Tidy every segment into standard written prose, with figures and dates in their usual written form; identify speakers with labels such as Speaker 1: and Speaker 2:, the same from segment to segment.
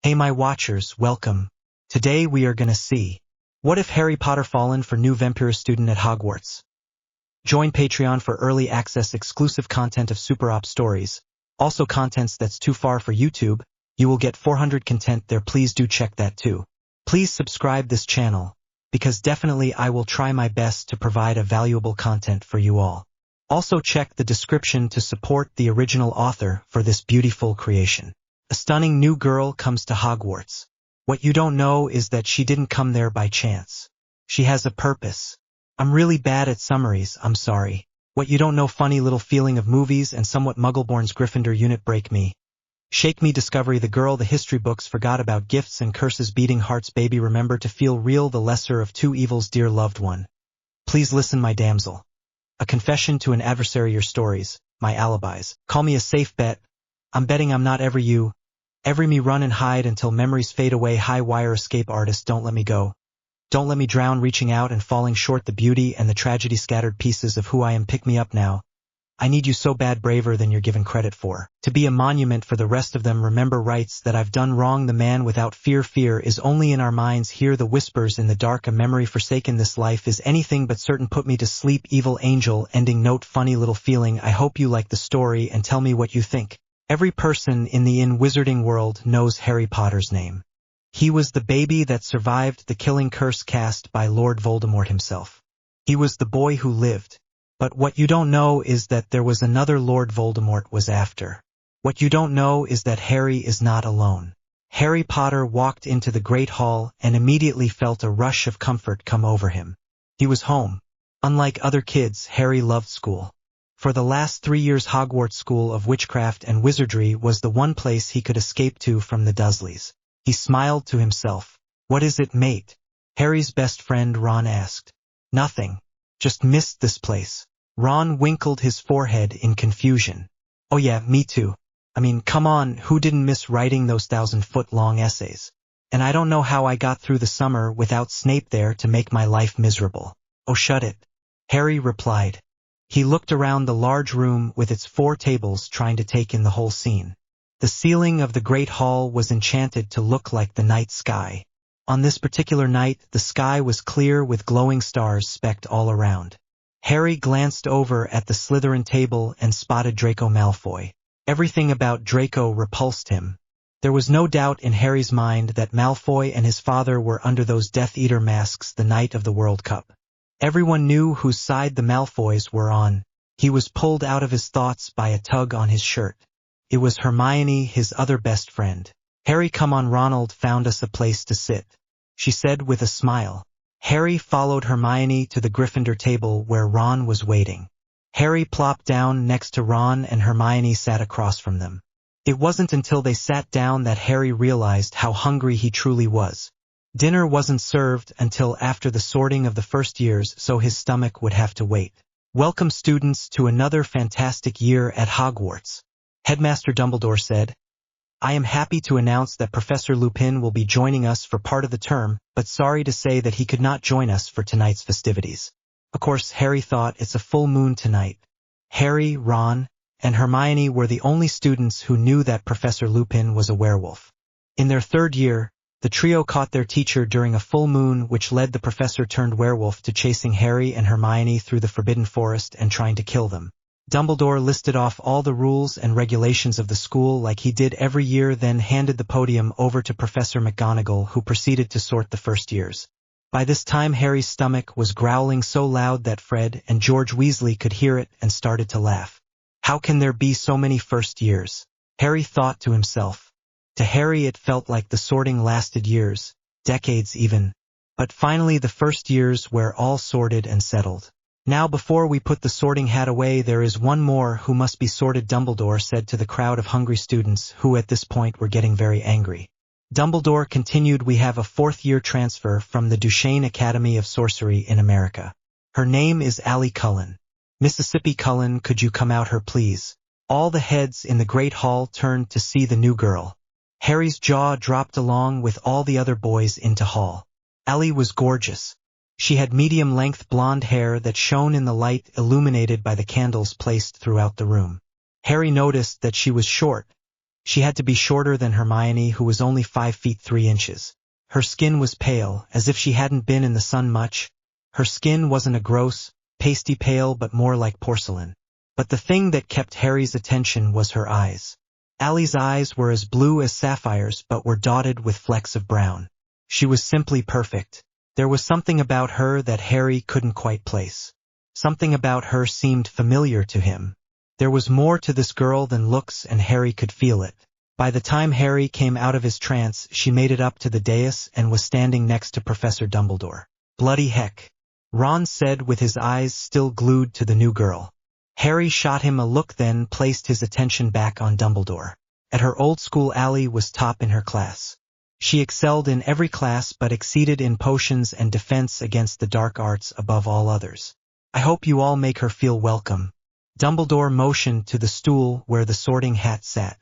Speaker 1: Hey my watchers, welcome. Today we are gonna see. What if Harry Potter fallen for new Vempiress student at Hogwarts? Join Patreon for early access exclusive content of Super Op stories. Also contents that's too far for YouTube. You will get 400 content there, please do check that too. Please subscribe this channel, because definitely I will try my best to provide a valuable content for you all. Also check the description to support the original author for this beautiful creation. A stunning new girl comes to Hogwarts. What you don't know is that she didn't come there by chance. She has a purpose. I'm really bad at summaries, I'm sorry. What you don't know, funny little feeling of movies and somewhat Muggleborn's Gryffindor unit break me. Shake me discovery the girl the history books forgot about gifts and curses beating hearts baby remember to feel real the lesser of two evils dear loved one. Please listen my damsel. A confession to an adversary your stories, my alibis. Call me a safe bet. I'm betting I'm not ever you. Every me run and hide until memories fade away high wire escape artist don't let me go. Don't let me drown reaching out and falling short the beauty and the tragedy scattered pieces of who I am pick me up now. I need you so bad braver than you're given credit for. To be a monument for the rest of them remember writes that I've done wrong the man without fear is only in our minds hear the whispers in the dark a memory forsaken this life is anything but certain put me to sleep evil angel ending note funny little feeling I hope you like the story and tell me what you think. Every person in the wizarding world knows Harry Potter's name. He was the baby that survived the killing curse cast by Lord Voldemort himself. He was the boy who lived. But what you don't know is that there was another Lord Voldemort was after. What you don't know is that Harry is not alone. Harry Potter walked into the Great Hall and immediately felt a rush of comfort come over him. He was home. Unlike other kids, Harry loved school. For the last 3 years Hogwarts School of Witchcraft and Wizardry was the one place he could escape to from the Dursleys. He smiled to himself. What is it, mate? Harry's best friend Ron asked. Nothing. Just missed this place. Ron winkled his forehead in confusion. Oh yeah, me too. I mean, come on, who didn't miss writing those 1,000-foot-long essays? And I don't know how I got through the summer without Snape there to make my life miserable. Oh, shut it. Harry replied. He looked around the large room with its 4 tables trying to take in the whole scene. The ceiling of the Great Hall was enchanted to look like the night sky. On this particular night, the sky was clear with glowing stars specked all around. Harry glanced over at the Slytherin table and spotted Draco Malfoy. Everything about Draco repulsed him. There was no doubt in Harry's mind that Malfoy and his father were under those Death Eater masks the night of the World Cup. Everyone knew whose side the Malfoys were on. He was pulled out of his thoughts by a tug on his shirt. It was Hermione, his other best friend. Harry, come on, Ronald found us a place to sit, she said with a smile. Harry followed Hermione to the Gryffindor table where Ron was waiting. Harry plopped down next to Ron and Hermione sat across from them. It wasn't until they sat down that Harry realized how hungry he truly was. Dinner wasn't served until after the sorting of the first years, so his stomach would have to wait. Welcome students to another fantastic year at Hogwarts, Headmaster Dumbledore said. I am happy to announce that Professor Lupin will be joining us for part of the term, but sorry to say that he could not join us for tonight's festivities. Of course, Harry thought it's a full moon tonight. Harry, Ron, and Hermione were the only students who knew that Professor Lupin was a werewolf. In their 3rd year, the trio caught their teacher during a full moon which led the professor-turned-werewolf to chasing Harry and Hermione through the Forbidden Forest and trying to kill them. Dumbledore listed off all the rules and regulations of the school like he did every year, then handed the podium over to Professor McGonagall, who proceeded to sort the first years. By this time Harry's stomach was growling so loud that Fred and George Weasley could hear it and started to laugh. How can there be so many first years? Harry thought to himself. To Harry it felt like the sorting lasted years, decades even. But finally the first years were all sorted and settled. Now before we put the sorting hat away there is one more who must be sorted, Dumbledore said to the crowd of hungry students who at this point were getting very angry. Dumbledore continued, we have a 4th-year transfer from the Duchesne Academy of Sorcery in America. Her name is Allie Cullen. Mississippi Cullen, could you come out here please? All the heads in the Great Hall turned to see the new girl. Harry's jaw dropped along with all the other boys into hall. Allie was gorgeous. She had medium-length blonde hair that shone in the light illuminated by the candles placed throughout the room. Harry noticed that she was short, She had to be shorter than Hermione, who was only 5 feet 3 inches. Her skin was pale, as if she hadn't been in the sun much. Her skin wasn't a gross, pasty pale but more like porcelain. But the thing that kept Harry's attention was her eyes. Allie's eyes were as blue as sapphires but were dotted with flecks of brown. She was simply perfect. There was something about her that Harry couldn't quite place. Something about her seemed familiar to him. There was more to this girl than looks, and Harry could feel it. By the time Harry came out of his trance, she made it up to the dais and was standing next to Professor Dumbledore. "Bloody heck," Ron said with his eyes still glued to the new girl. Harry shot him a look, then placed his attention back on Dumbledore. At her old school, Allie was top in her class. She excelled in every class but exceeded in potions and defense against the dark arts above all others. "I hope you all make her feel welcome." Dumbledore motioned to the stool where the Sorting Hat sat.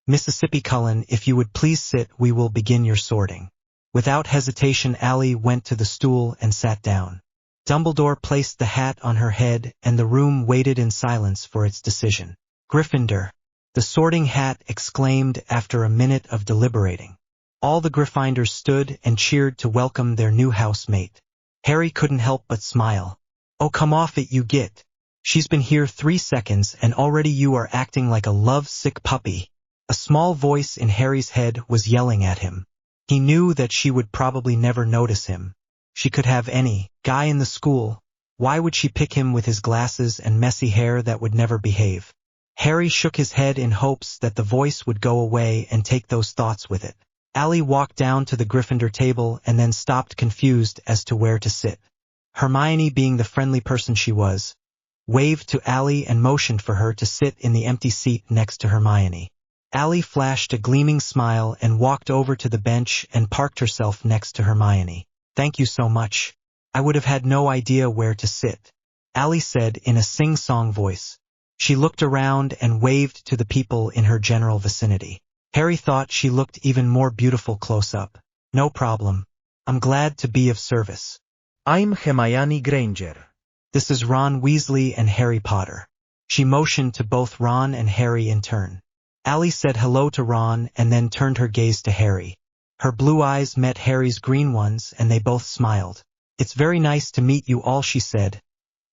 Speaker 1: "Mississippi Cullen, if you would please sit, we will begin your sorting." Without hesitation, Allie went to the stool and sat down. Dumbledore placed the hat on her head, and the room waited in silence for its decision. "Gryffindor," the Sorting Hat exclaimed after a minute of deliberating. All the Gryffindors stood and cheered to welcome their new housemate. Harry couldn't help but smile. "Oh, come off it, you git. She's been here 3 seconds and already you are acting like a love-sick puppy." A small voice in Harry's head was yelling at him. He knew that she would probably never notice him. She could have any guy in the school. Why would she pick him with his glasses and messy hair that would never behave? Harry shook his head in hopes that the voice would go away and take those thoughts with it. Allie walked down to the Gryffindor table and then stopped, confused as to where to sit. Hermione, being the friendly person she was, waved to Allie and motioned for her to sit in the empty seat next to Hermione. Allie flashed a gleaming smile and walked over to the bench and parked herself next to Hermione. "Thank you so much. I would have had no idea where to sit," Allie said in a sing-song voice. She looked around and waved to the people in her general vicinity. Harry thought she looked even more beautiful close up. "No problem. I'm glad to be of service. I'm Hermione Granger. This is Ron Weasley and Harry Potter." She motioned to both Ron and Harry in turn. Allie said hello to Ron and then turned her gaze to Harry. Her blue eyes met Harry's green ones and they both smiled. "It's very nice to meet you all," she said,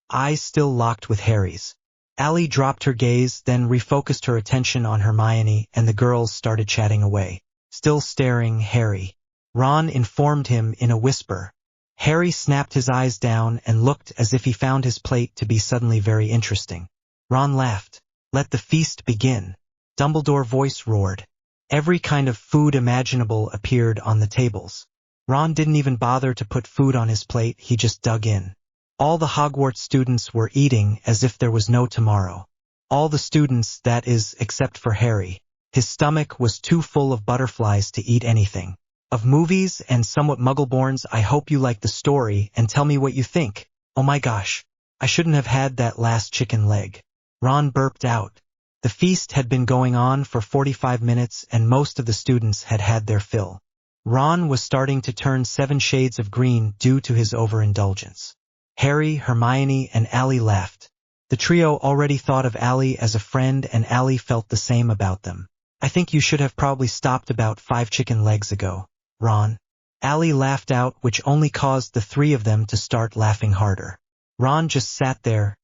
Speaker 1: eyes still locked with Harry's. Allie dropped her gaze, then refocused her attention on Hermione, and the girls started chatting away. Still staring Harry, Ron informed him in a whisper. Harry snapped his eyes down and looked as if he found his plate to be suddenly very interesting. Ron laughed. "Let the feast begin," Dumbledore's voice roared. Every kind of food imaginable appeared on the tables. Ron didn't even bother to put food on his plate, he just dug in. All the Hogwarts students were eating as if there was no tomorrow. All the students, that is, except for Harry. His stomach was too full of butterflies to eat anything. "Of movies and somewhat muggleborns, I hope you like the story and tell me what you think. Oh my gosh, I shouldn't have had that last chicken leg." Ron burped out. The feast had been going on for 45 minutes and most of the students had had their fill. Ron was starting to turn 7 shades of green due to his overindulgence. Harry, Hermione, and Allie laughed. The trio already thought of Allie as a friend and Allie felt the same about them. "I think you should have probably stopped about 5 chicken legs ago, Ron." Allie laughed out, which only caused the 3 of them to start laughing harder. Ron just sat there,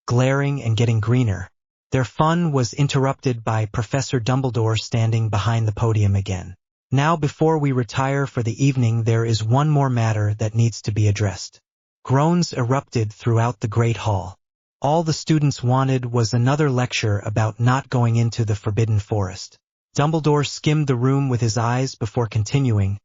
Speaker 1: glaring and getting greener. Their fun was interrupted by Professor Dumbledore standing behind the podium again. "Now, before we retire for the evening, there is one more matter that needs to be addressed." Groans erupted throughout the Great Hall. All the students wanted was another lecture about not going into the Forbidden Forest. Dumbledore skimmed the room with his eyes before continuing.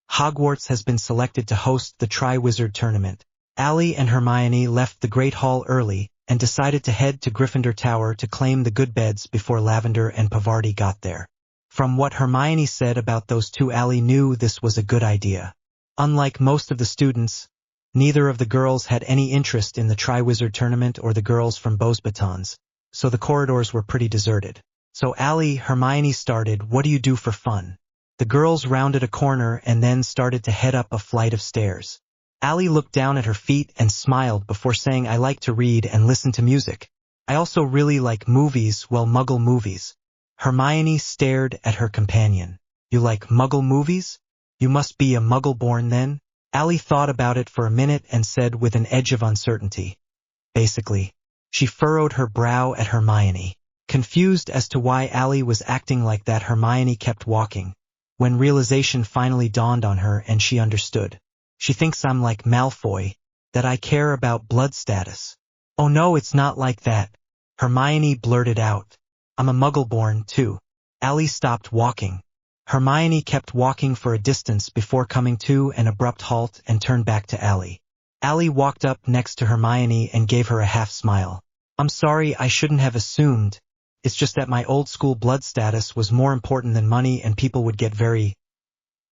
Speaker 1: "Hogwarts has been selected to host the Triwizard Tournament." Allie and Hermione left the Great Hall early and decided to head to Gryffindor Tower to claim the good beds before Lavender and Pavarti got there. From what Hermione said about those two, Allie knew this was a good idea. Unlike most of the students, neither of the girls had any interest in the Triwizard Tournament or the girls from Beauxbatons, so the corridors were pretty deserted. So Hermione started, "What do you do for fun?" The girls rounded a corner and then started to head up a flight of stairs. Allie looked down at her feet and smiled before saying, "I like to read and listen to music. I also really like movies, well, Muggle movies." Hermione stared at her companion. You like Muggle movies? You must be a Muggle-born then? Allie thought about it for a minute and said with an edge of uncertainty. Basically. She furrowed her brow at Hermione. Confused as to why Allie was acting like that, Hermione kept walking. When realization finally dawned on her and she understood. She thinks I'm like Malfoy, that I care about blood status. Oh no, it's not like that. Hermione blurted out. I'm a Muggle-born too. Allie stopped walking. Hermione kept walking for a distance before coming to an abrupt halt and turned back to Allie. Allie walked up next to Hermione and gave her a half-smile. I'm sorry, I shouldn't have assumed. It's just that my old-school blood status was more important than money and people would get very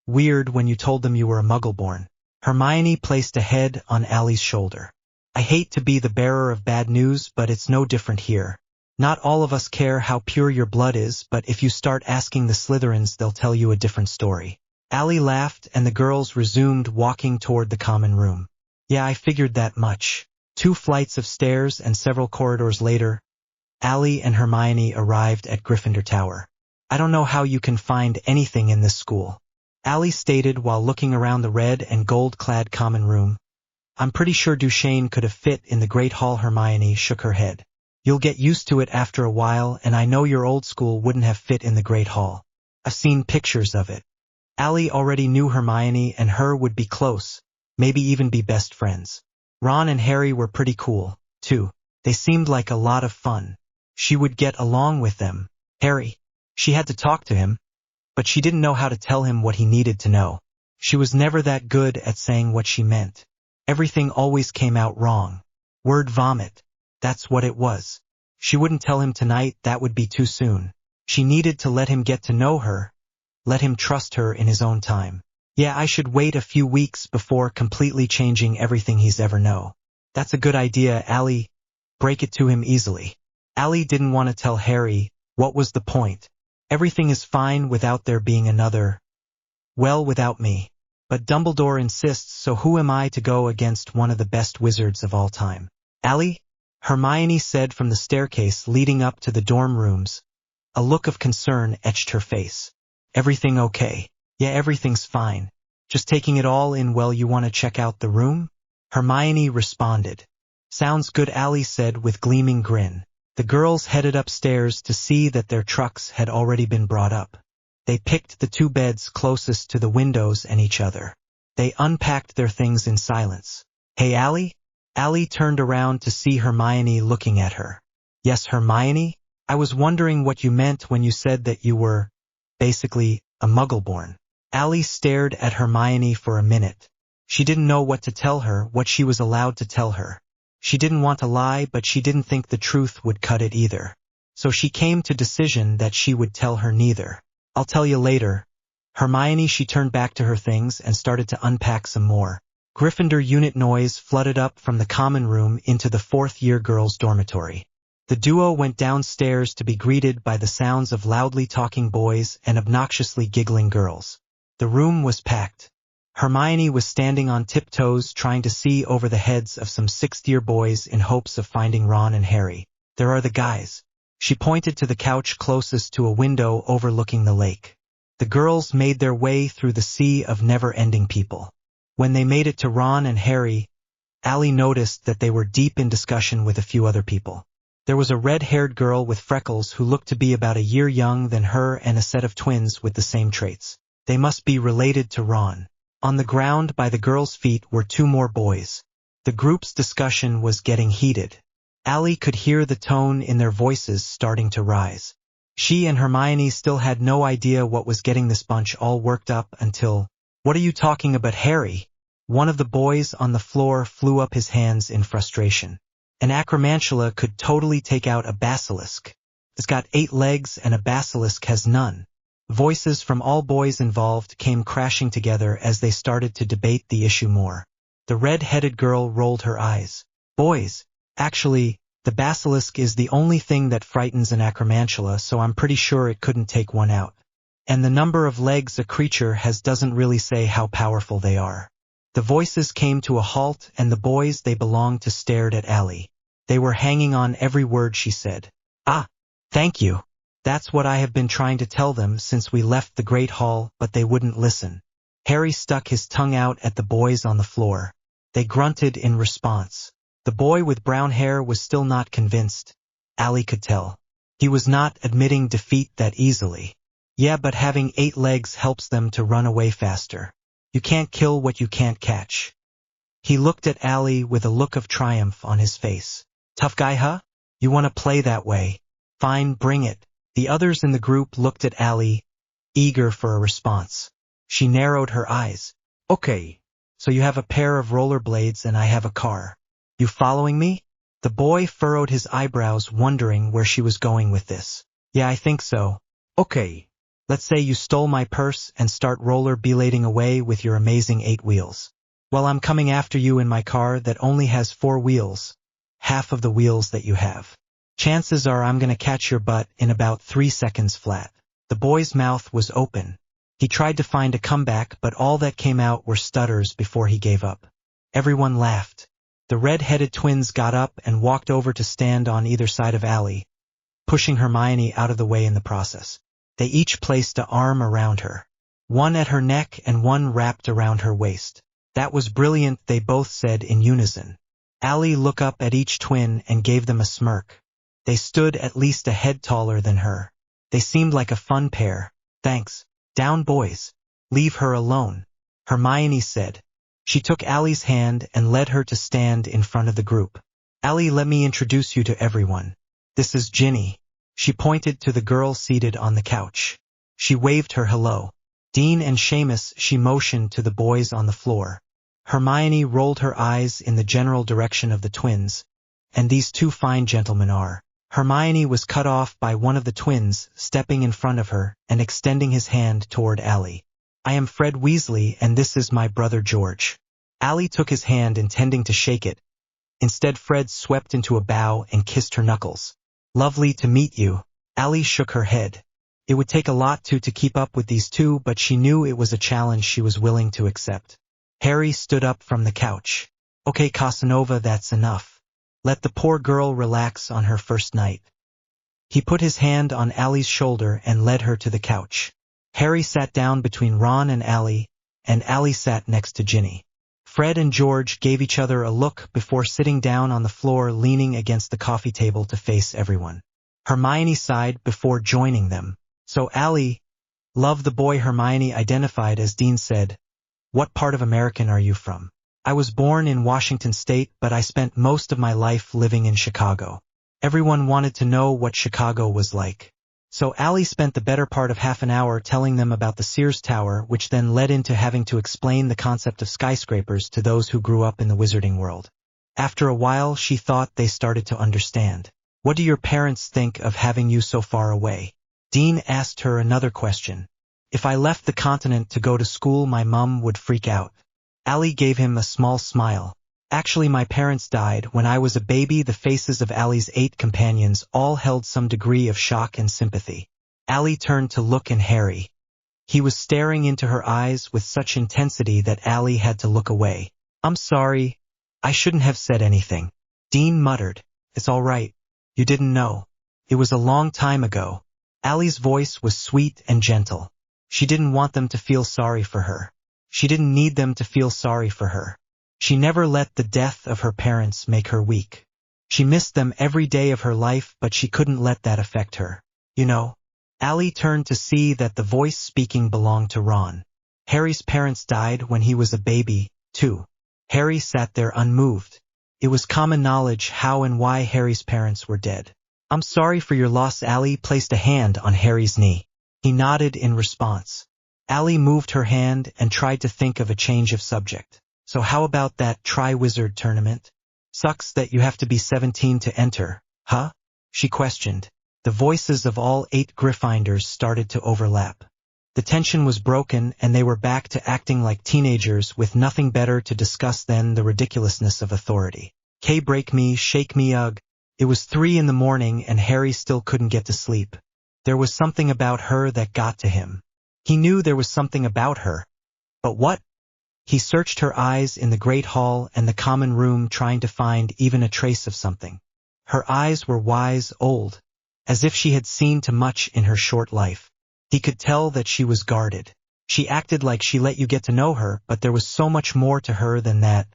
Speaker 1: weird when you told them you were a Muggle-born. Hermione placed a head on Allie's shoulder. I hate to be the bearer of bad news, but it's no different here. Not all of us care how pure your blood is, but if you start asking the Slytherins, they'll tell you a different story. Allie laughed and the girls resumed walking toward the common room. Yeah, I figured that much. 2 flights of stairs and several corridors later, Allie and Hermione arrived at Gryffindor Tower. I don't know how you can find anything in this school, Allie stated while looking around the red and gold-clad common room. I'm pretty sure Duchesne could have fit in the Great Hall. Hermione shook her head. You'll get used to it after a while, and I know your old school wouldn't have fit in the Great Hall. I've seen pictures of it. Allie already knew Hermione and her would be close, maybe even be best friends. Ron and Harry were pretty cool, too. They seemed like a lot of fun. She would get along with them. Harry. She had to talk to him, but she didn't know how to tell him what he needed to know. She was never that good at saying what she meant. Everything always came out wrong. Word vomit. That's what it was. She wouldn't tell him tonight, that would be too soon. She needed to let him get to know her, let him trust her in his own time. Yeah, I should wait a few weeks before completely changing everything he's ever known. That's a good idea, Allie. Break it to him easily. Allie didn't want to tell Harry. What was the point? Everything is fine without there being another. Well, without me. But Dumbledore insists, so who am I to go against one of the best wizards of all time? Allie? Hermione said from the staircase leading up to the dorm rooms. A look of concern etched her face. Everything okay? Yeah, everything's fine. Just taking it all in. Well, you want to check out the room? Hermione responded. Sounds good, Allie said with gleaming grin. The girls headed upstairs to see that their trucks had already been brought up. They picked the 2 beds closest to the windows and each other. They unpacked their things in silence. Hey, Allie? Allie turned around to see Hermione looking at her. Yes, Hermione? I was wondering what you meant when you said that you were, basically, a Muggle-born. Allie stared at Hermione for a minute. She didn't know what to tell her, what she was allowed to tell her. She didn't want to lie, but she didn't think the truth would cut it either. So she came to decision that she would tell her neither. I'll tell you later. Hermione, she turned back to her things and started to unpack some more. Gryffindor unit noise flooded up from the common room into the 4th-year girls' dormitory. The duo went downstairs to be greeted by the sounds of loudly talking boys and obnoxiously giggling girls. The room was packed. Hermione was standing on tiptoes trying to see over the heads of some 6th-year boys in hopes of finding Ron and Harry. There are the guys. She pointed to the couch closest to a window overlooking the lake. The girls made their way through the sea of never-ending people. When they made it to Ron and Harry, Allie noticed that they were deep in discussion with a few other people. There was a red-haired girl with freckles who looked to be about a year younger than her and a set of twins with the same traits. They must be related to Ron. On the ground by the girls' feet were 2 more boys. The group's discussion was getting heated. Allie could hear the tone in their voices starting to rise. She and Hermione still had no idea what was getting this bunch all worked up until, "What are you talking about, Harry?" One of the boys on the floor flew up his hands in frustration. An acromantula could totally take out a basilisk. It's got 8 legs and a basilisk has none. Voices from all boys involved came crashing together as they started to debate the issue more. The red-headed girl rolled her eyes. Boys, actually, the basilisk is the only thing that frightens an acromantula, so I'm pretty sure it couldn't take one out. And the number of legs a creature has doesn't really say how powerful they are. The voices came to a halt and the boys they belonged to stared at Allie. They were hanging on every word she said. Ah, thank you. That's what I have been trying to tell them since we left the Great Hall, but they wouldn't listen. Harry stuck his tongue out at the boys on the floor. They grunted in response. The boy with brown hair was still not convinced. Ali could tell. He was not admitting defeat that easily. Yeah, but having 8 legs helps them to run away faster. You can't kill what you can't catch. He looked at Ali with a look of triumph on his face. Tough guy, huh? You want to play that way? Fine, bring it. The others in the group looked at Ali, eager for a response. She narrowed her eyes. Okay, so you have a pair of rollerblades and I have a car. You following me? The boy furrowed his eyebrows, wondering where she was going with this. Yeah, I think so. Okay. Let's say you stole my purse and start rollerblading away with your amazing 8 wheels. Well, I'm coming after you in my car that only has 4 wheels. Half of the wheels that you have. Chances are I'm gonna catch your butt in about 3 seconds flat. The boy's mouth was open. He tried to find a comeback, but all that came out were stutters before he gave up. Everyone laughed. The red-headed twins got up and walked over to stand on either side of Ali, pushing Hermione out of the way in the process. They each placed an arm around her. One at her neck and one wrapped around her waist. That was brilliant, they both said in unison. Ali looked up at each twin and gave them a smirk. They stood at least a head taller than her. They seemed like a fun pair. Thanks. Down, boys. Leave her alone, Hermione said. She took Ali's hand and led her to stand in front of the group. Ali, let me introduce you to everyone. This is Ginny. She pointed to the girl seated on the couch. She waved her hello. Dean and Seamus, she motioned to the boys on the floor. Hermione rolled her eyes in the general direction of the twins. And these 2 fine gentlemen are. Hermione was cut off by one of the twins, stepping in front of her and extending his hand toward Ali. I am Fred Weasley and this is my brother George. Ali took his hand intending to shake it. Instead, Fred swept into a bow and kissed her knuckles. Lovely to meet you. Ali shook her head. It would take a lot to keep up with these 2, but she knew it was a challenge she was willing to accept. Harry stood up from the couch. Okay, Casanova, that's enough. Let the poor girl relax on her first night. He put his hand on Ali's shoulder and led her to the couch. Harry sat down between Ron and Ali sat next to Ginny. Fred and George gave each other a look before sitting down on the floor, leaning against the coffee table to face everyone. Hermione sighed before joining them. So Ali, love the boy Hermione identified as Dean said. What part of American are you from? I was born in Washington State, but I spent most of my life living in Chicago. Everyone wanted to know what Chicago was like. So Ali spent the better part of half an hour telling them about the Sears Tower, which then led into having to explain the concept of skyscrapers to those who grew up in the wizarding world. After a while, she thought they started to understand. What do your parents think of having you so far away? Dean asked her another question. If I left the continent to go to school, my mum would freak out. Ali gave him a small smile. Actually, my parents died when I was a baby. The faces of Ali's 8 companions all held some degree of shock and sympathy. Ali turned to look at Harry. He was staring into her eyes with such intensity that Ali had to look away. I'm sorry. I shouldn't have said anything. Dean muttered. It's all right. You didn't know. It was a long time ago. Ali's voice was sweet and gentle. She didn't want them to feel sorry for her. She didn't need them to feel sorry for her. She never let the death of her parents make her weak. She missed them every day of her life, but she couldn't let that affect her. You know. Ali turned to see that the voice speaking belonged to Ron. Harry's parents died when he was a baby, too. Harry sat there unmoved. It was common knowledge how and why Harry's parents were dead. I'm sorry for your loss. Ali placed a hand on Harry's knee. He nodded in response. Ali moved her hand and tried to think of a change of subject. So how about that Tri-Wizard tournament? Sucks that you have to be 17 to enter, huh? She questioned. The voices of all 8 Gryffindors started to overlap. The tension was broken and they were back to acting like teenagers with nothing better to discuss than the ridiculousness of authority. Break me, shake me, ugh. It was 3 in the morning and Harry still couldn't get to sleep. There was something about her that got to him. He knew there was something about her. But what? He searched her eyes in the great hall and the common room, trying to find even a trace of something. Her eyes were wise, old, as if she had seen too much in her short life. He could tell that she was guarded. She acted like she let you get to know her, but there was so much more to her than that.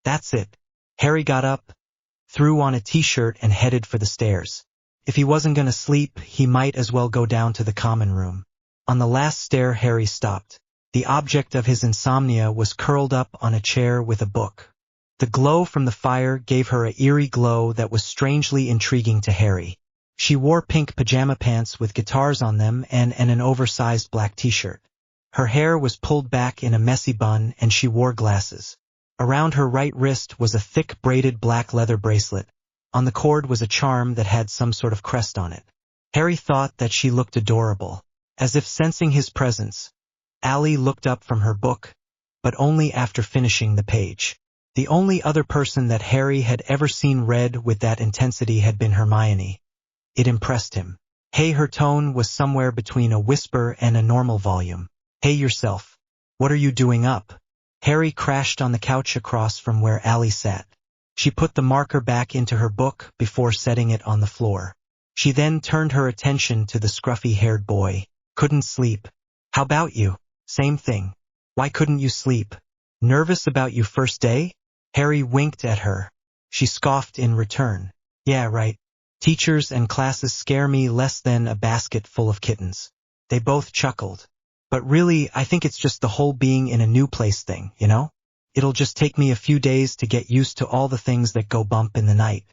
Speaker 1: That's it. Harry got up, threw on a t-shirt and headed for the stairs. If he wasn't going to sleep, he might as well go down to the common room. On the last stair, Harry stopped. The object of his insomnia was curled up on a chair with a book. The glow from the fire gave her an eerie glow that was strangely intriguing to Harry. She wore pink pajama pants with guitars on them and an oversized black t-shirt. Her hair was pulled back in a messy bun and she wore glasses. Around her right wrist was a thick braided black leather bracelet. On the cord was a charm that had some sort of crest on it. Harry thought that she looked adorable. As if sensing his presence, Allie looked up from her book, but only after finishing the page. The only other person that Harry had ever seen read with that intensity had been Hermione. It impressed him. Hey, her tone was somewhere between a whisper and a normal volume. Hey yourself. What are you doing up? Harry crashed on the couch across from where Allie sat. She put the marker back into her book before setting it on the floor. She then turned her attention to the scruffy-haired boy. Couldn't sleep. How about you? Same thing. Why couldn't you sleep? Nervous about your first day? Harry winked at her. She scoffed in return. Yeah, right. Teachers and classes scare me less than a basket full of kittens. They both chuckled. But really, I think it's just the whole being in a new place thing, you know? It'll just take me a few days to get used to all the things that go bump in the night.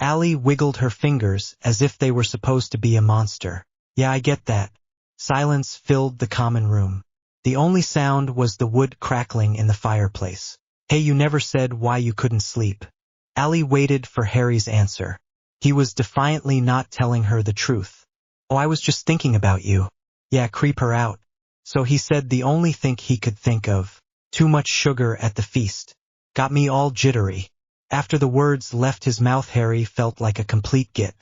Speaker 1: Allie wiggled her fingers as if they were supposed to be a monster. Yeah, I get that. Silence filled the common room. The only sound was the wood crackling in the fireplace. Hey, you never said why you couldn't sleep. Allie waited for Harry's answer. He was defiantly not telling her the truth. Oh, I was just thinking about you. Yeah, creep her out. So he said the only thing he could think of. Too much sugar at the feast. Got me all jittery. After the words left his mouth, Harry felt like a complete git.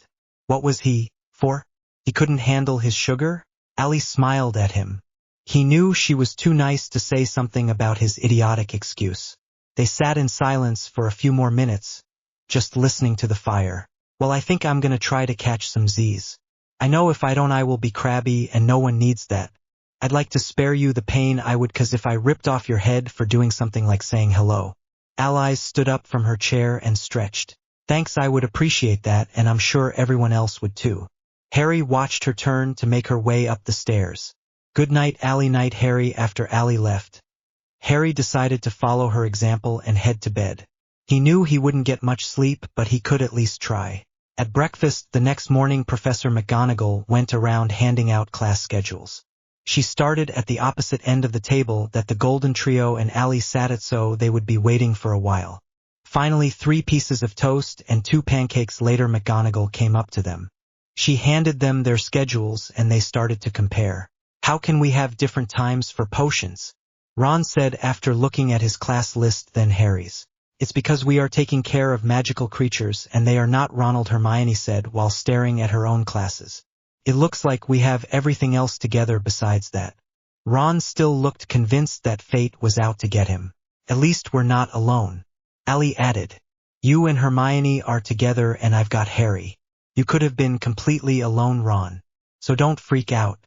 Speaker 1: What was he for? He couldn't handle his sugar? Allie smiled at him. He knew she was too nice to say something about his idiotic excuse. They sat in silence for a few more minutes, just listening to the fire. Well, I think I'm gonna try to catch some Z's. I know if I don't I will be crabby and no one needs that. I'd like to spare you the pain I would, 'cause if I ripped off your head for doing something like saying hello. Allie stood up from her chair and stretched. Thanks, I would appreciate that, and I'm sure everyone else would too. Harry watched her turn to make her way up the stairs. Good night, Allie. Night, Harry. After Allie left, Harry decided to follow her example and head to bed. He knew he wouldn't get much sleep, but he could at least try. At breakfast the next morning, Professor McGonagall went around handing out class schedules. She started at the opposite end of the table that the Golden Trio and Allie sat at, so they would be waiting for a while. Finally, 3 pieces of toast and 2 pancakes later, McGonagall came up to them. She handed them their schedules and they started to compare. How can we have different times for potions? Ron said after looking at his class list then Harry's. It's because we are taking care of magical creatures and they are not, Ronald. Hermione said while staring at her own classes. It looks like we have everything else together besides that. Ron still looked convinced that fate was out to get him. At least we're not alone. Allie added. You and Hermione are together and I've got Harry. You could have been completely alone, Ron. So don't freak out.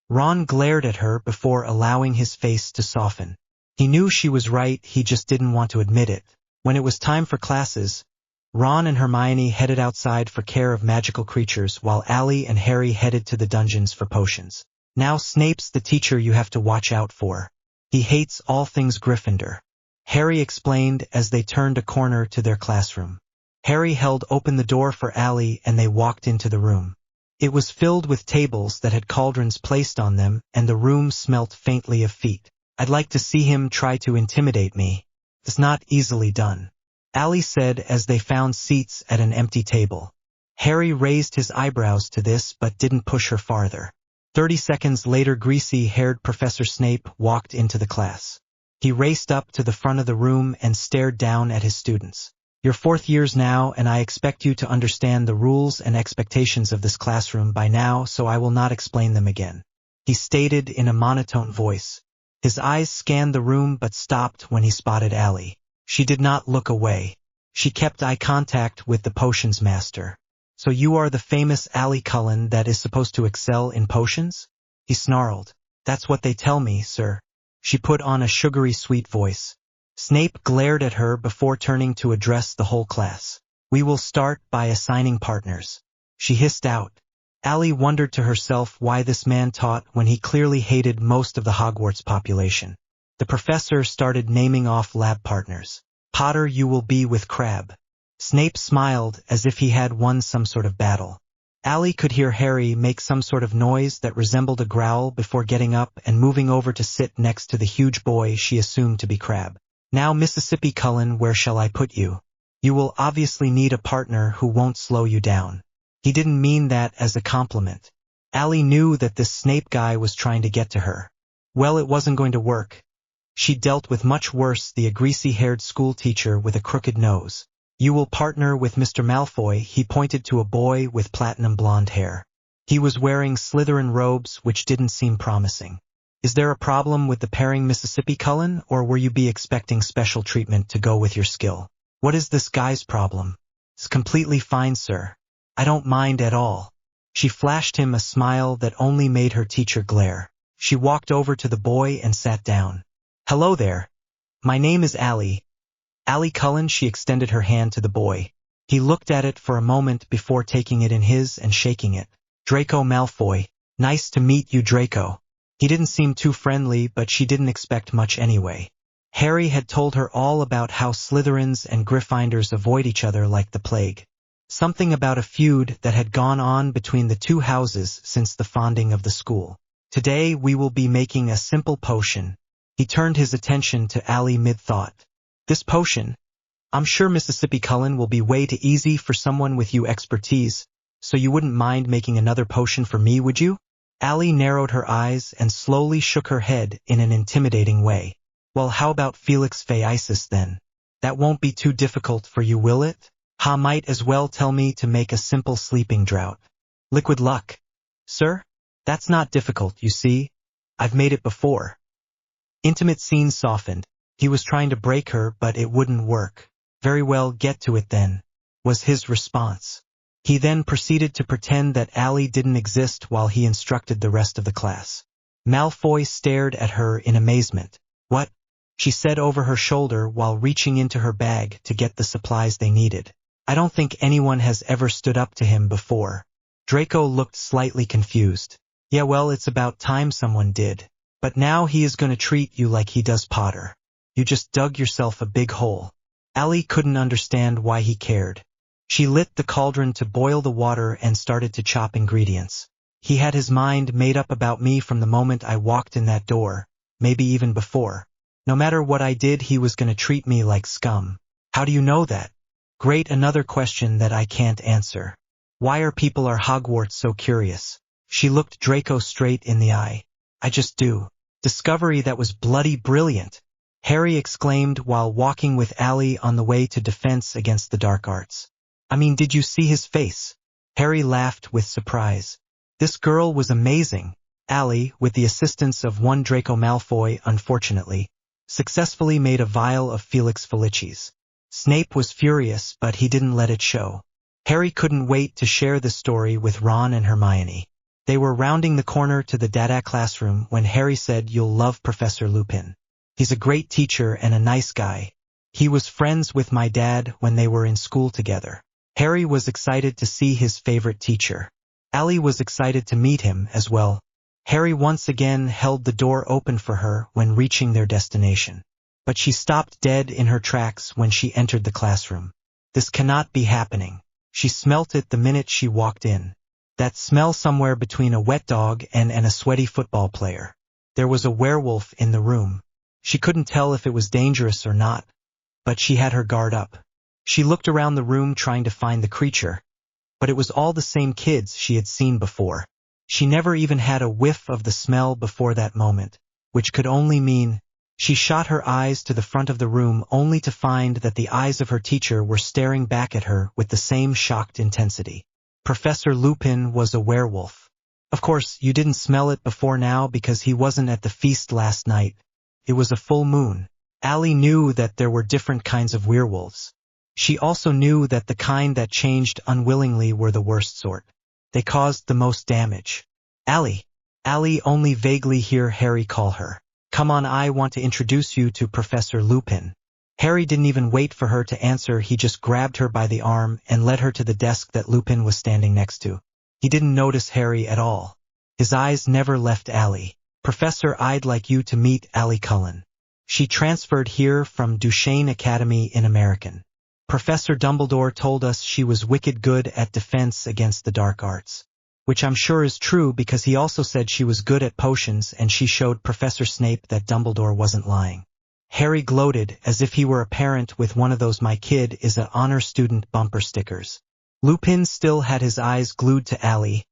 Speaker 1: Ron glared at her before allowing his face to soften. He knew she was right, he just didn't want to admit it. When it was time for classes, Ron and Hermione headed outside for care of magical creatures while Allie and Harry headed to the dungeons for potions. Now Snape's the teacher you have to watch out for. He hates all things Gryffindor. Harry explained as they turned a corner to their classroom. Harry held open the door for Allie and they walked into the room. It was filled with tables that had cauldrons placed on them and the room smelt faintly of feet. I'd like to see him try to intimidate me. It's not easily done. Allie said as they found seats at an empty table. Harry raised his eyebrows to this but didn't push her farther. 30 seconds later, greasy-haired Professor Snape walked into the class. He raced up to the front of the room and stared down at his students. You're 4th years now and I expect you to understand the rules and expectations of this classroom by now, so I will not explain them again. He stated in a monotone voice. His eyes scanned the room but stopped when he spotted Allie. She did not look away. She kept eye contact with the potions master. So you are the famous Ali Cullen that is supposed to excel in potions? He snarled. That's what they tell me, sir. She put on a sugary sweet voice. Snape glared at her before turning to address the whole class. We will start by assigning partners. She hissed out. Ali wondered to herself why this man taught when he clearly hated most of the Hogwarts population. The professor started naming off lab partners. Potter, you will be with Crabbe. Snape smiled as if he had won some sort of battle. Ali could hear Harry make some sort of noise that resembled a growl before getting up and moving over to sit next to the huge boy she assumed to be Crabbe. Now, Mississippi Cullen, where shall I put you? You will obviously need a partner who won't slow you down. He didn't mean that as a compliment. Ali knew that this Snape guy was trying to get to her. Well, it wasn't going to work. She dealt with much worse, a greasy-haired school teacher with a crooked nose. You will partner with Mr. Malfoy. He pointed to a boy with platinum blonde hair. He was wearing Slytherin robes, which didn't seem promising. Is there a problem with the pairing, Mississippi Cullen, or were you be expecting special treatment to go with your skill? What is this guy's problem? It's completely fine, sir. I don't mind at all. She flashed him a smile that only made her teacher glare. She walked over to the boy and sat down. Hello there. My name is Ali. Ali Cullen. She extended her hand to the boy. He looked at it for a moment before taking it in his and shaking it. Draco Malfoy. Nice to meet you, Draco. He didn't seem too friendly, but she didn't expect much anyway. Harry had told her all about how Slytherins and Gryffindors avoid each other like the plague. Something about a feud that had gone on between the two houses since the founding of the school. Today we will be making a simple potion. He turned his attention to Ali mid-thought. This potion? I'm sure Mississippi Cullen will be way too easy for someone with your expertise, so you wouldn't mind making another potion for me, would you? Ali narrowed her eyes and slowly shook her head in an intimidating way. Well, how about Felix Faisis then? That won't be too difficult for you, will it? Might as well tell me to make a simple sleeping draught. Liquid luck. Sir? That's not difficult, you see. I've made it before. Intimate scene softened. He was trying to break her, but it wouldn't work. Very well, get to it then, was his response. He then proceeded to pretend that Ali didn't exist while he instructed the rest of the class. Malfoy stared at her in amazement. What? She said over her shoulder while reaching into her bag to get the supplies they needed. I don't think anyone has ever stood up to him before. Draco looked slightly confused. Yeah, well, it's about time someone did. But now he is going to treat you like he does Potter. You just dug yourself a big hole. Ali couldn't understand why he cared. She lit the cauldron to boil the water and started to chop ingredients. He had his mind made up about me from the moment I walked in that door, maybe even before. No matter what I did, he was going to treat me like scum. How do you know that? Great, another question that I can't answer. Why are people at Hogwarts so curious? She looked Draco straight in the eye. I just do. Discovery that was bloody brilliant, Harry exclaimed while walking with Ali on the way to Defense Against the Dark Arts. I mean, did you see his face? Harry laughed with surprise. This girl was amazing. Ali, with the assistance of one Draco Malfoy, unfortunately, successfully made a vial of Felix Felicis. Snape was furious, but he didn't let it show. Harry couldn't wait to share the story with Ron and Hermione. They were rounding the corner to the Dada classroom when Harry said, "You'll love Professor Lupin. He's a great teacher and a nice guy. He was friends with my dad when they were in school together." Harry was excited to see his favorite teacher. Ali was excited to meet him as well. Harry once again held the door open for her when reaching their destination. But she stopped dead in her tracks when she entered the classroom. This cannot be happening. She smelt it the minute she walked in. That smell somewhere between a wet dog and a sweaty football player. There was a werewolf in the room. She couldn't tell if it was dangerous or not, but she had her guard up. She looked around the room trying to find the creature, but it was all the same kids she had seen before. She never even had a whiff of the smell before that moment, which could only mean she shot her eyes to the front of the room only to find that the eyes of her teacher were staring back at her with the same shocked intensity. Professor Lupin was a werewolf. Of course, you didn't smell it before now because he wasn't at the feast last night. It was a full moon. Ali knew that there were different kinds of werewolves. She also knew that the kind that changed unwillingly were the worst sort. They caused the most damage. Allie. Allie only vaguely hear Harry call her. Come on, I want to introduce you to Professor Lupin. Harry didn't even wait for her to answer, he just grabbed her by the arm and led her to the desk that Lupin was standing next to. He didn't notice Harry at all. His eyes never left Allie. Professor, I'd like you to meet Allie Cullen. She transferred here from Duchesne Academy in American. Professor Dumbledore told us she was wicked good at defense against the dark arts. Which I'm sure is true because he also said she was good at potions and she showed Professor Snape that Dumbledore wasn't lying. Harry gloated as if he were a parent with one of those "my kid is an honor student" bumper stickers. Lupin still had his eyes glued to Allie.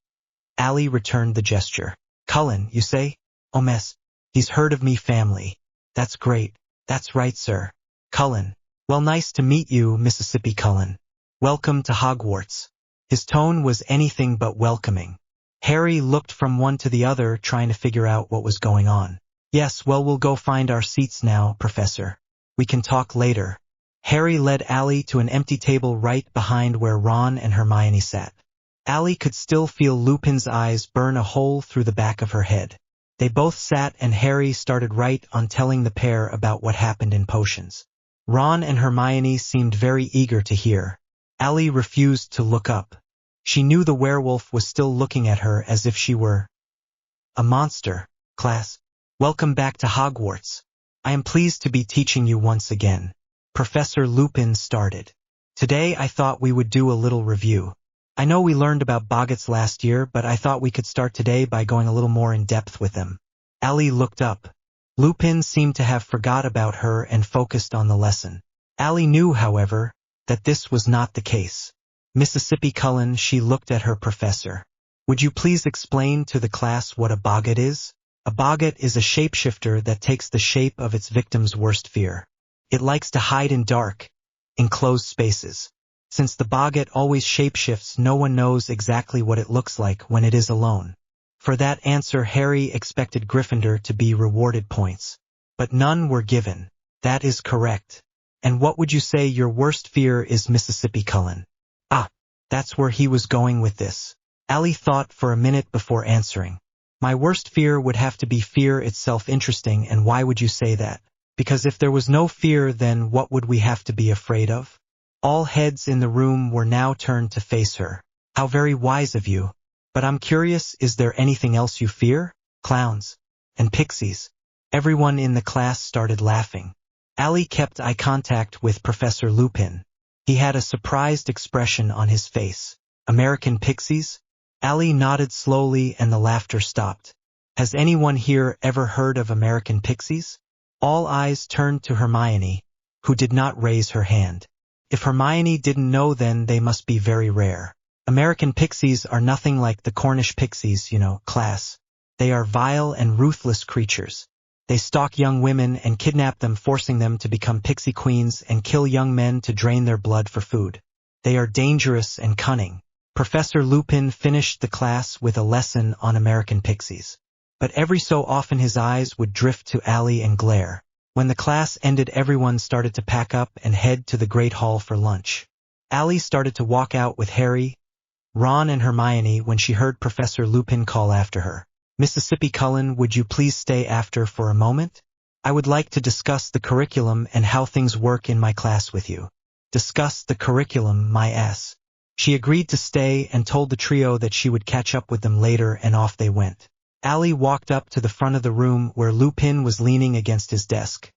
Speaker 1: Allie returned the gesture. Cullen, you say? Oh mess. He's heard of me family. That's great. That's right, sir. Cullen. Well, nice to meet you, Mississippi Cullen. Welcome to Hogwarts. His tone was anything but welcoming. Harry looked from one to the other, trying to figure out what was going on. Yes, well, we'll go find our seats now, Professor. We can talk later. Harry led Allie to an empty table right behind where Ron and Hermione sat. Allie could still feel Lupin's eyes burn a hole through the back of her head. They both sat and Harry started right on telling the pair about what happened in potions. Ron and Hermione seemed very eager to hear. Allie refused to look up. She knew the werewolf was still looking at her as if she were a monster. Class, welcome back to Hogwarts. I am pleased to be teaching you once again. Professor Lupin started. Today I thought we would do a little review. I know we learned about boggarts last year, but I thought we could start today by going a little more in depth with them. Allie looked up. Lupin seemed to have forgot about her and focused on the lesson. Allie knew, however, that this was not the case. Mississippi Cullen, she looked at her professor. Would you please explain to the class what a boggart is? A boggart is a shapeshifter that takes the shape of its victim's worst fear. It likes to hide in dark, enclosed spaces. Since the boggart always shapeshifts, no one knows exactly what it looks like when it is alone. For that answer, Harry expected Gryffindor to be rewarded points. But none were given. That is correct. And what would you say your worst fear is, Mississippi Cullen? Ah, that's where he was going with this. Allie thought for a minute before answering. My worst fear would have to be fear itself. Interesting, and why would you say that? Because if there was no fear, then what would we have to be afraid of? All heads in the room were now turned to face her. How very wise of you. But I'm curious, is there anything else you fear? Clowns. And pixies. Everyone in the class started laughing. Allie kept eye contact with Professor Lupin. He had a surprised expression on his face. American pixies? Allie nodded slowly and the laughter stopped. Has anyone here ever heard of American pixies? All eyes turned to Hermione, who did not raise her hand. If Hermione didn't know, then they must be very rare. American pixies are nothing like the Cornish pixies, class. They are vile and ruthless creatures. They stalk young women and kidnap them, forcing them to become pixie queens, and kill young men to drain their blood for food. They are dangerous and cunning. Professor Lupin finished the class with a lesson on American pixies. But every so often his eyes would drift to Allie and glare. When the class ended, everyone started to pack up and head to the Great Hall for lunch. Allie started to walk out with Harry, Ron and Hermione when she heard Professor Lupin call after her. Mississippi Cullen, would you please stay after for a moment? I would like to discuss the curriculum and how things work in my class with you. Discuss the curriculum, my ass. She agreed to stay and told the trio that she would catch up with them later, and off they went. Allie walked up to the front of the room where Lupin was leaning against his desk,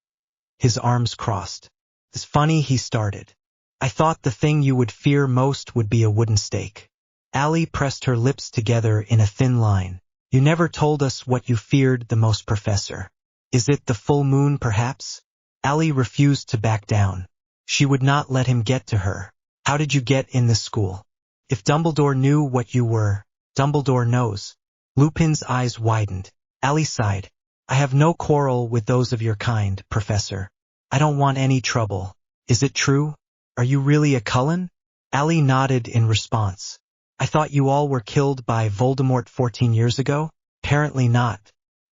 Speaker 1: his arms crossed. It's funny, he started. I thought the thing you would fear most would be a wooden stake. Allie pressed her lips together in a thin line. You never told us what you feared the most, Professor. Is it the full moon, perhaps? Allie refused to back down. She would not let him get to her. How did you get in this school? If Dumbledore knew what you were, Dumbledore knows. Lupin's eyes widened. Allie sighed. I have no quarrel with those of your kind, Professor. I don't want any trouble. Is it true? Are you really a Cullen? Allie nodded in response. I thought you all were killed by Voldemort 14 years ago? Apparently not.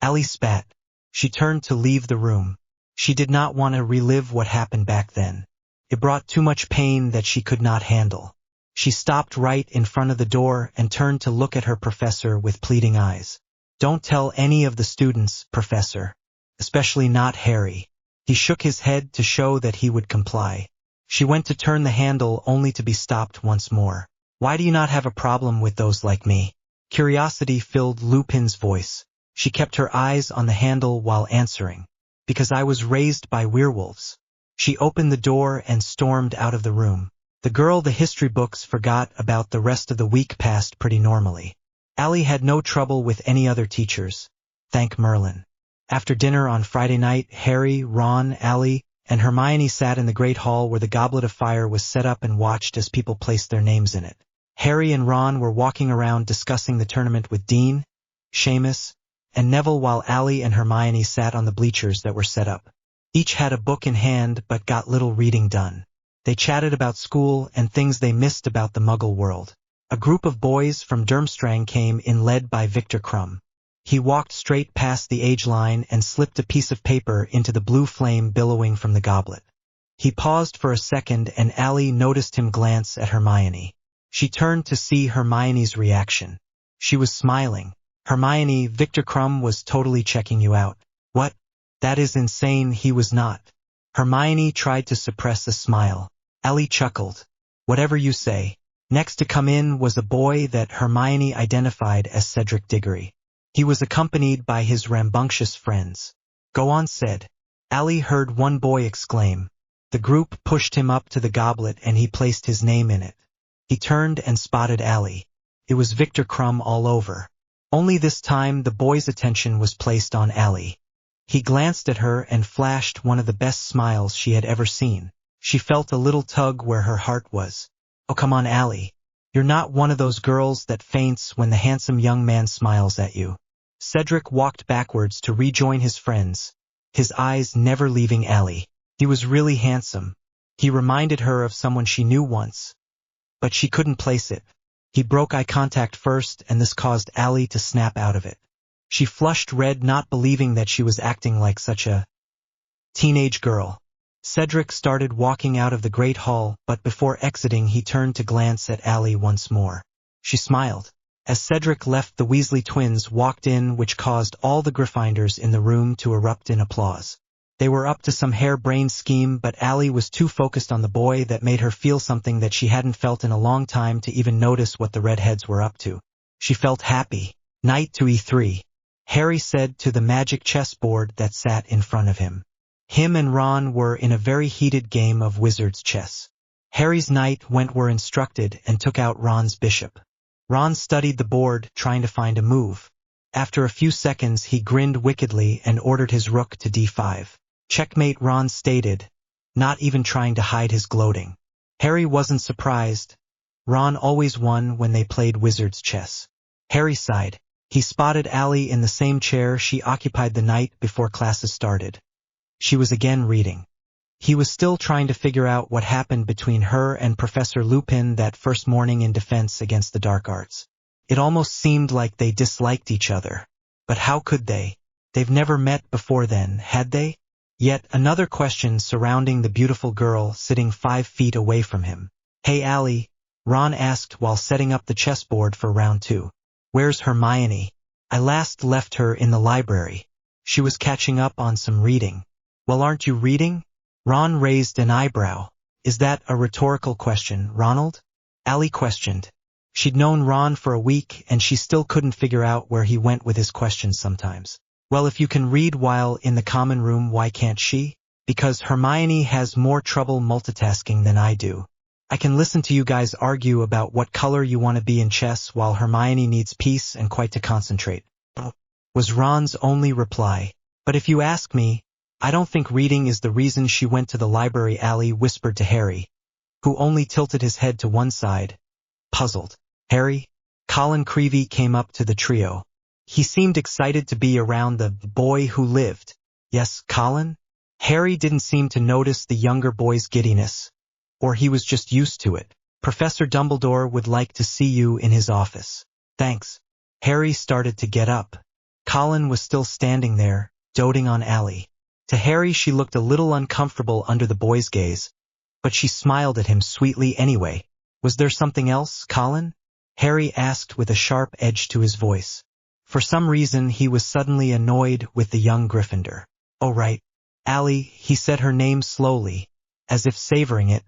Speaker 1: Allie spat. She turned to leave the room. She did not want to relive what happened back then. It brought too much pain that she could not handle. She stopped right in front of the door and turned to look at her professor with pleading eyes. "Don't tell any of the students, Professor. Especially not Harry." He shook his head to show that he would comply. She went to turn the handle only to be stopped once more. "Why do you not have a problem with those like me?" Curiosity filled Lupin's voice. She kept her eyes on the handle while answering. "Because I was raised by werewolves." She opened the door and stormed out of the room. The girl the history books forgot about the rest of the week passed pretty normally. Allie had no trouble with any other teachers. Thank Merlin. After dinner on Friday night, Harry, Ron, Allie, and Hermione sat in the great hall where the goblet of fire was set up and watched as people placed their names in it. Harry and Ron were walking around discussing the tournament with Dean, Seamus, and Neville, while Allie and Hermione sat on the bleachers that were set up. Each had a book in hand but got little reading done. They chatted about school and things they missed about the Muggle world. A group of boys from Durmstrang came in, led by Victor Crumb. He walked straight past the age line and slipped a piece of paper into the blue flame billowing from the goblet. He paused for a second and Allie noticed him glance at Hermione. She turned to see Hermione's reaction. She was smiling. "Hermione, Victor Crumb was totally checking you out." "What? That is insane." "He was not." Hermione tried to suppress a smile. Allie chuckled. "Whatever you say." Next to come in was a boy that Hermione identified as Cedric Diggory. He was accompanied by his rambunctious friends. "Go on," said. Allie heard one boy exclaim. The group pushed him up to the goblet and he placed his name in it. He turned and spotted Allie. It was Victor Crumb all over. Only this time the boy's attention was placed on Allie. He glanced at her and flashed one of the best smiles she had ever seen. She felt a little tug where her heart was. "Oh, come on, Allie. You're not one of those girls that faints when the handsome young man smiles at you." Cedric walked backwards to rejoin his friends, his eyes never leaving Allie. He was really handsome. He reminded her of someone she knew once, but she couldn't place it. He broke eye contact first, and this caused Allie to snap out of it. She flushed red, not believing that she was acting like such a teenage girl. Cedric started walking out of the great hall, but before exiting he turned to glance at Allie once more. She smiled. As Cedric left, the Weasley twins walked in, which caused all the Gryffindors in the room to erupt in applause. They were up to some harebrained scheme, but Allie was too focused on the boy that made her feel something that she hadn't felt in a long time to even notice what the redheads were up to. She felt happy. "Knight to E3. Harry said to the magic chessboard that sat in front of him. Him and Ron were in a very heated game of wizard's chess. Harry's knight went where instructed and took out Ron's bishop. Ron studied the board, trying to find a move. After a few seconds he grinned wickedly and ordered his rook to D5. "Checkmate," Ron stated, not even trying to hide his gloating. Harry wasn't surprised. Ron always won when they played wizard's chess. Harry sighed. He spotted Allie in the same chair she occupied the night before classes started. She was again reading. He was still trying to figure out what happened between her and Professor Lupin that first morning in defense against the dark arts. It almost seemed like they disliked each other. But how could they? They've never met before then, had they? Yet another question surrounding the beautiful girl sitting 5 feet away from him. "Hey, Allie," Ron asked while setting up the chessboard for round 2. "Where's Hermione?" "I last left her in the library. She was catching up on some reading." "Well, aren't you reading?" Ron raised an eyebrow. "Is that a rhetorical question, Ronald?" Allie questioned. She'd known Ron for a week, and she still couldn't figure out where he went with his questions sometimes. "Well, if you can read while in the common room, why can't she?" "Because Hermione has more trouble multitasking than I do. I can listen to you guys argue about what color you want to be in chess while Hermione needs peace and quite to concentrate," was Ron's only reply. "But if you ask me, I don't think reading is the reason she went to the library," Allie whispered to Harry, who only tilted his head to one side, puzzled. "Harry?" Colin Creevey came up to the trio. He seemed excited to be around the boy who lived. "Yes, Colin?" Harry didn't seem to notice the younger boy's giddiness, or he was just used to it. "Professor Dumbledore would like to see you in his office." "Thanks." Harry started to get up. Colin was still standing there, doting on Allie. To Harry she looked a little uncomfortable under the boy's gaze, but she smiled at him sweetly anyway. Was there something else, Colin? Harry asked with a sharp edge to his voice. For some reason he was suddenly annoyed with the young Gryffindor. Oh right. Allie, he said her name slowly, as if savoring it,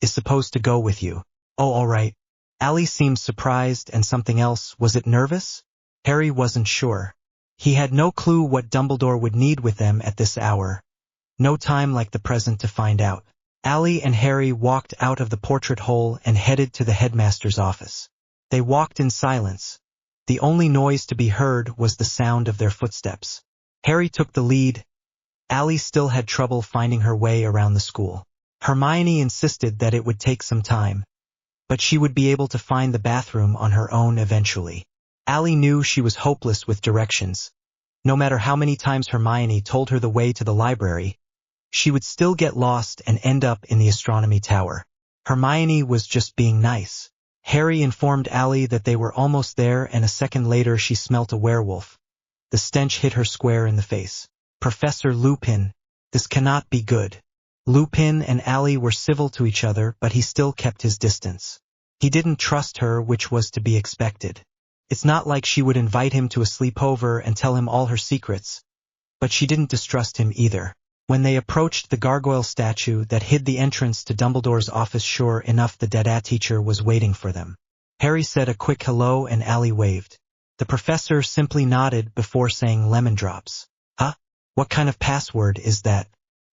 Speaker 1: is supposed to go with you. Oh all right. Allie seemed surprised, and something else. Was it nervous? Harry wasn't sure. He had no clue what Dumbledore would need with them at this hour. No time like the present to find out. Allie and Harry walked out of the portrait hole and headed to the headmaster's office. They walked in silence. The only noise to be heard was the sound of their footsteps. Harry took the lead. Allie still had trouble finding her way around the school. Hermione insisted that it would take some time, but she would be able to find the bathroom on her own eventually. Allie knew she was hopeless with directions. No matter how many times Hermione told her the way to the library, she would still get lost and end up in the astronomy tower. Hermione was just being nice. Harry informed Allie that they were almost there, and a second later she smelt a werewolf. The stench hit her square in the face. Professor Lupin, this cannot be good. Lupin and Allie were civil to each other, but he still kept his distance. He didn't trust her, which was to be expected. It's not like she would invite him to a sleepover and tell him all her secrets, but she didn't distrust him either. When they approached the gargoyle statue that hid the entrance to Dumbledore's office, sure enough the Dada teacher was waiting for them. Harry said a quick hello and Allie waved. The professor simply nodded before saying lemon drops. Huh? What kind of password is that?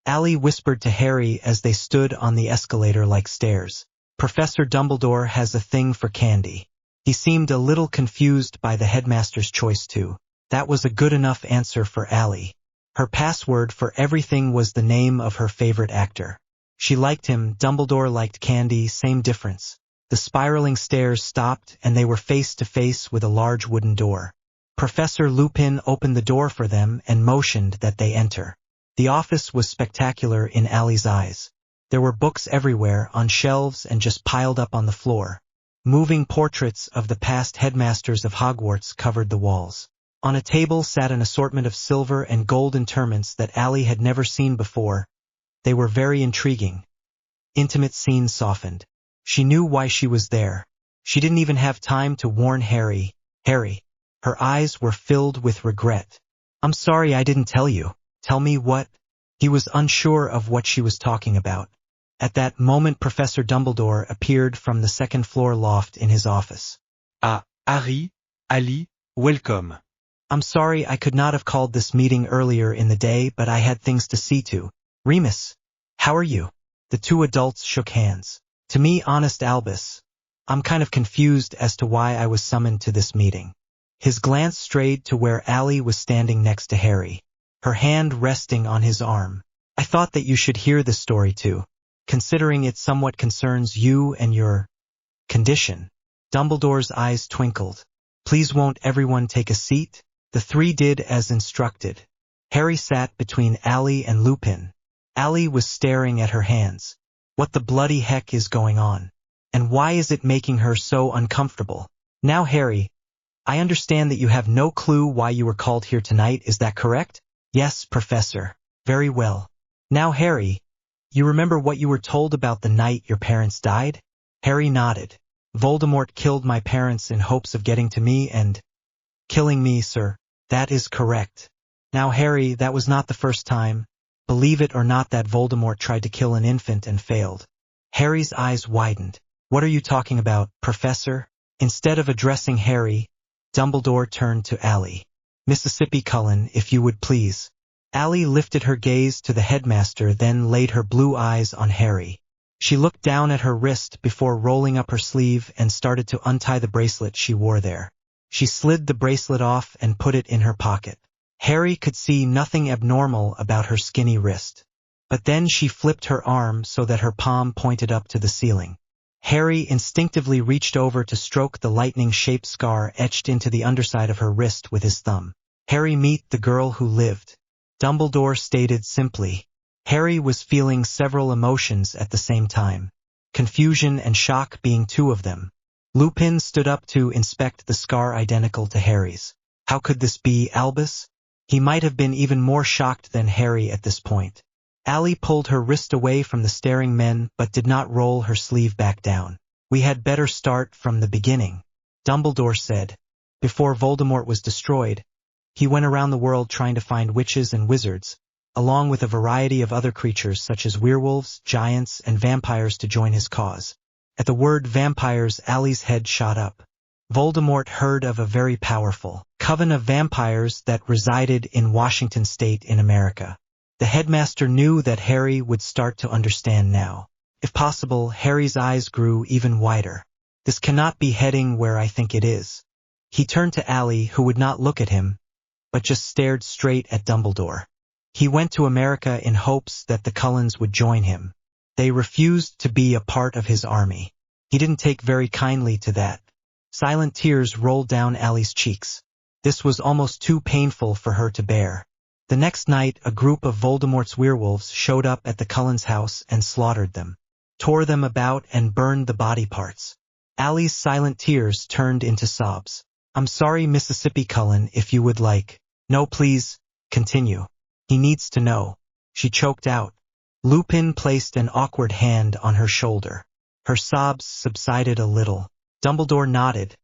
Speaker 1: Allie whispered to Harry as they stood on the escalator-like stairs. Professor Dumbledore has a thing for candy. He seemed a little confused by the headmaster's choice too. That was a good enough answer for Allie. Her password for everything was the name of her favorite actor. She liked him, Dumbledore liked candy, same difference. The spiraling stairs stopped and they were face to face with a large wooden door. Professor Lupin opened the door for them and motioned that they enter. The office was spectacular in Allie's eyes. There were books everywhere, on shelves and just piled up on the floor. Moving portraits of the past headmasters of Hogwarts covered the walls. On a table sat an assortment of silver and gold interments that Allie had never seen before. They were very intriguing. Intimate scenes softened. She knew why she was there. She didn't even have time to warn Harry. Harry. Her eyes were filled with regret. I'm sorry I didn't tell you. Tell me what? He was unsure of what she was talking about. At that moment Professor Dumbledore appeared from the second-floor loft in his office.
Speaker 2: Harry, Allie, welcome.
Speaker 1: I'm sorry I could not have called this meeting earlier in the day, but I had things to see to. Remus, how are you? The two adults shook hands. To me, honest Albus, I'm kind of confused as to why I was summoned to this meeting. His glance strayed to where Allie was standing next to Harry, her hand resting on his arm. I thought that you should hear this story too, considering it somewhat concerns you and your condition. Dumbledore's eyes twinkled. Please won't everyone take a seat? The three did as instructed. Harry sat between Allie and Lupin. Allie was staring at her hands. What the bloody heck is going on? And why is it making her so uncomfortable? Now Harry, I understand that you have no clue why you were called here tonight, is that correct? Yes, Professor. Very well. Now Harry, you remember what you were told about the night your parents died? Harry nodded. Voldemort killed my parents in hopes of getting to me and killing me, sir. That is correct. Now Harry, that was not the first time, believe it or not, that Voldemort tried to kill an infant and failed. Harry's eyes widened. What are you talking about, Professor? Instead of addressing Harry, Dumbledore turned to Allie. Mississippi Cullen, if you would please. Allie lifted her gaze to the headmaster, then laid her blue eyes on Harry. She looked down at her wrist before rolling up her sleeve and started to untie the bracelet she wore there. She slid the bracelet off and put it in her pocket. Harry could see nothing abnormal about her skinny wrist. But then she flipped her arm so that her palm pointed up to the ceiling. Harry instinctively reached over to stroke the lightning-shaped scar etched into the underside of her wrist with his thumb. Harry, meet the girl who lived. Dumbledore stated simply. Harry was feeling several emotions at the same time, confusion and shock being two of them. Lupin stood up to inspect the scar identical to Harry's. How could this be, Albus? He might have been even more shocked than Harry at this point. Ally pulled her wrist away from the staring men but did not roll her sleeve back down. We had better start from the beginning, Dumbledore said. Before Voldemort was destroyed, he went around the world trying to find witches and wizards, along with a variety of other creatures such as werewolves, giants, and vampires to join his cause. At the word vampires, Ally's head shot up. Voldemort heard of a very powerful coven of vampires that resided in Washington state in America. The headmaster knew that Harry would start to understand now. If possible, Harry's eyes grew even wider. This cannot be heading where I think it is. He turned to Ally, who would not look at him, but just stared straight at Dumbledore. He went to America in hopes that the Cullens would join him. They refused to be a part of his army. He didn't take very kindly to that. Silent tears rolled down Ally's cheeks. This was almost too painful for her to bear. The next night, a group of Voldemort's werewolves showed up at the Cullens' house and slaughtered them, tore them about and burned the body parts. Ally's silent tears turned into sobs. I'm sorry, Mississippi Cullen, if you would like. No, please, continue. He needs to know. She choked out. Lupin placed an awkward hand on her shoulder. Her sobs subsided a little. Dumbledore nodded,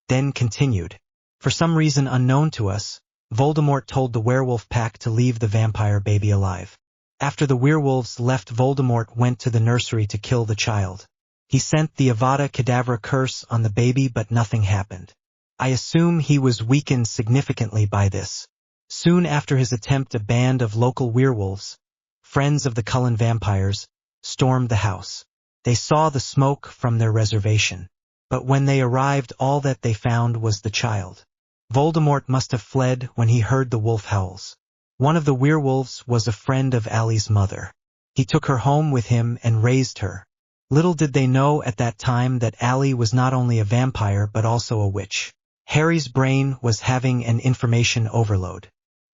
Speaker 1: then continued. For some reason unknown to us, Voldemort told the werewolf pack to leave the vampire baby alive. After the werewolves left, Voldemort went to the nursery to kill the child. He sent the Avada Kedavra curse on the baby, but nothing happened. I assume he was weakened significantly by this. Soon after his attempt, a band of local werewolves, friends of the Cullen vampires, stormed the house. They saw the smoke from their reservation. But when they arrived, all that they found was the child. Voldemort must have fled when he heard the wolf howls. One of the werewolves was a friend of Ally's mother. He took her home with him and raised her. Little did they know at that time that Ally was not only a vampire but also a witch. Harry's brain was having an information overload.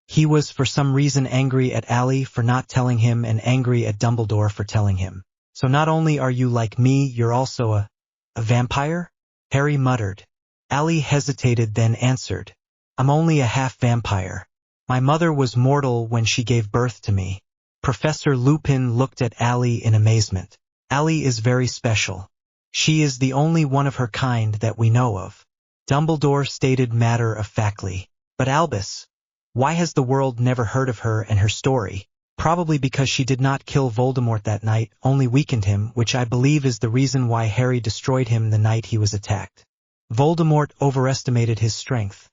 Speaker 1: He was for some reason angry at Ally for not telling him and angry at Dumbledore for telling him. So not only are you like me, you're also a vampire? Harry muttered. Ally hesitated, then answered. I'm only a half-vampire. My mother was mortal when she gave birth to me. Professor Lupin looked at Ally in amazement. Ally is very special. She is the only one of her kind that we know of. Dumbledore stated matter-of-factly. But Albus, why has the world never heard of her and her story? Probably because she did not kill Voldemort that night, only weakened him, which I believe is the reason why Harry destroyed him the night he was attacked. Voldemort overestimated his strength.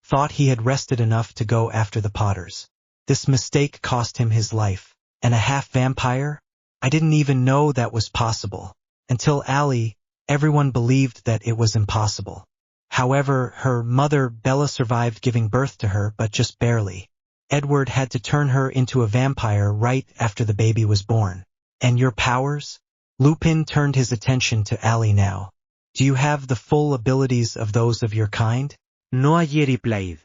Speaker 1: Thought he had rested enough to go after the Potters. This mistake cost him his life. And a half-vampire? I didn't even know that was possible. Until Ally, everyone believed that it was impossible. However, her mother, Bella, survived giving birth to her, but just barely. Edward had to turn her into a vampire right after the baby was born. And your powers? Lupin turned his attention to Ally now. Do you have the full abilities of those of your kind?
Speaker 2: No, I replied.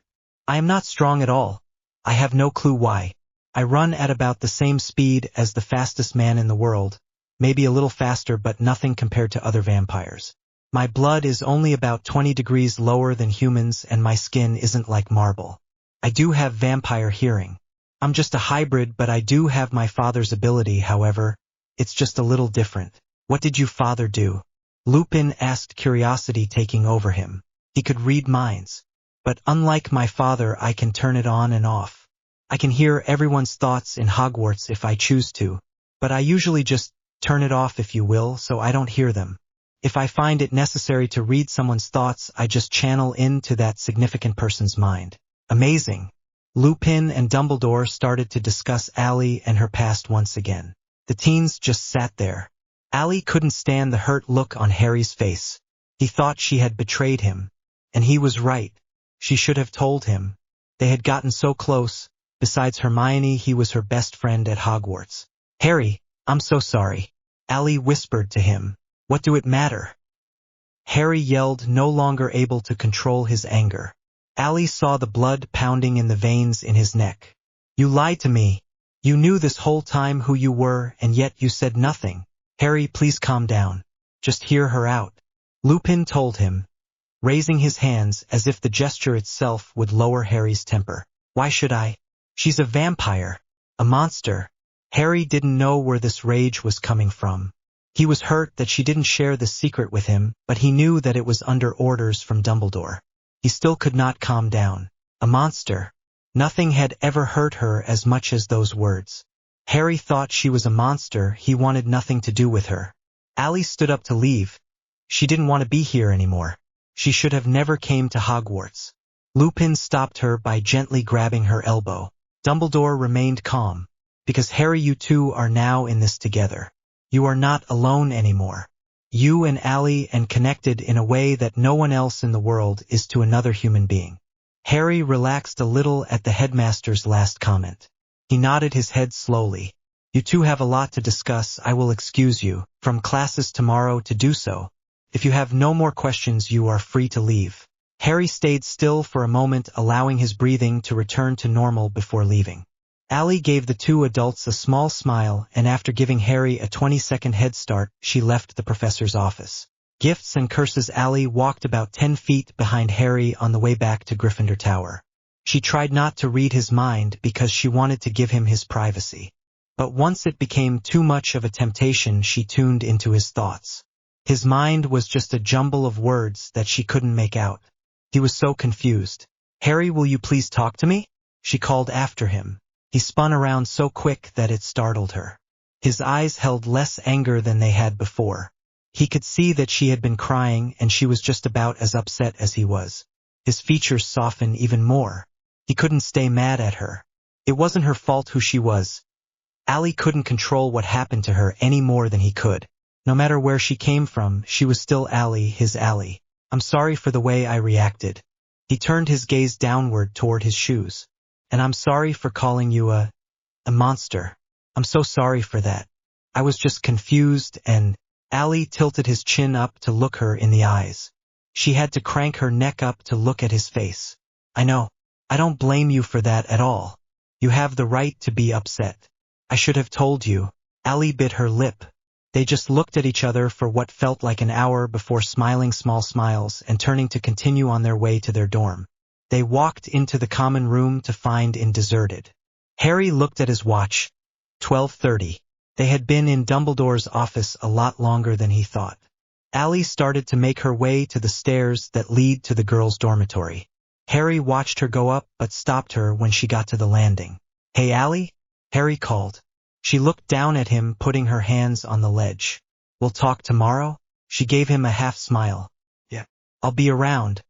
Speaker 1: I am not strong at all. I have no clue why. I run at about the same speed as the fastest man in the world, maybe a little faster, but nothing compared to other vampires. My blood is only about 20 degrees lower than humans and my skin isn't like marble. I do have vampire hearing. I'm just a hybrid, but I do have my father's ability, however, it's just a little different. What did your father do? Lupin asked, curiosity taking over him. He could read minds. But unlike my father, I can turn it on and off. I can hear everyone's thoughts in Hogwarts if I choose to, but I usually just turn it off, if you will, so I don't hear them. If I find it necessary to read someone's thoughts, I just channel into that significant person's mind. Amazing. Lupin and Dumbledore started to discuss Ally and her past once again. The teens just sat there. Ally couldn't stand the hurt look on Harry's face. He thought she had betrayed him. And he was right. She should have told him. They had gotten so close. Besides Hermione, he was her best friend at Hogwarts. Harry, I'm so sorry. Ally whispered to him. What do it matter? Harry yelled, no longer able to control his anger. Ally saw the blood pounding in the veins in his neck. You lied to me. You knew this whole time who you were, and yet you said nothing. Harry, please calm down. Just hear her out. Lupin told him, raising his hands as if the gesture itself would lower Harry's temper. Why should I? She's a vampire. A monster. Harry didn't know where this rage was coming from. He was hurt that she didn't share the secret with him, but he knew that it was under orders from Dumbledore. He still could not calm down. A monster. Nothing had ever hurt her as much as those words. Harry thought she was a monster. He wanted nothing to do with her. Allie stood up to leave. She didn't want to be here anymore. She should have never came to Hogwarts. Lupin stopped her by gently grabbing her elbow. Dumbledore remained calm. Because Harry, you two are now in this together. You are not alone anymore. You and Allie and connected in a way that no one else in the world is to another human being. Harry relaxed a little at the headmaster's last comment. He nodded his head slowly. You two have a lot to discuss. I will excuse you from classes tomorrow to do so. If you have no more questions, you are free to leave. Harry stayed still for a moment, allowing his breathing to return to normal before leaving. Allie gave the two adults a small smile, and after giving Harry a 20-second head start, she left the professor's office. Gifts and curses. Allie walked about 10 feet behind Harry on the way back to Gryffindor Tower. She tried not to read his mind because she wanted to give him his privacy. But once it became too much of a temptation, she tuned into his thoughts. His mind was just a jumble of words that she couldn't make out. He was so confused. Harry, will you please talk to me? She called after him. He spun around so quick that it startled her. His eyes held less anger than they had before. He could see that she had been crying and she was just about as upset as he was. His features softened even more. He couldn't stay mad at her. It wasn't her fault who she was. Allie couldn't control what happened to her any more than he could. No matter where she came from, she was still Allie, his Allie. I'm sorry for the way I reacted. He turned his gaze downward toward his shoes. And I'm sorry for calling you a monster. I'm so sorry for that. I was just confused and... Allie tilted his chin up to look her in the eyes. She had to crank her neck up to look at his face. I know. I don't blame you for that at all. You have the right to be upset. I should have told you. Allie bit her lip. They just looked at each other for what felt like an hour before smiling small smiles and turning to continue on their way to their dorm. They walked into the common room to find it deserted. Harry looked at his watch. 12:30. They had been in Dumbledore's office a lot longer than he thought. Allie started to make her way to the stairs that lead to the girls' dormitory. Harry watched her go up but stopped her when she got to the landing. Hey Allie? Harry called. She looked down at him, putting her hands on the ledge. We'll talk tomorrow? She gave him a half smile. Yeah. I'll be around.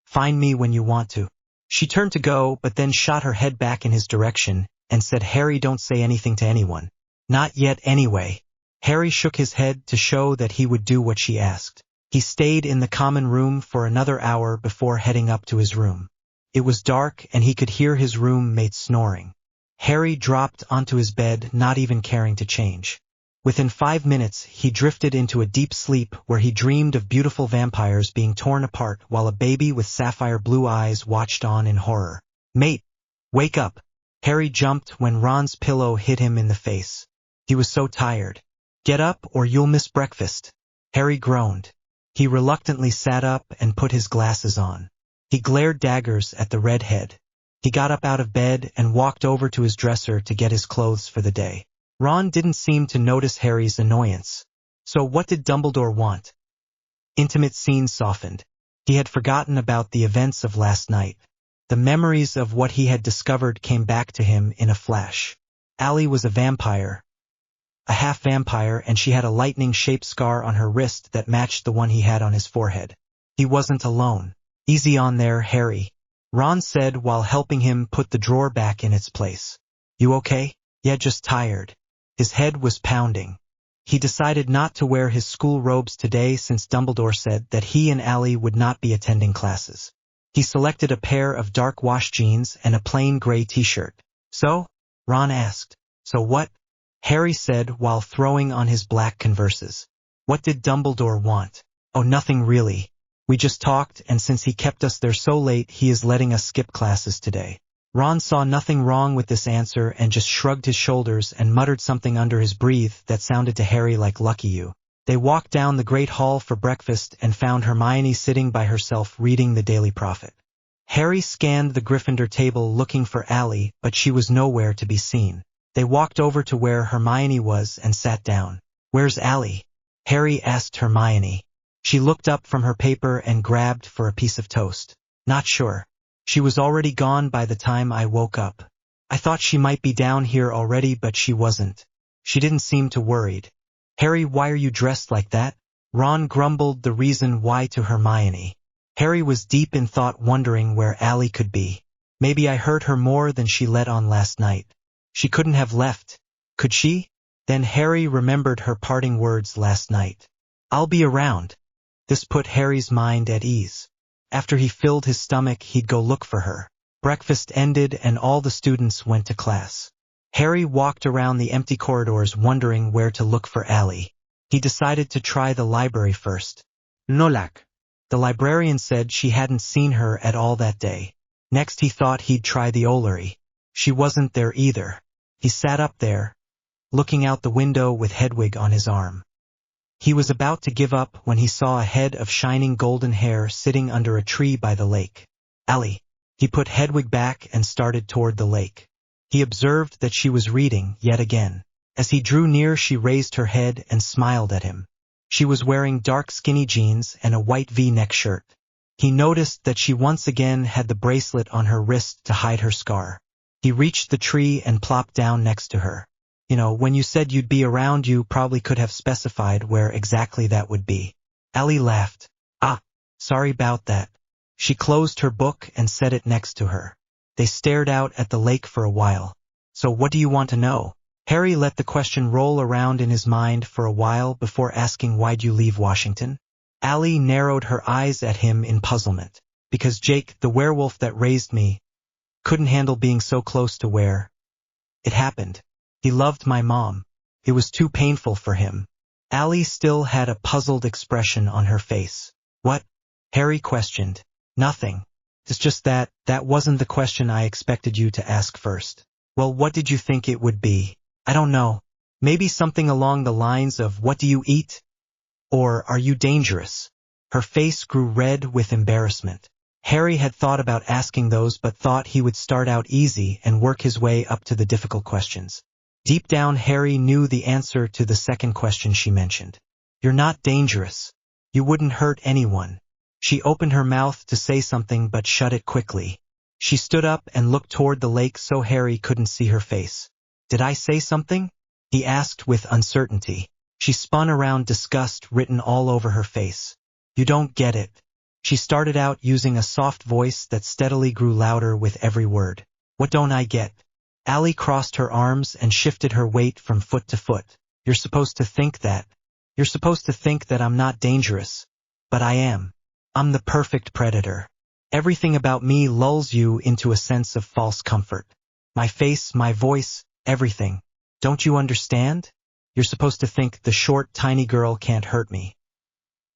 Speaker 1: Find me when you want to. She turned to go but then shot her head back in his direction and said, Harry, don't say anything to anyone. Not yet anyway. Harry shook his head to show that he would do what she asked. He stayed in the common room for another hour before heading up to his room. It was dark and he could hear his roommate snoring. Harry dropped onto his bed, not even caring to change. Within 5 minutes, he drifted into a deep sleep where he dreamed of beautiful vampires being torn apart while a baby with sapphire blue eyes watched on in horror. Mate, wake up. Harry jumped when Ron's pillow hit him in the face. He was so tired. Get up or you'll miss breakfast. Harry groaned. He reluctantly sat up and put his glasses on. He glared daggers at the redhead. He got up out of bed and walked over to his dresser to get his clothes for the day. Ron didn't seem to notice Harry's annoyance. So what did Dumbledore want? Intimate scene softened. He had forgotten about the events of last night. The memories of what he had discovered came back to him in a flash. Allie was a vampire. A half-vampire, and she had a lightning-shaped scar on her wrist that matched the one he had on his forehead. He wasn't alone. Easy on there, Harry, Ron said while helping him put the drawer back in its place. You okay? Yeah, just tired. His head was pounding. He decided not to wear his school robes today since Dumbledore said that he and Allie would not be attending classes. He selected a pair of dark wash jeans and a plain gray t-shirt. So? Ron asked. So what? Harry said while throwing on his black Converses. What did Dumbledore want? Oh, nothing really. We just talked, and since he kept us there so late, he is letting us skip classes today. Ron saw nothing wrong with this answer and just shrugged his shoulders and muttered something under his breath that sounded to Harry like "lucky you." They walked down the Great Hall for breakfast and found Hermione sitting by herself reading the Daily Prophet. Harry scanned the Gryffindor table looking for Allie, but she was nowhere to be seen. They walked over to where Hermione was and sat down. "Where's Allie?" Harry asked Hermione. She looked up from her paper and grabbed for a piece of toast. "Not sure. She was already gone by the time I woke up. I thought she might be down here already, but she wasn't. She didn't seem too worried." "Harry, why are you dressed like that?" Ron grumbled the reason why to Hermione. Harry was deep in thought, wondering where Allie could be. Maybe I hurt her more than she let on last night. She couldn't have left, could she? Then Harry remembered her parting words last night. "I'll be around." This put Harry's mind at ease. After he filled his stomach, he'd go look for her. Breakfast ended and all the students went to class. Harry walked around the empty corridors wondering where to look for Allie. He decided to try the library first.
Speaker 2: Nolak.
Speaker 1: The librarian said she hadn't seen her at all that day. Next he thought he'd try the Ollery. She wasn't there either. He sat up there, looking out the window with Hedwig on his arm. He was about to give up when he saw a head of shining golden hair sitting under a tree by the lake. "Allie." He put Hedwig back and started toward the lake. He observed that she was reading yet again. As he drew near, she raised her head and smiled at him. She was wearing dark skinny jeans and a white V-neck shirt. He noticed that she once again had the bracelet on her wrist to hide her scar. He reached the tree and plopped down next to her. "You know, when you said you'd be around, you probably could have specified where exactly that would be." Allie laughed. "Ah, sorry about that." She closed her book and set it next to her. They stared out at the lake for a while. "So what do you want to know?" Harry let the question roll around in his mind for a while before asking, "Why'd you leave Washington?" Allie narrowed her eyes at him in puzzlement. "Because Jake, the werewolf that raised me, couldn't handle being so close to where it happened. He loved my mom. It was too painful for him." Allie still had a puzzled expression on her face. "What?" Harry questioned. "Nothing. It's just that wasn't the question I expected you to ask first." "Well, what did you think it would be?" "I don't know. Maybe something along the lines of, what do you eat? Or, are you dangerous?" Her face grew red with embarrassment. Harry had thought about asking those but thought he would start out easy and work his way up to the difficult questions. Deep down, Harry knew the answer to the second question she mentioned. "You're not dangerous. You wouldn't hurt anyone." She opened her mouth to say something but shut it quickly. She stood up and looked toward the lake so Harry couldn't see her face. "Did I say something?" he asked with uncertainty. She spun around, disgust written all over her face. "You don't get it." She started out using a soft voice that steadily grew louder with every word. "What don't I get?" Allie crossed her arms and shifted her weight from foot to foot. You're supposed to think that I'm not dangerous. But I am. I'm the perfect predator. Everything about me lulls you into a sense of false comfort. My face, my voice, everything. Don't you understand? You're supposed to think the short, tiny girl can't hurt me.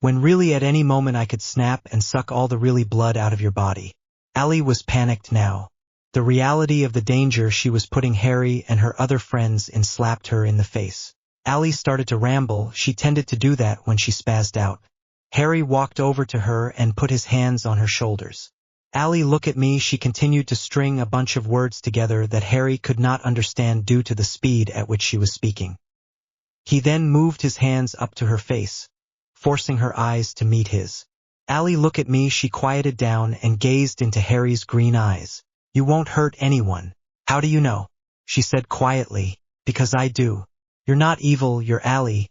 Speaker 1: When really at any moment I could snap and suck all the really blood out of your body." Allie was panicked now. The reality of the danger she was putting Harry and her other friends in slapped her in the face. Allie started to ramble. She tended to do that when she spazzed out. Harry walked over to her and put his hands on her shoulders. "Allie, look at me." She continued to string a bunch of words together that Harry could not understand due to the speed at which she was speaking. He then moved his hands up to her face, forcing her eyes to meet his. "Allie, look at me." She quieted down and gazed into Harry's green eyes. "You won't hurt anyone." "How do you know?" she said quietly. "Because I do. You're not evil, you're Allie.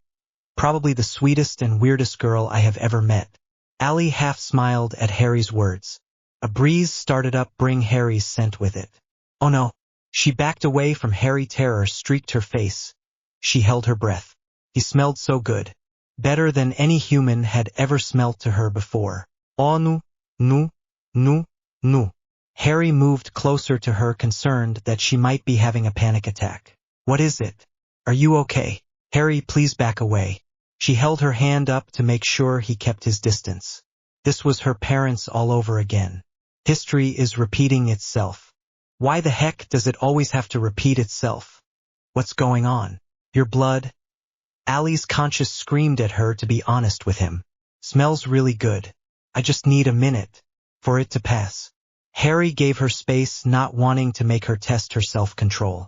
Speaker 1: Probably the sweetest and weirdest girl I have ever met." Allie half smiled at Harry's words. A breeze started up, bring Harry's scent with it. "Oh no." She backed away from Harry. Terror streaked her face. She held her breath. He smelled so good. Better than any human had ever smelt to her before. "Oh no, no, no, no." Harry moved closer to her, concerned that she might be having a panic attack. "What is it? Are you okay?" "Harry, please back away." She held her hand up to make sure he kept his distance. This was her parents all over again. History is repeating itself. Why the heck does it always have to repeat itself? What's going on? "Your blood." Allie's conscience screamed at her to be honest with him. "Smells really good. I just need a minute for it to pass." Harry gave her space, not wanting to make her test her self-control.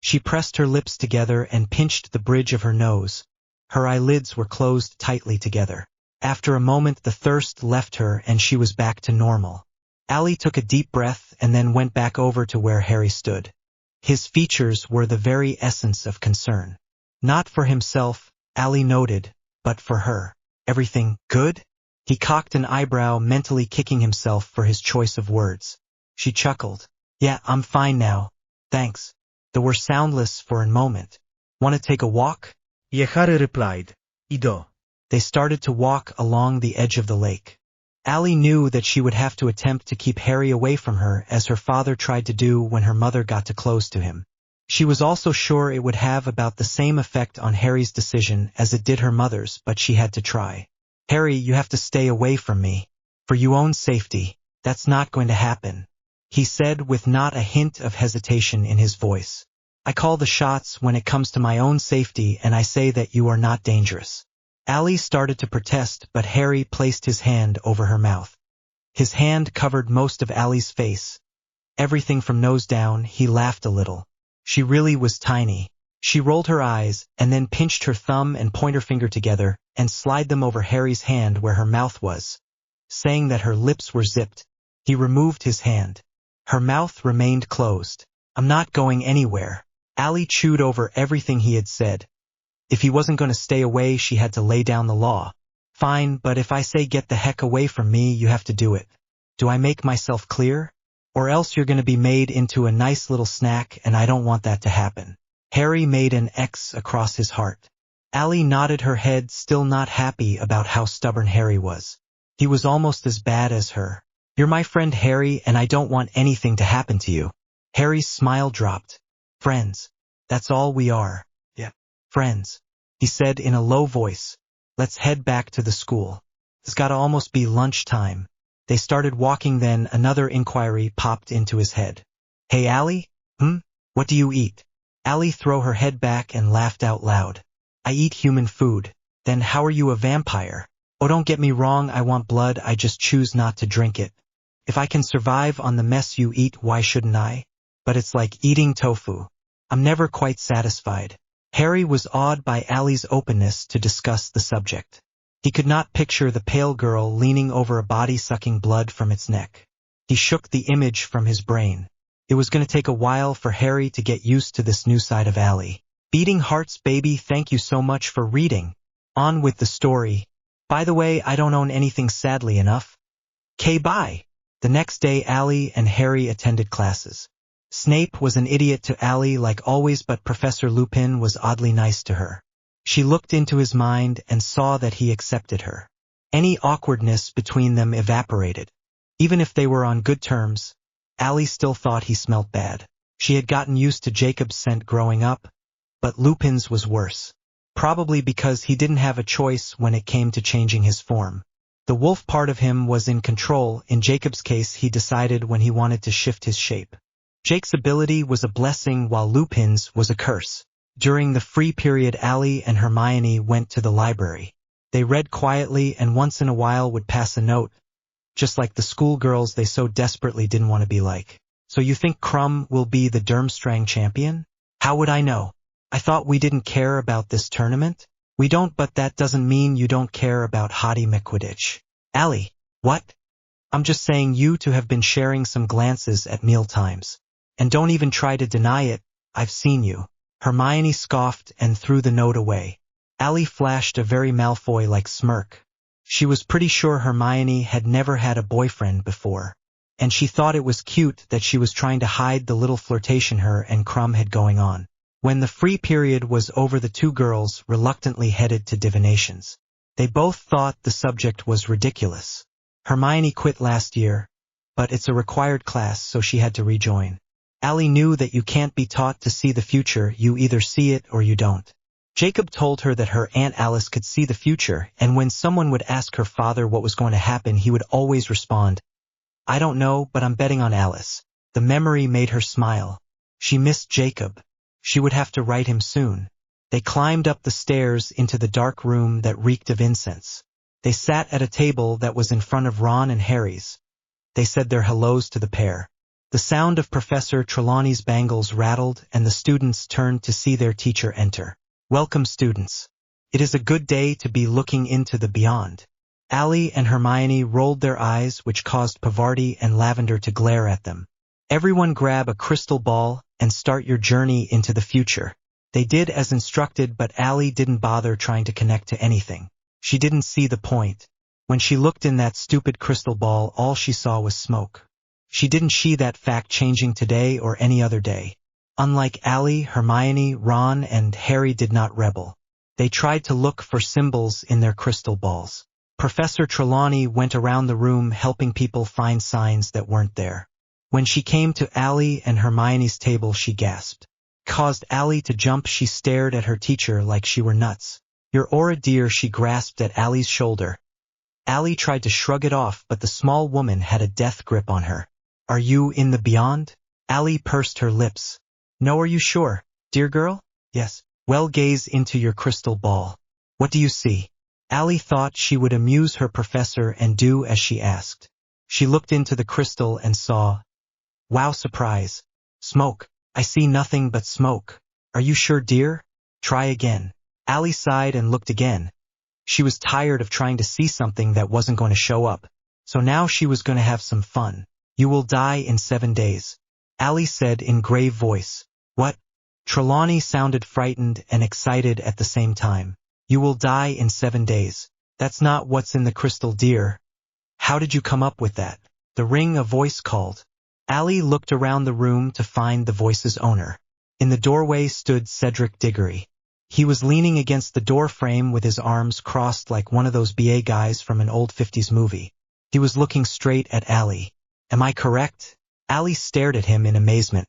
Speaker 1: She pressed her lips together and pinched the bridge of her nose. Her eyelids were closed tightly together. After a moment the thirst left her and she was back to normal. Allie took a deep breath and then went back over to where Harry stood. His features were the very essence of concern. Not for himself, Allie noted, but for her. Everything good? He cocked an eyebrow, mentally kicking himself for his choice of words. She chuckled. Yeah, I'm fine now. Thanks. They were soundless for a moment. Want to take a walk?
Speaker 2: Yeah, Harry replied. Ido.
Speaker 1: They started to walk along the edge of the lake. Allie knew that she would have to attempt to keep Harry away from her as her father tried to do when her mother got too close to him. She was also sure it would have about the same effect on Harry's decision as it did her mother's, but she had to try. Harry, you have to stay away from me. For your own safety, that's not going to happen, he said with not a hint of hesitation in his voice. I call the shots when it comes to my own safety and I say that you are not dangerous. Allie started to protest, but Harry placed his hand over her mouth. His hand covered most of Allie's face. Everything from nose down. He laughed a little. She really was tiny. She rolled her eyes and then pinched her thumb and pointer finger together and slid them over Harry's hand where her mouth was. Saying that her lips were zipped, he removed his hand. Her mouth remained closed. I'm not going anywhere. Allie chewed over everything he had said. If he wasn't going to stay away, she had to lay down the law. Fine, but if I say get the heck away from me, you have to do it. Do I make myself clear? Or else you're going to be made into a nice little snack and I don't want that to happen. Harry made an X across his heart. Allie nodded her head, still not happy about how stubborn Harry was. He was almost as bad as her. You're my friend Harry and I don't want anything to happen to you. Harry's smile dropped. Friends. That's all we are. Yeah. Friends. He said in a low voice. Let's head back to the school. It's gotta almost be lunchtime. They started walking, then another inquiry popped into his head. Hey Allie? What do you eat? Allie threw her head back and laughed out loud. I eat human food. Then how are you a vampire? Oh, don't get me wrong, I want blood, I just choose not to drink it. If I can survive on the mess you eat, why shouldn't I? But it's like eating tofu. I'm never quite satisfied. Harry was awed by Allie's openness to discuss the subject. He could not picture the pale girl leaning over a body sucking blood from its neck. He shook the image from his brain. It was going to take a while for Harry to get used to this new side of Allie. Beating hearts, baby, thank you so much for reading. On with the story. By the way, I don't own anything, sadly enough. Bye. The next day Allie and Harry attended classes. Snape was an idiot to Allie like always, but Professor Lupin was oddly nice to her. She looked into his mind and saw that he accepted her. Any awkwardness between them evaporated. Even if they were on good terms, Allie still thought he smelt bad. She had gotten used to Jacob's scent growing up, but Lupin's was worse. Probably because he didn't have a choice when it came to changing his form. The wolf part of him was in control. In Jacob's case, he decided when he wanted to shift his shape. Jake's ability was a blessing while Lupin's was a curse. During the free period, Allie and Hermione went to the library. They read quietly and once in a while would pass a note, just like the schoolgirls they so desperately didn't want to be like. So you think Krum will be the Durmstrang champion? How would I know? I thought we didn't care about this tournament? We don't, but that doesn't mean you don't care about Hottie McQuidditch. Allie, what? I'm just saying you two have been sharing some glances at mealtimes. And don't even try to deny it, I've seen you. Hermione scoffed and threw the note away. Allie flashed a very Malfoy-like smirk. She was pretty sure Hermione had never had a boyfriend before, and she thought it was cute that she was trying to hide the little flirtation her and Krum had going on. When the free period was over, the two girls reluctantly headed to divinations. They both thought the subject was ridiculous. Hermione quit last year, but it's a required class, so she had to rejoin. Allie knew that you can't be taught to see the future, you either see it or you don't. Jacob told her that her Aunt Alice could see the future, and when someone would ask her father what was going to happen, he would always respond, I don't know, but I'm betting on Alice. The memory made her smile. She missed Jacob. She would have to write him soon. They climbed up the stairs into the dark room that reeked of incense. They sat at a table that was in front of Ron and Harry's. They said their hellos to the pair. The sound of Professor Trelawney's bangles rattled and the students turned to see their teacher enter. Welcome, students. It is a good day to be looking into the beyond. Ali and Hermione rolled their eyes, which caused Pavarti and Lavender to glare at them. Everyone grab a crystal ball and start your journey into the future. They did as instructed, but Ali didn't bother trying to connect to anything. She didn't see the point. When she looked in that stupid crystal ball, all she saw was smoke. She didn't see that fact changing today or any other day. Unlike Ali, Hermione, Ron, and Harry did not rebel. They tried to look for symbols in their crystal balls. Professor Trelawney went around the room helping people find signs that weren't there. When she came to Ali and Hermione's table, she gasped. Caused Ali to jump. She stared at her teacher like she were nuts. Your aura, dear. She grasped at Ali's shoulder. Ali tried to shrug it off, but the small woman had a death grip on her. Are you in the beyond? Ali pursed her lips. No, are you sure, dear girl? Yes. Well, gaze into your crystal ball. What do you see? Ali thought she would amuse her professor and do as she asked. She looked into the crystal and saw. Wow, surprise. Smoke. I see nothing but smoke. Are you sure, dear? Try again. Ali sighed and looked again. She was tired of trying to see something that wasn't going to show up. So now she was going to have some fun. You will die in 7 days. Ali said in grave voice. What? Trelawney sounded frightened and excited at the same time. You will die in 7 days. That's not what's in the crystal, dear. How did you come up with that? The ring, a voice called. Ali looked around the room to find the voice's owner. In the doorway stood Cedric Diggory. He was leaning against the door frame with his arms crossed like one of those BA guys from an old 50s movie. He was looking straight at Ali. Am I correct? Ali stared at him in amazement.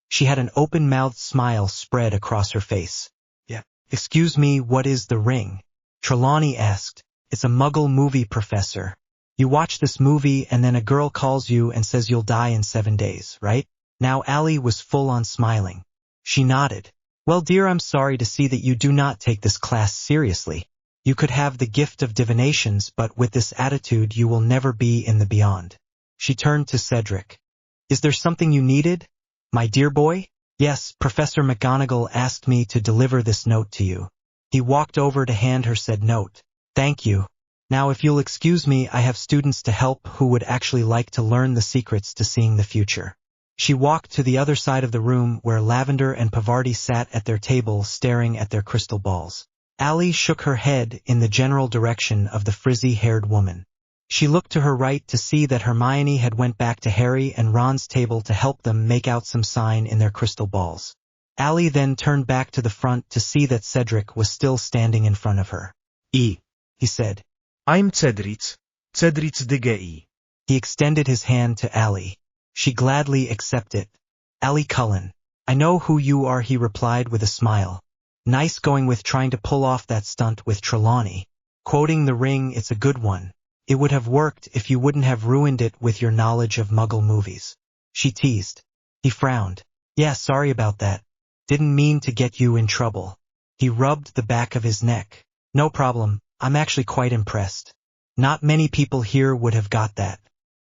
Speaker 1: She had an open-mouthed smile spread across her face. Yeah. Excuse me, what is the ring? Trelawney asked. It's a Muggle movie, Professor. You watch this movie and then a girl calls you and says you'll die in 7 days, right? Now Ali was full on smiling. She nodded. Well, dear, I'm sorry to see that you do not take this class seriously. You could have the gift of divinations, but with this attitude you will never be in the beyond. She turned to Cedric. Is there something you needed? My dear boy? Yes, Professor McGonagall asked me to deliver this note to you. He walked over to hand her said note. Thank you. Now if you'll excuse me, I have students to help who would actually like to learn the secrets to seeing the future. She walked to the other side of the room where Lavender and Pavarti sat at their table staring at their crystal balls. Ali shook her head in the general direction of the frizzy-haired woman. She looked to her right to see that Hermione had went back to Harry and Ron's table to help them make out some sign in their crystal balls. Ali then turned back to the front to see that Cedric was still standing in front of her. He said.
Speaker 2: I'm Cedric Diggory.
Speaker 1: He extended his hand to Ali. She gladly accepted. Ali Cullen. I know who you are, he replied with a smile. Nice going with trying to pull off that stunt with Trelawney. Quoting the ring, it's a good one. It would have worked if you wouldn't have ruined it with your knowledge of Muggle movies. She teased. He frowned. Yeah, sorry about that. Didn't mean to get you in trouble. He rubbed the back of his neck. No problem, I'm actually quite impressed. Not many people here would have got that.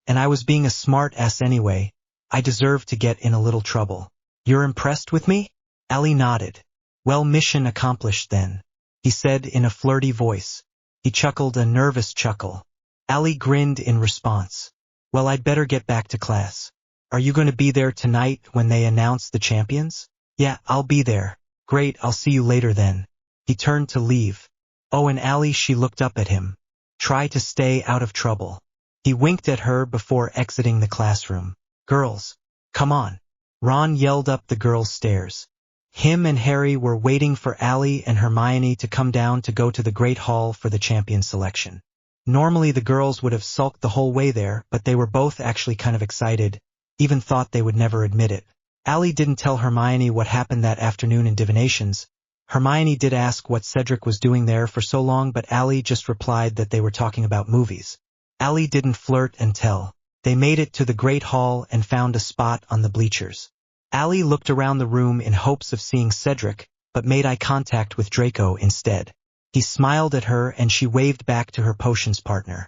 Speaker 1: And I was being a smart ass anyway. I deserve to get in a little trouble. You're impressed with me? Ali nodded. Well, mission accomplished then, he said in a flirty voice. He chuckled a nervous chuckle. Ali grinned in response. Well, I'd better get back to class. Are you going to be there tonight when they announce the champions? Yeah, I'll be there. Great, I'll see you later then. He turned to leave. Oh, and Ali, she looked up at him. Try to stay out of trouble. He winked at her before exiting the classroom. Girls, come on. Ron yelled up the girls' stairs. Him and Harry were waiting for Ali and Hermione to come down to go to the Great Hall for the champion selection. Normally the girls would have sulked the whole way there, but they were both actually kind of excited, even thought they would never admit it. Ali didn't tell Hermione what happened that afternoon in divinations. Hermione did ask what Cedric was doing there for so long, but Ali just replied that they were talking about movies. Ali didn't flirt and tell. They made it to the Great Hall and found a spot on the bleachers. Ali looked around the room in hopes of seeing Cedric, but made eye contact with Draco instead. He smiled at her and she waved back to her potions partner.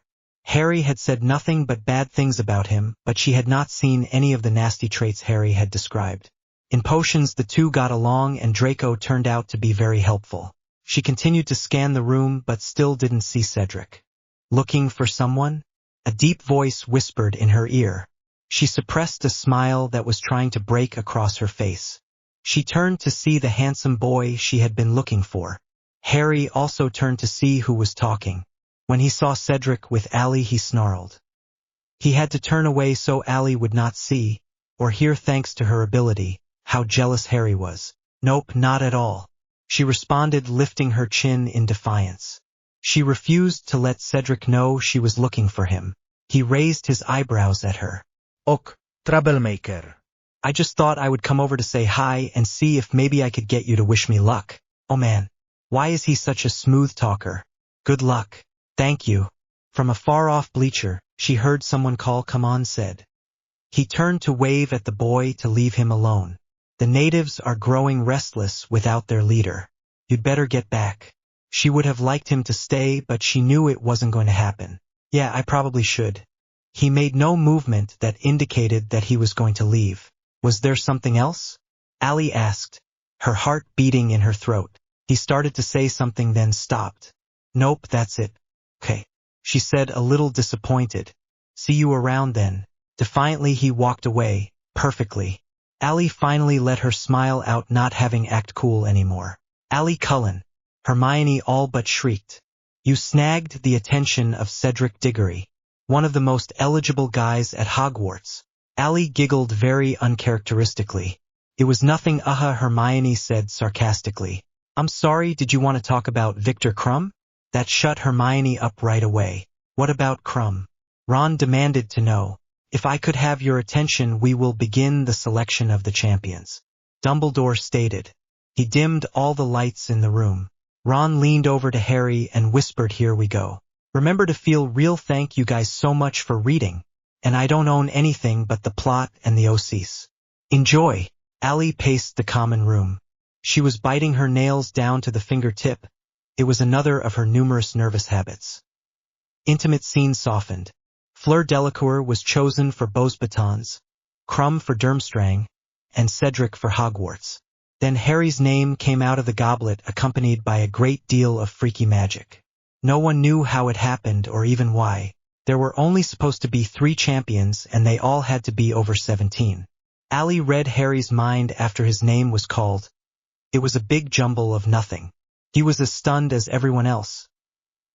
Speaker 1: Harry had said nothing but bad things about him, but she had not seen any of the nasty traits Harry had described. In potions the two got along and Draco turned out to be very helpful. She continued to scan the room but still didn't see Cedric. Looking for someone? A deep voice whispered in her ear. She suppressed a smile that was trying to break across her face. She turned to see the handsome boy she had been looking for. Harry also turned to see who was talking. When he saw Cedric with Allie, he snarled. He had to turn away so Allie would not see, or hear thanks to her ability, how jealous Harry was. Nope, not at all. She responded, lifting her chin in defiance. She refused to let Cedric know she was looking for him. He raised his eyebrows at her.
Speaker 2: Ok, troublemaker.
Speaker 1: I just thought I would come over to say hi and see if maybe I could get you to wish me luck. Oh man, why is he such a smooth talker? Good luck. Thank you. From a far-off bleacher, she heard someone call, "Come on," said. He turned to wave at the boy to leave him alone. The natives are growing restless without their leader. You'd better get back. She would have liked him to stay, but she knew it wasn't going to happen. Yeah, I probably should. He made no movement that indicated that he was going to leave. Was there something else? Allie asked, her heart beating in her throat. He started to say something then stopped. Nope, that's it. Okay, she said, a little disappointed. See you around then. Defiantly he walked away, perfectly. Allie finally let her smile out, not having act cool anymore. Allie Cullen. Hermione all but shrieked. You snagged the attention of Cedric Diggory, one of the most eligible guys at Hogwarts. Allie giggled very uncharacteristically. It was nothing, Hermione said sarcastically. I'm sorry, did you want to talk about Victor Krum? That shut Hermione up right away. What about Krum? Ron demanded to know. If I could have your attention, we will begin the selection of the champions. Dumbledore stated. He dimmed all the lights in the room. Ron leaned over to Harry and whispered, here we go. Remember to feel real. Thank you guys so much for reading. And I don't own anything but the plot and the OCs. Enjoy. Allie paced the common room. She was biting her nails down to the fingertip. It was another of her numerous nervous habits. Intimate scene softened. Fleur Delacour was chosen for Beauxbatons, Krum for Durmstrang, and Cedric for Hogwarts. Then Harry's name came out of the goblet, accompanied by a great deal of freaky magic. No one knew how it happened or even why. There were only supposed to be 3 champions, and they all had to be over 17. Allie read Harry's mind after his name was called. It was a big jumble of nothing. He was as stunned as everyone else.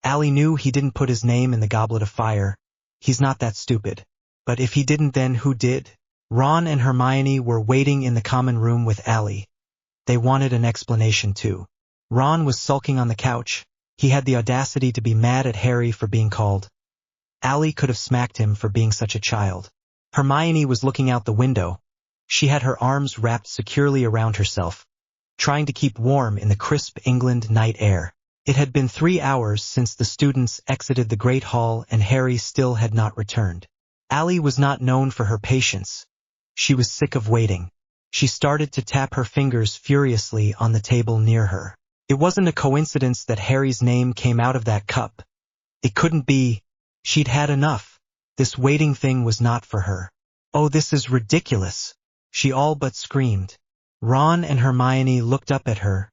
Speaker 1: Allie knew he didn't put his name in the Goblet of Fire. He's not that stupid. But if he didn't, then who did? Ron and Hermione were waiting in the common room with Allie. They wanted an explanation too. Ron was sulking on the couch. He had the audacity to be mad at Harry for being called. Allie could have smacked him for being such a child. Hermione was looking out the window. She had her arms wrapped securely around herself, trying to keep warm in the crisp England night air. It had been 3 hours since the students exited the Great Hall and Harry still had not returned. Allie was not known for her patience. She was sick of waiting. She started to tap her fingers furiously on the table near her. It wasn't a coincidence that Harry's name came out of that cup. It couldn't be. She'd had enough. This waiting thing was not for her. Oh, this is ridiculous. She all but screamed. Ron and Hermione looked up at her,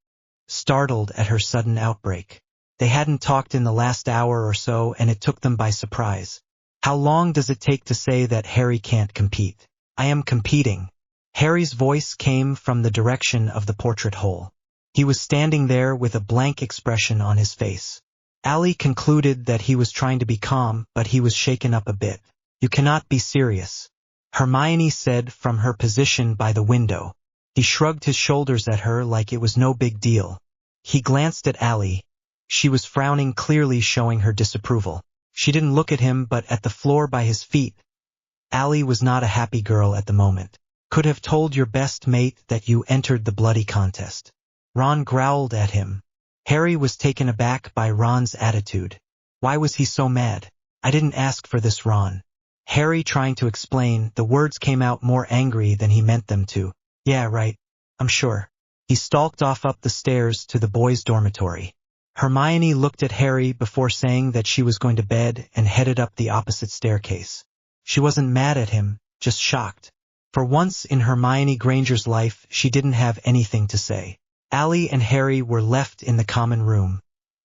Speaker 1: startled at her sudden outbreak. They hadn't talked in the last hour or so, and it took them by surprise. How long does it take to say that Harry can't compete? I am competing. Harry's voice came from the direction of the portrait hole. He was standing there with a blank expression on his face. Allie concluded that he was trying to be calm, but he was shaken up a bit. You cannot be serious, Hermione said from her position by the window. He shrugged his shoulders at her like it was no big deal. He glanced at Allie. She was frowning, clearly showing her disapproval. She didn't look at him but at the floor by his feet. Allie was not a happy girl at the moment. Could have told your best mate that you entered the bloody contest. Ron growled at him. Harry was taken aback by Ron's attitude. Why was he so mad? I didn't ask for this, Ron. Harry trying to explain, the words came out more angry than he meant them to. Yeah, right. I'm sure. He stalked off up the stairs to the boys' dormitory. Hermione looked at Harry before saying that she was going to bed and headed up the opposite staircase. She wasn't mad at him, just shocked. For once in Hermione Granger's life, she didn't have anything to say. Allie and Harry were left in the common room,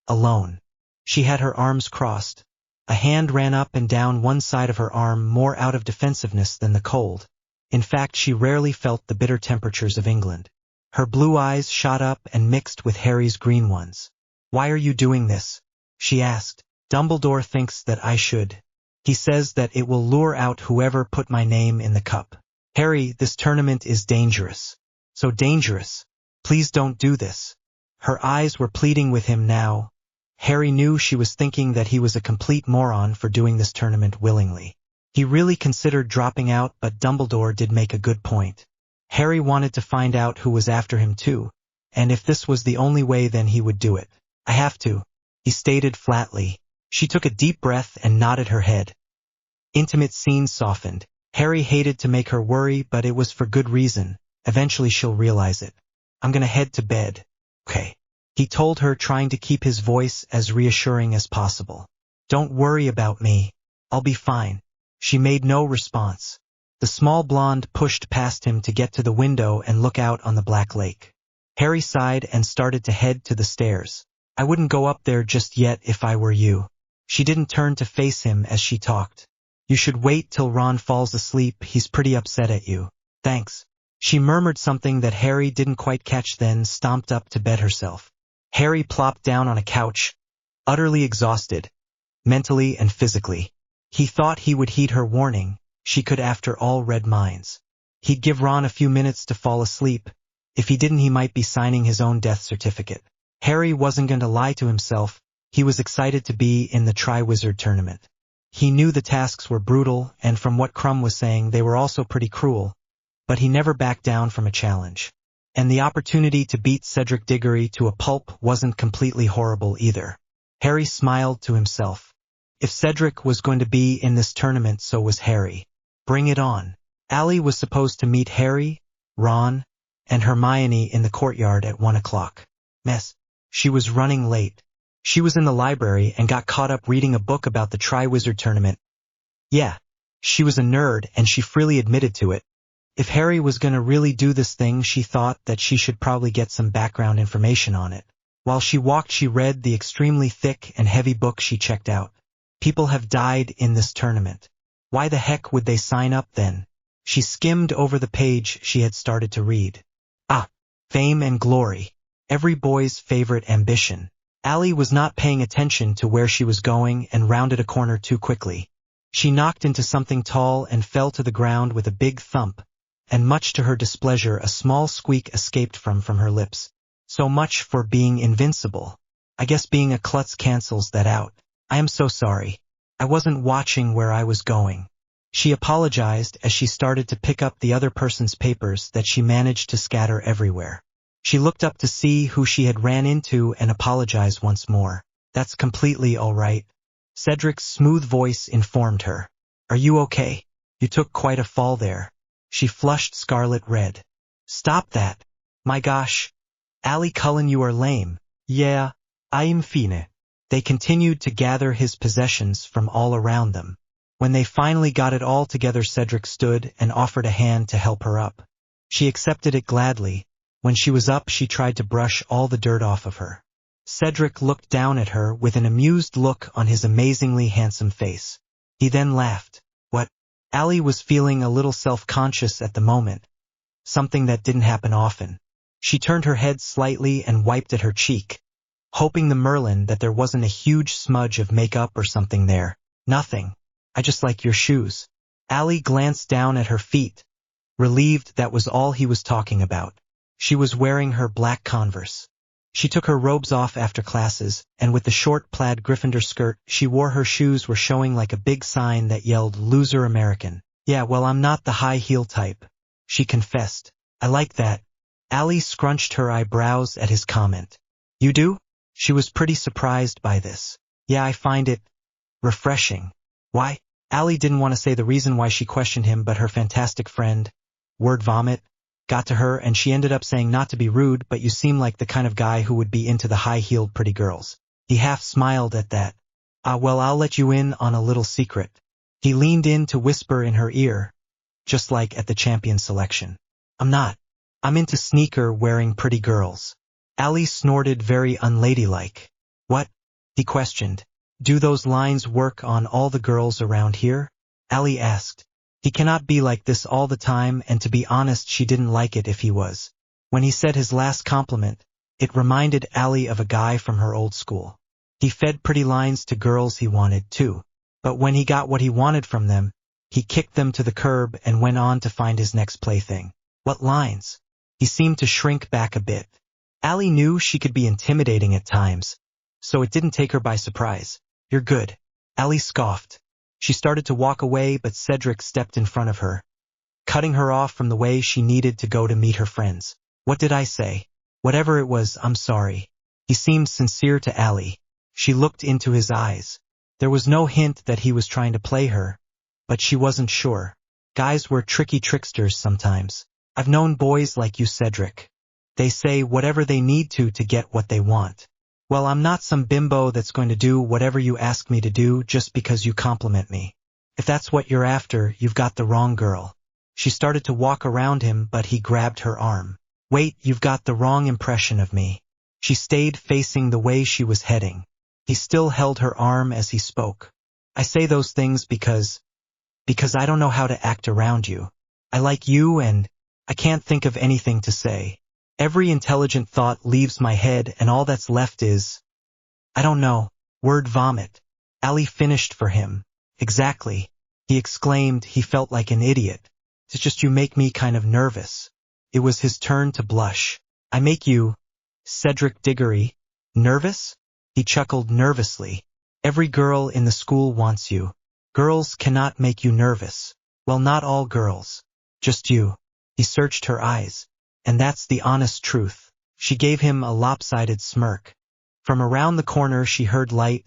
Speaker 1: alone. She had her arms crossed. A hand ran up and down one side of her arm more out of defensiveness than the cold. In fact, she rarely felt the bitter temperatures of England. Her blue eyes shot up and mixed with Harry's green ones. "Why are you doing this?" she asked. "Dumbledore thinks that I should. He says that it will lure out whoever put my name in the cup. Harry, this tournament is dangerous. So dangerous. Please don't do this." Her eyes were pleading with him now. Harry knew she was thinking that he was a complete moron for doing this tournament willingly. He really considered dropping out, but Dumbledore did make a good point. Harry wanted to find out who was after him too, and if this was the only way then he would do it. "I have to," he stated flatly. She took a deep breath and nodded her head. Intimate scenes softened. Harry hated to make her worry, but it was for good reason. Eventually she'll realize it. "I'm gonna head to bed." "Okay," he told her, trying to keep his voice as reassuring as possible. "Don't worry about me. I'll be fine." She made no response. The small blonde pushed past him to get to the window and look out on the Black Lake. Harry sighed and started to head to the stairs. "I wouldn't go up there just yet if I were you." She didn't turn to face him as she talked. "You should wait till Ron falls asleep. He's pretty upset at you." "Thanks." She murmured something that Harry didn't quite catch, then stomped up to bed herself. Harry plopped down on a couch, utterly exhausted, mentally and physically. He thought he would heed her warning. She could after all read minds. He'd give Ron a few minutes to fall asleep. If he didn't, he might be signing his own death certificate. Harry wasn't going to lie to himself. He was excited to be in the Triwizard Tournament. He knew the tasks were brutal, and from what Crumb was saying, they were also pretty cruel. But he never backed down from a challenge. And the opportunity to beat Cedric Diggory to a pulp wasn't completely horrible either. Harry smiled to himself. If Cedric was going to be in this tournament, so was Harry. Bring it on. Allie was supposed to meet Harry, Ron, and Hermione in the courtyard at 1 o'clock. Mess. She was running late. She was in the library and got caught up reading a book about the Triwizard Tournament. Yeah, she was a nerd and she freely admitted to it. If Harry was going to really do this thing, she thought that she should probably get some background information on it. While she walked, she read the extremely thick and heavy book she checked out. People have died in this tournament. Why the heck would they sign up then? She skimmed over the page she had started to read. Fame and glory. Every boy's favorite ambition. Allie was not paying attention to where she was going and rounded a corner too quickly. She knocked into something tall and fell to the ground with a big thump, and much to her displeasure, a small squeak escaped from her lips. So much for being invincible. I guess being a klutz cancels that out. I am so sorry. I wasn't watching where I was going. She apologized as she started to pick up the other person's papers that she managed to scatter everywhere. She looked up to see who she had ran into and apologized once more. That's completely all right. Cedric's smooth voice informed her. Are you okay? You took quite a fall there. She flushed scarlet red. Stop that. My gosh. Allie Cullen, you are lame. Yeah, I'm fine. They continued to gather his possessions from all around them. When they finally got it all together, Cedric stood and offered a hand to help her up. She accepted it gladly. When she was up, she tried to brush all the dirt off of her. Cedric looked down at her with an amused look on his amazingly handsome face. He then laughed. What? Allie was feeling a little self-conscious at the moment. Something that didn't happen often. She turned her head slightly and wiped at her cheek, hoping the Merlin that there wasn't a huge smudge of makeup or something there. Nothing. I just like your shoes. Allie glanced down at her feet, relieved that was all he was talking about. She was wearing her black Converse. She took her robes off after classes, and with the short plaid Gryffindor skirt she wore, her shoes were showing like a big sign that yelled, "Loser American." Yeah, well, I'm not the high heel type, she confessed. I like that. Allie scrunched her eyebrows at his comment. You do? She was pretty surprised by this. Yeah, I find it refreshing. Why? Allie didn't want to say the reason why she questioned him, but her fantastic friend, word vomit, got to her and she ended up saying not to be rude, but you seem like the kind of guy who would be into the high-heeled pretty girls. He half smiled at that. Well, I'll let you in on a little secret. He leaned in to whisper in her ear, just like at the champion selection. I'm not. I'm into sneaker-wearing pretty girls. Allie snorted very unladylike. What? He questioned. Do those lines work on all the girls around here? Allie asked. He cannot be like this all the time, and to be honest, she didn't like it if he was. When he said his last compliment, it reminded Allie of a guy from her old school. He fed pretty lines to girls he wanted too, but when he got what he wanted from them, he kicked them to the curb and went on to find his next plaything. What lines? He seemed to shrink back a bit. Allie knew she could be intimidating at times, so it didn't take her by surprise. You're good. Allie scoffed. She started to walk away, but Cedric stepped in front of her, cutting her off from the way she needed to go to meet her friends. What did I say? Whatever it was, I'm sorry. He seemed sincere to Allie. She looked into his eyes. There was no hint that he was trying to play her, but she wasn't sure. Guys were tricky tricksters sometimes. I've known boys like you, Cedric. They say whatever they need to get what they want. Well, I'm not some bimbo that's going to do whatever you ask me to do just because you compliment me. If that's what you're after, you've got the wrong girl. She started to walk around him, but he grabbed her arm. Wait, you've got the wrong impression of me. She stayed facing the way she was heading. He still held her arm as he spoke. I say those things because I don't know how to act around you. I like you and I can't think of anything to say. Every intelligent thought leaves my head and all that's left is, I don't know, word vomit. Allie finished for him. Exactly. He exclaimed. He felt like an idiot. It's just you make me kind of nervous. It was his turn to blush. I make you, Cedric Diggory, nervous? He chuckled nervously. Every girl in the school wants you. Girls cannot make you nervous. Well, not all girls. Just you. He searched her eyes. And that's the honest truth. She gave him a lopsided smirk. From around the corner she heard light,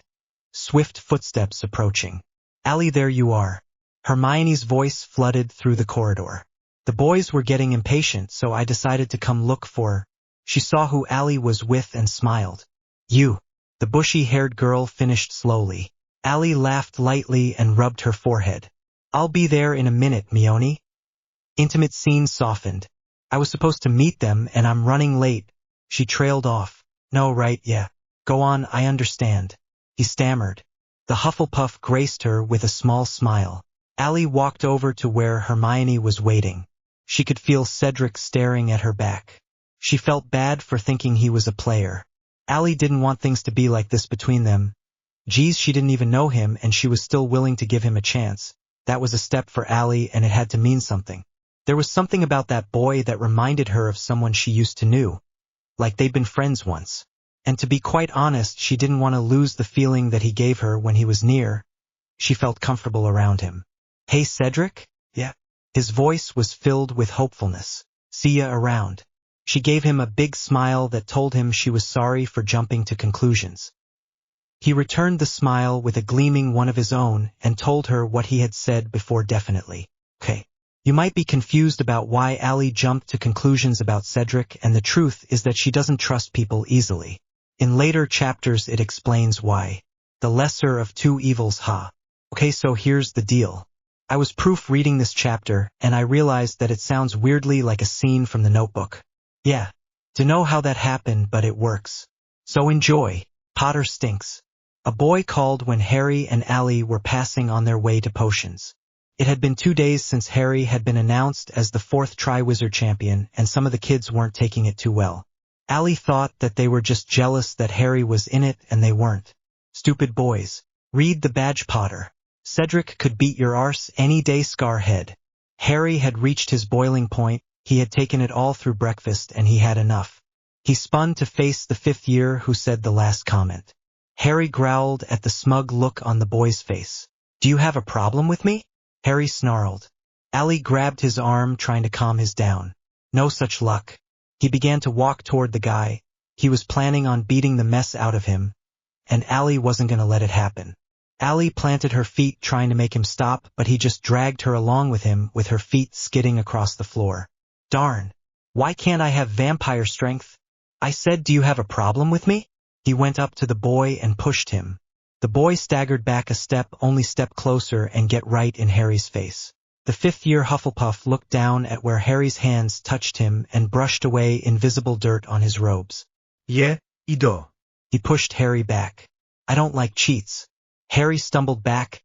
Speaker 1: swift footsteps approaching. Allie, there you are. Hermione's voice flooded through the corridor. The boys were getting impatient, so I decided to come look for her. She saw who Allie was with and smiled. You. The bushy-haired girl finished slowly. Allie laughed lightly and rubbed her forehead. I'll be there in a minute, Mione. Intimate scene softened. I was supposed to meet them and I'm running late. She trailed off. No, right, yeah. Go on, I understand. He stammered. The Hufflepuff graced her with a small smile. Allie walked over to where Hermione was waiting. She could feel Cedric staring at her back. She felt bad for thinking he was a player. Allie didn't want things to be like this between them. Geez, she didn't even know him and she was still willing to give him a chance. That was a step for Allie and it had to mean something. There was something about that boy that reminded her of someone she used to know, like they'd been friends once. And to be quite honest, she didn't want to lose the feeling that he gave her when he was near. She felt comfortable around him. Hey, Cedric? Yeah. His voice was filled with hopefulness. See ya around. She gave him a big smile that told him she was sorry for jumping to conclusions. He returned the smile with a gleaming one of his own and told her what he had said before definitely. Okay. You might be confused about why Allie jumped to conclusions about Cedric, and the truth is that she doesn't trust people easily. In later chapters it explains why. The lesser of two evils, ha. Okay, so here's the deal. I was proofreading this chapter, and I realized that it sounds weirdly like a scene from The Notebook. Yeah. To know how that happened, but it works. So enjoy. Potter stinks. A boy called when Harry and Allie were passing on their way to potions. It had been 2 days since Harry had been announced as the 4th Triwizard Champion, and some of the kids weren't taking it too well. Allie thought that they were just jealous that Harry was in it, and they weren't. Stupid boys. Read the badge, Potter. Cedric could beat your arse any day, Scarhead. Harry had reached his boiling point. He had taken it all through breakfast, and he had enough. He spun to face the 5th year who said the last comment. Harry growled at the smug look on the boy's face. Do you have a problem with me? Harry snarled. Allie grabbed his arm, trying to calm his down. No such luck. He began to walk toward the guy. He was planning on beating the mess out of him, and Allie wasn't going to let it happen. Allie planted her feet, trying to make him stop, but he just dragged her along with him, with her feet skidding across the floor. Darn. Why can't I have vampire strength? I said, do you have a problem with me? He went up to the boy and pushed him. The boy staggered back a step, only step closer and get right in Harry's face. The fifth-year Hufflepuff looked down at where Harry's hands touched him and brushed away invisible dirt on his robes.
Speaker 2: Yeah, Ido.
Speaker 1: He pushed Harry back. I don't like cheats. Harry stumbled back,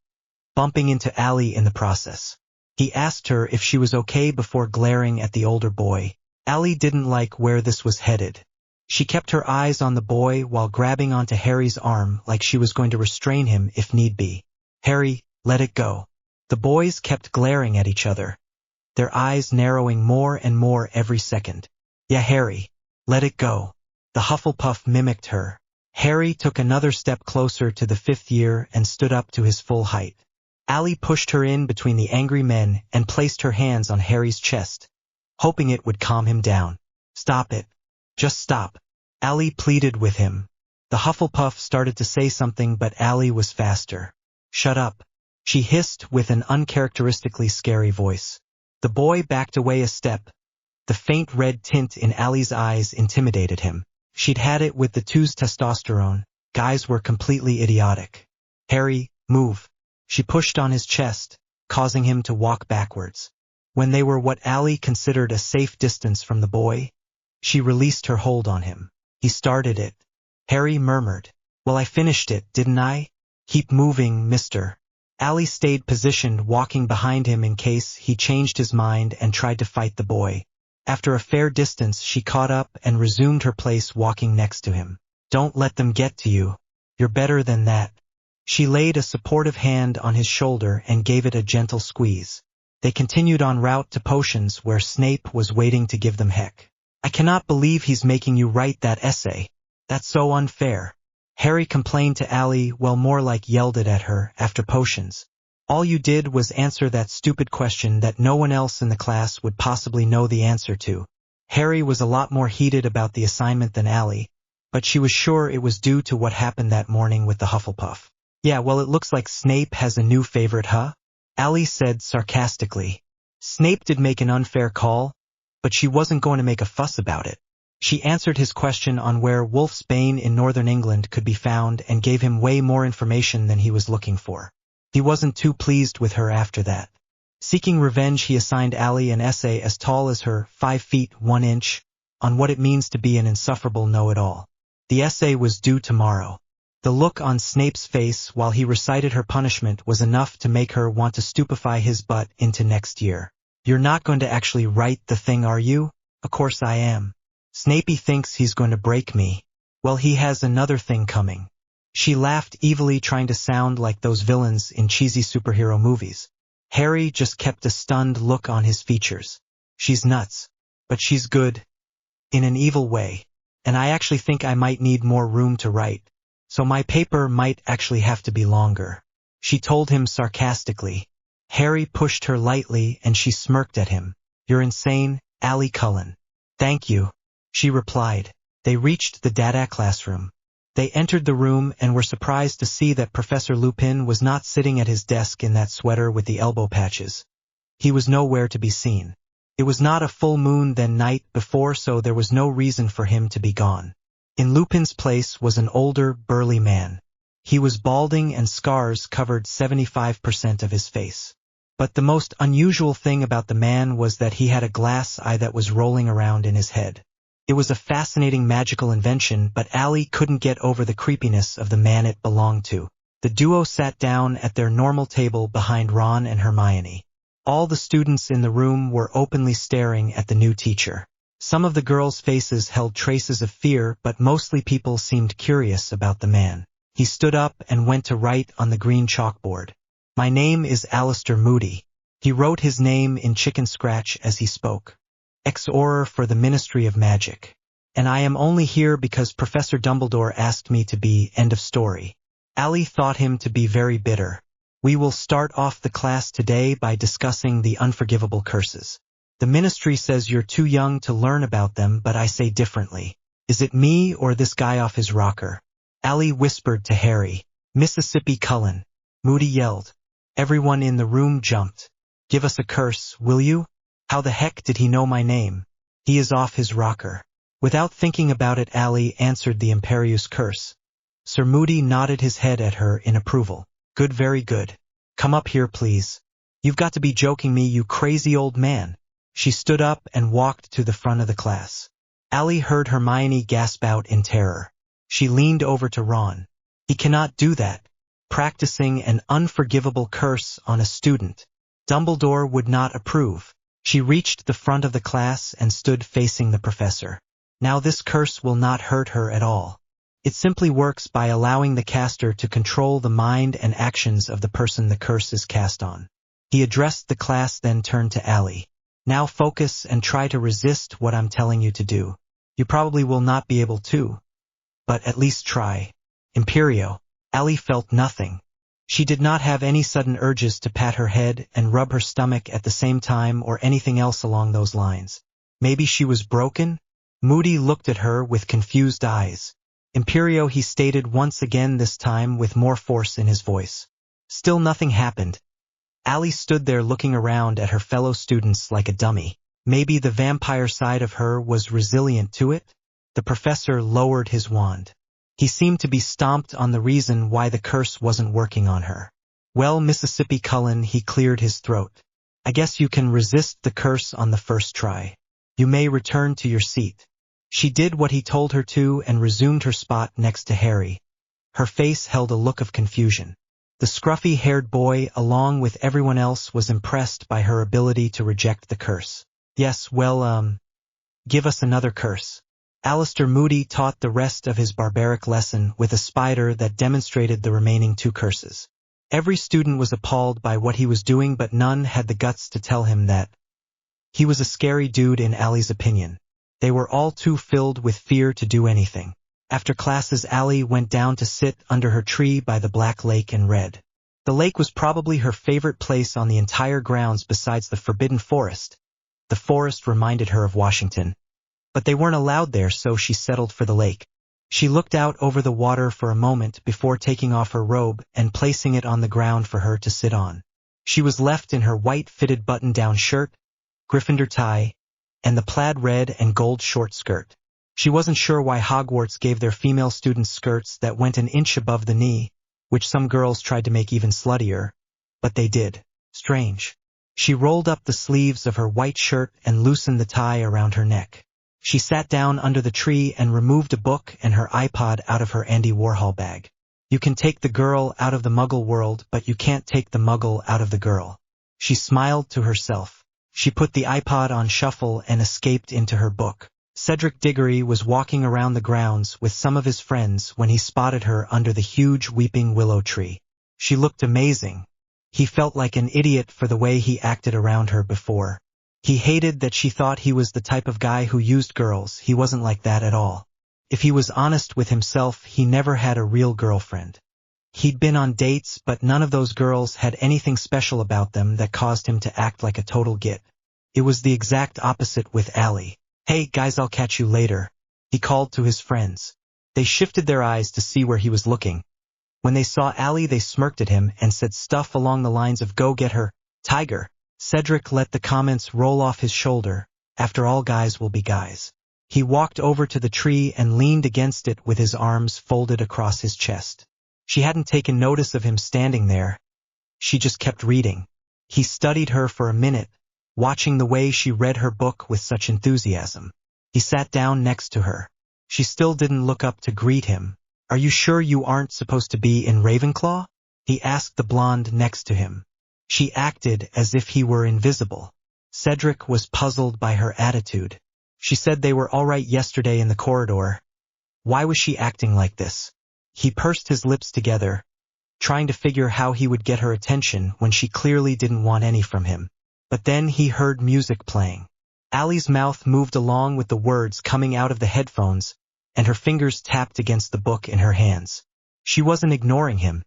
Speaker 1: bumping into Allie in the process. He asked her if she was okay before glaring at the older boy. Allie didn't like where this was headed. She kept her eyes on the boy while grabbing onto Harry's arm like she was going to restrain him if need be. Harry, let it go. The boys kept glaring at each other, their eyes narrowing more and more every second. Yeah, Harry, let it go. The Hufflepuff mimicked her. Harry took another step closer to the fifth year and stood up to his full height. Allie pushed her in between the angry men and placed her hands on Harry's chest, hoping it would calm him down. Stop it. Just stop. Allie pleaded with him. The Hufflepuff started to say something, but Allie was faster. Shut up, she hissed with an uncharacteristically scary voice. The boy backed away a step. The faint red tint in Allie's eyes intimidated him. She'd had it with the two's testosterone. Guys were completely idiotic. Harry, move. She pushed on his chest, causing him to walk backwards. When they were what Allie considered a safe distance from the boy, she released her hold on him. He started it. Harry murmured, well, I finished it, didn't I? Keep moving, mister. Allie stayed positioned, walking behind him in case he changed his mind and tried to fight the boy. After a fair distance, she caught up and resumed her place walking next to him. Don't let them get to you. You're better than that. She laid a supportive hand on his shoulder and gave it a gentle squeeze. They continued en route to potions where Snape was waiting to give them heck. I cannot believe he's making you write that essay. That's so unfair. Harry complained to Allie, well, more like yelled it at her after potions. All you did was answer that stupid question that no one else in the class would possibly know the answer to. Harry was a lot more heated about the assignment than Allie, but she was sure it was due to what happened that morning with the Hufflepuff. Yeah, well, it looks like Snape has a new favorite, huh? Allie said sarcastically. Snape did make an unfair call, but she wasn't going to make a fuss about it. She answered his question on where Wolf's Bane in northern England could be found and gave him way more information than he was looking for. He wasn't too pleased with her after that. Seeking revenge, he assigned Allie an essay as tall as her, 5 feet 1 inch, on what it means to be an insufferable know-it-all. The essay was due tomorrow. The look on Snape's face while he recited her punishment was enough to make her want to stupefy his butt into next year. You're not going to actually write the thing, are you? Of course I am. Snapey thinks he's going to break me. Well, he has another thing coming. She laughed evilly, trying to sound like those villains in cheesy superhero movies. Harry just kept a stunned look on his features. She's nuts. But she's good. In an evil way. And I actually think I might need more room to write. So my paper might actually have to be longer. She told him sarcastically. Harry pushed her lightly and she smirked at him. You're insane, Allie Cullen. Thank you, she replied. They reached the Dada classroom. They entered the room and were surprised to see that Professor Lupin was not sitting at his desk in that sweater with the elbow patches. He was nowhere to be seen. It was not a full moon then night before, so there was no reason for him to be gone. In Lupin's place was an older, burly man. He was balding and scars covered 75% of his face. But the most unusual thing about the man was that he had a glass eye that was rolling around in his head. It was a fascinating magical invention, but Allie couldn't get over the creepiness of the man it belonged to. The duo sat down at their normal table behind Ron and Hermione. All the students in the room were openly staring at the new teacher. Some of the girls' faces held traces of fear, but mostly people seemed curious about the man. He stood up and went to write on the green chalkboard. My name is Alistair Moody. He wrote his name in chicken scratch as he spoke. Ex-Auror for the Ministry of Magic. And I am only here because Professor Dumbledore asked me to be. End of story. Allie thought him to be very bitter. We will start off the class today by discussing the unforgivable curses. The ministry says you're too young to learn about them, but I say differently. Is it me or this guy off his rocker? Allie whispered to Harry. Mississippi Cullen. Moody yelled. Everyone in the room jumped. Give us a curse, will you? How the heck did he know my name? He is off his rocker. Without thinking about it, Ali answered the imperious curse. Sir Moody nodded his head at her in approval. Good, very good. Come up here, please. You've got to be joking me, you crazy old man. She stood up and walked to the front of the class. Ali heard Hermione gasp out in terror. She leaned over to Ron. He cannot do that. Practicing an unforgivable curse on a student. Dumbledore would not approve. She reached the front of the class and stood facing the professor. Now this curse will not hurt her at all. It simply works by allowing the caster to control the mind and actions of the person the curse is cast on. He addressed the class, then turned to Ali. Now focus and try to resist what I'm telling you to do. You probably will not be able to, but at least try. Imperio. Ali felt nothing. She did not have any sudden urges to pat her head and rub her stomach at the same time or anything else along those lines. Maybe she was broken? Moody looked at her with confused eyes. Imperio, he stated once again, this time with more force in his voice. Still nothing happened. Ali stood there looking around at her fellow students like a dummy. Maybe the vampire side of her was resilient to it? The professor lowered his wand. He seemed to be stumped on the reason why the curse wasn't working on her. Well, Mississippi Cullen, he cleared his throat. I guess you can resist the curse on the first try. You may return to your seat. She did what he told her to and resumed her spot next to Harry. Her face held a look of confusion. The scruffy-haired boy, along with everyone else, was impressed by her ability to reject the curse. Yes, well, give us another curse. Alistair Moody taught the rest of his barbaric lesson with a spider that demonstrated the remaining 2 curses. Every student was appalled by what he was doing, but none had the guts to tell him that he was a scary dude in Ali's opinion. They were all too filled with fear to do anything. After classes, Ali went down to sit under her tree by the Black Lake and read. The lake was probably her favorite place on the entire grounds besides the Forbidden Forest. The forest reminded her of Washington. But they weren't allowed there, so she settled for the lake. She looked out over the water for a moment before taking off her robe and placing it on the ground for her to sit on. She was left in her white fitted button-down shirt, Gryffindor tie, and the plaid red and gold short skirt. She wasn't sure why Hogwarts gave their female students skirts that went an inch above the knee, which some girls tried to make even sluttier, but they did. Strange. She rolled up the sleeves of her white shirt and loosened the tie around her neck. She sat down under the tree and removed a book and her iPod out of her Andy Warhol bag. You can take the girl out of the Muggle world, but you can't take the Muggle out of the girl. She smiled to herself. She put the iPod on shuffle and escaped into her book. Cedric Diggory was walking around the grounds with some of his friends when he spotted her under the huge weeping willow tree. She looked amazing. He felt like an idiot for the way he acted around her before. He hated that she thought he was the type of guy who used girls. He wasn't like that at all. If he was honest with himself, he never had a real girlfriend. He'd been on dates, but none of those girls had anything special about them that caused him to act like a total git. It was the exact opposite with Ali. Hey guys, I'll catch you later, he called to his friends. They shifted their eyes to see where he was looking. When they saw Ali, they smirked at him and said stuff along the lines of "Go get her, tiger." Cedric let the comments roll off his shoulder. After all, guys will be guys. He walked over to the tree and leaned against it with his arms folded across his chest. She hadn't taken notice of him standing there. She just kept reading. He studied her for a minute, watching the way she read her book with such enthusiasm. He sat down next to her. She still didn't look up to greet him. Are you sure you aren't supposed to be in Ravenclaw? He asked the blonde next to him. She acted as if he were invisible. Cedric was puzzled by her attitude. She said they were all right yesterday in the corridor. Why was she acting like this? He pursed his lips together, trying to figure how he would get her attention when she clearly didn't want any from him. But then he heard music playing. Ali's mouth moved along with the words coming out of the headphones, and her fingers tapped against the book in her hands. She wasn't ignoring him.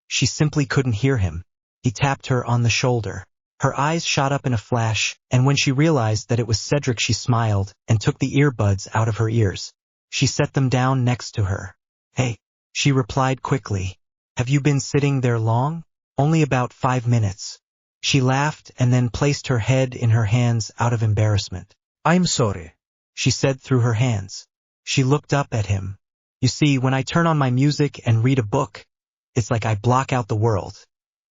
Speaker 1: She simply couldn't hear him. He tapped her on the shoulder. Her eyes shot up in a flash, and when she realized that it was Cedric, she smiled and took the earbuds out of her ears. She set them down next to her. Hey, she replied quickly. Have you been sitting there long? Only about 5 minutes. She laughed and then placed her head in her hands out of embarrassment.
Speaker 2: I'm sorry.
Speaker 1: she said through her hands. She looked up at him. You see, when I turn on my music and read a book, it's like I block out the world,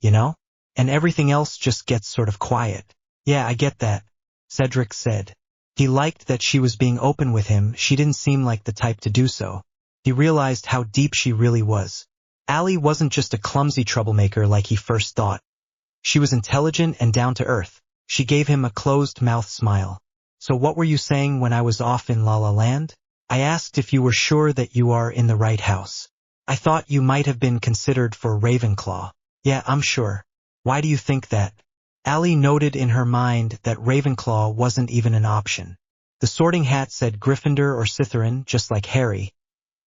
Speaker 1: you know? And everything else just gets sort of quiet. Yeah, I get that, Cedric said. He liked that she was being open with him. She didn't seem like the type to do so. He realized how deep she really was. Allie wasn't just a clumsy troublemaker like he first thought. She was intelligent and down to earth. She gave him a closed-mouthed smile. So what were you saying when I was off in La La Land? I asked if you were sure that you are in the right house. I thought you might have been considered for Ravenclaw. Yeah, I'm sure. Why do you think that? Allie noted in her mind that Ravenclaw wasn't even an option. The Sorting Hat said Gryffindor or Slytherin, just like Harry.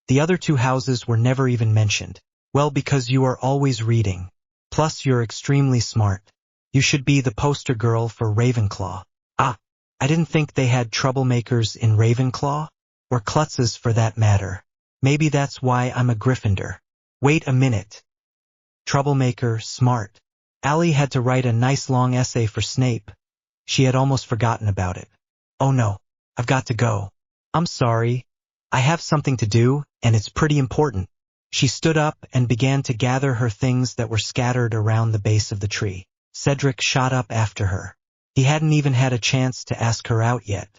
Speaker 1: The other two houses were never even mentioned. Well, because you are always reading. Plus you're extremely smart. You should be the poster girl for Ravenclaw. Ah, I didn't think they had troublemakers in Ravenclaw. Or klutzes for that matter. Maybe that's why I'm a Gryffindor. Wait a minute. Troublemaker, smart. Allie had to write a nice long essay for Snape. She had almost forgotten about it. Oh no, I've got to go. I'm sorry. I have something to do, and it's pretty important. She stood up and began to gather her things that were scattered around the base of the tree. Cedric shot up after her. He hadn't even had a chance to ask her out yet.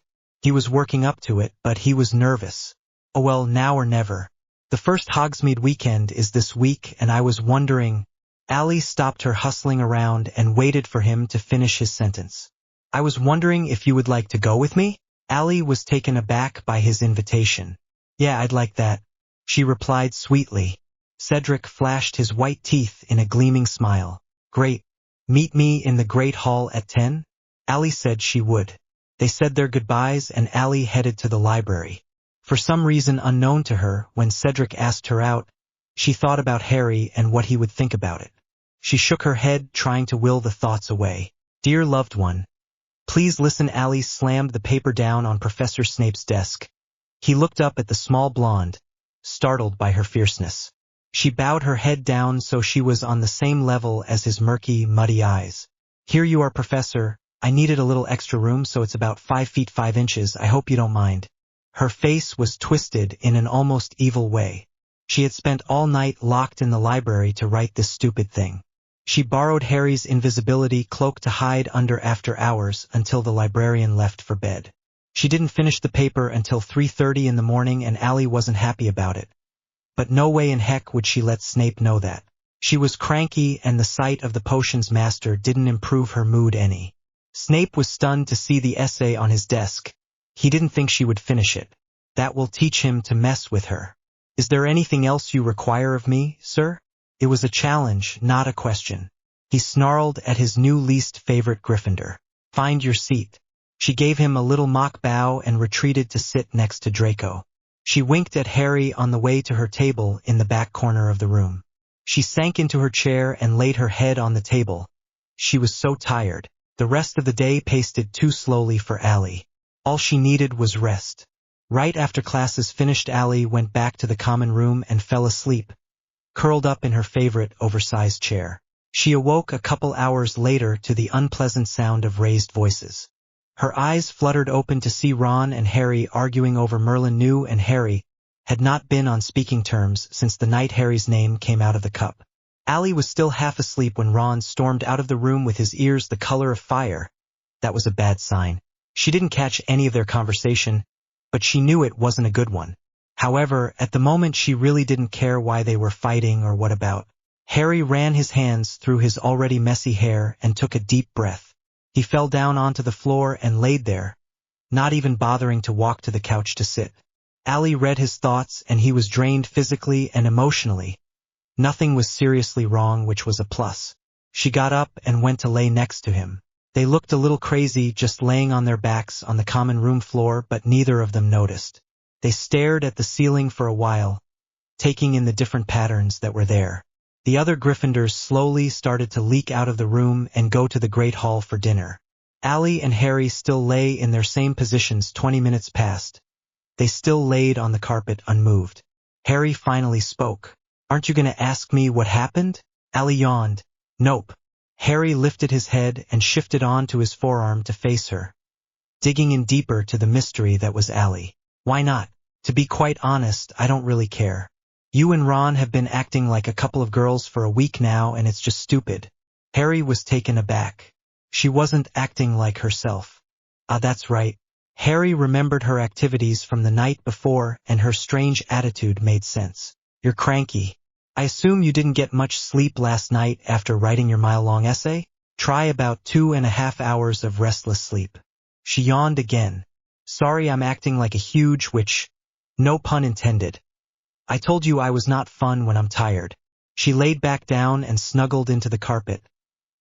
Speaker 1: He was working up to it, but he was nervous. Oh well, now or never. The first Hogsmeade weekend is this week, and I was wondering... Allie stopped her hustling around and waited for him to finish his sentence. I was wondering if you would like to go with me? Allie was taken aback by his invitation. Yeah, I'd like that, she replied sweetly. Cedric flashed his white teeth in a gleaming smile. Great. Meet me in the Great Hall at 10? Allie said she would. They said their goodbyes and Allie headed to the library. For some reason unknown to her, when Cedric asked her out, she thought about Harry and what he would think about it. She shook her head, trying to will the thoughts away. Dear loved one. Please listen. Allie slammed the paper down on Professor Snape's desk. He looked up at the small blonde, startled by her fierceness. She bowed her head down so she was on the same level as his murky, muddy eyes. Here you are, Professor. I needed a little extra room, so it's about 5 feet 5 inches. I hope you don't mind. Her face was twisted in an almost evil way. She had spent all night locked in the library to write this stupid thing. She borrowed Harry's invisibility cloak to hide under after hours until the librarian left for bed. She didn't finish the paper until 3:30 in the morning, and Allie wasn't happy about it. But no way in heck would she let Snape know that. She was cranky, and the sight of the potions master didn't improve her mood any. Snape was stunned to see the essay on his desk. He didn't think she would finish it. That will teach him to mess with her. Is there anything else you require of me, sir? It was a challenge, not a question. He snarled at his new least favorite Gryffindor. Find your seat. She gave him a little mock bow and retreated to sit next to Draco. She winked at Harry on the way to her table in the back corner of the room. She sank into her chair and laid her head on the table. She was so tired. The rest of the day paced too slowly for Allie. All she needed was rest. Right after classes finished, Allie went back to the common room and fell asleep, curled up in her favorite oversized chair. She awoke a couple hours later to the unpleasant sound of raised voices. Her eyes fluttered open to see Ron and Harry arguing over Merlin. New and Harry had not been on speaking terms since the night Harry's name came out of the cup. Allie was still half asleep when Ron stormed out of the room with his ears the color of fire. That was a bad sign. She didn't catch any of their conversation, but she knew it wasn't a good one. However, at the moment she really didn't care why they were fighting or what about. Harry ran his hands through his already messy hair and took a deep breath. He fell down onto the floor and laid there, not even bothering to walk to the couch to sit. Allie read his thoughts, and he was drained physically and emotionally. Nothing was seriously wrong, which was a plus. She got up and went to lay next to him. They looked a little crazy just laying on their backs on the common room floor, but neither of them noticed. They stared at the ceiling for a while, taking in the different patterns that were there. The other Gryffindors slowly started to leak out of the room and go to the Great Hall for dinner. Allie and Harry still lay in their same positions. 20 minutes passed. They still laid on the carpet unmoved. Harry finally spoke. Aren't you going to ask me what happened? Allie yawned. Nope. Harry lifted his head and shifted on to his forearm to face her. digging in deeper to the mystery that was Allie. Why not? To be quite honest, I don't really care. You and Ron have been acting like a couple of girls for a week now, and it's just stupid. Harry was taken aback. She wasn't acting like herself. Ah, that's right. Harry remembered her activities from the night before, and her strange attitude made sense. You're cranky. I assume you didn't get much sleep last night after writing your mile-long essay? Try about 2.5 hours of restless sleep. She yawned again. Sorry, I'm acting like a huge witch. No pun intended. I told you I was not fun when I'm tired. She laid back down and snuggled into the carpet,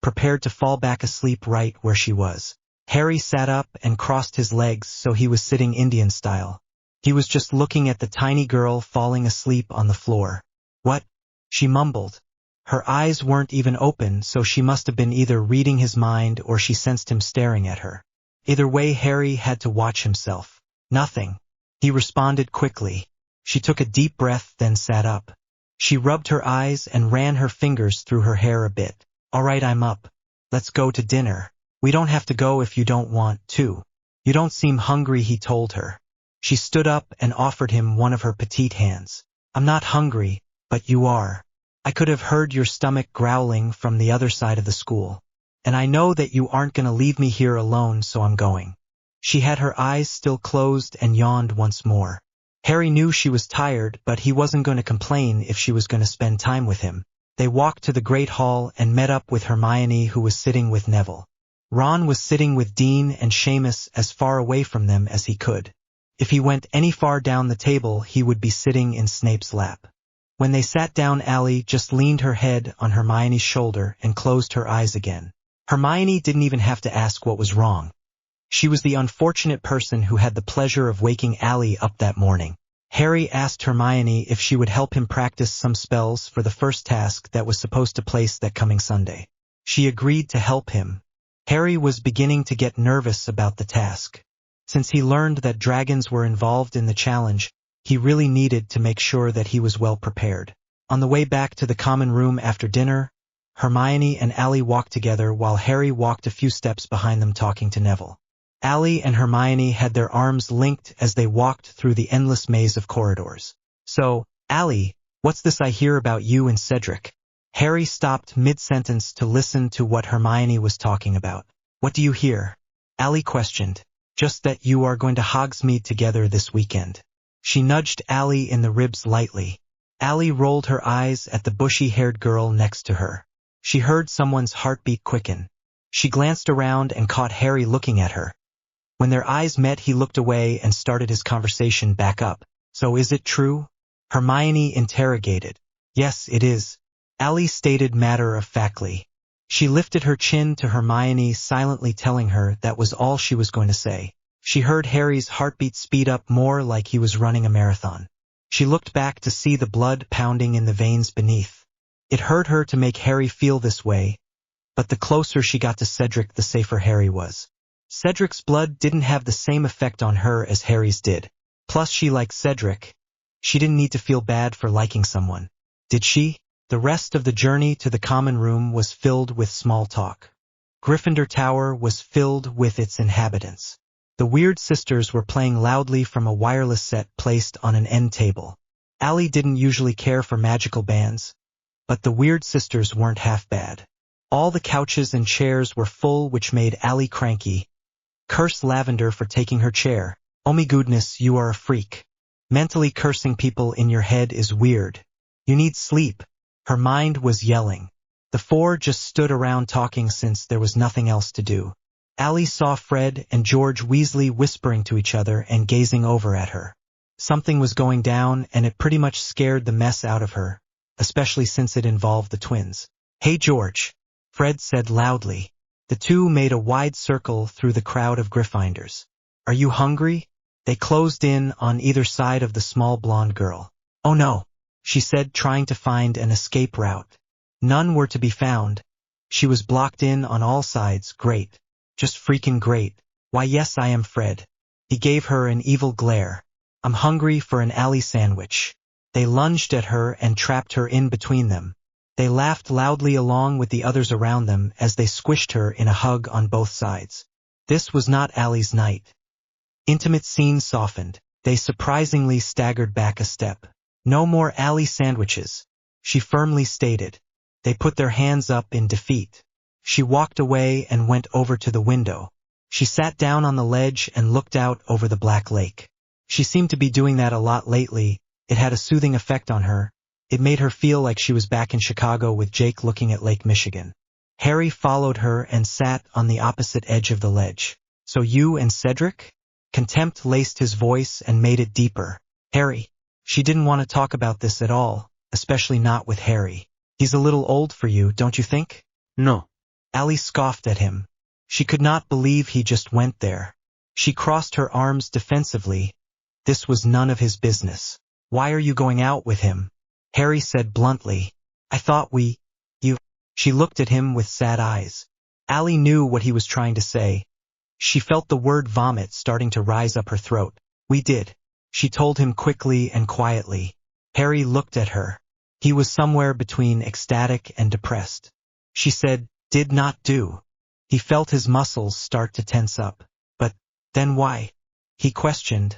Speaker 1: prepared to fall back asleep right where she was. Harry sat up and crossed his legs so he was sitting Indian style. He was just looking at the tiny girl falling asleep on the floor. What? She mumbled. Her eyes weren't even open, so she must have been either reading his mind or she sensed him staring at her. Either way, Harry had to watch himself. Nothing. He responded quickly. She took a deep breath, then sat up. She rubbed her eyes and ran her fingers through her hair a bit. All right, I'm up. Let's go to dinner. We don't have to go if you don't want to. You don't seem hungry, he told her. She stood up and offered him one of her petite hands. I'm not hungry, but you are. I could have heard your stomach growling from the other side of the school. And I know that you aren't going to leave me here alone, so I'm going. She had her eyes still closed and yawned once more. Harry knew she was tired, but he wasn't going to complain if she was going to spend time with him. They walked to the Great Hall and met up with Hermione, who was sitting with Neville. Ron was sitting with Dean and Seamus as far away from them as he could. If he went any far down the table, he would be sitting in Snape's lap. When they sat down, Allie just leaned her head on Hermione's shoulder and closed her eyes again. Hermione didn't even have to ask what was wrong. She was the unfortunate person who had the pleasure of waking Allie up that morning. Harry asked Hermione if she would help him practice some spells for the first task that was supposed to place that coming Sunday. She agreed to help him. Harry was beginning to get nervous about the task. Since he learned that dragons were involved in the challenge, he really needed to make sure that he was well prepared. On the way back to the common room after dinner, Hermione and Allie walked together while Harry walked a few steps behind them talking to Neville. Allie and Hermione had their arms linked as they walked through the endless maze of corridors. So, Allie, what's this I hear about you and Cedric? Harry stopped mid-sentence to listen to what Hermione was talking about. What do you hear? Allie questioned. Just that you are going to Hogsmeade together this weekend. She nudged Allie in the ribs lightly. Allie rolled her eyes at the bushy-haired girl next to her. She heard someone's heartbeat quicken. She glanced around and caught Harry looking at her. When their eyes met, he looked away and started his conversation back up. So is it true? Hermione interrogated. Yes, it is. Allie stated matter-of-factly. She lifted her chin to Hermione, silently telling her that was all she was going to say. She heard Harry's heartbeat speed up more, like he was running a marathon. She looked back to see the blood pounding in the veins beneath. It hurt her to make Harry feel this way, but the closer she got to Cedric, the safer Harry was. Cedric's blood didn't have the same effect on her as Harry's did. Plus, she liked Cedric. She didn't need to feel bad for liking someone. Did she? The rest of the journey to the common room was filled with small talk. Gryffindor Tower was filled with its inhabitants. The Weird Sisters were playing loudly from a wireless set placed on an end table. Allie didn't usually care for magical bands, but the Weird Sisters weren't half bad. All the couches and chairs were full, which made Allie cranky. Curse Lavender for taking her chair. Oh my goodness, you are a freak. Mentally cursing people in your head is weird. You need sleep. Her mind was yelling. The four just stood around talking since there was nothing else to do. Allie saw Fred and George Weasley whispering to each other and gazing over at her. Something was going down, and it pretty much scared the mess out of her, especially since it involved the twins. Hey George, Fred said loudly. The two made a wide circle through the crowd of Gryffindors. Are you hungry? They closed in on either side of the small blonde girl. Oh no, she said, trying to find an escape route. None were to be found. She was blocked in on all sides. Great. Just freaking great. Why yes, I am Fred. He gave her an evil glare. I'm hungry for an Allie sandwich. They lunged at her and trapped her in between them. They laughed loudly along with the others around them as they squished her in a hug on both sides. This was not Allie's night. Intimate scene softened. They surprisingly staggered back a step. No more Allie sandwiches, she firmly stated. They put their hands up in defeat. She walked away and went over to the window. She sat down on the ledge and looked out over the black lake. She seemed to be doing that a lot lately. It had a soothing effect on her. It made her feel like she was back in Chicago with Jake looking at Lake Michigan. Harry followed her and sat on the opposite edge of the ledge. So you and Cedric? Contempt laced his voice and made it deeper. Harry. She didn't want to talk about this at all, especially not with Harry. He's a little old for you, don't you think?
Speaker 2: No.
Speaker 1: Allie scoffed at him. She could not believe he just went there. She crossed her arms defensively. This was none of his business. Why are you going out with him? Harry said bluntly. I thought you. She looked at him with sad eyes. Allie knew what he was trying to say. She felt the word vomit starting to rise up her throat. We did. She told him quickly and quietly. Harry looked at her. He was somewhere between ecstatic and depressed. She said, did not do. He felt his muscles start to tense up. But, then why? He questioned,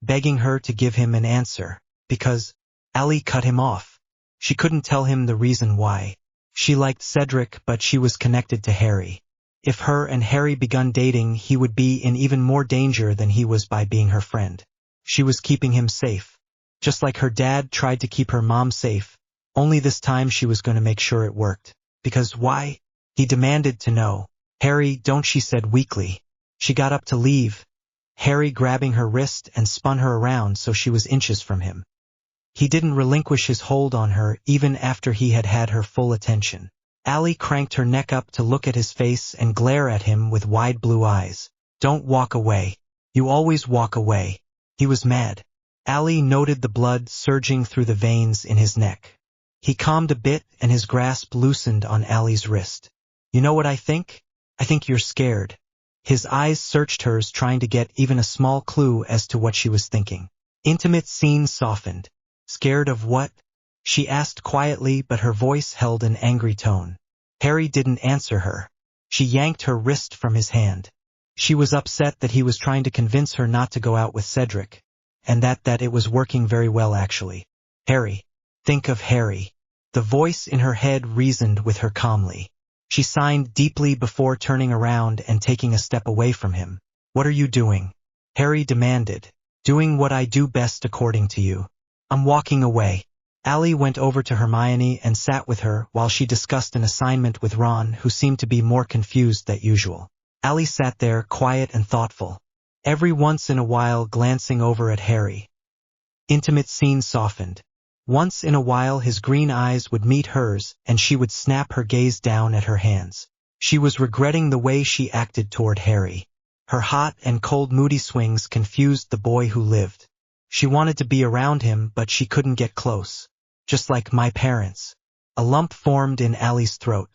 Speaker 1: begging her to give him an answer. Because, Allie cut him off. She couldn't tell him the reason why. She liked Cedric, but she was connected to Harry. If her and Harry begun dating, he would be in even more danger than he was by being her friend. She was keeping him safe. Just like her dad tried to keep her mom safe, only this time she was going to make sure it worked. Because why? He demanded to know. Harry, don't, she said weakly. She got up to leave, Harry grabbing her wrist and spun her around so she was inches from him. He didn't relinquish his hold on her even after he had had her full attention. Allie cranked her neck up to look at his face and glare at him with wide blue eyes. Don't walk away. You always walk away. He was mad. Allie noted the blood surging through the veins in his neck. He calmed a bit and his grasp loosened on Allie's wrist. You know what I think? I think you're scared. His eyes searched hers, trying to get even a small clue as to what she was thinking. Intimate scene softened. Scared of what? She asked quietly, but her voice held an angry tone. Harry didn't answer her. She yanked her wrist from his hand. She was upset that he was trying to convince her not to go out with Cedric, and that it was working very well actually. Harry. Think of Harry. The voice in her head reasoned with her calmly. She signed deeply before turning around and taking a step away from him. What are you doing? Harry demanded. Doing what I do best according to you. I'm walking away. Allie went over to Hermione and sat with her while she discussed an assignment with Ron, who seemed to be more confused than usual. Allie sat there quiet and thoughtful, every once in a while glancing over at Harry. Intimate scene softened. Once in a while his green eyes would meet hers and she would snap her gaze down at her hands. She was regretting the way she acted toward Harry. Her hot and cold moody swings confused the boy who lived. She wanted to be around him, but she couldn't get close. Just like my parents. A lump formed in Allie's throat.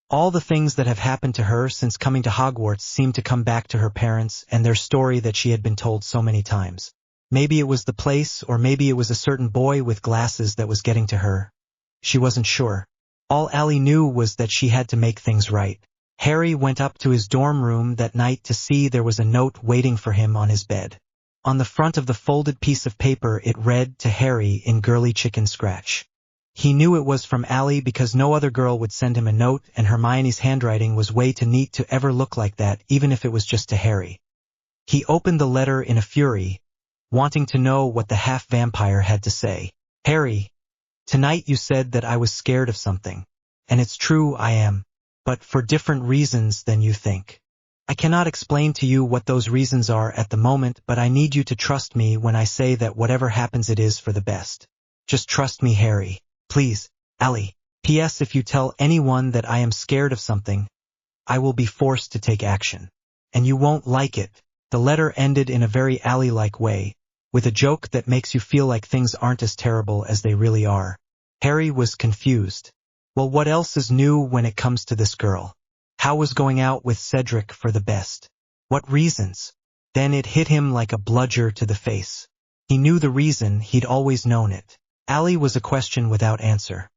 Speaker 1: All the things that have happened to her since coming to Hogwarts seemed to come back to her parents and their story that she had been told so many times. Maybe it was the place, or maybe it was a certain boy with glasses that was getting to her. She wasn't sure. All Allie knew was that she had to make things right. Harry went up to his dorm room that night to see there was a note waiting for him on his bed. On the front of the folded piece of paper it read to Harry in girly chicken scratch. He knew it was from Allie because no other girl would send him a note, and Hermione's handwriting was way too neat to ever look like that, even if it was just to Harry. He opened the letter in a fury, wanting to know what the half-vampire had to say. Harry, tonight you said that I was scared of something. And it's true, I am. But for different reasons than you think. I cannot explain to you what those reasons are at the moment, but I need you to trust me when I say that whatever happens it is for the best. Just trust me, Harry. Please, Allie. P.S. If you tell anyone that I am scared of something, I will be forced to take action. And you won't like it. The letter ended in a very Allie-like way, with a joke that makes you feel like things aren't as terrible as they really are. Harry was confused. Well, what else is new when it comes to this girl? How was going out with Cedric for the best? What reasons? Then it hit him like a bludgeon to the face. He knew the reason, he'd always known it. Allie was a question without answer.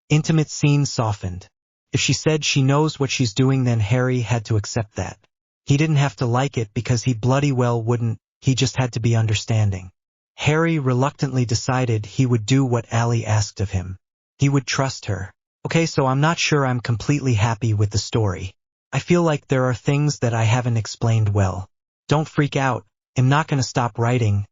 Speaker 1: Intimate scene softened. If she said she knows what she's doing, then Harry had to accept that. He didn't have to like it because he bloody well wouldn't, he just had to be understanding. Harry reluctantly decided he would do what Allie asked of him. He would trust her. Okay, so I'm not sure I'm completely happy with the story. I feel like there are things that I haven't explained well. Don't freak out, I'm not gonna stop writing.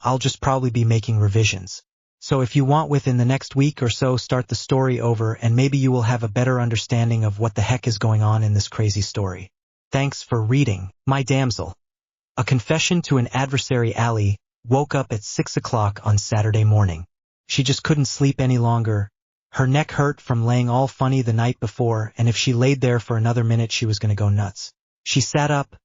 Speaker 1: I'll just probably be making revisions. So if you want within the next week or so start the story over and maybe you will have a better understanding of what the heck is going on in this crazy story. Thanks for reading, my damsel. A confession to an adversary. Allie woke up at 6 o'clock on Saturday morning. She just couldn't sleep any longer. Her neck hurt from laying all funny the night before, and if she laid there for another minute she was going to go nuts. She sat up,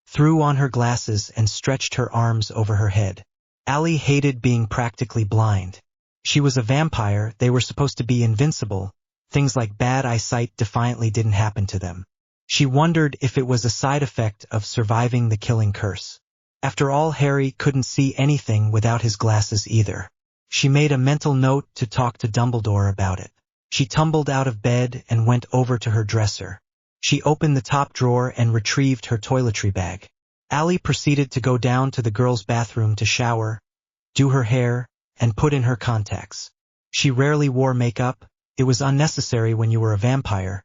Speaker 1: threw on her glasses, and stretched her arms over her head. Allie hated being practically blind. She was a vampire, they were supposed to be invincible. Things like bad eyesight defiantly didn't happen to them. She wondered if it was a side effect of surviving the killing curse. After all, Harry couldn't see anything without his glasses either. She made a mental note to talk to Dumbledore about it. She tumbled out of bed and went over to her dresser. She opened the top drawer and retrieved her toiletry bag. Allie proceeded to go down to the girls' bathroom to shower, do her hair, and put in her contacts. She rarely wore makeup, it was unnecessary when you were a vampire,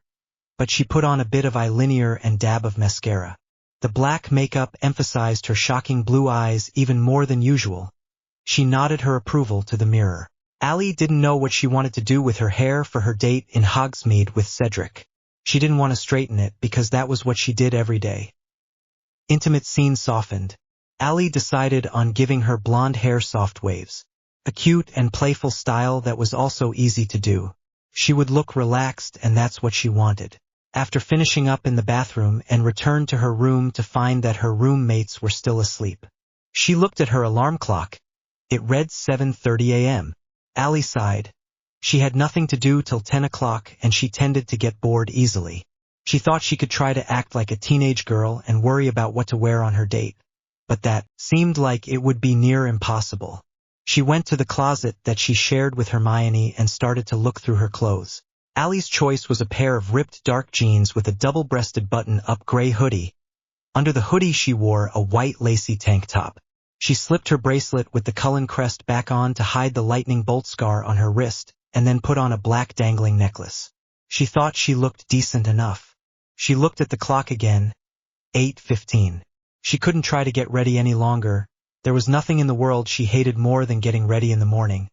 Speaker 1: but she put on a bit of eyeliner and dab of mascara. The black makeup emphasized her shocking blue eyes even more than usual. She nodded her approval to the mirror. Allie didn't know what she wanted to do with her hair for her date in Hogsmeade with Cedric. She didn't want to straighten it because that was what she did every day. Intimate scene softened. Allie decided on giving her blonde hair soft waves. A cute and playful style that was also easy to do. She would look relaxed, and that's what she wanted. After finishing up in the bathroom and returned to her room to find that her roommates were still asleep. She looked at her alarm clock. It read 7:30 a.m. Allie sighed. She had nothing to do till 10 o'clock and she tended to get bored easily. She thought she could try to act like a teenage girl and worry about what to wear on her date. But that seemed like it would be near impossible. She went to the closet that she shared with Hermione and started to look through her clothes. Allie's choice was a pair of ripped dark jeans with a double-breasted button-up gray hoodie. Under the hoodie she wore a white lacy tank top. She slipped her bracelet with the Cullen crest back on to hide the lightning bolt scar on her wrist, and then put on a black dangling necklace. She thought she looked decent enough. She looked at the clock again. 8:15. She couldn't try to get ready any longer. There was nothing in the world she hated more than getting ready in the morning.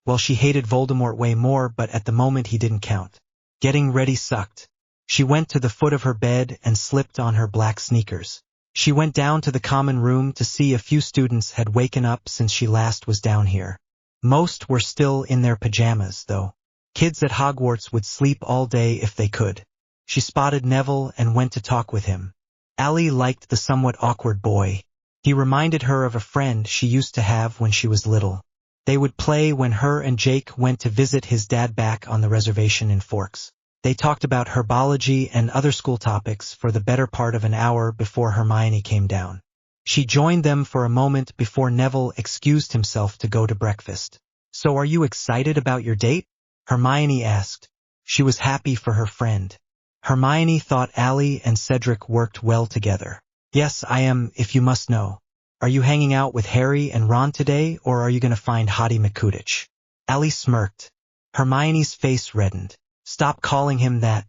Speaker 1: Well, she hated Voldemort way more, but at the moment he didn't count. Getting ready sucked. She went to the foot of her bed and slipped on her black sneakers. She went down to the common room to see a few students had waken up since she last was down here. Most were still in their pajamas, though. Kids at Hogwarts would sleep all day if they could. She spotted Neville and went to talk with him. Allie liked the somewhat awkward boy. He reminded her of a friend she used to have when she was little. They would play when her and Jake went to visit his dad back on the reservation in Forks. They talked about herbology and other school topics for the better part of an hour before Hermione came down. She joined them for a moment before Neville excused himself to go to breakfast. "So are you excited about your date?" Hermione asked. She was happy for her friend. Hermione thought Allie and Cedric worked well together. "Yes, I am, if you must know. Are you hanging out with Harry and Ron today, or are you going to find Hottie McCooditch?" Allie smirked. Hermione's face reddened. "Stop calling him that.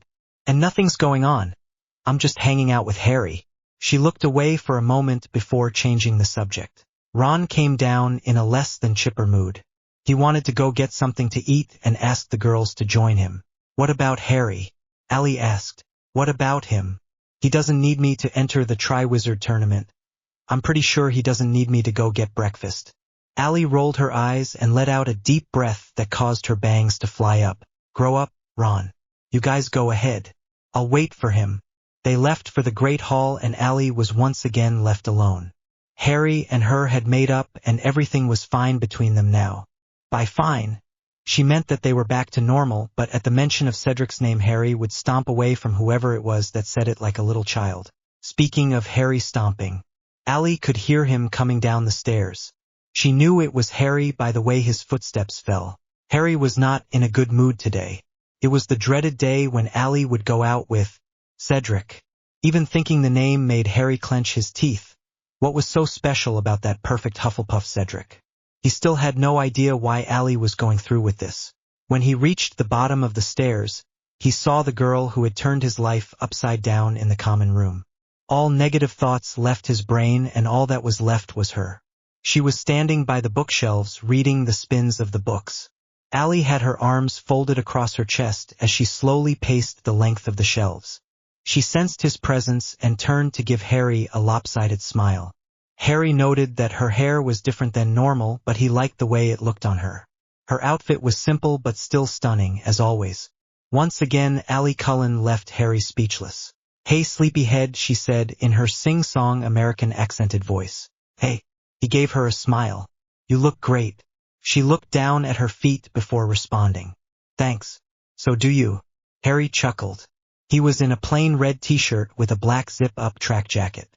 Speaker 1: And nothing's going on. I'm just hanging out with Harry." She looked away for a moment before changing the subject. Ron came down in a less than chipper mood. He wanted to go get something to eat and asked the girls to join him. "What about Harry?" Allie asked. "What about him? He doesn't need me to enter the Triwizard Tournament. I'm pretty sure he doesn't need me to go get breakfast." Allie rolled her eyes and let out a deep breath that caused her bangs to fly up. "Grow up, Ron. You guys go ahead. I'll wait for him." They left for the Great Hall and Allie was once again left alone. Harry and her had made up and everything was fine between them now. By fine, she meant that they were back to normal, but at the mention of Cedric's name Harry would stomp away from whoever it was that said it like a little child. Speaking of Harry stomping, Allie could hear him coming down the stairs. She knew it was Harry by the way his footsteps fell. Harry was not in a good mood today. It was the dreaded day when Allie would go out with Cedric. Even thinking the name made Harry clench his teeth. What was so special about that perfect Hufflepuff Cedric? He still had no idea why Allie was going through with this. When he reached the bottom of the stairs, he saw the girl who had turned his life upside down in the common room. All negative thoughts left his brain, and all that was left was her. She was standing by the bookshelves reading the spins of the books. Allie had her arms folded across her chest as she slowly paced the length of the shelves. She sensed his presence and turned to give Harry a lopsided smile. Harry noted that her hair was different than normal, but he liked the way it looked on her. Her outfit was simple but still stunning, as always. Once again, Allie Cullen left Harry speechless. "Hey, sleepyhead," she said in her sing-song American accented voice. "Hey." He gave her a smile. "You look great." She looked down at her feet before responding. "Thanks. So do you." Harry chuckled. He was in a plain red t-shirt with a black zip-up track jacket.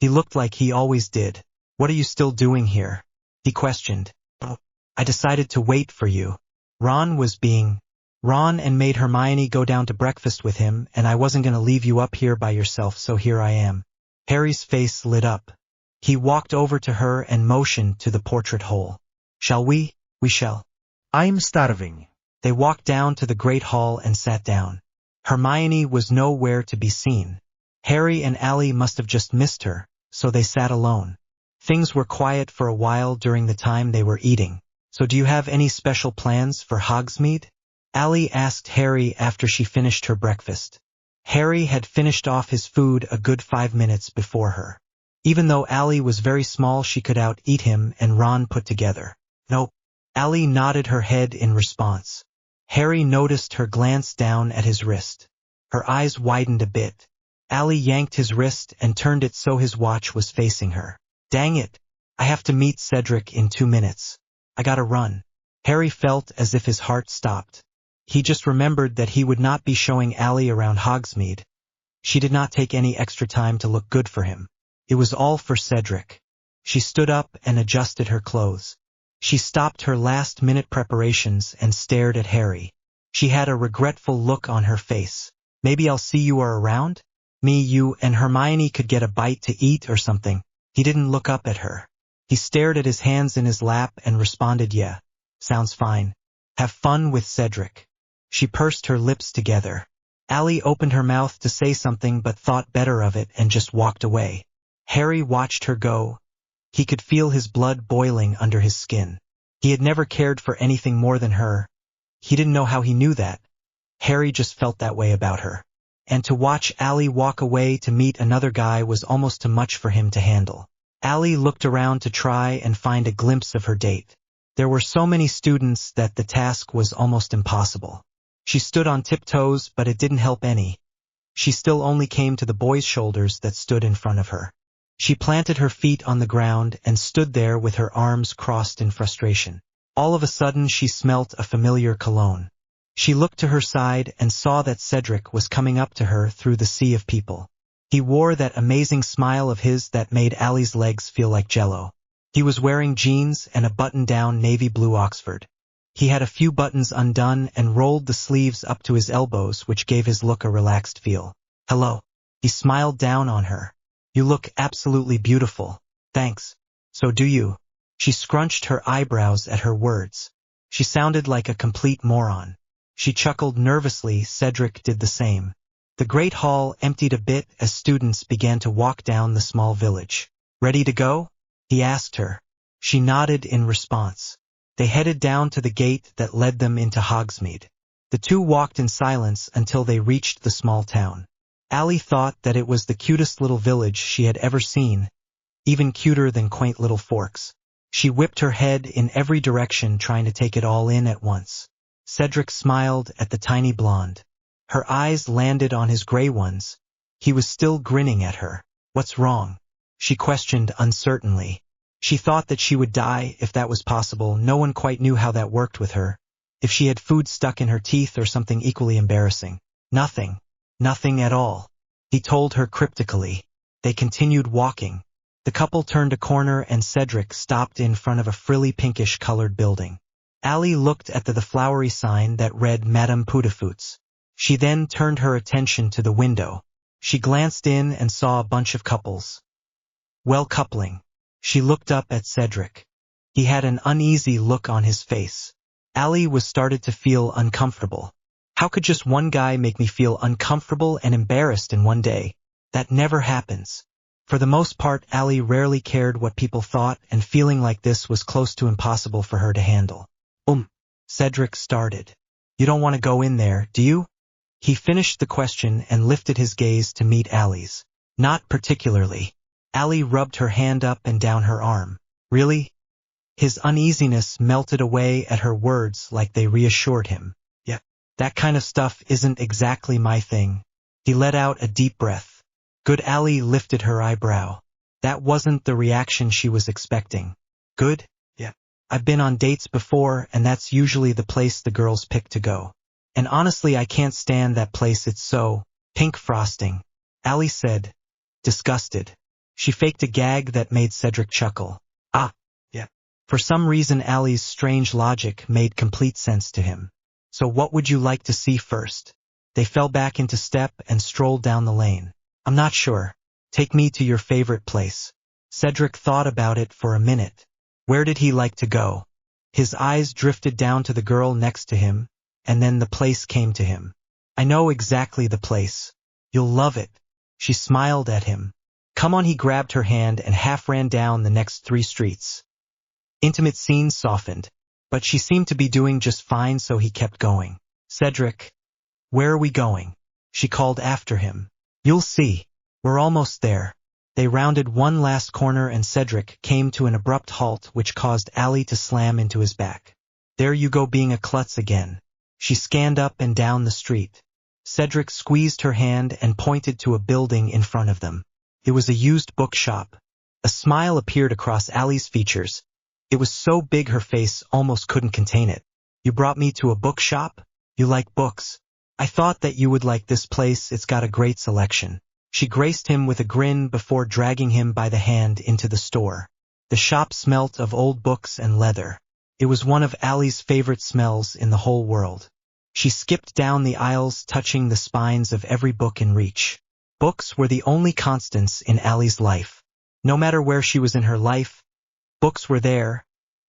Speaker 1: He looked like he always did. "What are you still doing here?" he questioned. "Oh, I decided to wait for you. Ron and made Hermione go down to breakfast with him, and I wasn't going to leave you up here by yourself, so here I am." Harry's face lit up. He walked over to her and motioned to the portrait hole. "Shall we?" "We shall."
Speaker 2: I'm starving.
Speaker 1: They walked down to the Great Hall and sat down. Hermione was nowhere to be seen. Harry and Allie must have just missed her, so they sat alone. Things were quiet for a while during the time they were eating. "So do you have any special plans for Hogsmeade?" Allie asked Harry after she finished her breakfast. Harry had finished off his food a good 5 minutes before her. Even though Allie was very small, she could out-eat him and Ron put together. "Nope." Allie nodded her head in response. Harry noticed her glance down at his wrist. Her eyes widened a bit. Allie yanked his wrist and turned it so his watch was facing her. "Dang it. I have to meet Cedric in 2 minutes. I gotta run." Harry felt as if his heart stopped. He just remembered that he would not be showing Allie around Hogsmeade. She did not take any extra time to look good for him. It was all for Cedric. She stood up and adjusted her clothes. She stopped her last-minute preparations and stared at Harry. She had a regretful look on her face. "Maybe I'll see you are around? Me, you, and Hermione could get a bite to eat or something." He didn't look up at her. He stared at his hands in his lap and responded, "Yeah, sounds fine. Have fun with Cedric." She pursed her lips together. Allie opened her mouth to say something but thought better of it and just walked away. Harry watched her go. He could feel his blood boiling under his skin. He had never cared for anything more than her. He didn't know how he knew that. Harry just felt that way about her. And to watch Allie walk away to meet another guy was almost too much for him to handle. Allie looked around to try and find a glimpse of her date. There were so many students that the task was almost impossible. She stood on tiptoes, but it didn't help any. She still only came to the boy's shoulders that stood in front of her. She planted her feet on the ground and stood there with her arms crossed in frustration. All of a sudden she smelt a familiar cologne. She looked to her side and saw that Cedric was coming up to her through the sea of people. He wore that amazing smile of his that made Allie's legs feel like jello. He was wearing jeans and a button-down navy blue Oxford. He had a few buttons undone and rolled the sleeves up to his elbows, which gave his look a relaxed feel. "Hello." He smiled down on her. "You look absolutely beautiful." "Thanks. So do you." She scrunched her eyebrows at her words. She sounded like a complete moron. She chuckled nervously. Cedric did the same. The Great Hall emptied a bit as students began to walk down the small village. "Ready to go?" he asked her. She nodded in response. They headed down to the gate that led them into Hogsmeade. The two walked in silence until they reached the small town. Allie thought that it was the cutest little village she had ever seen, even cuter than quaint little Forks. She whipped her head in every direction, trying to take it all in at once. Cedric smiled at the tiny blonde. Her eyes landed on his gray ones. He was still grinning at her. "What's wrong?" she questioned uncertainly. She thought that she would die if that was possible. No one quite knew how that worked with her. If she had food stuck in her teeth or something equally embarrassing. "Nothing. Nothing at all," he told her cryptically. They continued walking. The couple turned a corner and Cedric stopped in front of a frilly pinkish-colored building. Allie looked at the flowery sign that read Madame Pudafoots. She then turned her attention to the window. She glanced in and saw a bunch of couples. Well, coupling. She looked up at Cedric. He had an uneasy look on his face. Allie was started to feel uncomfortable. How could just one guy make me feel uncomfortable and embarrassed in one day? That never happens. For the most part, Allie rarely cared what people thought, and feeling like this was close to impossible for her to handle. Cedric started. You don't want to go in there, do you? He finished the question and lifted his gaze to meet Allie's. Not particularly. Allie rubbed her hand up and down her arm. Really? His uneasiness melted away at her words like they reassured him. Yeah, that kind of stuff isn't exactly my thing. He let out a deep breath. Good. Allie lifted her eyebrow. That wasn't the reaction she was expecting. Good? Yeah. I've been on dates before, and that's usually the place the girls pick to go. And honestly, I can't stand that place. It's so pink frosting. Allie said, disgusted. She faked a gag that made Cedric chuckle. Yeah. For some reason, Allie's strange logic made complete sense to him. So what would you like to see first? They fell back into step and strolled down the lane. I'm not sure. Take me to your favorite place. Cedric thought about it for a minute. Where did he like to go? His eyes drifted down to the girl next to him, and then the place came to him. I know exactly the place. You'll love it. She smiled at him. Come on. He grabbed her hand and half ran down the next 3 streets. Intimate scenes softened, but she seemed to be doing just fine, so he kept going. Cedric, where are we going? She called after him. You'll see. We're almost there. They rounded one last corner and Cedric came to an abrupt halt, which caused Allie to slam into his back. There you go, being a klutz again. She scanned up and down the street. Cedric squeezed her hand and pointed to a building in front of them. It was a used bookshop. A smile appeared across Allie's features. It was so big her face almost couldn't contain it. You brought me to a bookshop? You like books? I thought that you would like this place. It's got a great selection. She graced him with a grin before dragging him by the hand into the store. The shop smelt of old books and leather. It was one of Allie's favorite smells in the whole world. She skipped down the aisles, touching the spines of every book in reach. Books were the only constants in Allie's life. No matter where she was in her life, books were there.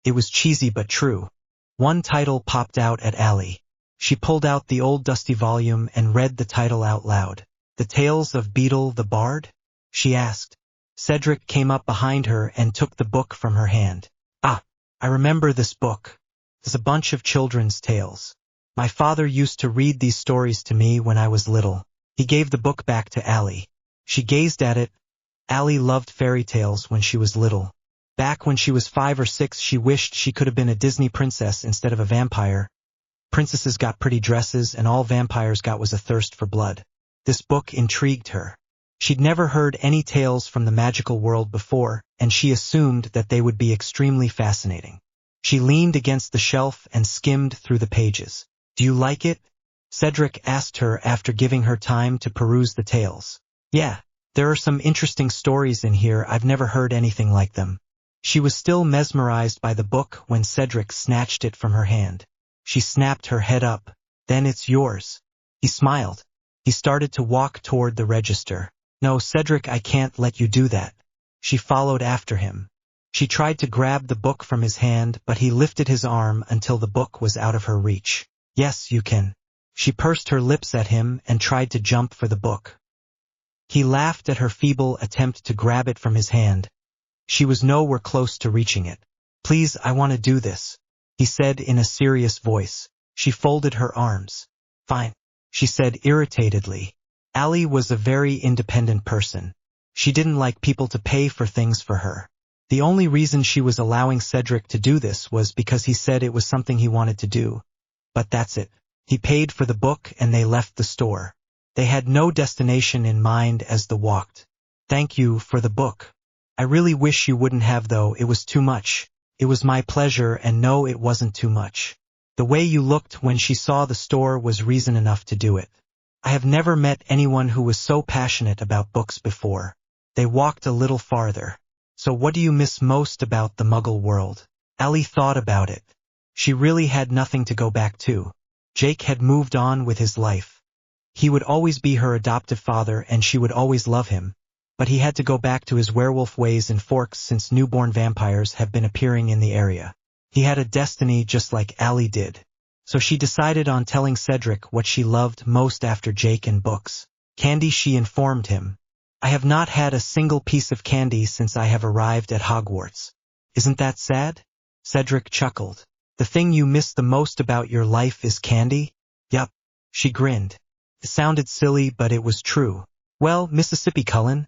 Speaker 1: It was cheesy but true. One title popped out at Allie. She pulled out the old dusty volume and read the title out loud. The Tales of Beetle the Bard? She asked. Cedric came up behind her and took the book from her hand. I remember this book. It's a bunch of children's tales. My father used to read these stories to me when I was little. He gave the book back to Allie. She gazed at it. Allie loved fairy tales when she was little. Back when she was 5 or 6, she wished she could have been a Disney princess instead of a vampire. Princesses got pretty dresses, and all vampires got was a thirst for blood. This book intrigued her. She'd never heard any tales from the magical world before, and she assumed that they would be extremely fascinating. She leaned against the shelf and skimmed through the pages. Do you like it? Cedric asked her after giving her time to peruse the tales. Yeah, there are some interesting stories in here. I've never heard anything like them. She was still mesmerized by the book when Cedric snatched it from her hand. She snapped her head up. Then it's yours. He smiled. He started to walk toward the register. No, Cedric, I can't let you do that. She followed after him. She tried to grab the book from his hand, but he lifted his arm until the book was out of her reach. Yes, you can. She pursed her lips at him and tried to jump for the book. He laughed at her feeble attempt to grab it from his hand. She was nowhere close to reaching it. Please, I want to do this, he said in a serious voice. She folded her arms. Fine, she said irritatedly. Allie was a very independent person. She didn't like people to pay for things for her. The only reason she was allowing Cedric to do this was because he said it was something he wanted to do. But that's it. He paid for the book and they left the store. They had no destination in mind as they walked. Thank you for the book. I really wish you wouldn't have, though. It was too much. It was my pleasure, and no, it wasn't too much. The way you looked when she saw the store was reason enough to do it. I have never met anyone who was so passionate about books before. They walked a little farther. So what do you miss most about the Muggle world? Allie thought about it. She really had nothing to go back to. Jake had moved on with his life. He would always be her adoptive father and she would always love him, but he had to go back to his werewolf ways in Forks since newborn vampires have been appearing in the area. He had a destiny just like Allie did. So she decided on telling Cedric what she loved most after Jake and books. Candy, she informed him. I have not had a single piece of candy since I have arrived at Hogwarts. Isn't that sad? Cedric chuckled. The thing you miss the most about your life is candy? Yup. She grinned. It sounded silly, but it was true. Well, Mississippi Cullen,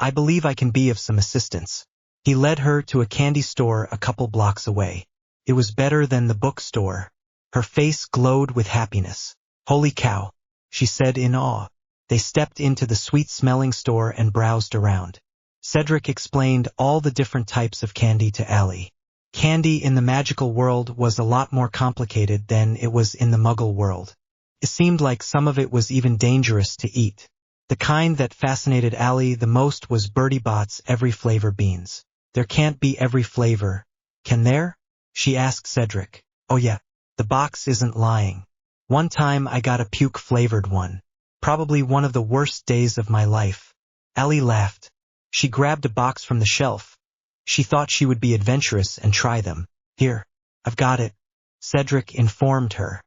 Speaker 1: I believe I can be of some assistance. He led her to a candy store a couple blocks away. It was better than the bookstore. Her face glowed with happiness. Holy cow, she said in awe. They stepped into the sweet-smelling store and browsed around. Cedric explained all the different types of candy to Allie. Candy in the magical world was a lot more complicated than it was in the Muggle world. It seemed like some of it was even dangerous to eat. The kind that fascinated Allie the most was Bertie Bott's every flavor beans. There can't be every flavor, can there? She asked Cedric. Oh yeah, the box isn't lying. One time I got a puke-flavored one. Probably one of the worst days of my life. Allie laughed. She grabbed a box from the shelf. She thought she would be adventurous and try them. Here, I've got it, Cedric informed her.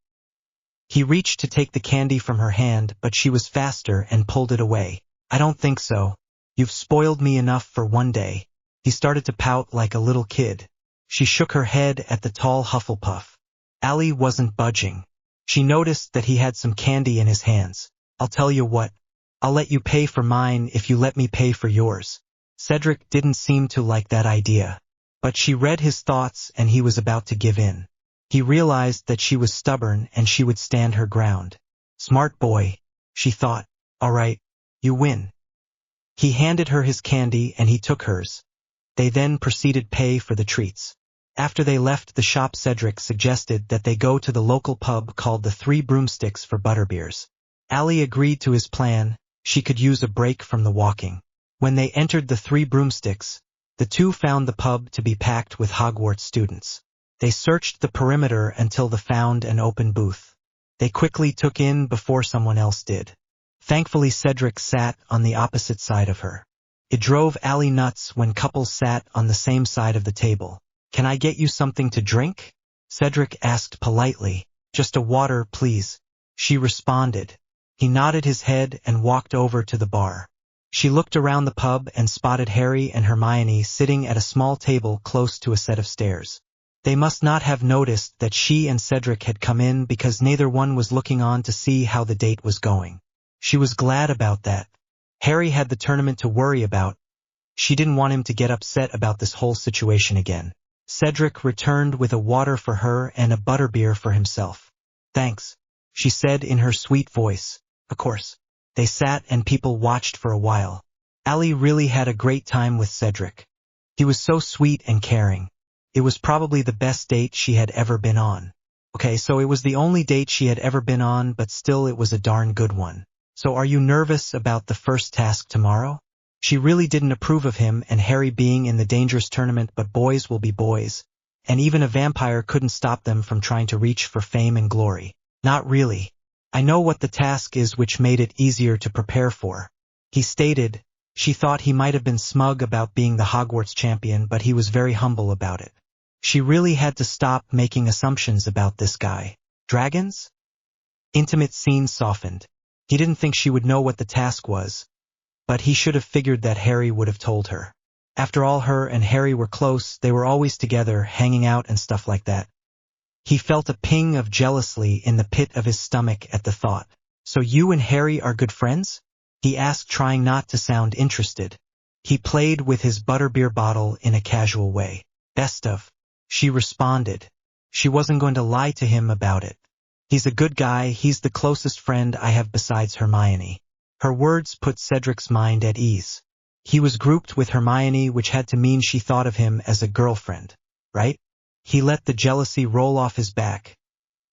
Speaker 1: He reached to take the candy from her hand, but she was faster and pulled it away. I don't think so. You've spoiled me enough for one day. He started to pout like a little kid. She shook her head at the tall Hufflepuff. Allie wasn't budging. She noticed that he had some candy in his hands. I'll tell you what. I'll let you pay for mine if you let me pay for yours. Cedric didn't seem to like that idea. But she read his thoughts and he was about to give in. He realized that she was stubborn and she would stand her ground. Smart boy, she thought. All right, you win. He handed her his candy and he took hers. They then proceeded to pay for the treats. After they left the shop, Cedric suggested that they go to the local pub called the Three Broomsticks for butterbeers. Allie agreed to his plan. She could use a break from the walking. When they entered the Three Broomsticks, the two found the pub to be packed with Hogwarts students. They searched the perimeter until they found an open booth. They quickly took in before someone else did. Thankfully, Cedric sat on the opposite side of her. It drove Allie nuts when couples sat on the same side of the table. Can I get you something to drink? Cedric asked politely. Just a water, please. She responded. He nodded his head and walked over to the bar. She looked around the pub and spotted Harry and Hermione sitting at a small table close to a set of stairs. They must not have noticed that she and Cedric had come in because neither one was looking on to see how the date was going. She was glad about that. Harry had the tournament to worry about. She didn't want him to get upset about this whole situation again. Cedric returned with a water for her and a butterbeer for himself. Thanks, she said in her sweet voice. Of course. They sat and people watched for a while. Allie really had a great time with Cedric. He was so sweet and caring. It was probably the best date she had ever been on. Okay, so it was the only date she had ever been on, but still it was a darn good one. So are you nervous about the first task tomorrow? She really didn't approve of him and Harry being in the dangerous tournament, but boys will be boys. And even a vampire couldn't stop them from trying to reach for fame and glory. Not really. I know what the task is, which made it easier to prepare for. He stated. She thought he might have been smug about being the Hogwarts champion, but he was very humble about it. She really had to stop making assumptions about this guy. Dragons? Intimate scene softened. He didn't think she would know what the task was, but he should have figured that Harry would have told her. After all, her and Harry were close, they were always together, hanging out and stuff like that. He felt a ping of jealousy in the pit of his stomach at the thought. So you and Harry are good friends? He asked, trying not to sound interested. He played with his butterbeer bottle in a casual way. Best of. She responded. She wasn't going to lie to him about it. He's a good guy, he's the closest friend I have besides Hermione. Her words put Cedric's mind at ease. He was grouped with Hermione, which had to mean she thought of him as a girlfriend, right? He let the jealousy roll off his back.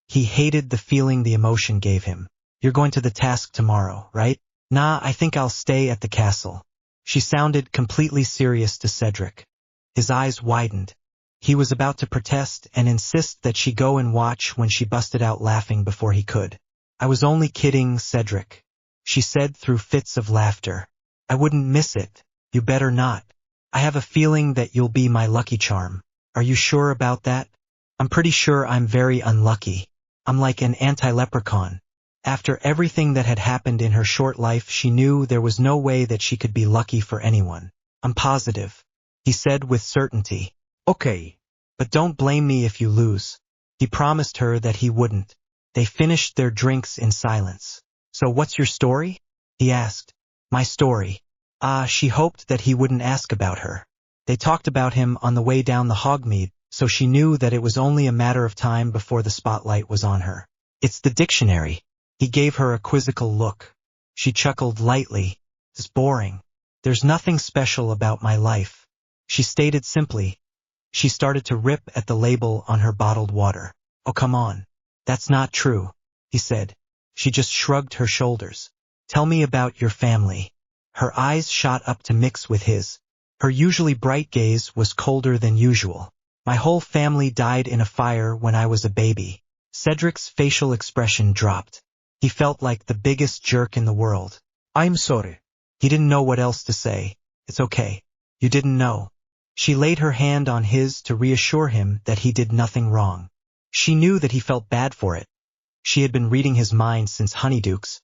Speaker 1: He hated the feeling the emotion gave him. You're going to the task tomorrow, right? Nah, I think I'll stay at the castle. She sounded completely serious to Cedric. His eyes widened. He was about to protest and insist that she go and watch when she busted out laughing before he could. I was only kidding, Cedric, she said through fits of laughter. I wouldn't miss it. You better not. I have a feeling that you'll be my lucky charm. Are you sure about that? I'm pretty sure I'm very unlucky. I'm like an anti-leprechaun. After everything that had happened in her short life, she knew there was no way that she could be lucky for anyone. I'm positive, he said with certainty.
Speaker 2: Okay.
Speaker 1: But don't blame me if you lose. He promised her that he wouldn't. They finished their drinks in silence. So what's your story? He asked. My story. She hoped that he wouldn't ask about her. They talked about him on the way down the Hogmead, so she knew that it was only a matter of time before the spotlight was on her. It's the dictionary. He gave her a quizzical look. She chuckled lightly. It's boring. There's nothing special about my life. She stated simply. She started to rip at the label on her bottled water. Oh, come on. That's not true, he said. She just shrugged her shoulders. Tell me about your family. Her eyes shot up to mix with his. Her usually bright gaze was colder than usual. My whole family died in a fire when I was a baby. Cedric's facial expression dropped. He felt like the biggest jerk in the world.
Speaker 2: I'm sorry.
Speaker 1: He didn't know what else to say. It's okay. You didn't know. She laid her hand on his to reassure him that he did nothing wrong. She knew that he felt bad for it. She had been reading his mind since Honeydukes.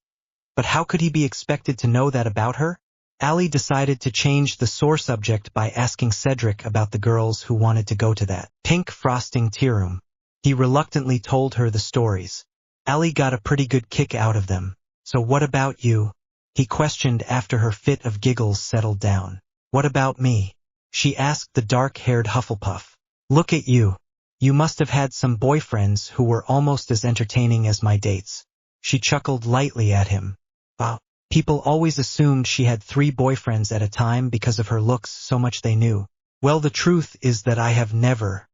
Speaker 1: But how could he be expected to know that about her? Allie decided to change the sore subject by asking Cedric about the girls who wanted to go to that pink frosting tea room. He reluctantly told her the stories. Allie got a pretty good kick out of them. So what about you? He questioned after her fit of giggles settled down. What about me? She asked the dark-haired Hufflepuff. Look at you. You must have had some boyfriends who were almost as entertaining as my dates. She chuckled lightly at him. Wow. People always assumed she had 3 boyfriends at a time because of her looks, so much they knew. Well, the truth is that I have never.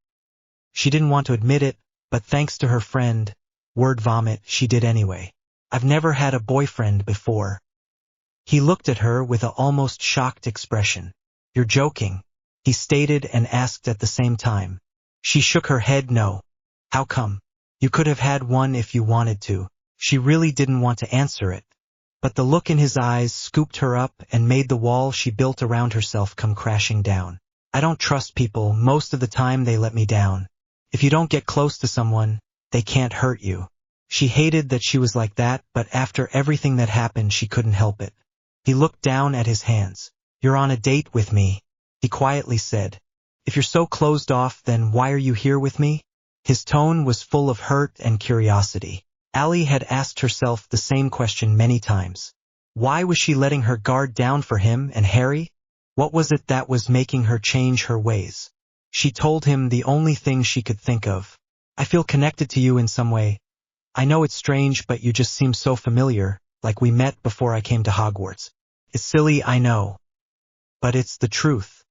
Speaker 1: She didn't want to admit it, but thanks to her friend, word vomit, she did anyway. I've never had a boyfriend before. He looked at her with an almost shocked expression. You're joking, he stated and asked at the same time. She shook her head no. How come? You could have had one if you wanted to. She really didn't want to answer it. But the look in his eyes scooped her up and made the wall she built around herself come crashing down. I don't trust people. Most of the time they let me down. If you don't get close to someone, they can't hurt you. She hated that she was like that, but after everything that happened she couldn't help it. He looked down at his hands. You're on a date with me, he quietly said. If you're so closed off, then why are you here with me? His tone was full of hurt and curiosity. Allie had asked herself the same question many times. Why was she letting her guard down for him and Harry? What was it that was making her change her ways? She told him the only thing she could think of. I feel connected to you in some way. I know it's strange, but you just seem so familiar, like we met before I came to Hogwarts. It's silly, I know. But it's the truth.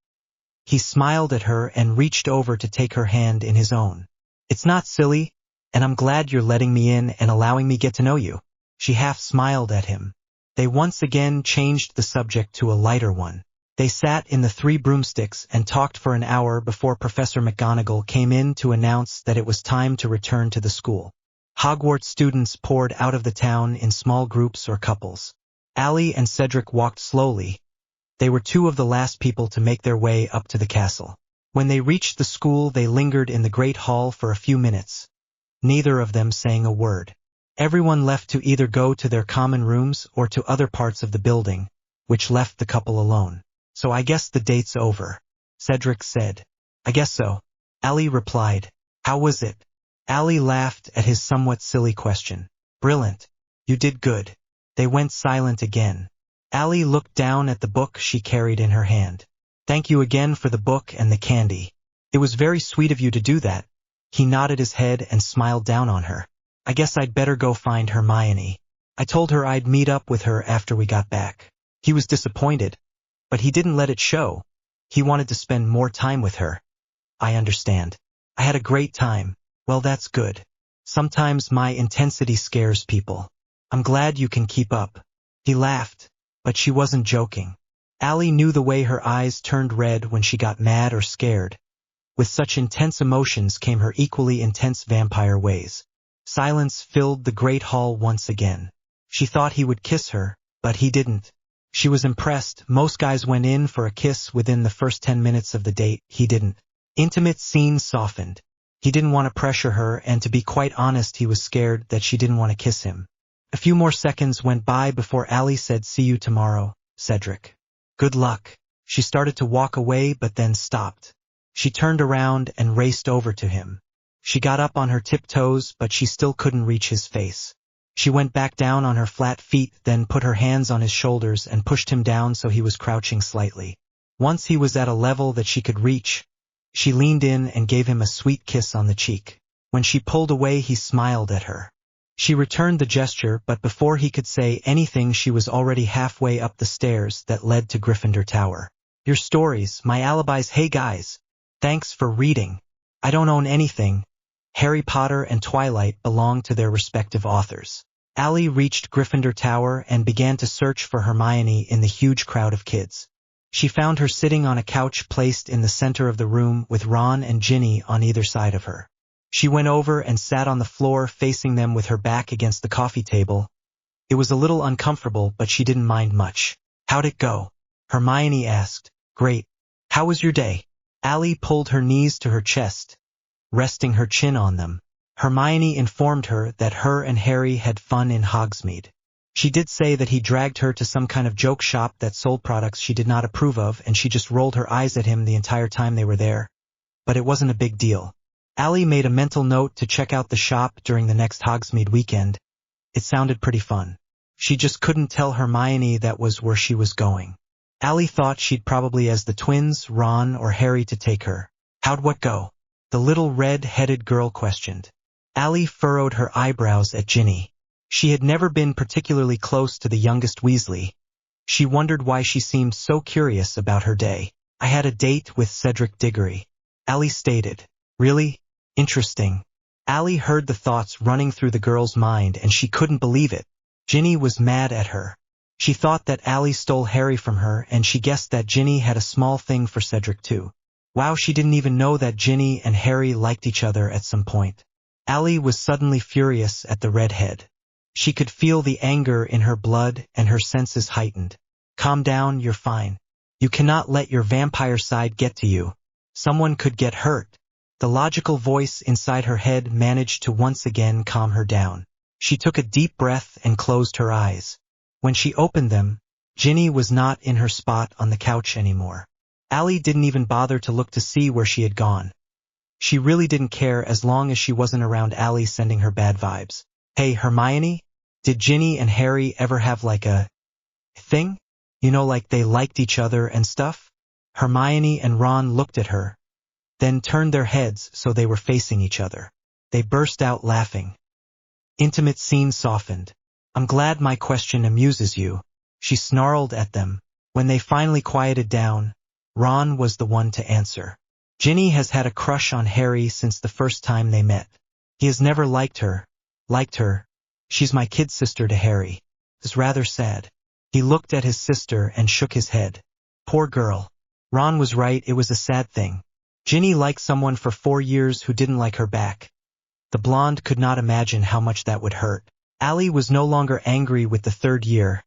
Speaker 1: He smiled at her and reached over to take her hand in his own. It's not silly, and I'm glad you're letting me in and allowing me get to know you. She half smiled at him. They once again changed the subject to a lighter one. They sat in the 3 broomsticks and talked for an hour before Professor McGonagall came in to announce that it was time to return to the school. Hogwarts students poured out of the town in small groups or couples. Allie and Cedric walked slowly. They were 2 of the last people to make their way up to the castle. When they reached the school, they lingered in the Great Hall for a few minutes, neither of them saying a word. Everyone left to either go to their common rooms or to other parts of the building, which left the couple alone. So I guess the date's over, Cedric said. I guess so, Allie replied. How was it? Allie laughed at his somewhat silly question. Brilliant. You did good. They went silent again. Allie looked down at the book she carried in her hand. Thank you again for the book and the candy. It was very sweet of you to do that. He nodded his head and smiled down on her. I guess I'd better go find Hermione. I told her I'd meet up with her after we got back. He was disappointed, but he didn't let it show. He wanted to spend more time with her. I understand. I had a great time. Well, that's good. Sometimes my intensity scares people. I'm glad you can keep up. He laughed, but she wasn't joking. Allie knew the way her eyes turned red when she got mad or scared. With such intense emotions came her equally intense vampire ways. Silence filled the great hall once again. She thought he would kiss her, but he didn't. She was impressed. Most guys went in for a kiss within the first 10 minutes of the date. He didn't. Intimate scene softened. He didn't want to pressure her, and to be quite honest, he was scared that she didn't want to kiss him. A few more seconds went by before Allie said, "See you tomorrow, Cedric. Good luck." She started to walk away but then stopped. She turned around and raced over to him. She got up on her tiptoes, but she still couldn't reach his face. She went back down on her flat feet, then put her hands on his shoulders and pushed him down so he was crouching slightly. Once he was at a level that she could reach, she leaned in and gave him a sweet kiss on the cheek. When she pulled away, he smiled at her. She returned the gesture, but before he could say anything, she was already halfway up the stairs that led to Gryffindor Tower. Your stories, my alibis. Hey guys, thanks for reading. I don't own anything. Harry Potter and Twilight belong to their respective authors. Allie reached Gryffindor Tower and began to search for Hermione in the huge crowd of kids. She found her sitting on a couch placed in the center of the room with Ron and Ginny on either side of her. She went over and sat on the floor facing them with her back against the coffee table. It was a little uncomfortable, but she didn't mind much. How'd it go? Hermione asked. Great. How was your day? Allie pulled her knees to her chest, resting her chin on them. Hermione informed her that her and Harry had fun in Hogsmeade. She did say that he dragged her to some kind of joke shop that sold products she did not approve of, and she just rolled her eyes at him the entire time they were there. But it wasn't a big deal. Allie made a mental note to check out the shop during the next Hogsmeade weekend. It sounded pretty fun. She just couldn't tell Hermione that was where she was going. Allie thought she'd probably ask the twins, Ron or Harry, to take her. How'd what go? The little red-headed girl questioned. Allie furrowed her eyebrows at Ginny. She had never been particularly close to the youngest Weasley. She wondered why she seemed so curious about her day. I had a date with Cedric Diggory, Allie stated. Really? Interesting. Allie heard the thoughts running through the girl's mind and she couldn't believe it. Ginny was mad at her. She thought that Allie stole Harry from her, and she guessed that Ginny had a small thing for Cedric too. Wow, she didn't even know that Ginny and Harry liked each other at some point. Allie was suddenly furious at the redhead. She could feel the anger in her blood and her senses heightened. Calm down, you're fine. You cannot let your vampire side get to you. Someone could get hurt. The logical voice inside her head managed to once again calm her down. She took a deep breath and closed her eyes. When she opened them, Ginny was not in her spot on the couch anymore. Allie didn't even bother to look to see where she had gone. She really didn't care as long as she wasn't around Allie sending her bad vibes. Hey Hermione, did Ginny and Harry ever have like a thing? You know, like they liked each other and stuff? Hermione and Ron looked at her, then turned their heads so they were facing each other. They burst out laughing. Intimate scene softened. I'm glad my question amuses you, she snarled at them. When they finally quieted down, Ron was the one to answer. Ginny has had a crush on Harry since the first time they met. He has never liked her. She's my kid sister to Harry. It's rather sad. He looked at his sister and shook his head. Poor girl. Ron was right, it was a sad thing. Ginny liked someone for 4 years who didn't like her back. The blonde could not imagine how much that would hurt. Allie was no longer angry with the 3rd year.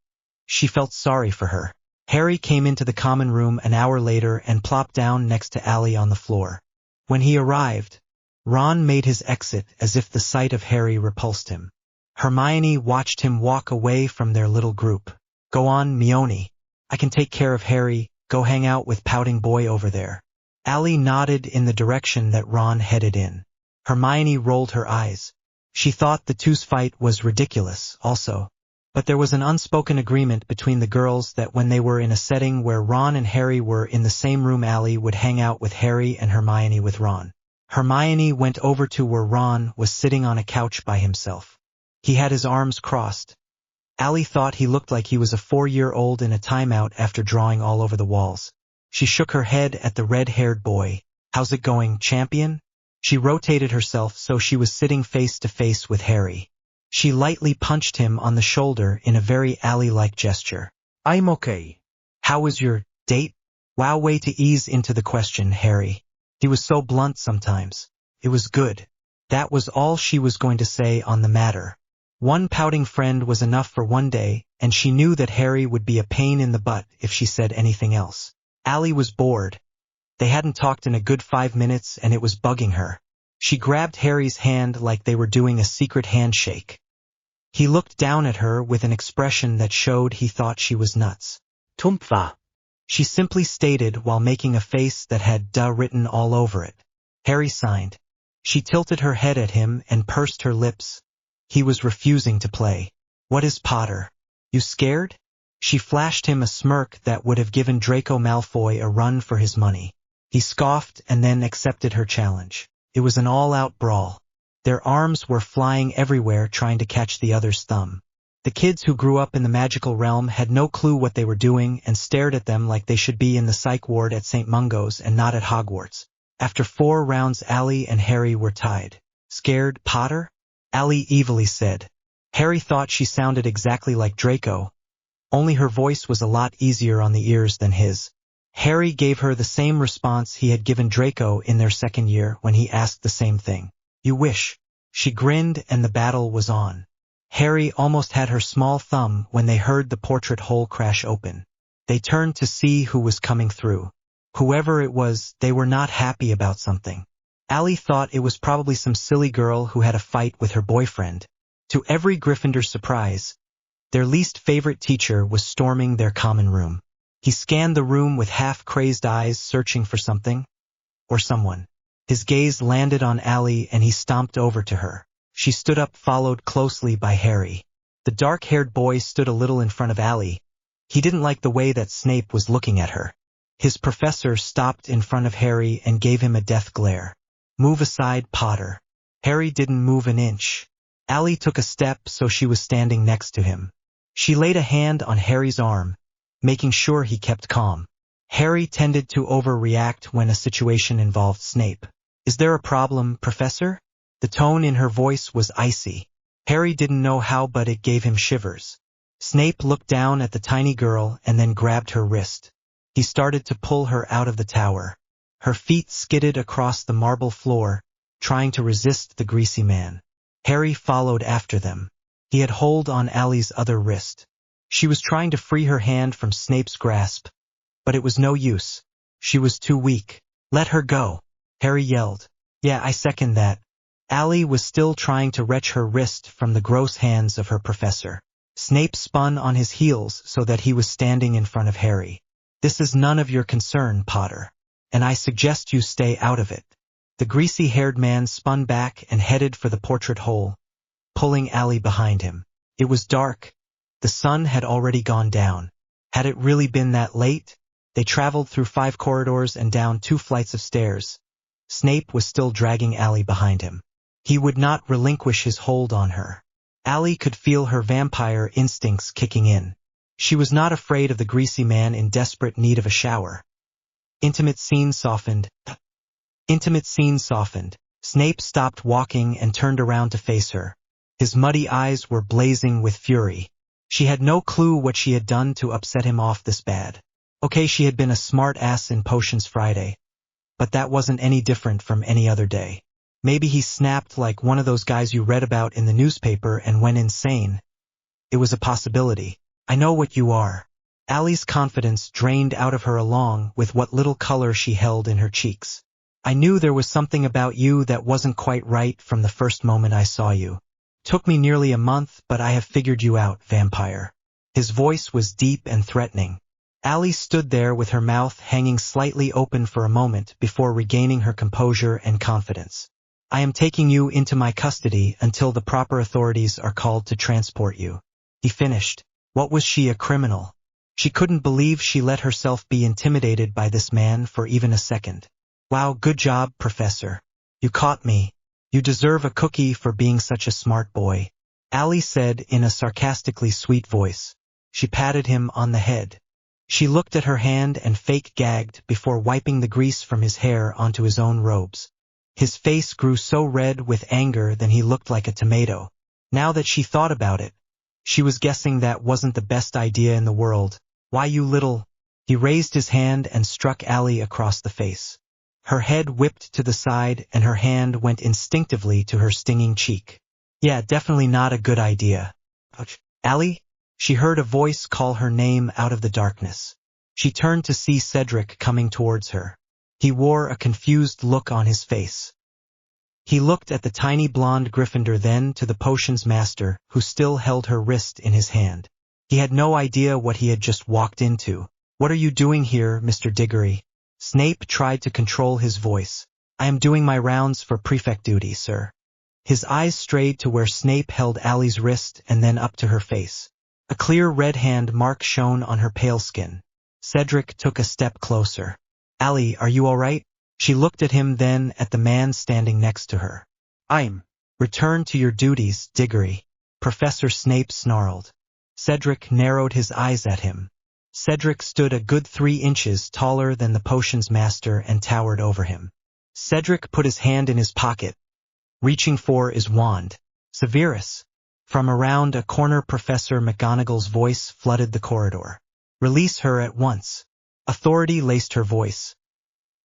Speaker 1: She felt sorry for her. Harry came into the common room an hour later and plopped down next to Allie on the floor. When he arrived, Ron made his exit as if the sight of Harry repulsed him. Hermione watched him walk away from their little group. Go on, Mione. I can take care of Harry. Go hang out with pouting boy over there. Allie nodded in the direction that Ron headed in. Hermione rolled her eyes. She thought the two's fight was ridiculous, also. But there was an unspoken agreement between the girls that when they were in a setting where Ron and Harry were in the same room, Allie would hang out with Harry and Hermione with Ron. Hermione went over to where Ron was sitting on a couch by himself. He had his arms crossed. Allie thought he looked like he was a 4-year-old in a timeout after drawing all over the walls. She shook her head at the red-haired boy. How's it going, champion? She rotated herself so she was sitting face to face with Harry. She lightly punched him on the shoulder in a very Allie-like gesture.
Speaker 2: I'm okay.
Speaker 1: How was your date? Wow, way to ease into the question, Harry. He was so blunt sometimes. It was good. That was all she was going to say on the matter. One pouting friend was enough for one day, and she knew that Harry would be a pain in the butt if she said anything else. Allie was bored. They hadn't talked in a good 5 minutes and it was bugging her. She grabbed Harry's hand like they were doing a secret handshake. He looked down at her with an expression that showed he thought she was nuts.
Speaker 2: Tumpfa.
Speaker 1: She simply stated while making a face that had "duh" written all over it. Harry signed. She tilted her head at him and pursed her lips. He was refusing to play. What is Potter? You scared? She flashed him a smirk that would have given Draco Malfoy a run for his money. He scoffed and then accepted her challenge. It was an all-out brawl. Their arms were flying everywhere trying to catch the other's thumb. The kids who grew up in the magical realm had no clue what they were doing and stared at them like they should be in the psych ward at St. Mungo's and not at Hogwarts. After 4 rounds, Allie and Harry were tied. Scared, Potter? Allie evilly said. Harry thought she sounded exactly like Draco, only her voice was a lot easier on the ears than his. Harry gave her the same response he had given Draco in their second year when he asked the same thing. You wish. She grinned and the battle was on. Harry almost had her small thumb when they heard the portrait hole crash open. They turned to see who was coming through. Whoever it was, they were not happy about something. Allie thought it was probably some silly girl who had a fight with her boyfriend. To every Gryffindor's surprise, their least favorite teacher was storming their common room. He scanned the room with half-crazed eyes searching for something or someone. His gaze landed on Allie and he stomped over to her. She stood up, followed closely by Harry. The dark-haired boy stood a little in front of Allie. He didn't like the way that Snape was looking at her. His professor stopped in front of Harry and gave him a death glare. Move aside, Potter. Harry didn't move an inch. Allie took a step so she was standing next to him. She laid a hand on Harry's arm, making sure he kept calm. Harry tended to overreact when a situation involved Snape. Is there a problem, Professor? The tone in her voice was icy. Harry didn't know how, but it gave him shivers. Snape looked down at the tiny girl and then grabbed her wrist. He started to pull her out of the tower. Her feet skidded across the marble floor, trying to resist the greasy man. Harry followed after them. He had hold on Allie's other wrist. She was trying to free her hand from Snape's grasp, but it was no use. She was too weak. Let her go, Harry yelled. Yeah, I second that. Allie was still trying to wrench her wrist from the gross hands of her professor. Snape spun on his heels so that he was standing in front of Harry. This is none of your concern, Potter, and I suggest you stay out of it. The greasy-haired man spun back and headed for the portrait hole, pulling Allie behind him. It was dark. The sun had already gone down. Had it really been that late? They traveled through 5 corridors and down 2 flights of stairs. Snape was still dragging Allie behind him. He would not relinquish his hold on her. Allie could feel her vampire instincts kicking in. She was not afraid of the greasy man in desperate need of a shower. Intimate scene softened. Snape stopped walking and turned around to face her. His muddy eyes were blazing with fury. She had no clue what she had done to upset him off this bad. Okay, she had been a smart ass in Potions Friday, but that wasn't any different from any other day. Maybe he snapped like one of those guys you read about in the newspaper and went insane. It was a possibility. I know what you are. Allie's confidence drained out of her along with what little color she held in her cheeks. I knew there was something about you that wasn't quite right from the first moment I saw you. Took me nearly a month, but I have figured you out, vampire. His voice was deep and threatening. Allie stood there with her mouth hanging slightly open for a moment before regaining her composure and confidence. I am taking you into my custody until the proper authorities are called to transport you. He finished. What was she, a criminal? She couldn't believe she let herself be intimidated by this man for even a second. Wow, good job, Professor. You caught me. You deserve a cookie for being such a smart boy, Allie said in a sarcastically sweet voice. She patted him on the head. She looked at her hand and fake gagged before wiping the grease from his hair onto his own robes. His face grew so red with anger that he looked like a tomato. Now that she thought about it, she was guessing that wasn't the best idea in the world. Why, you little... He raised his hand and struck Allie across the face. Her head whipped to the side and her hand went instinctively to her stinging cheek. Yeah, definitely not a good idea. Ouch. Allie? She heard a voice call her name out of the darkness. She turned to see Cedric coming towards her. He wore a confused look on his face. He looked at the tiny blonde Gryffindor, then to the potions master, who still held her wrist in his hand. He had no idea what he had just walked into. What are you doing here, Mr. Diggory? Snape tried to control his voice. I am doing my rounds for prefect duty, sir. His eyes strayed to where Snape held Allie's wrist and then up to her face. A clear red hand mark shone on her pale skin. Cedric took a step closer. Allie, are you all right? She looked at him, then at the man standing next to her. Return to your duties, Diggory. Professor Snape snarled. Cedric narrowed his eyes at him. Cedric stood a good 3 inches taller than the potions master and towered over him. Cedric put his hand in his pocket, reaching for his wand. Vempiress. From around a corner, Professor McGonagall's voice flooded the corridor. Release her at once. Authority laced her voice.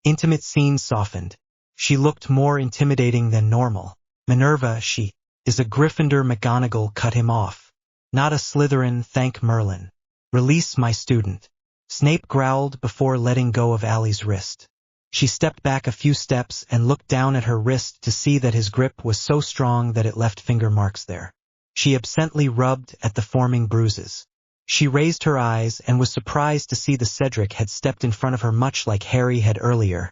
Speaker 1: Intimate scene softened. She looked more intimidating than normal. Minerva, she is a Gryffindor. McGonagall cut him off. Not a Slytherin, thank Merlin. Release my student. Snape growled before letting go of Allie's wrist. She stepped back a few steps and looked down at her wrist to see that his grip was so strong that it left finger marks there. She absently rubbed at the forming bruises. She raised her eyes and was surprised to see that Cedric had stepped in front of her, much like Harry had earlier.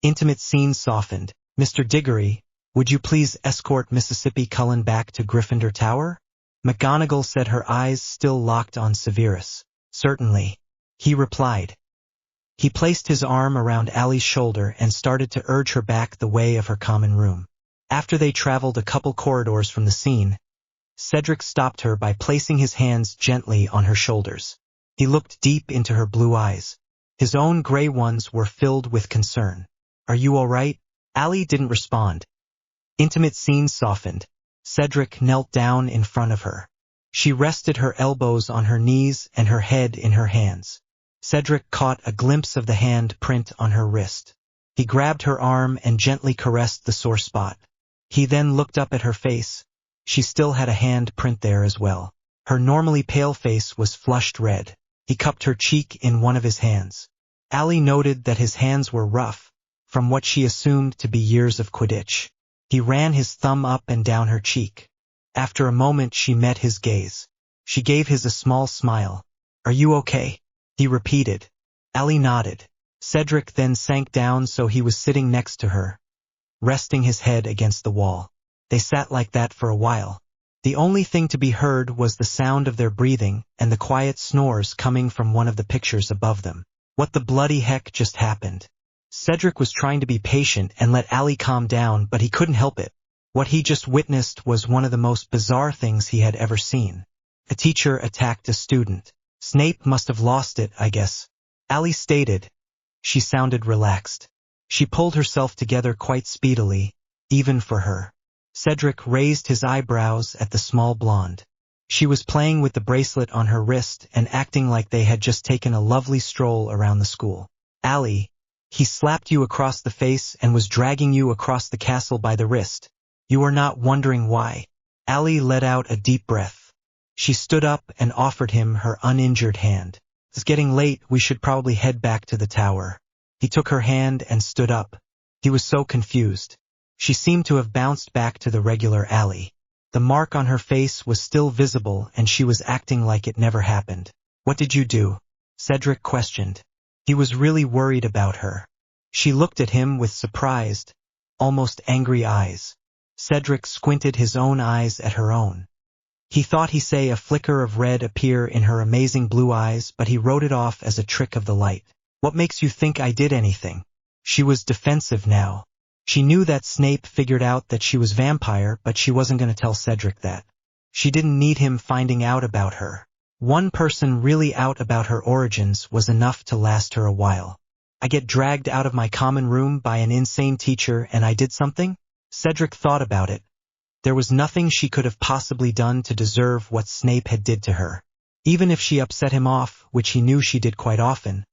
Speaker 1: Intimate scene softened. Mr. Diggory, would you please escort Mississippi Cullen back to Gryffindor Tower? McGonagall said, her eyes still locked on Vempiress. Certainly, he replied. He placed his arm around Allie's shoulder and started to urge her back the way of her common room. After they traveled a couple corridors from the scene, Cedric stopped her by placing his hands gently on her shoulders. He looked deep into her blue eyes. His own gray ones were filled with concern. Are you all right? Allie didn't respond. Intimate scene softened. Cedric knelt down in front of her. She rested her elbows on her knees and her head in her hands. Cedric caught a glimpse of the hand print on her wrist. He grabbed her arm and gently caressed the sore spot. He then looked up at her face. She still had a hand print there as well. Her normally pale face was flushed red. He cupped her cheek in one of his hands. Allie noted that his hands were rough, from what she assumed to be years of Quidditch. He ran his thumb up and down her cheek. After a moment she met his gaze. She gave his a small smile. Are you okay? He repeated. Allie nodded. Cedric then sank down so he was sitting next to her, resting his head against the wall. They sat like that for a while. The only thing to be heard was the sound of their breathing and the quiet snores coming from one of the pictures above them. What the bloody heck just happened? Cedric was trying to be patient and let Allie calm down, but he couldn't help it. What he just witnessed was one of the most bizarre things he had ever seen. A teacher attacked a student. Snape must have lost it, I guess. Allie stated. She sounded relaxed. She pulled herself together quite speedily, even for her. Cedric raised his eyebrows at the small blonde. She was playing with the bracelet on her wrist and acting like they had just taken a lovely stroll around the school. Allie, he slapped you across the face and was dragging you across the castle by the wrist. You are not wondering why. Allie let out a deep breath. She stood up and offered him her uninjured hand. It's getting late, we should probably head back to the tower. He took her hand and stood up. He was so confused. She seemed to have bounced back to the regular Allie. The mark on her face was still visible and she was acting like it never happened. What did you do? Cedric questioned. He was really worried about her. She looked at him with surprised, almost angry eyes. Cedric squinted his own eyes at her own. He thought he saw a flicker of red appear in her amazing blue eyes, but he wrote it off as a trick of the light. What makes you think I did anything? She was defensive now. She knew that Snape figured out that she was vampire, but she wasn't going to tell Cedric that. She didn't need him finding out about her. One person really out about her origins was enough to last her a while. I get dragged out of my common room by an insane teacher and I did something? Cedric thought about it. There was nothing she could have possibly done to deserve what Snape had did to her. Even if she upset him off, which he knew she did quite often,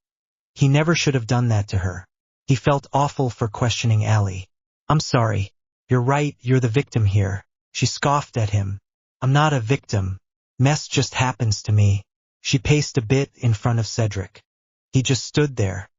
Speaker 1: he never should have done that to her. He felt awful for questioning Allie. I'm sorry. You're right, you're the victim here. She scoffed at him. I'm not a victim. Mess just happens to me. She paced a bit in front of Cedric. He just stood there.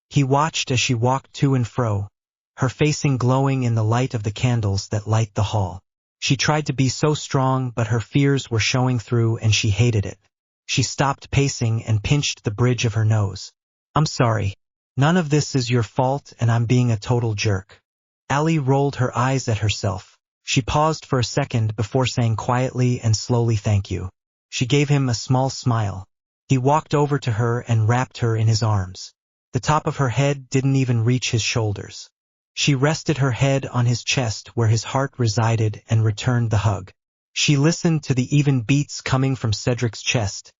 Speaker 1: He watched as she walked to and fro, her facing glowing in the light of the candles that light the hall. She tried to be so strong, but her fears were showing through and she hated it. She stopped pacing and pinched the bridge of her nose. I'm sorry. None of this is your fault and I'm being a total jerk. Allie rolled her eyes at herself. She paused for a second before saying quietly and slowly thank you. She gave him a small smile. He walked over to her and wrapped her in his arms. The top of her head didn't even reach his shoulders. She rested her head on his chest where his heart resided and returned the hug. She listened to the even beats coming from Cedric's chest.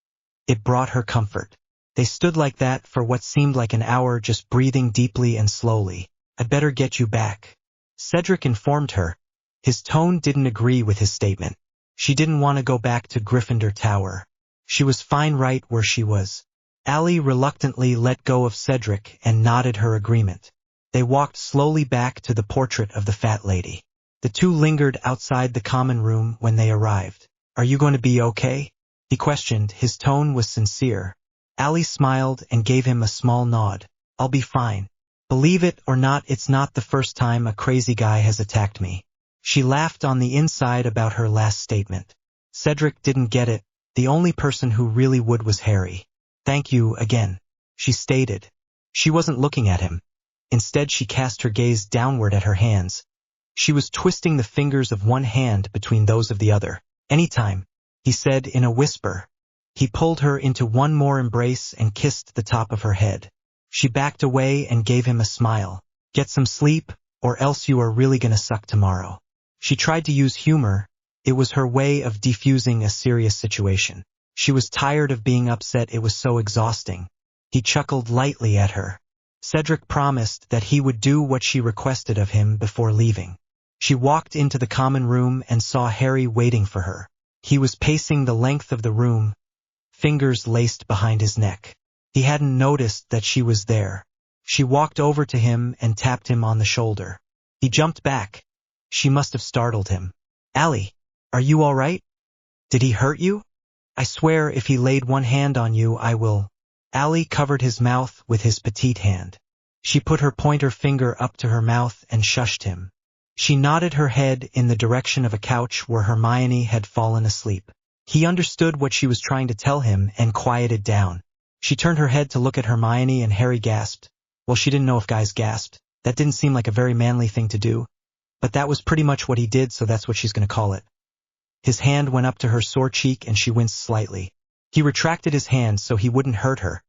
Speaker 1: It brought her comfort. They stood like that for what seemed like an hour, just breathing deeply and slowly. I'd better get you back, Cedric informed her. His tone didn't agree with his statement. She didn't want to go back to Gryffindor Tower. She was fine right where she was. Allie reluctantly let go of Cedric and nodded her agreement. They walked slowly back to the portrait of the fat lady. The two lingered outside the common room when they arrived. Are you going to be okay? He questioned. His tone was sincere. Allie smiled and gave him a small nod. I'll be fine. Believe it or not, it's not the first time a crazy guy has attacked me. She laughed on the inside about her last statement. Cedric didn't get it. The only person who really would was Harry. Thank you again, she stated. She wasn't looking at him. Instead, she cast her gaze downward at her hands. She was twisting the fingers of one hand between those of the other. Anytime, he said in a whisper. He pulled her into one more embrace and kissed the top of her head. She backed away and gave him a smile. Get some sleep, or else you are really gonna suck tomorrow. She tried to use humor. It was her way of defusing a serious situation. She was tired of being upset. It was so exhausting. He chuckled lightly at her. Cedric promised that he would do what she requested of him before leaving. She walked into the common room and saw Harry waiting for her. He was pacing the length of the room, fingers laced behind his neck. He hadn't noticed that she was there. She walked over to him and tapped him on the shoulder. He jumped back. She must have startled him. Allie, are you all right? Did he hurt you? I swear if he laid one hand on you, I will. Allie covered his mouth with his petite hand. She put her pointer finger up to her mouth and shushed him. She nodded her head in the direction of a couch where Hermione had fallen asleep. He understood what she was trying to tell him and quieted down. She turned her head to look at Hermione and Harry gasped. Well, she didn't know if guys gasped. That didn't seem like a very manly thing to do. But that was pretty much what he did, so that's what she's going to call it. His hand went up to her sore cheek and she winced slightly. He retracted his hand so he wouldn't hurt her.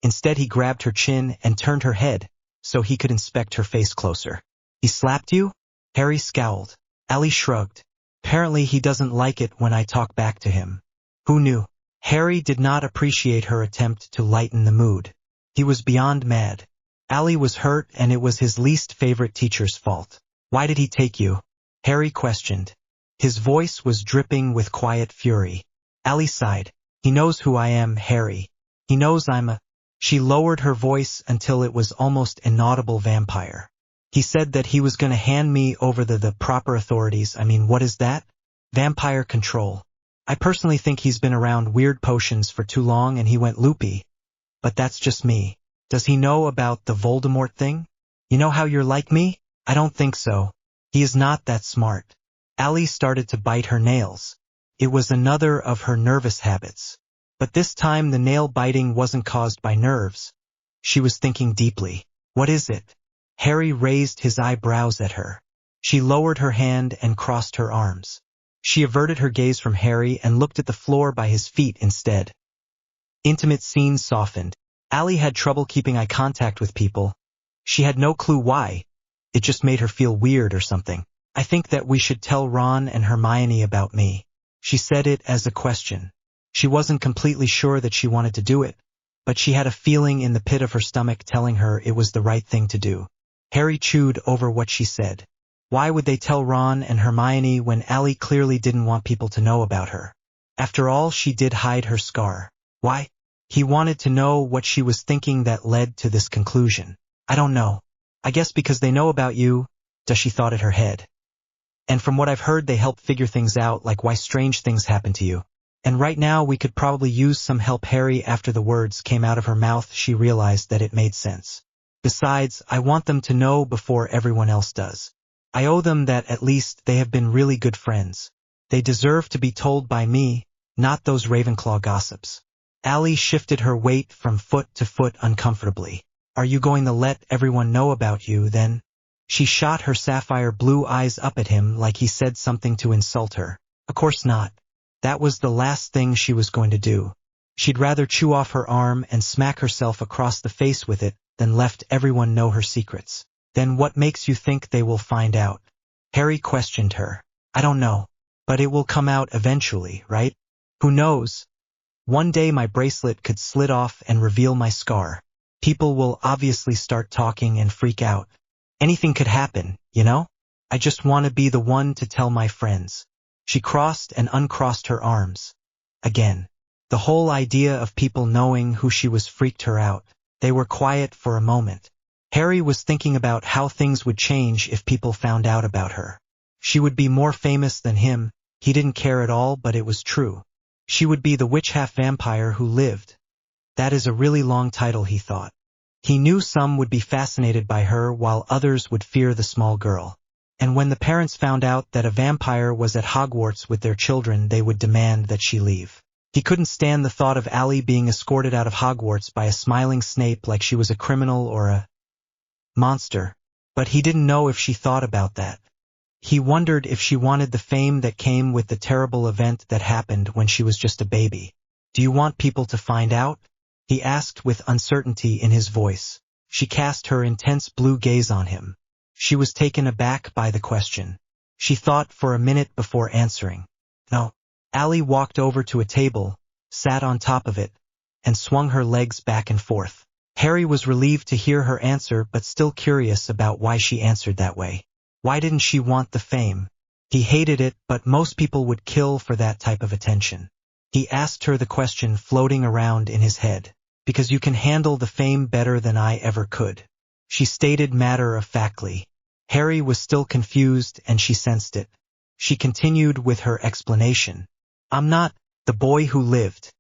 Speaker 1: Instead, he grabbed her chin and turned her head so he could inspect her face closer. He slapped you? Harry scowled. Allie shrugged. Apparently he doesn't like it when I talk back to him. Who knew? Harry did not appreciate her attempt to lighten the mood. He was beyond mad. Allie was hurt and it was his least favorite teacher's fault. Why did he take you? Harry questioned. His voice was dripping with quiet fury. Allie sighed. He knows who I am, Harry. He knows I'm a... She lowered her voice until it was almost inaudible. Vampire. He said that he was going to hand me over the proper authorities. I mean, what is that? Vampire control. I personally think he's been around weird potions for too long and he went loopy. But that's just me. Does he know about the Voldemort thing? You know how you're like me? I don't think so. He is not that smart. Allie started to bite her nails. It was another of her nervous habits. But this time the nail biting wasn't caused by nerves. She was thinking deeply. What is it? Harry raised his eyebrows at her. She lowered her hand and crossed her arms. She averted her gaze from Harry and looked at the floor by his feet instead. Intimate scenes softened. Allie had trouble keeping eye contact with people. She had no clue why. It just made her feel weird or something. I think that we should tell Ron and Hermione about me. She said it as a question. She wasn't completely sure that she wanted to do it, but she had a feeling in the pit of her stomach telling her it was the right thing to do. Harry chewed over what she said. Why would they tell Ron and Hermione when Allie clearly didn't want people to know about her? After all, she did hide her scar. Why? He wanted to know what she was thinking that led to this conclusion. I don't know. I guess because they know about you, she thought at her head. And from what I've heard they help figure things out, like why strange things happen to you. And right now we could probably use some help. Harry, after the words came out of her mouth, she realized that it made sense. Besides, I want them to know before everyone else does. I owe them that. At least they have been really good friends. They deserve to be told by me, not those Ravenclaw gossips. Allie shifted her weight from foot to foot uncomfortably. Are you going to let everyone know about you, then? She shot her sapphire blue eyes up at him like he said something to insult her. Of course not. That was the last thing she was going to do. She'd rather chew off her arm and smack herself across the face with it than left everyone know her secrets. Then what makes you think they will find out? Harry questioned her. I don't know. But it will come out eventually, right? Who knows? One day my bracelet could slip off and reveal my scar. People will obviously start talking and freak out. Anything could happen, you know? I just want to be the one to tell my friends. She crossed and uncrossed her arms. Again. The whole idea of people knowing who she was freaked her out. They were quiet for a moment. Harry was thinking about how things would change if people found out about her. She would be more famous than him. He didn't care at all, but it was true. She would be the witch half-vampire who lived. That is a really long title, he thought. He knew some would be fascinated by her while others would fear the small girl. And when the parents found out that a vampire was at Hogwarts with their children, they would demand that she leave. He couldn't stand the thought of Allie being escorted out of Hogwarts by a smiling Snape like she was a criminal or a monster. But he didn't know if she thought about that. He wondered if she wanted the fame that came with the terrible event that happened when she was just a baby. Do you want people to find out? He asked with uncertainty in his voice. She cast her intense blue gaze on him. She was taken aback by the question. She thought for a minute before answering. No. Allie walked over to a table, sat on top of it, and swung her legs back and forth. Harry was relieved to hear her answer, but still curious about why she answered that way. Why didn't she want the fame? He hated it, but most people would kill for that type of attention. He asked her the question floating around in his head. Because you can handle the fame better than I ever could. She stated matter-of-factly. Harry was still confused, and she sensed it. She continued with her explanation. I'm not the boy who lived.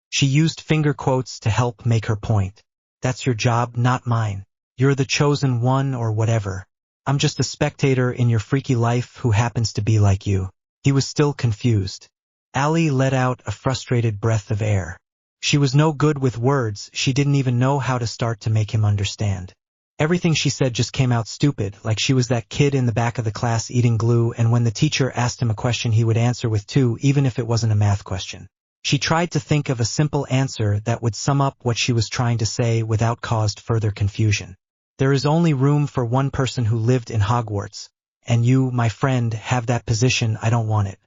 Speaker 1: She used finger quotes to help make her point. That's your job, not mine. You're the chosen one or whatever. I'm just a spectator in your freaky life who happens to be like you. He was still confused. Allie let out a frustrated breath of air. She was no good with words. She didn't even know how to start to make him understand. Everything she said just came out stupid, like she was that kid in the back of the class eating glue, and when the teacher asked him a question he would answer with 2, even if it wasn't a math question. She tried to think of a simple answer that would sum up what she was trying to say without caused further confusion. There is only room for one person who lived in Hogwarts, and you, my friend, have that position. I don't want it.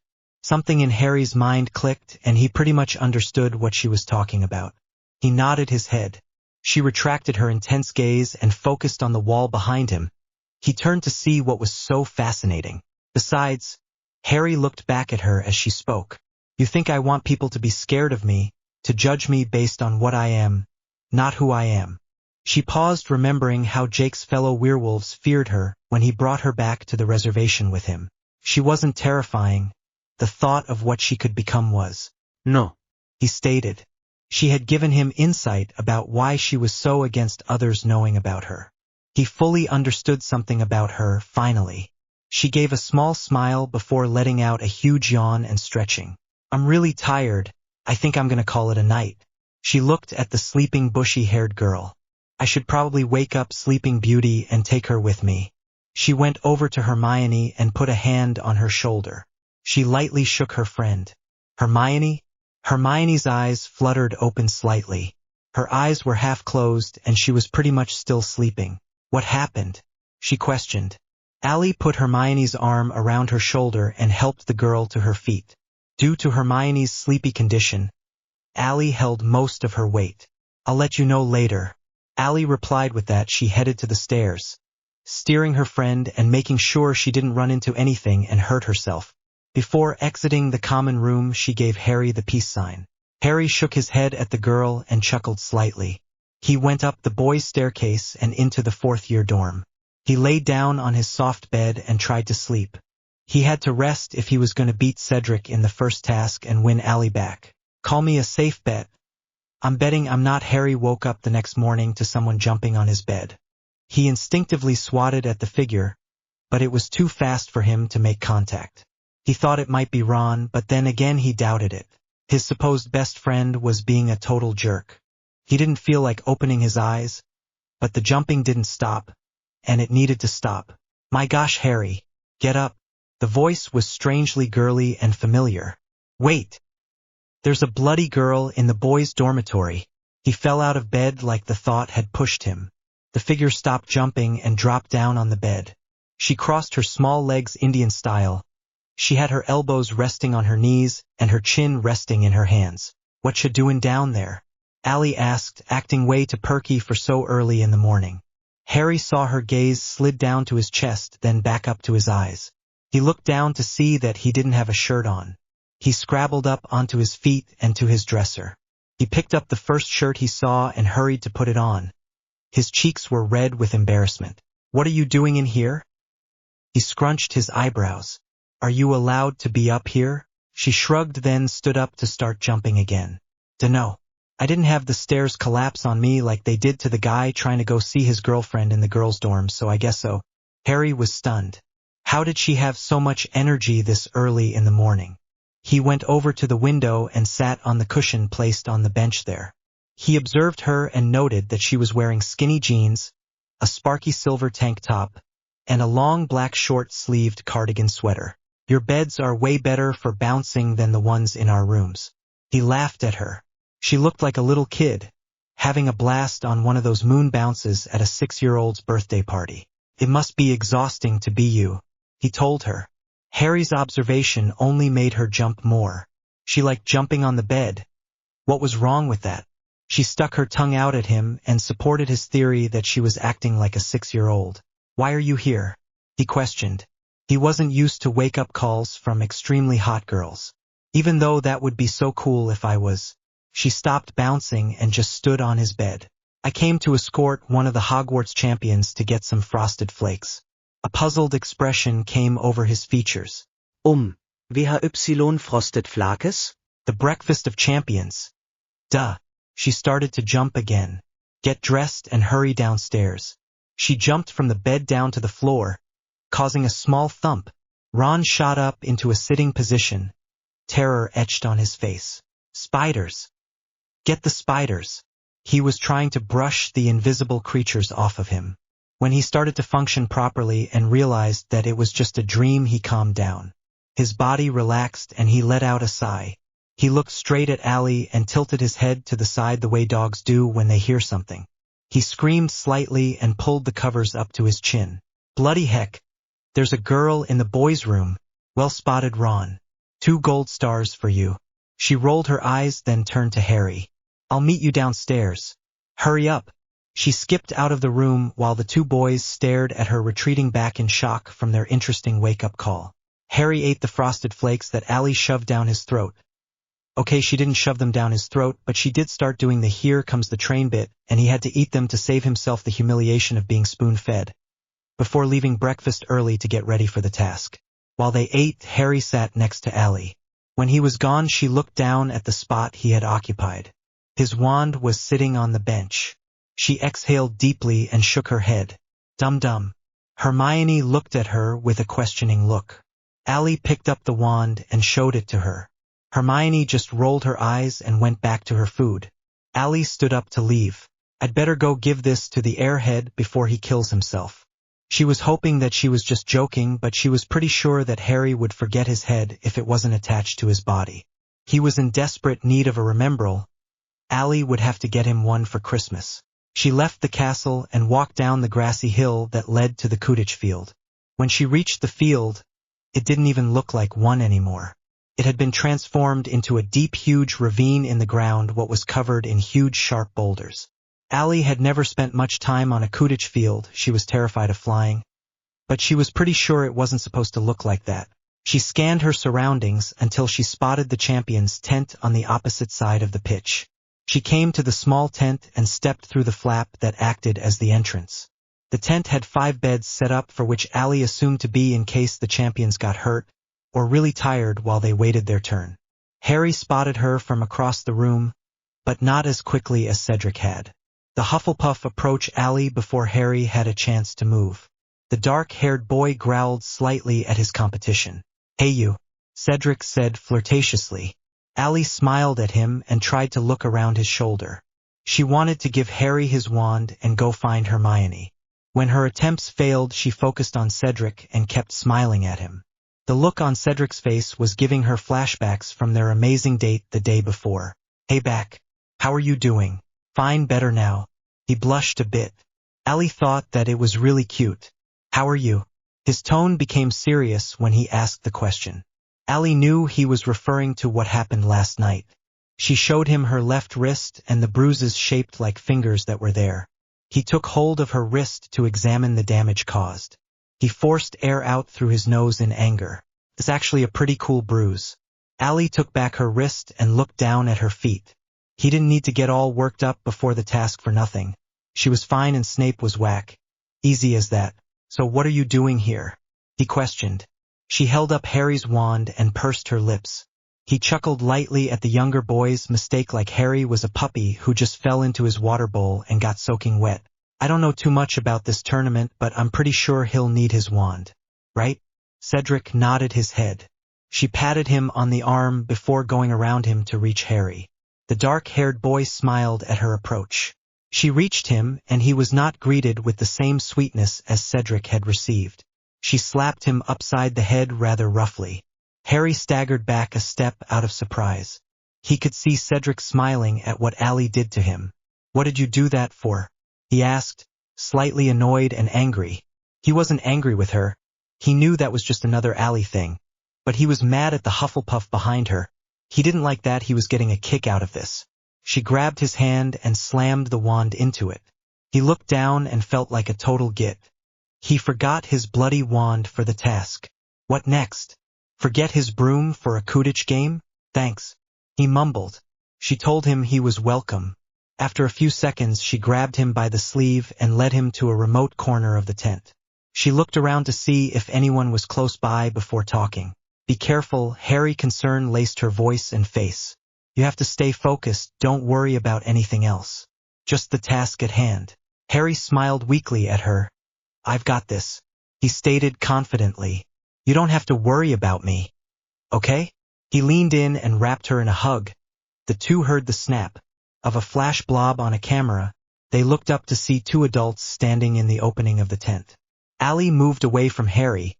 Speaker 1: Something in Harry's mind clicked, and he pretty much understood what she was talking about. He nodded his head. She retracted her intense gaze and focused on the wall behind him. He turned to see what was so fascinating. Besides, Harry looked back at her as she spoke. You think I want people to be scared of me, to judge me based on what I am, not who I am. She paused, remembering how Jake's fellow werewolves feared her when he brought her back to the reservation with him. She wasn't terrifying. The thought of what she could become was.
Speaker 2: No.
Speaker 1: He stated. She had given him insight about why she was so against others knowing about her. He fully understood something about her, finally. She gave a small smile before letting out a huge yawn and stretching. I'm really tired. I think I'm going to call it a night. She looked at the sleeping bushy-haired girl. I should probably wake up Sleeping Beauty and take her with me. She went over to Hermione and put a hand on her shoulder. She lightly shook her friend. Hermione? Hermione's eyes fluttered open slightly. Her eyes were half closed and she was pretty much still sleeping. What happened? She questioned. Allie put Hermione's arm around her shoulder and helped the girl to her feet. Due to Hermione's sleepy condition, Allie held most of her weight. I'll let you know later. Allie replied with that. She headed to the stairs, steering her friend and making sure she didn't run into anything and hurt herself. Before exiting the common room, she gave Harry the peace sign. Harry shook his head at the girl and chuckled slightly. He went up the boys' staircase and into the fourth-year dorm. He lay down on his soft bed and tried to sleep. He had to rest if he was going to beat Cedric in the first task and win Allie back. Call me a safe bet. I'm betting I'm not. Harry woke up the next morning to someone jumping on his bed. He instinctively swatted at the figure, but it was too fast for him to make contact. He thought it might be Ron, but then again he doubted it. His supposed best friend was being a total jerk. He didn't feel like opening his eyes, but the jumping didn't stop, and it needed to stop. My gosh, Harry, get up. The voice was strangely girly and familiar. Wait. There's a bloody girl in the boys' dormitory. He fell out of bed like the thought had pushed him. The figure stopped jumping and dropped down on the bed. She crossed her small legs Indian style. She had her elbows resting on her knees and her chin resting in her hands. What you doing down there? Allie asked, acting way too perky for so early in the morning. Harry saw her gaze slid down to his chest, then back up to his eyes. He looked down to see that he didn't have a shirt on. He scrabbled up onto his feet and to his dresser. He picked up the first shirt he saw and hurried to put it on. His cheeks were red with embarrassment. What are you doing in here? He scrunched his eyebrows. Are you allowed to be up here? She shrugged, then stood up to start jumping again. Dunno. I didn't have the stairs collapse on me like they did to the guy trying to go see his girlfriend in the girls' dorm, so I guess so. Harry was stunned. How did she have so much energy this early in the morning? He went over to the window and sat on the cushion placed on the bench there. He observed her and noted that she was wearing skinny jeans, a sparky silver tank top, and a long black short-sleeved cardigan sweater. Your beds are way better for bouncing than the ones in our rooms. He laughed at her. She looked like a little kid, having a blast on one of those moon bounces at a 6-year-old's birthday party. It must be exhausting to be you, he told her. Harry's observation only made her jump more. She liked jumping on the bed. What was wrong with that? She stuck her tongue out at him and supported his theory that she was acting like a 6-year-old. Why are you here? He questioned. He wasn't used to wake-up calls from extremely hot girls. Even though that would be so cool if I was. She stopped bouncing and just stood on his bed. I came to escort one of the Hogwarts champions to get some frosted flakes. A puzzled expression came over his features.
Speaker 3: VHY Frosted Flakes?
Speaker 1: The breakfast of champions. Duh. She started to jump again. Get dressed and hurry downstairs. She jumped from the bed down to the floor, causing a small thump. Ron shot up into a sitting position, terror etched on his face. Spiders. Get the spiders. He was trying to brush the invisible creatures off of him. When he started to function properly and realized that it was just a dream, he calmed down. His body relaxed and he let out a sigh. He looked straight at Allie and tilted his head to the side the way dogs do when they hear something. He screamed slightly and pulled the covers up to his chin. Bloody heck. There's a girl in the boys' room. Well spotted, Ron. 2 gold stars for you. She rolled her eyes, then turned to Harry. I'll meet you downstairs. Hurry up. She skipped out of the room while the 2 boys stared at her, retreating back in shock from their interesting wake-up call. Harry ate the frosted flakes that Allie shoved down his throat. Okay, she didn't shove them down his throat, but she did start doing the here comes the train bit, and he had to eat them to save himself the humiliation of being spoon-fed. Before leaving breakfast early to get ready for the task. While they ate, Harry sat next to Allie. When he was gone, she looked down at the spot he had occupied. His wand was sitting on the bench. She exhaled deeply and shook her head. Dum-dum. Hermione looked at her with a questioning look. Allie picked up the wand and showed it to her. Hermione just rolled her eyes and went back to her food. Allie stood up to leave. I'd better go give this to the airhead before he kills himself. She was hoping that she was just joking, but she was pretty sure that Harry would forget his head if it wasn't attached to his body. He was in desperate need of a remembrall. Allie would have to get him one for Christmas. She left the castle and walked down the grassy hill that led to the Quidditch field. When she reached the field, it didn't even look like one anymore. It had been transformed into a deep, huge ravine in the ground, what was covered in huge, sharp boulders. Allie had never spent much time on a Quidditch field. She was terrified of flying. But she was pretty sure it wasn't supposed to look like that. She scanned her surroundings until she spotted the champion's tent on the opposite side of the pitch. She came to the small tent and stepped through the flap that acted as the entrance. The tent had 5 beds set up for which Allie assumed to be in case the champions got hurt or really tired while they waited their turn. Harry spotted her from across the room, but not as quickly as Cedric had. The Hufflepuff approached Allie before Harry had a chance to move. The dark-haired boy growled slightly at his competition. "Hey you," Cedric said flirtatiously. Allie smiled at him and tried to look around his shoulder. She wanted to give Harry his wand and go find Hermione. When her attempts failed, she focused on Cedric and kept smiling at him. The look on Cedric's face was giving her flashbacks from their amazing date the day before. "Hey back. How are you doing?" "Fine, better now." He blushed a bit. Allie thought that it was really cute. "How are you?" His tone became serious when he asked the question. Allie knew he was referring to what happened last night. She showed him her left wrist and the bruises shaped like fingers that were there. He took hold of her wrist to examine the damage caused. He forced air out through his nose in anger. "It's actually a pretty cool bruise." Allie took back her wrist and looked down at her feet. He didn't need to get all worked up before the task for nothing. She was fine and Snape was whack. Easy as that. "So what are you doing here?" he questioned. She held up Harry's wand and pursed her lips. He chuckled lightly at the younger boy's mistake, like Harry was a puppy who just fell into his water bowl and got soaking wet. "I don't know too much about this tournament, but I'm pretty sure he'll need his wand. Right?" Cedric nodded his head. She patted him on the arm before going around him to reach Harry. The dark-haired boy smiled at her approach. She reached him, and he was not greeted with the same sweetness as Cedric had received. She slapped him upside the head rather roughly. Harry staggered back a step out of surprise. He could see Cedric smiling at what Allie did to him. "What did you do that for?" he asked, slightly annoyed and angry. He wasn't angry with her. He knew that was just another Allie thing. But he was mad at the Hufflepuff behind her. He didn't like that he was getting a kick out of this. She grabbed his hand and slammed the wand into it. He looked down and felt like a total git. He forgot his bloody wand for the task. What next? Forget his broom for a Quidditch game? "Thanks," he mumbled. She told him he was welcome. After a few seconds, she grabbed him by the sleeve and led him to a remote corner of the tent. She looked around to see if anyone was close by before talking. "Be careful," Harry, concern laced her voice and face. "You have to stay focused, don't worry about anything else. Just the task at hand." Harry smiled weakly at her. "I've got this," he stated confidently. "You don't have to worry about me. Okay?" He leaned in and wrapped her in a hug. The two heard the snap of a flash blob on a camera. They looked up to see 2 adults standing in the opening of the tent. Allie moved away from Harry,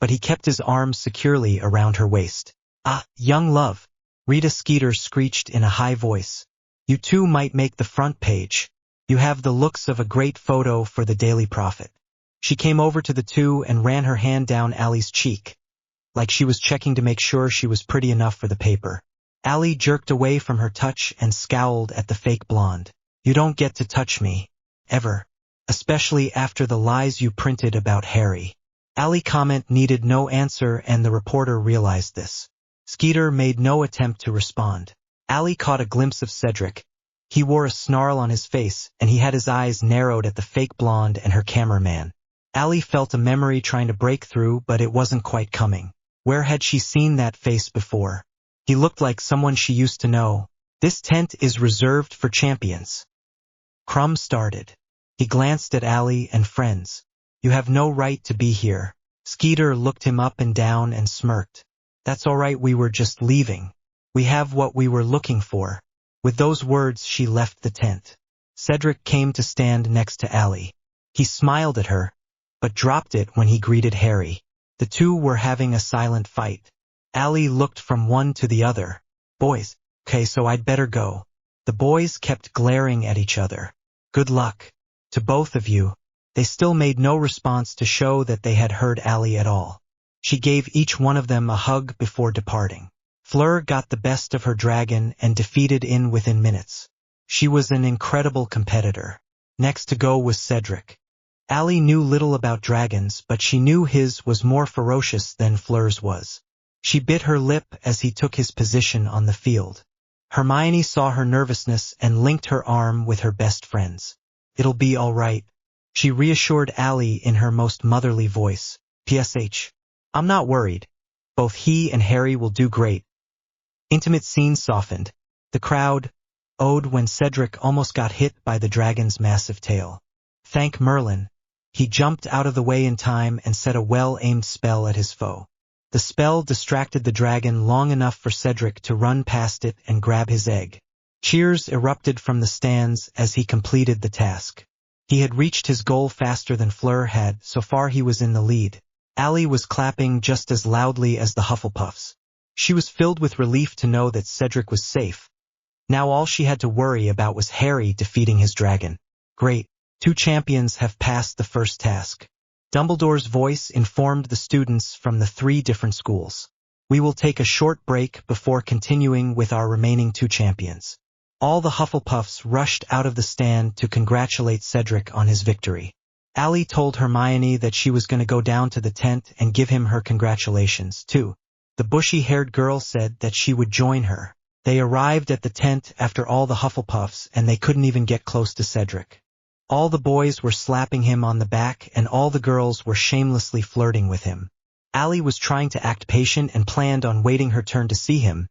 Speaker 1: but he kept his arms securely around her waist. "Ah, young love," Rita Skeeter screeched in a high voice. "You two might make the front page. You have the looks of a great photo for the Daily Prophet." She came over to the two and ran her hand down Allie's cheek, like she was checking to make sure she was pretty enough for the paper. Allie jerked away from her touch and scowled at the fake blonde. "You don't get to touch me. Ever. Especially after the lies you printed about Harry." Allie's comment needed no answer, and the reporter realized this. Skeeter made no attempt to respond. Allie caught a glimpse of Cedric. He wore a snarl on his face, and he had his eyes narrowed at the fake blonde and her cameraman. Allie felt a memory trying to break through, but it wasn't quite coming. Where had she seen that face before? He looked like someone she used to know. "This tent is reserved for champions." Crumb started. He glanced at Allie and friends. "You have no right to be here." Skeeter looked him up and down and smirked. "That's all right, we were just leaving. We have what we were looking for." With those words, she left the tent. Cedric came to stand next to Allie. He smiled at her, but dropped it when he greeted Harry. The two were having a silent fight. Allie looked from one to the other. "Boys, okay, so I'd better go." The boys kept glaring at each other. "Good luck to both of you." They still made no response to show that they had heard Allie at all. She gave each one of them a hug before departing. Fleur got the best of her dragon and defeated In within minutes. She was an incredible competitor. Next to go was Cedric. Allie knew little about dragons, but she knew his was more ferocious than Fleur's was. She bit her lip as he took his position on the field. Hermione saw her nervousness and linked her arm with her best friend's. "It'll be all right," she reassured Allie in her most motherly voice. "PSH. I'm not worried. Both he and Harry will do great." Intimate scenes softened. The crowd owed when Cedric almost got hit by the dragon's massive tail. Thank Merlin. He jumped out of the way in time and set a well-aimed spell at his foe. The spell distracted the dragon long enough for Cedric to run past it and grab his egg. Cheers erupted from the stands as he completed the task. He had reached his goal faster than Fleur had, so far he was in the lead. Allie was clapping just as loudly as the Hufflepuffs. She was filled with relief to know that Cedric was safe. Now all she had to worry about was Harry defeating his dragon. Great. 2 champions have passed the first task. Dumbledore's voice informed the students from the 3 different schools. We will take a short break before continuing with our remaining 2 champions. All the Hufflepuffs rushed out of the stand to congratulate Cedric on his victory. Allie told Hermione that she was going to go down to the tent and give him her congratulations, too. The bushy-haired girl said that she would join her. They arrived at the tent after all the Hufflepuffs, and they couldn't even get close to Cedric. All the boys were slapping him on the back, and all the girls were shamelessly flirting with him. Allie was trying to act patient and planned on waiting her turn to see him,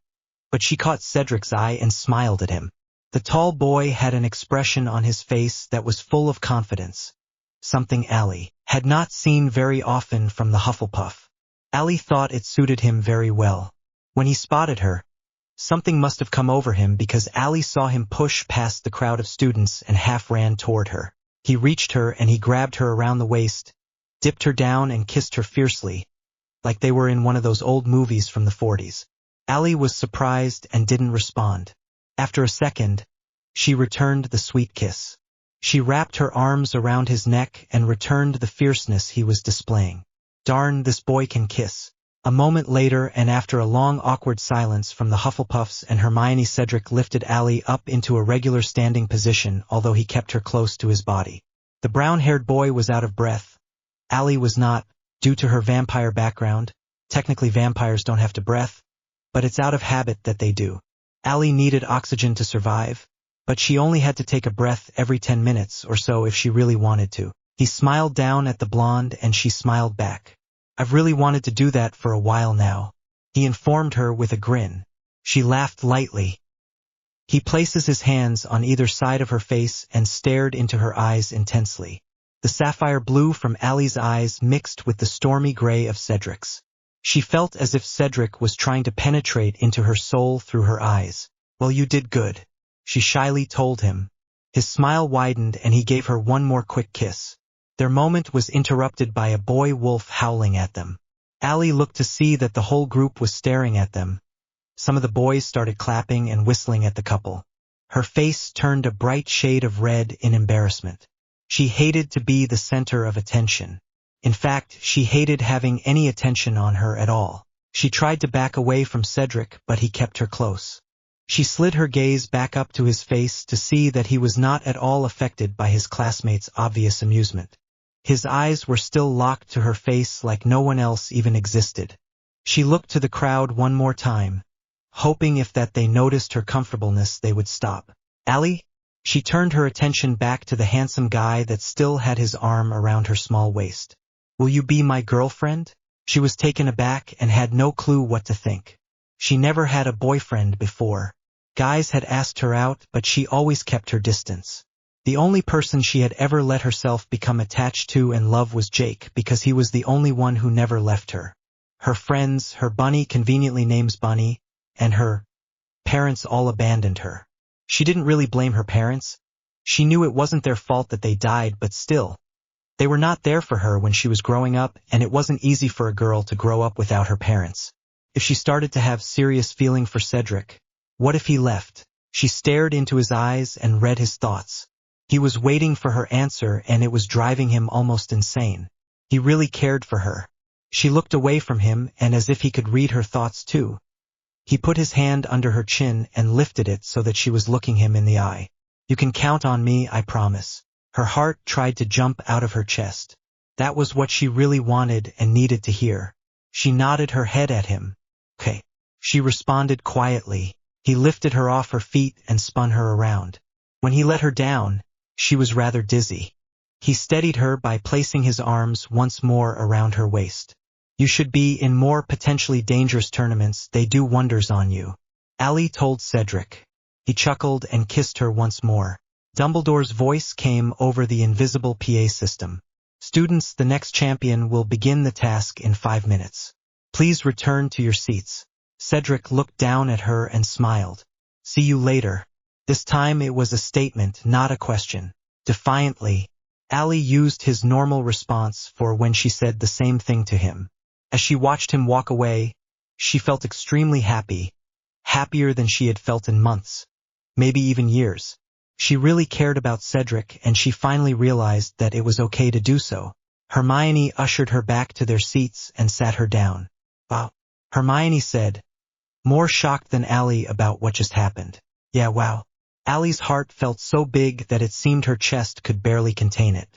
Speaker 1: but she caught Cedric's eye and smiled at him. The tall boy had an expression on his face that was full of confidence, something Allie had not seen very often from the Hufflepuff. Allie thought it suited him very well. When he spotted her, something must have come over him because Allie saw him push past the crowd of students and half ran toward her. He reached her and he grabbed her around the waist, dipped her down and kissed her fiercely, like they were in one of those old movies from the 40s. Allie was surprised and didn't respond. After a second, she returned the sweet kiss. She wrapped her arms around his neck and returned the fierceness he was displaying. Darn, this boy can kiss. A moment later, and after a long awkward silence from the Hufflepuffs and Hermione, Cedric lifted Allie up into a regular standing position, although he kept her close to his body. The brown-haired boy was out of breath. Allie was not, due to her vampire background. Technically vampires don't have to breath, but it's out of habit that they do. Allie needed oxygen to survive, but she only had to take a breath every 10 minutes or so if she really wanted to. He smiled down at the blonde and she smiled back. "I've really wanted to do that for a while now," he informed her with a grin. She laughed lightly. He places his hands on either side of her face and stared into her eyes intensely. The sapphire blue from Allie's eyes mixed with the stormy gray of Cedric's. She felt as if Cedric was trying to penetrate into her soul through her eyes. "Well, you did good," she shyly told him. His smile widened and he gave her one more quick kiss. Their moment was interrupted by a boy wolf howling at them. Allie looked to see that the whole group was staring at them. Some of the boys started clapping and whistling at the couple. Her face turned a bright shade of red in embarrassment. She hated to be the center of attention. In fact, she hated having any attention on her at all. She tried to back away from Cedric, but he kept her close. She slid her gaze back up to his face to see that he was not at all affected by his classmates' obvious amusement. His eyes were still locked to her face like no one else even existed. She looked to the crowd one more time, hoping if that they noticed her comfortableness they would stop. "Allie?" She turned her attention back to the handsome guy that still had his arm around her small waist. "Will you be my girlfriend?" She was taken aback and had no clue what to think. She never had a boyfriend before. Guys had asked her out, but she always kept her distance. The only person she had ever let herself become attached to and love was Jake, because he was the only one who never left her. Her friends, her bunny conveniently names Bunny, and her parents all abandoned her. She didn't really blame her parents. She knew it wasn't their fault that they died, but still, they were not there for her when she was growing up, and it wasn't easy for a girl to grow up without her parents. If she started to have serious feeling for Cedric, what if he left? She stared into his eyes and read his thoughts. He was waiting for her answer, and it was driving him almost insane. He really cared for her. She looked away from him, and as if he could read her thoughts too. He put his hand under her chin and lifted it so that she was looking him in the eye. "You can count on me, I promise." Her heart tried to jump out of her chest. That was what she really wanted and needed to hear. She nodded her head at him. "Okay," she responded quietly. He lifted her off her feet and spun her around. When he let her down, she was rather dizzy. He steadied her by placing his arms once more around her waist. You should be in more potentially dangerous tournaments, they do wonders on you, Ali told Cedric. He chuckled and kissed her once more. Dumbledore's voice came over the invisible PA system. Students, the next champion will begin the task in 5 minutes. Please return to your seats. Cedric looked down at her and smiled. See you later. This time it was a statement, not a question. Defiantly, Ali used his normal response for when she said the same thing to him. As she watched him walk away, she felt extremely happy, happier than she had felt in months, maybe even years. She really cared about Cedric, and she finally realized that it was okay to do so. Hermione ushered her back to their seats and sat her down. Wow, Hermione said, more shocked than Ali about what just happened. Yeah, wow. Ali's heart felt so big that it seemed her chest could barely contain it.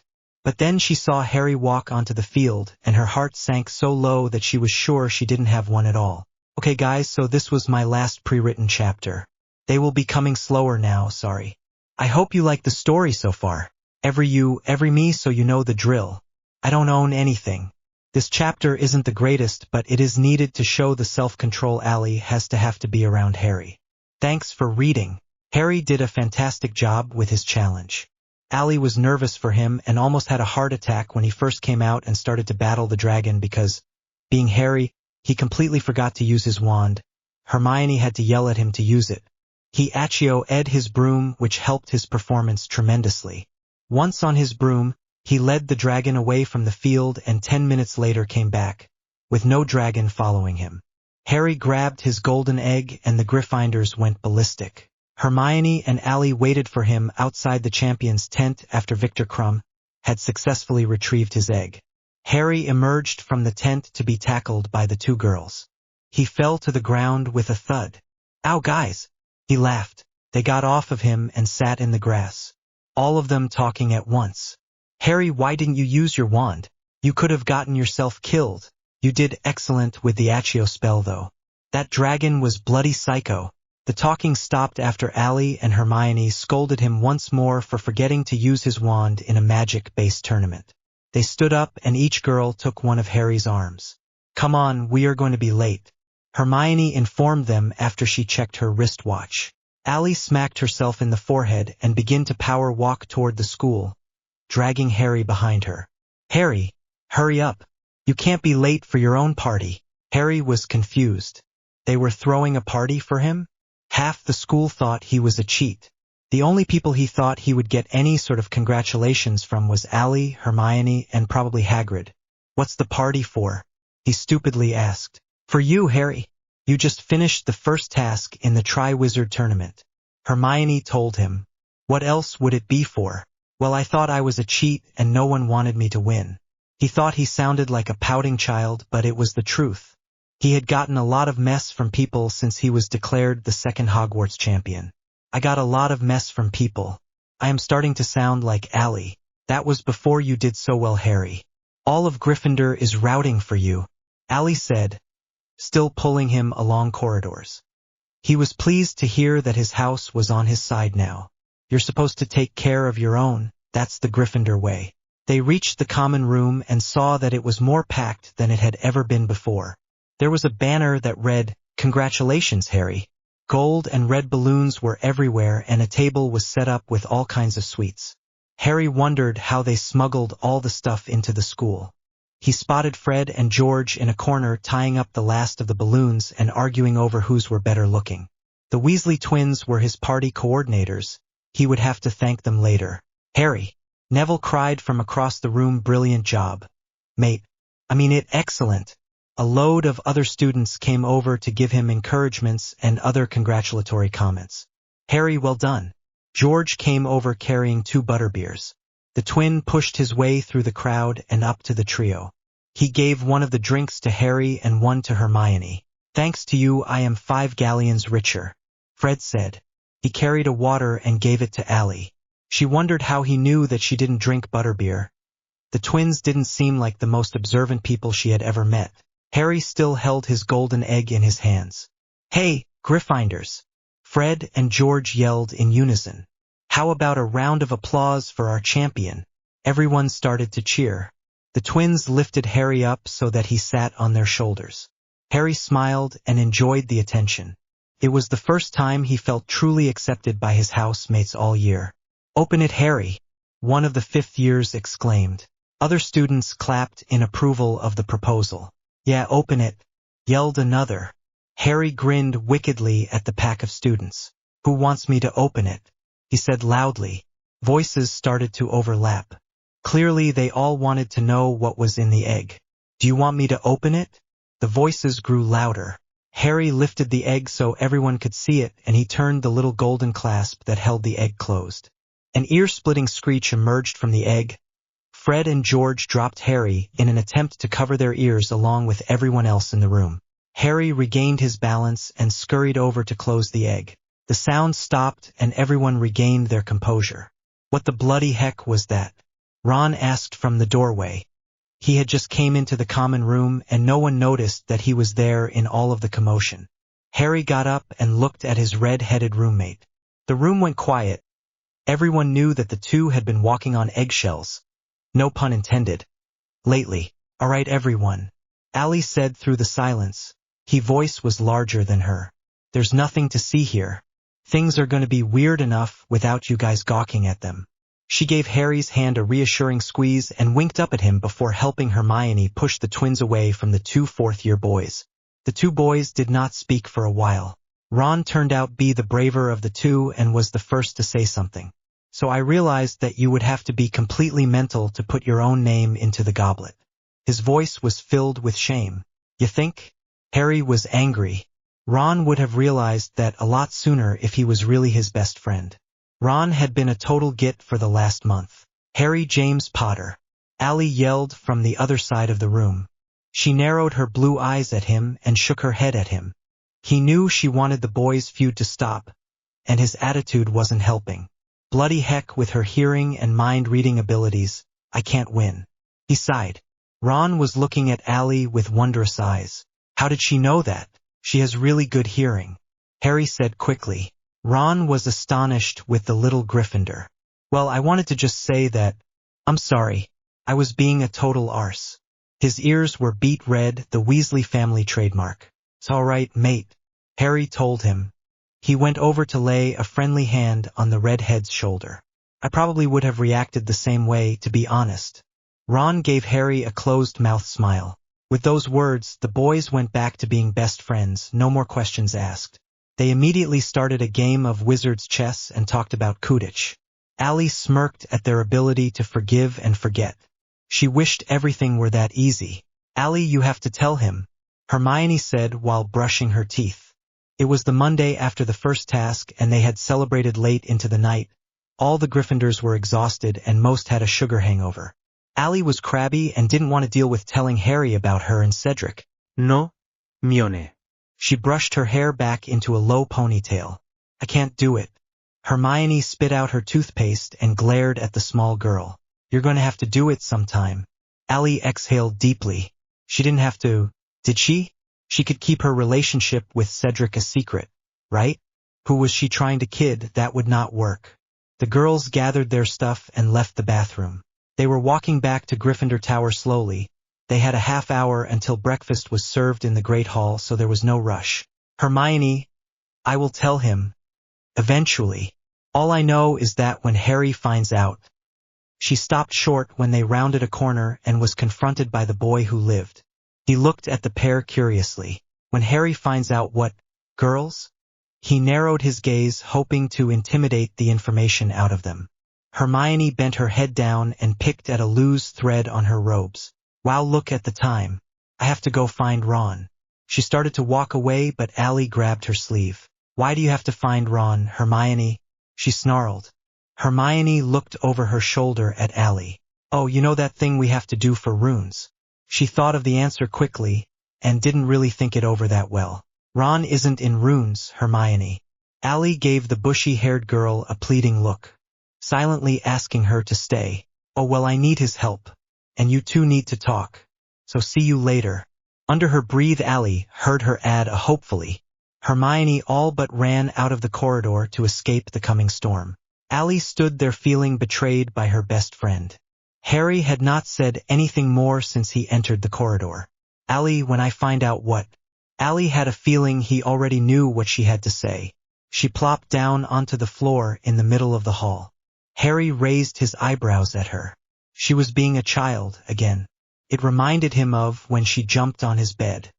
Speaker 1: But then she saw Harry walk onto the field, and her heart sank so low that she was sure she didn't have one at all. Okay guys, so this was my last pre-written chapter. They will be coming slower now, sorry. I hope you like the story so far. Every you, every me, so you know the drill. I don't own anything. This chapter isn't the greatest, but it is needed to show the self-control Ali has to have to be around Harry. Thanks for reading. Harry did a fantastic job with his challenge. Ali was nervous for him and almost had a heart attack when he first came out and started to battle the dragon because, being Harry, he completely forgot to use his wand. Hermione had to yell at him to use it. He accio-ed his broom, which helped his performance tremendously. Once on his broom, he led the dragon away from the field and 10 minutes later came back, with no dragon following him. Harry grabbed his golden egg and the Gryffindors went ballistic. Hermione and Ali waited for him outside the champion's tent after Victor Crumb had successfully retrieved his egg. Harry emerged from the tent to be tackled by the two girls. He fell to the ground with a thud. Ow guys! He laughed. They got off of him and sat in the grass. All of them talking at once. Harry, why didn't you use your wand? You could have gotten yourself killed. You did excellent with the accio spell though. That dragon was bloody psycho. The talking stopped after Ali and Hermione scolded him once more for forgetting to use his wand in a magic-based tournament. They stood up and each girl took one of Harry's arms. Come on, we are going to be late. Hermione informed them after she checked her wristwatch. Ali smacked herself in the forehead and began to power walk toward the school, dragging Harry behind her. Harry, hurry up. You can't be late for your own party. Harry was confused. They were throwing a party for him? Half the school thought he was a cheat. The only people he thought he would get any sort of congratulations from was Ali, Hermione, and probably Hagrid. What's the party for? He stupidly asked. For you, Harry. You just finished the first task in the Triwizard Tournament. Hermione told him. What else would it be for? Well, I thought I was a cheat and no one wanted me to win. He thought he sounded like a pouting child, but it was the truth. He had gotten a lot of mess from people since he was declared the second Hogwarts champion. I got a lot of mess from people. I am starting to sound like Ali. That was before you did so well, Harry. All of Gryffindor is routing for you, Ali said, still pulling him along corridors. He was pleased to hear that his house was on his side now. You're supposed to take care of your own, that's the Gryffindor way. They reached the common room and saw that it was more packed than it had ever been before. There was a banner that read, "Congratulations, Harry." Gold and red balloons were everywhere and a table was set up with all kinds of sweets. Harry wondered how they smuggled all the stuff into the school. He spotted Fred and George in a corner tying up the last of the balloons and arguing over whose were better looking. The Weasley twins were his party coordinators. He would have to thank them later. Harry, Neville cried from across the room, brilliant job. Mate, excellent. A load of other students came over to give him encouragements and other congratulatory comments. Harry, well done. George came over carrying 2 butterbeers. The twin pushed his way through the crowd and up to the trio. He gave one of the drinks to Harry and one to Hermione. Thanks to you, I am 5 galleons richer, Fred said. He carried a water and gave it to Ali. She wondered how he knew that she didn't drink butterbeer. The twins didn't seem like the most observant people she had ever met. Harry still held his golden egg in his hands. Hey, Gryffindors! Fred and George yelled in unison. How about a round of applause for our champion? Everyone started to cheer. The twins lifted Harry up so that he sat on their shoulders. Harry smiled and enjoyed the attention. It was the first time he felt truly accepted by his housemates all year. Open it, Harry, one of the fifth years exclaimed. Other students clapped in approval of the proposal. Yeah, open it, yelled another. Harry grinned wickedly at the pack of students. Who wants me to open it? He said loudly. Voices started to overlap. Clearly they all wanted to know what was in the egg. Do you want me to open it? The voices grew louder. Harry lifted the egg so everyone could see it, and he turned the little golden clasp that held the egg closed. An ear-splitting screech emerged from the egg. Fred and George dropped Harry in an attempt to cover their ears along with everyone else in the room. Harry regained his balance and scurried over to close the egg. The sound stopped and everyone regained their composure. What the bloody heck was that? Ron asked from the doorway. He had just came into the common room and no one noticed that he was there in all of the commotion. Harry got up and looked at his red-headed roommate. The room went quiet. Everyone knew that the two had been walking on eggshells. No pun intended. Lately. All right, everyone, Allie said through the silence. His voice was larger than her. There's nothing to see here. Things are going to be weird enough without you guys gawking at them. She gave Harry's hand a reassuring squeeze and winked up at him before helping Hermione push the twins away from the two fourth-year boys. The two boys did not speak for a while. Ron turned out to be the braver of the two and was the first to say something. So I realized that you would have to be completely mental to put your own name into the goblet. His voice was filled with shame. You think? Harry was angry. Ron would have realized that a lot sooner if he was really his best friend. Ron had been a total git for the last month. Harry James Potter. Allie yelled from the other side of the room. She narrowed her blue eyes at him and shook her head at him. He knew she wanted the boys' feud to stop, and his attitude wasn't helping. Bloody heck, with her hearing and mind-reading abilities, I can't win. He sighed. Ron was looking at Allie with wondrous eyes. How did she know that? She has really good hearing, Harry said quickly. Ron was astonished with the little Gryffindor. Well, I wanted to just say that, I'm sorry, I was being a total arse. His ears were beet red, the Weasley family trademark. It's all right, mate, Harry told him. He went over to lay a friendly hand on the redhead's shoulder. I probably would have reacted the same way, to be honest. Ron gave Harry a closed-mouth smile. With those words, the boys went back to being best friends, no more questions asked. They immediately started a game of wizard's chess and talked about Quidditch. Allie smirked at their ability to forgive and forget. She wished everything were that easy. Allie, you have to tell him, Hermione said while brushing her teeth. It was the Monday after the first task and they had celebrated late into the night. All the Gryffindors were exhausted and most had a sugar hangover. Allie was crabby and didn't want to deal with telling Harry about her and Cedric.
Speaker 3: No, Mione.
Speaker 1: She brushed her hair back into a low ponytail. I can't do it. Hermione spit out her toothpaste and glared at the small girl. You're going to have to do it sometime. Allie exhaled deeply. She didn't have to, did she? She could keep her relationship with Cedric a secret, right? Who was she trying to kid? That would not work. The girls gathered their stuff and left the bathroom. They were walking back to Gryffindor Tower slowly. They had a half hour until breakfast was served in the Great Hall, so there was no rush. Hermione, I will tell him. Eventually. All I know is that when Harry finds out. She stopped short when they rounded a corner and was confronted by the boy who lived. He looked at the pair curiously. When Harry finds out what, girls? He narrowed his gaze, hoping to intimidate the information out of them. Hermione bent her head down and picked at a loose thread on her robes. Wow, look at the time. I have to go find Ron. She started to walk away, but Allie grabbed her sleeve. Why do you have to find Ron, Hermione? She snarled. Hermione looked over her shoulder at Allie. Oh, you know that thing we have to do for runes. She thought of the answer quickly, and didn't really think it over that well. Ron isn't in runes, Hermione. Allie gave the bushy-haired girl a pleading look, silently asking her to stay. Oh well, I need his help. And you two need to talk. So see you later. Under her breath, Allie heard her add a hopefully. Hermione all but ran out of the corridor to escape the coming storm. Ally stood there feeling betrayed by her best friend. Harry had not said anything more since he entered the corridor. Ally, when I find out what? Ally had a feeling he already knew what she had to say. She plopped down onto the floor in the middle of the hall. Harry raised his eyebrows at her. She was being a child again. It reminded him of when she jumped on his bed.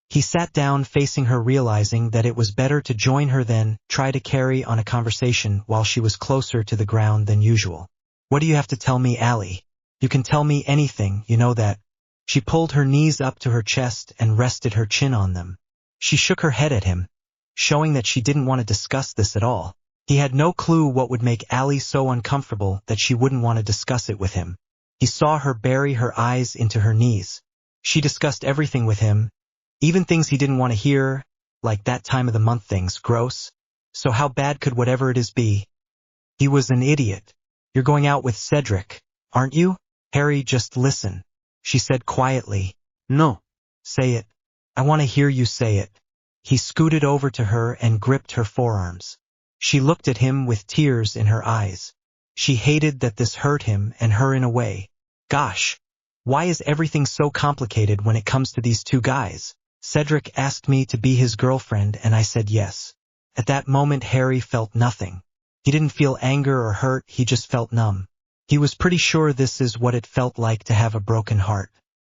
Speaker 1: He sat down facing her, realizing that it was better to join her than try to carry on a conversation while she was closer to the ground than usual. What do you have to tell me, Ally? You can tell me anything, you know that. She pulled her knees up to her chest and rested her chin on them. She shook her head at him, showing that she didn't want to discuss this at all. He had no clue what would make Ally so uncomfortable that she wouldn't want to discuss it with him. He saw her bury her eyes into her knees. She discussed everything with him, even things he didn't want to hear, like that time of the month things, gross. So how bad could whatever it is be? He was an idiot. You're going out with Cedric, aren't you? Harry, just listen, she said quietly.
Speaker 3: No.
Speaker 1: Say it. I want to hear you say it. He scooted over to her and gripped her forearms. She looked at him with tears in her eyes. She hated that this hurt him and her in a way. Gosh, why is everything so complicated when it comes to these two guys? Cedric asked me to be his girlfriend and I said yes. At that moment Harry felt nothing. He didn't feel anger or hurt, he just felt numb. He was pretty sure this is what it felt like to have a broken heart.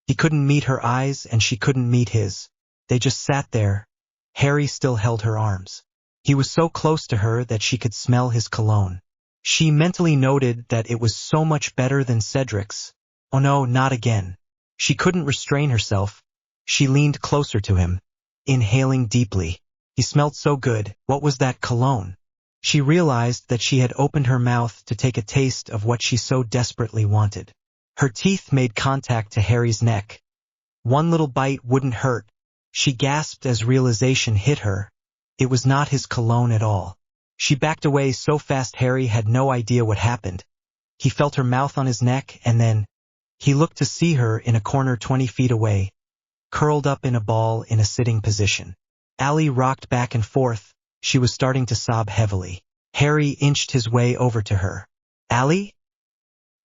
Speaker 1: He couldn't meet her eyes and she couldn't meet his. They just sat there. Harry still held her arms. He was so close to her that she could smell his cologne. She mentally noted that it was so much better than Cedric's. Oh no, not again. She couldn't restrain herself. She leaned closer to him, inhaling deeply. He smelled so good. What was that cologne? She realized that she had opened her mouth to take a taste of what she so desperately wanted. Her teeth made contact to Harry's neck. One little bite wouldn't hurt. She gasped as realization hit her. It was not his cologne at all. She backed away so fast Harry had no idea what happened. He felt her mouth on his neck and then he looked to see her in a corner 20 feet away, curled up in a ball in a sitting position. Ally rocked back and forth. She was starting to sob heavily. Harry inched his way over to her. Ally?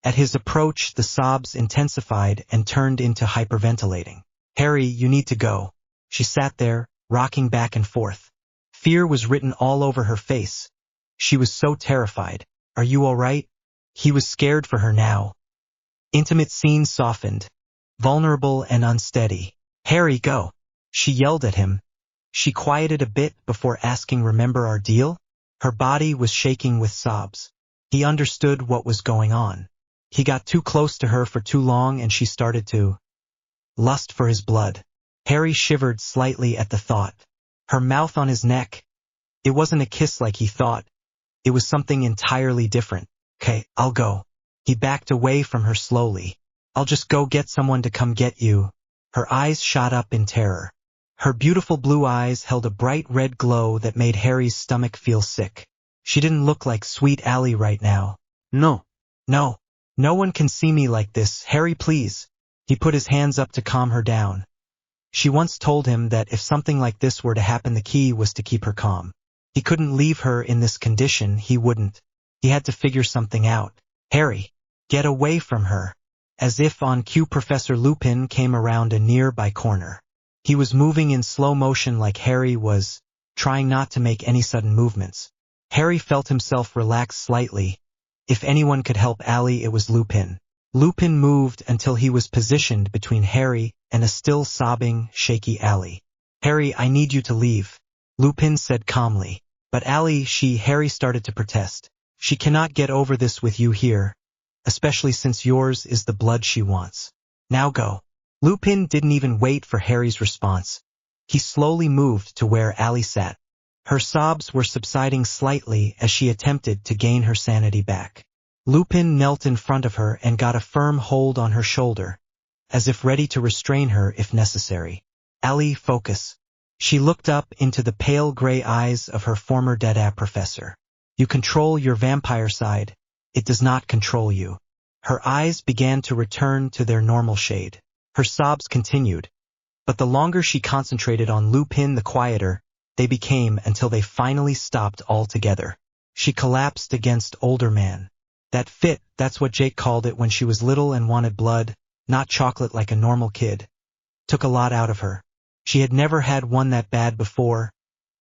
Speaker 1: At his approach, the sobs intensified and turned into hyperventilating. Harry, you need to go. She sat there, rocking back and forth. Fear was written all over her face. She was so terrified. Are you all right? He was scared for her now. Intimate scene softened, vulnerable and unsteady. Harry, go. She yelled at him. She quieted a bit before asking, remember our deal? Her body was shaking with sobs. He understood what was going on. He got too close to her for too long and she started to lust for his blood. Harry shivered slightly at the thought. Her mouth on his neck. It wasn't a kiss like he thought. It was something entirely different. Okay, I'll go. He backed away from her slowly. I'll just go get someone to come get you. Her eyes shot up in terror. Her beautiful blue eyes held a bright red glow that made Harry's stomach feel sick. She didn't look like sweet Ally right now. No. No. No one can see me like this. Harry, please. He put his hands up to calm her down. She once told him that if something like this were to happen, the key was to keep her calm. He couldn't leave her in this condition, he wouldn't. He had to figure something out. Harry, get away from her. As if on cue, Professor Lupin came around a nearby corner. He was moving in slow motion like Harry was, trying not to make any sudden movements. Harry felt himself relax slightly. If anyone could help Ally, it was Lupin. Lupin moved until he was positioned between Harry and a still sobbing, shaky Ally. Harry, I need you to leave, Lupin said calmly. But Ally, Harry started to protest. She cannot get over this with you here, especially since yours is the blood she wants. Now go. Lupin didn't even wait for Harry's response. He slowly moved to where Ally sat. Her sobs were subsiding slightly as she attempted to gain her sanity back. Lupin knelt in front of her and got a firm hold on her shoulder, as if ready to restrain her if necessary. Ally, focus. She looked up into the pale gray eyes of her former Dead professor. You control your vampire side. It does not control you. Her eyes began to return to their normal shade. Her sobs continued, but the longer she concentrated on Lupin, the quieter they became until they finally stopped altogether. She collapsed against older man. That fit, that's what Jake called it when she was little and wanted blood, not chocolate like a normal kid. Took a lot out of her. She had never had one that bad before.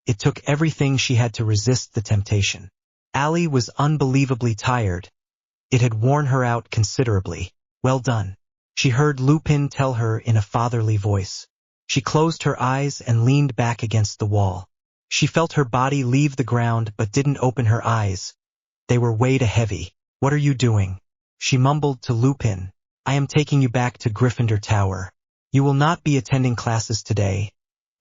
Speaker 1: It took everything she had to resist the temptation. Allie was unbelievably tired. It had worn her out considerably. Well done. She heard Lupin tell her in a fatherly voice. She closed her eyes and leaned back against the wall. She felt her body leave the ground but didn't open her eyes. They were way too heavy. What are you doing? She mumbled to Lupin. I am taking you back to Gryffindor Tower. You will not be attending classes today.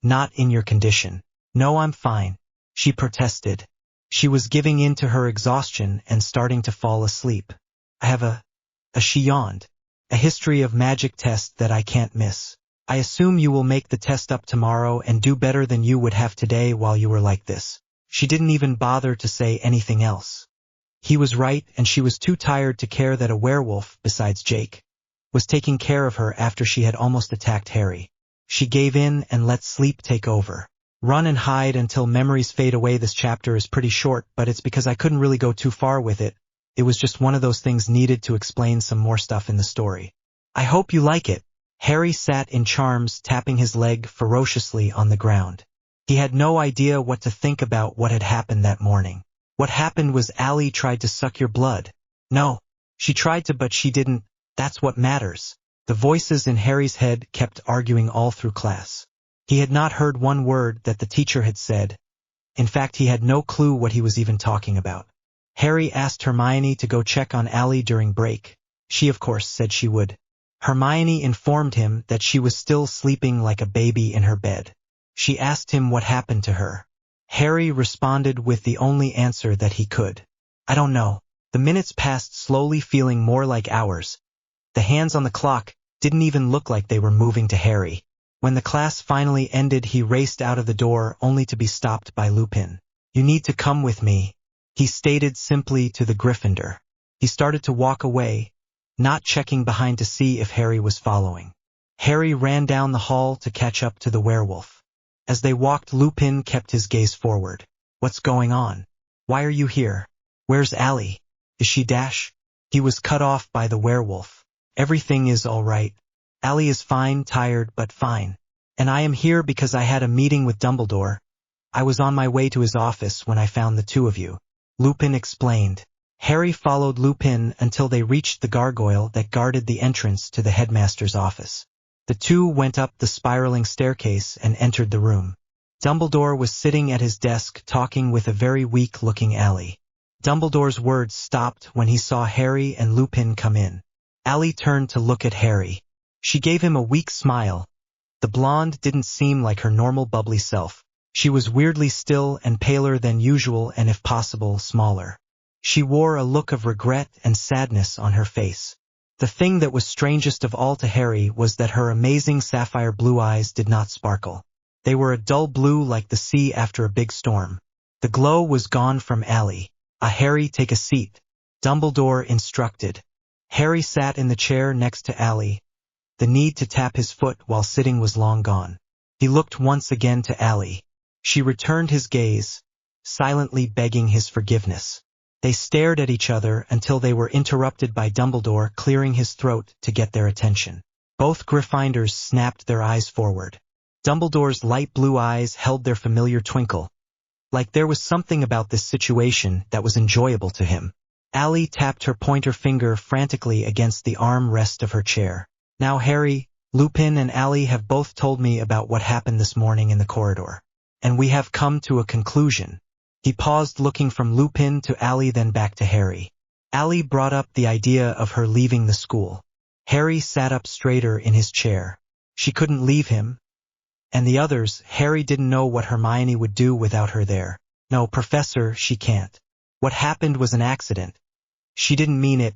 Speaker 1: Not in your condition. No, I'm fine. She protested. She was giving in to her exhaustion and starting to fall asleep. I have she yawned. A history of magic test that I can't miss. I assume you will make the test up tomorrow and do better than you would have today while you were like this. She didn't even bother to say anything else. He was right, and she was too tired to care that a werewolf, besides Jake, was taking care of her after she had almost attacked Harry. She gave in and let sleep take over. Run and hide until memories fade away. This chapter is pretty short, but it's because I couldn't really go too far with it. It was just one of those things needed to explain some more stuff in the story. I hope you like it. Harry sat in charms, tapping his leg ferociously on the ground. He had no idea what to think about what had happened that morning. What happened was Allie tried to suck your blood. No, she tried to, but she didn't. That's what matters. The voices in Harry's head kept arguing all through class. He had not heard one word that the teacher had said. In fact, he had no clue what he was even talking about. Harry asked Hermione to go check on Allie during break. She, of course, said she would. Hermione informed him that she was still sleeping like a baby in her bed. She asked him what happened to her. Harry responded with the only answer that he could. I don't know. The minutes passed slowly, feeling more like hours. The hands on the clock didn't even look like they were moving to Harry. When the class finally ended, he raced out of the door only to be stopped by Lupin. You need to come with me, he stated simply to the Gryffindor. He started to walk away, not checking behind to see if Harry was following. Harry ran down the hall to catch up to the werewolf. As they walked, Lupin kept his gaze forward. What's going on? Why are you here? Where's Allie? Is she dash? He was cut off by the werewolf. Everything is all right. Allie is fine, tired, but fine. And I am here because I had a meeting with Dumbledore. I was on my way to his office when I found the two of you. Lupin explained. Harry followed Lupin until they reached the gargoyle that guarded the entrance to the headmaster's office. The two went up the spiraling staircase and entered the room. Dumbledore was sitting at his desk talking with a very weak-looking Allie. Dumbledore's words stopped when he saw Harry and Lupin come in. Allie turned to look at Harry. She gave him a weak smile. The blonde didn't seem like her normal bubbly self. She was weirdly still and paler than usual, and if possible, smaller. She wore a look of regret and sadness on her face. The thing that was strangest of all to Harry was that her amazing sapphire blue eyes did not sparkle. They were a dull blue like the sea after a big storm. The glow was gone from Allie. Harry, take a seat, Dumbledore instructed. Harry sat in the chair next to Allie. The need to tap his foot while sitting was long gone. He looked once again to Allie. She returned his gaze, silently begging his forgiveness. They stared at each other until they were interrupted by Dumbledore clearing his throat to get their attention. Both Gryffindors snapped their eyes forward. Dumbledore's light blue eyes held their familiar twinkle. Like there was something about this situation that was enjoyable to him. Allie tapped her pointer finger frantically against the arm rest of her chair. Now Harry, Lupin and Allie have both told me about what happened this morning in the corridor. And we have come to a conclusion. He paused, looking from Lupin to Allie, then back to Harry. Allie brought up the idea of her leaving the school. Harry sat up straighter in his chair. She couldn't leave him. And the others, Harry didn't know what Hermione would do without her there. No, Professor, she can't. What happened was an accident. She didn't mean it.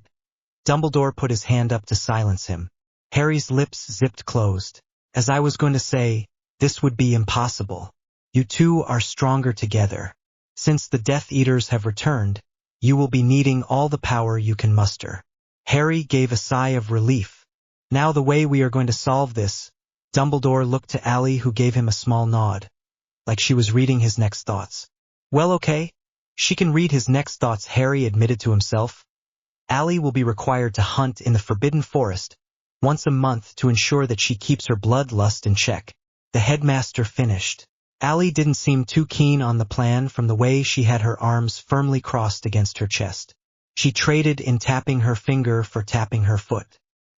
Speaker 1: Dumbledore put his hand up to silence him. Harry's lips zipped closed. As I was going to say, this would be impossible. You two are stronger together. Since the Death Eaters have returned, you will be needing all the power you can muster. Harry gave a sigh of relief. Now the way we are going to solve this. Dumbledore looked to Allie, who gave him a small nod. like she was reading his next thoughts. Well, okay. She can read his next thoughts, Harry admitted to himself. Allie will be required to hunt in the Forbidden Forest once a month to ensure that she keeps her bloodlust in check. The headmaster finished. Allie didn't seem too keen on the plan from the way she had her arms firmly crossed against her chest. She traded in tapping her finger for tapping her foot.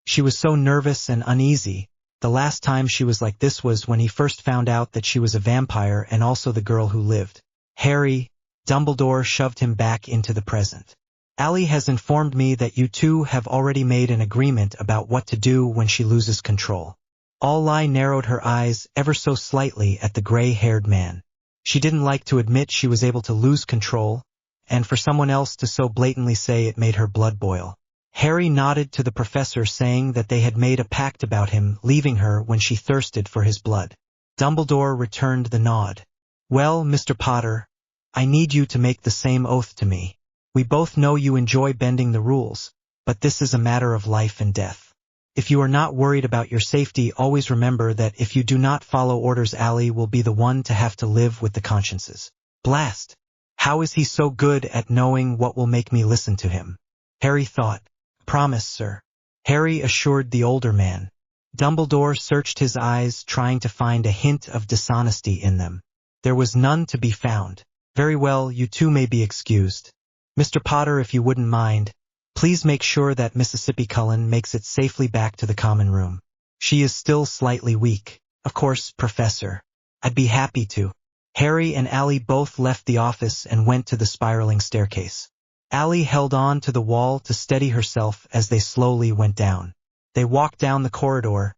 Speaker 1: She was so nervous and uneasy. The last time she was like this was when he first found out that she was a vampire and also the girl who lived. Harry, Dumbledore shoved him back into the present. Allie has informed me that you two have already made an agreement about what to do when she loses control. Allie narrowed her eyes ever so slightly at the gray-haired man. She didn't like to admit she was able to lose control, and for someone else to so blatantly say it made her blood boil. Harry nodded to the professor, saying that they had made a pact about him leaving her when she thirsted for his blood. Dumbledore returned the nod. Well, Mr. Potter, I need you to make the same oath to me. We both know you enjoy bending the rules, but this is a matter of life and death. If you are not worried about your safety, always remember that if you do not follow orders, Allie will be the one to have to live with the consciences. Blast! How is he so good at knowing what will make me listen to him? Harry thought. Promise, sir. Harry assured the older man. Dumbledore searched his eyes, trying to find a hint of dishonesty in them. There was none to be found. Very well, you two may be excused. Mr. Potter, if you wouldn't mind, please make sure that Mississippi Cullen makes it safely back to the common room. She is still slightly weak. Of course, Professor. I'd be happy to. Harry and Allie both left the office and went to the spiraling staircase. Allie held on to the wall to steady herself as they slowly went down. They walked down the corridor,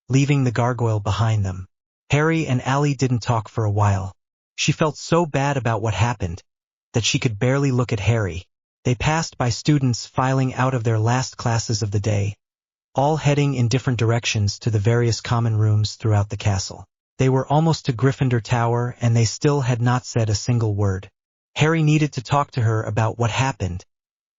Speaker 1: leaving the gargoyle behind them. Harry and Allie didn't talk for a while. She felt so bad about what happened that she could barely look at Harry. They passed by students filing out of their last classes of the day, all heading in different directions to the various common rooms throughout the castle. They were almost to Gryffindor Tower, and they still had not said a single word. Harry needed to talk to her about what happened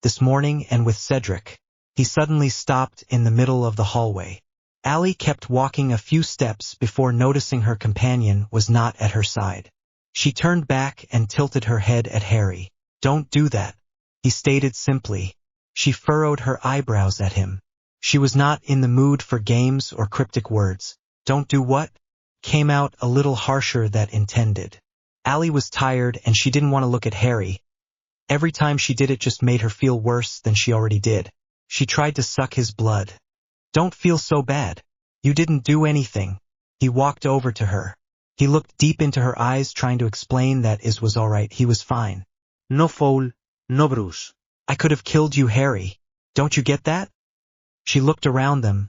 Speaker 1: this morning and with Cedric. He suddenly stopped in the middle of the hallway. Allie kept walking a few steps before noticing her companion was not at her side. She turned back and tilted her head at Harry. Don't do that, he stated simply. She furrowed her eyebrows at him. She was not in the mood for games or cryptic words. Don't do what? Came out a little harsher than intended. Allie was tired and she didn't want to look at Harry. Every time she did it just made her feel worse than she already did. She tried to suck his blood. Don't feel so bad. You didn't do anything. He walked over to her. He looked deep into her eyes, trying to explain that it was all right, he was fine.
Speaker 3: No foul, no bruise.
Speaker 1: I could have killed you, Harry. Don't you get that? She looked around them,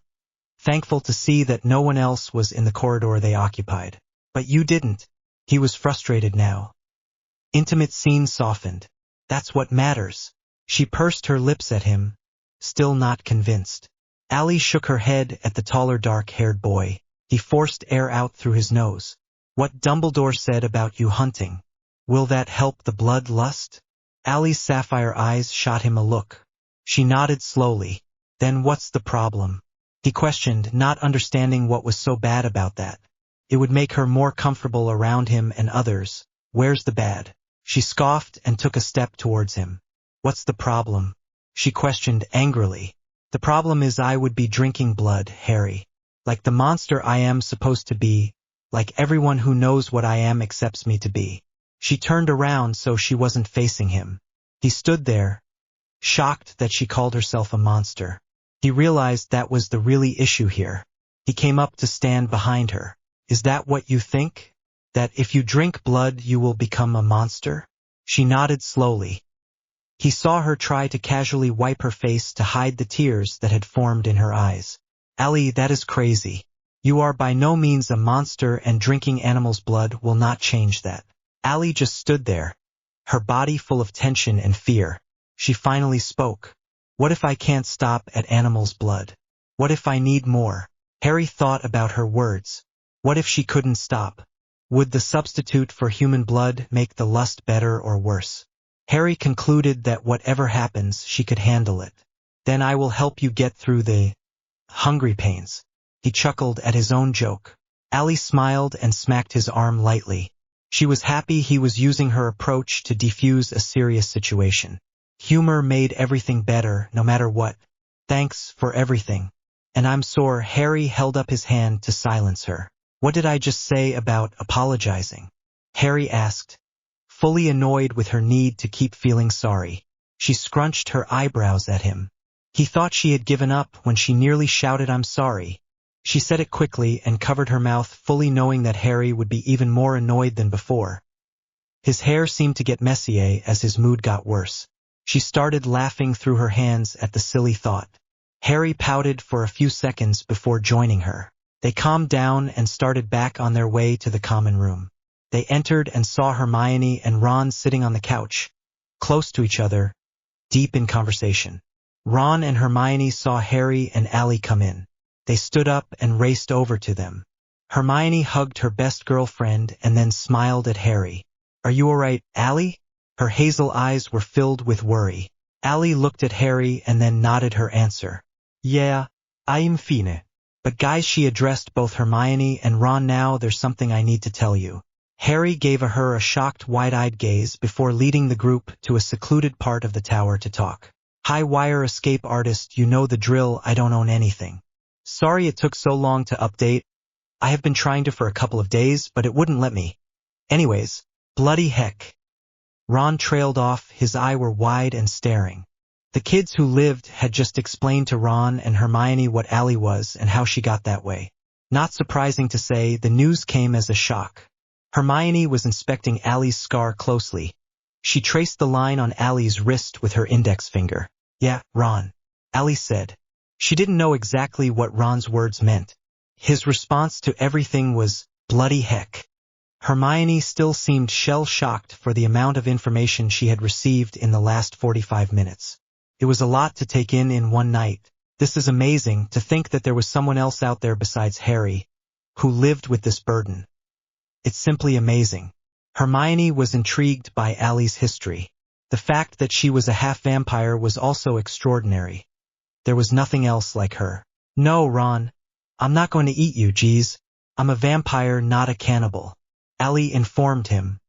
Speaker 1: thankful to see that no one else was in the corridor they occupied. But you didn't. He was frustrated now. Intimate scene softened. That's what matters. She pursed her lips at him, still not convinced. Allie shook her head at the taller dark-haired boy. He forced air out through his nose. What Dumbledore said about you hunting. Will that help the bloodlust? Allie's sapphire eyes shot him a look. She nodded slowly. Then what's the problem? He questioned, not understanding what was so bad about that. It would make her more comfortable around him and others. Where's the bad? She scoffed and took a step towards him. What's the problem? She questioned angrily. The problem is I would be drinking blood, Harry. Like the monster I am supposed to be, like everyone who knows what I am accepts me to be. She turned around so she wasn't facing him. He stood there, shocked that she called herself a monster. He realized that was the really issue here. He came up to stand behind her. Is that what you think? That if you drink blood you will become a monster? She nodded slowly. He saw her try to casually wipe her face to hide the tears that had formed in her eyes. Allie, that is crazy. You are by no means a monster, and drinking animals' blood will not change that. Allie just stood there, her body full of tension and fear. She finally spoke. What if I can't stop at animals' blood? What if I need more? Harry thought about her words. What if she couldn't stop? Would the substitute for human blood make the lust better or worse? Harry concluded that whatever happens, she could handle it. Then I will help you get through the hungry pains. He chuckled at his own joke. Allie smiled and smacked his arm lightly. She was happy he was using her approach to defuse a serious situation. Humor made everything better, no matter what. Thanks for everything. And I'm sore. Harry held up his hand to silence her. What did I just say about apologizing? Harry asked, fully annoyed with her need to keep feeling sorry. She scrunched her eyebrows at him. He thought she had given up when she nearly shouted, "I'm sorry." She said it quickly and covered her mouth, fully knowing that Harry would be even more annoyed than before. His hair seemed to get messier as his mood got worse. She started laughing through her hands at the silly thought. Harry pouted for a few seconds before joining her. They calmed down and started back on their way to the common room. They entered and saw Hermione and Ron sitting on the couch, close to each other, deep in conversation. Ron and Hermione saw Harry and Allie come in. They stood up and raced over to them. Hermione hugged her best girlfriend and then smiled at Harry. "Are you all right, Allie?" Her hazel eyes were filled with worry. Allie looked at Harry and then nodded her answer. "Yeah, I'm fine. But guys," she addressed both Hermione and Ron, "now there's something I need to tell you." Harry gave her a shocked, wide-eyed gaze before leading the group to a secluded part of the tower to talk. "High wire escape artist, you know the drill. I don't own anything. Sorry it took so long to update. I have been trying to for a couple of days, but it wouldn't let me. Anyways, bloody heck." Ron trailed off, his eyes were wide and staring. The kids who lived had just explained to Ron and Hermione what Allie was and how she got that way. Not surprising to say, the news came as a shock. Hermione was inspecting Allie's scar closely. She traced the line on Allie's wrist with her index finger. "Yeah, Ron," Allie said. She didn't know exactly what Ron's words meant. His response to everything was, "Bloody heck." Hermione still seemed shell-shocked for the amount of information she had received in the last 45 minutes. It was a lot to take in one night. This is amazing, to think that there was someone else out there besides Harry, who lived with this burden. It's simply amazing. Hermione was intrigued by Allie's history. The fact that she was a half-vampire was also extraordinary. There was nothing else like her. "No, Ron. I'm not going to eat you, geez. I'm a vampire, not a cannibal," Allie informed him.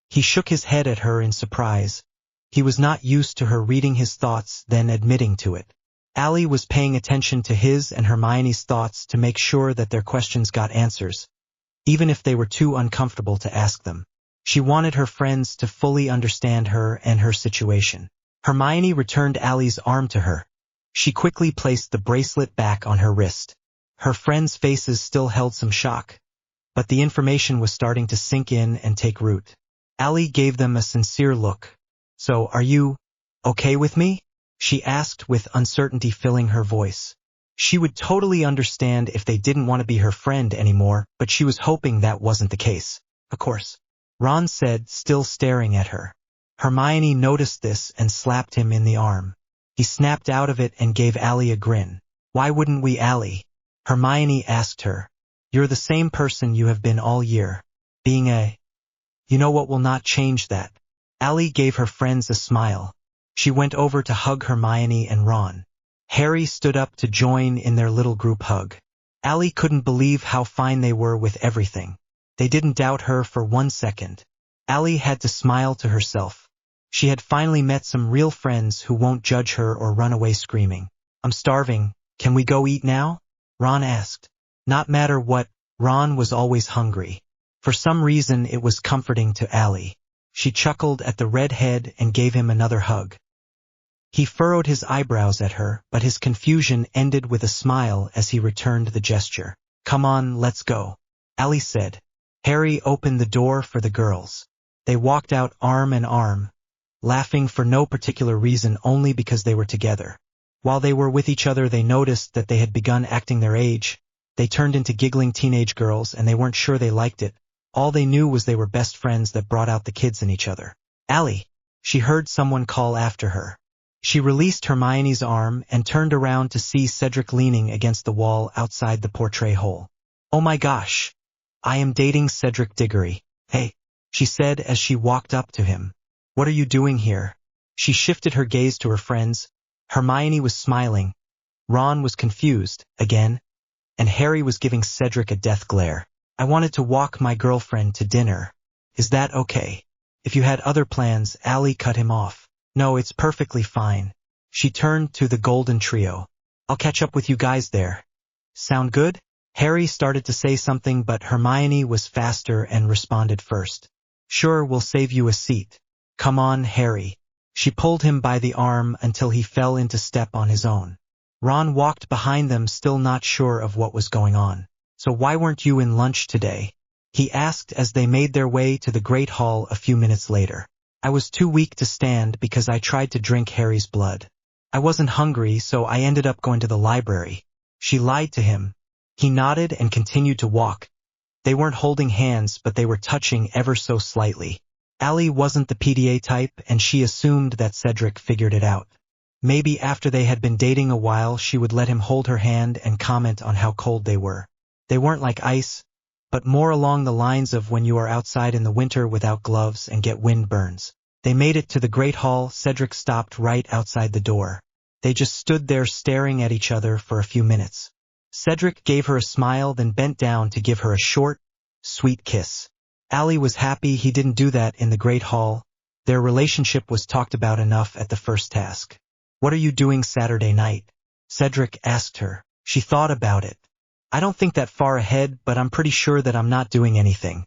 Speaker 1: He shook his head at her in surprise. He was not used to her reading his thoughts, then admitting to it. Allie was paying attention to his and Hermione's thoughts to make sure that their questions got answers, even if they were too uncomfortable to ask them. She wanted her friends to fully understand her and her situation. Hermione returned Allie's arm to her. She quickly placed the bracelet back on her wrist. Her friends' faces still held some shock, but the information was starting to sink in and take root. Allie gave them a sincere look. "So, are you okay with me?" she asked with uncertainty filling her voice. She would totally understand if they didn't want to be her friend anymore, but she was hoping that wasn't the case. "Of course," Ron said, still staring at her. Hermione noticed this and slapped him in the arm. He snapped out of it and gave Allie a grin. "Why wouldn't we, Allie?" Hermione asked her. "You're the same person you have been all year. Being a... You know what will not change that." Allie gave her friends a smile. She went over to hug Hermione and Ron. Harry stood up to join in their little group hug. Allie couldn't believe how fine they were with everything. They didn't doubt her for 1 second. Allie had to smile to herself. She had finally met some real friends who won't judge her or run away screaming. "I'm starving. Can we go eat now?" Ron asked. Not matter what, Ron was always hungry. For some reason it was comforting to Allie. She chuckled at the red head and gave him another hug. He furrowed his eyebrows at her, but his confusion ended with a smile as he returned the gesture. "Come on, let's go," Allie said. Harry opened the door for the girls. They walked out arm in arm, laughing for no particular reason, only because they were together. While they were with each other, they noticed that they had begun acting their age. They turned into giggling teenage girls, and they weren't sure they liked it. All they knew was they were best friends that brought out the kids in each other. "Allie," she heard someone call after her. She released Hermione's arm and turned around to see Cedric leaning against the wall outside the portrait hole. "Oh my gosh, I am dating Cedric Diggory." "Hey," she said as she walked up to him. "What are you doing here?" She shifted her gaze to her friends. Hermione was smiling. Ron was confused, again, and Harry was giving Cedric a death glare. "I wanted to walk my girlfriend to dinner." Is that okay? If you had other plans, Ali cut him off. No, it's perfectly fine. She turned to the golden trio. I'll catch up with you guys there. Sound good? Harry started to say something, but Hermione was faster and responded first. Sure, we'll save you a seat. Come on, Harry. She pulled him by the arm until he fell into step on his own. Ron walked behind them, still not sure of what was going on. So why weren't you in lunch today? He asked as they made their way to the Great Hall a few minutes later. I was too weak to stand because I tried to drink Harry's blood. I wasn't hungry, so I ended up going to the library. She lied to him. He nodded and continued to walk. They weren't holding hands, but they were touching ever so slightly. Ali wasn't the PDA type, and she assumed that Cedric figured it out. Maybe after they had been dating a while, she would let him hold her hand and comment on how cold they were. They weren't like ice, but more along the lines of when you are outside in the winter without gloves and get wind burns. They made it to the Great Hall. Cedric stopped right outside the door. They just stood there staring at each other for a few minutes. Cedric gave her a smile, then bent down to give her a short, sweet kiss. Ali was happy he didn't do that in the Great Hall. Their relationship was talked about enough at the first task. What are you doing Saturday night? Cedric asked her. She thought about it. I don't think that far ahead, but I'm pretty sure that I'm not doing anything.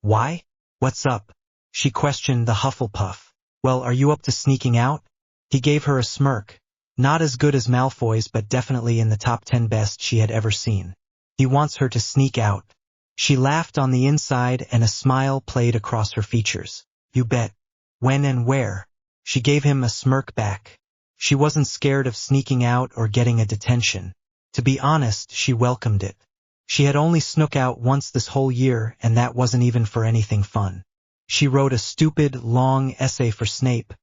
Speaker 1: Why? What's up? She questioned the Hufflepuff. Well, are you up to sneaking out? He gave her a smirk. Not as good as Malfoy's, but definitely in the top 10 best she had ever seen. He wants her to sneak out. She laughed on the inside and a smile played across her features. You bet. When and where? She gave him a smirk back. She wasn't scared of sneaking out or getting a detention. To be honest, she welcomed it. She had only snuck out once this whole year, and that wasn't even for anything fun. She wrote a stupid, long essay for Snape.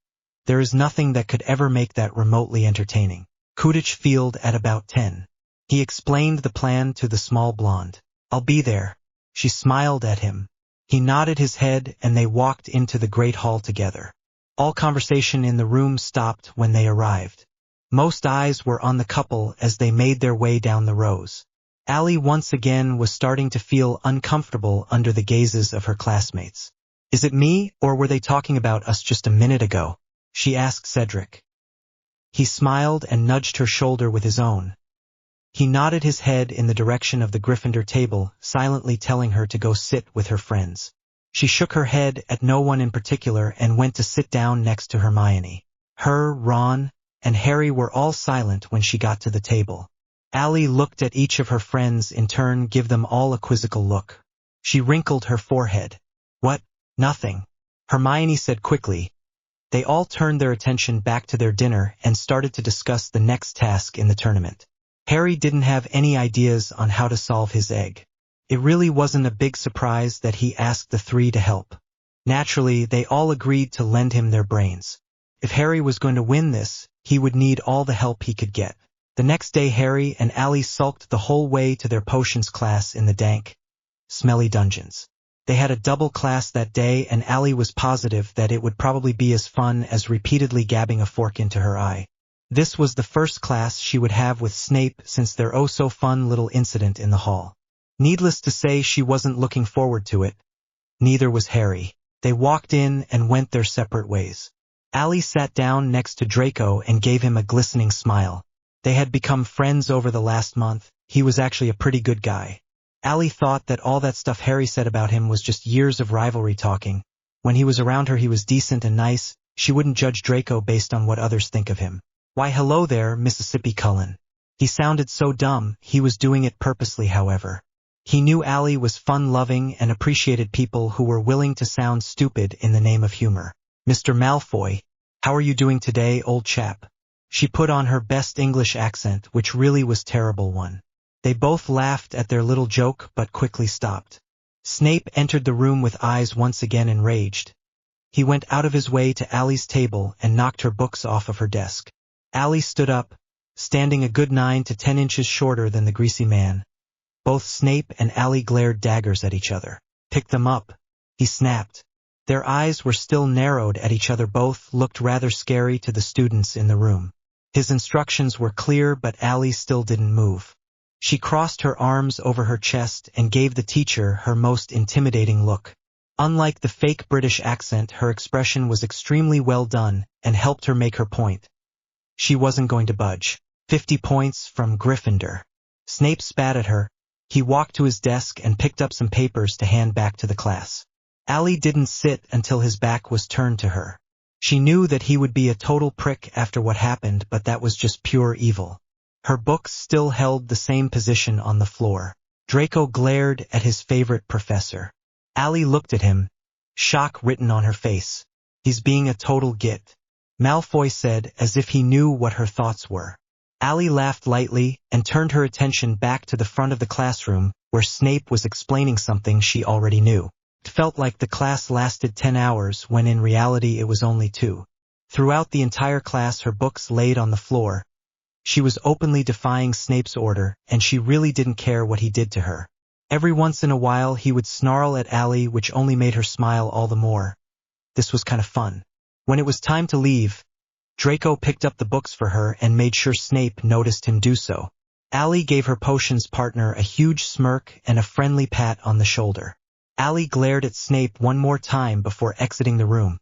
Speaker 1: There is nothing that could ever make that remotely entertaining. Quidditch field at about 10. He explained the plan to the small blonde. I'll be there. She smiled at him. He nodded his head and they walked into the Great Hall together. All conversation in the room stopped when they arrived. Most eyes were on the couple as they made their way down the rows. Ali once again was starting to feel uncomfortable under the gazes of her classmates. Is it me, or were they talking about us just a minute ago? She asked Cedric. He smiled and nudged her shoulder with his own. He nodded his head in the direction of the Gryffindor table, silently telling her to go sit with her friends. She shook her head at no one in particular and went to sit down next to Hermione. Her, Ron, and Harry were all silent when she got to the table. Ali looked at each of her friends in turn, give them all a quizzical look. She wrinkled her forehead. What? Nothing. Hermione said quickly. They all turned their attention back to their dinner and started to discuss the next task in the tournament. Harry didn't have any ideas on how to solve his egg. It really wasn't a big surprise that he asked the three to help. Naturally, they all agreed to lend him their brains. If Harry was going to win this, he would need all the help he could get. The next day Harry and Ali sulked the whole way to their potions class in the dank, smelly dungeons. They had a double class that day and Ali was positive that it would probably be as fun as repeatedly gabbing a fork into her eye. This was the first class she would have with Snape since their oh-so-fun little incident in the hall. Needless to say, she wasn't looking forward to it. Neither was Harry. They walked in and went their separate ways. Ali sat down next to Draco and gave him a glistening smile. They had become friends over the last month. He was actually a pretty good guy. Ali thought that all that stuff Harry said about him was just years of rivalry talking. When he was around her, he was decent and nice. She wouldn't judge Draco based on what others think of him. Why, hello there, Mississippi Cullen. He sounded so dumb. He was doing it purposely, however. He knew Ali was fun-loving and appreciated people who were willing to sound stupid in the name of humor. Mr. Malfoy, how are you doing today, old chap? She put on her best English accent, which really was a terrible one. They both laughed at their little joke but quickly stopped. Snape entered the room with eyes once again enraged. He went out of his way to Ali's table and knocked her books off of her desk. Ali stood up, standing a good 9 to 10 inches shorter than the greasy man. Both Snape and Ali glared daggers at each other. Pick them up, he snapped. Their eyes were still narrowed at each other. Both looked rather scary to the students in the room. His instructions were clear, but Ali still didn't move. She crossed her arms over her chest and gave the teacher her most intimidating look. Unlike the fake British accent, her expression was extremely well done and helped her make her point. She wasn't going to budge. 50 points from Gryffindor. Snape spat at her. He walked to his desk and picked up some papers to hand back to the class. Ali didn't sit until his back was turned to her. She knew that he would be a total prick after what happened, but that was just pure evil. Her books still held the same position on the floor. Draco glared at his favorite professor. Ali looked at him, shock written on her face. He's being a total git, Malfoy said, as if he knew what her thoughts were. Ali laughed lightly and turned her attention back to the front of the classroom, where Snape was explaining something she already knew. It felt like the class lasted 10 hours when in reality it was only 2. Throughout the entire class, her books laid on the floor. She was openly defying Snape's order, and she really didn't care what he did to her. Every once in a while he would snarl at Ali, which only made her smile all the more. This was kind of fun. When it was time to leave, Draco picked up the books for her and made sure Snape noticed him do so. Ali gave her potions partner a huge smirk and a friendly pat on the shoulder. Ali glared at Snape one more time before exiting the room.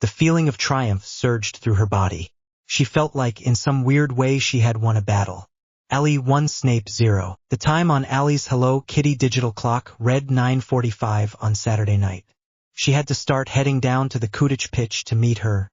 Speaker 1: The feeling of triumph surged through her body. She felt like in some weird way she had won a battle. Ali 1, Snape 0. The time on Ali's Hello Kitty digital clock read 9:45 on Saturday night. She had to start heading down to the Quidditch pitch to meet her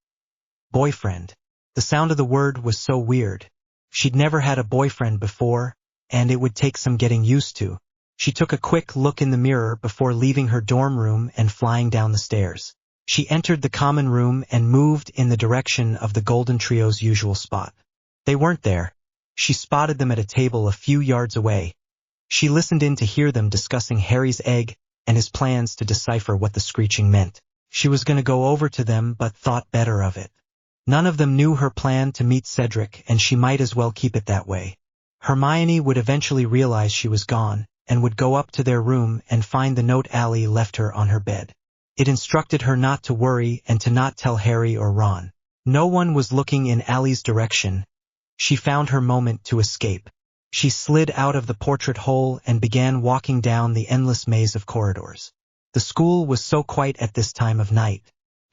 Speaker 1: boyfriend. The sound of the word was so weird. She'd never had a boyfriend before, and it would take some getting used to. She took a quick look in the mirror before leaving her dorm room and flying down the stairs. She entered the common room and moved in the direction of the Golden Trio's usual spot. They weren't there. She spotted them at a table a few yards away. She listened in to hear them discussing Harry's egg and his plans to decipher what the screeching meant. She was going to go over to them but thought better of it. None of them knew her plan to meet Cedric, and she might as well keep it that way. Hermione would eventually realize she was gone, and would go up to their room and find the note Ali left her on her bed. It instructed her not to worry and to not tell Harry or Ron. No one was looking in Ali's direction. She found her moment to escape. She slid out of the portrait hole and began walking down the endless maze of corridors. The school was so quiet at this time of night.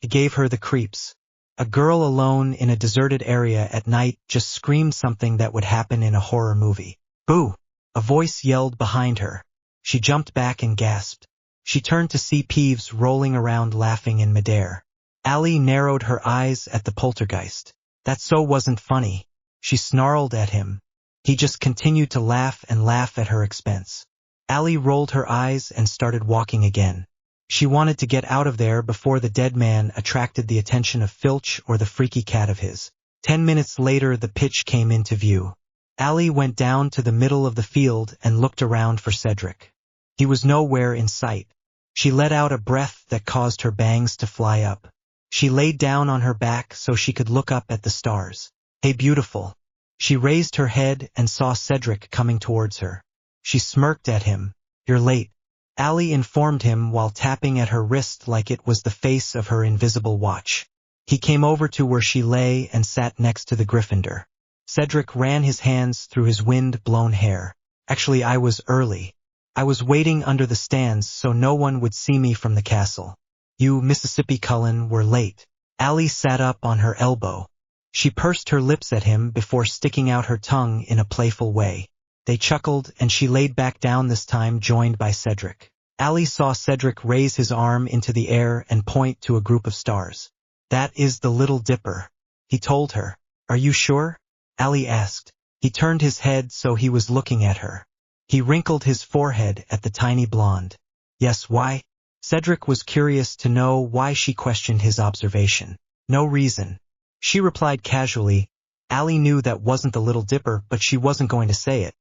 Speaker 1: It gave her the creeps. A girl alone in a deserted area at night just screamed something that would happen in a horror movie. Boo! A voice yelled behind her. She jumped back and gasped. She turned to see Peeves rolling around laughing in midair. Ali narrowed her eyes at the poltergeist. That so wasn't funny. She snarled at him. He just continued to laugh and laugh at her expense. Ali rolled her eyes and started walking again. She wanted to get out of there before the dead man attracted the attention of Filch or the freaky cat of his. 10 minutes later the pitch came into view. Ali went down to the middle of the field and looked around for Cedric. He was nowhere in sight. She let out a breath that caused her bangs to fly up. She laid down on her back so she could look up at the stars. Hey, beautiful. She raised her head and saw Cedric coming towards her. She smirked at him. You're late, Ali informed him while tapping at her wrist like it was the face of her invisible watch. He came over to where she lay and sat next to the Gryffindor. Cedric ran his hands through his wind-blown hair. Actually, I was early. I was waiting under the stands so no one would see me from the castle. You, Mississippi Cullen, were late. Ali sat up on her elbow. She pursed her lips at him before sticking out her tongue in a playful way. They chuckled and she laid back down this time, joined by Cedric. Ali saw Cedric raise his arm into the air and point to a group of stars. That is the Little Dipper, he told her. Are you sure? Ali asked. He turned his head so he was looking at her. He wrinkled his forehead at the tiny blonde. Yes, why? Cedric was curious to know why she questioned his observation. No reason. She replied casually. Ali knew that wasn't the Little Dipper, but she wasn't going to say it.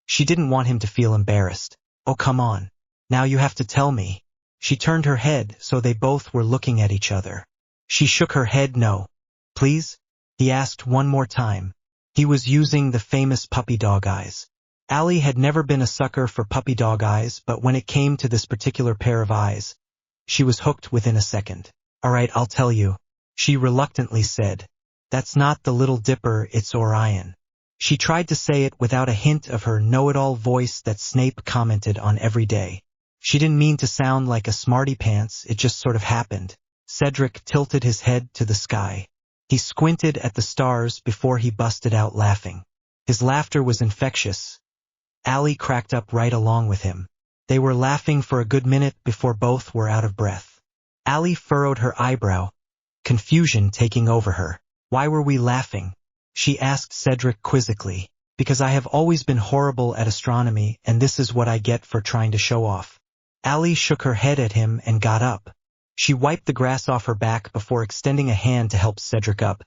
Speaker 1: She didn't want him to feel embarrassed. Oh, come on. Now you have to tell me. She turned her head so they both were looking at each other. She shook her head no. Please? He asked one more time. He was using the famous puppy dog eyes. Ali had never been a sucker for puppy dog eyes, but when it came to this particular pair of eyes, she was hooked within a second. All right, I'll tell you, she reluctantly said. That's not the Little Dipper, it's Orion. She tried to say it without a hint of her know-it-all voice that Snape commented on every day. She didn't mean to sound like a smarty pants, it just sort of happened. Cedric tilted his head to the sky. He squinted at the stars before he busted out laughing. His laughter was infectious. Allie cracked up right along with him. They were laughing for a good minute before both were out of breath. Allie furrowed her eyebrow, confusion taking over her. Why were we laughing? She asked Cedric quizzically. Because I have always been horrible at astronomy, and this is what I get for trying to show off. Allie shook her head at him and got up. She wiped the grass off her back before extending a hand to help Cedric up.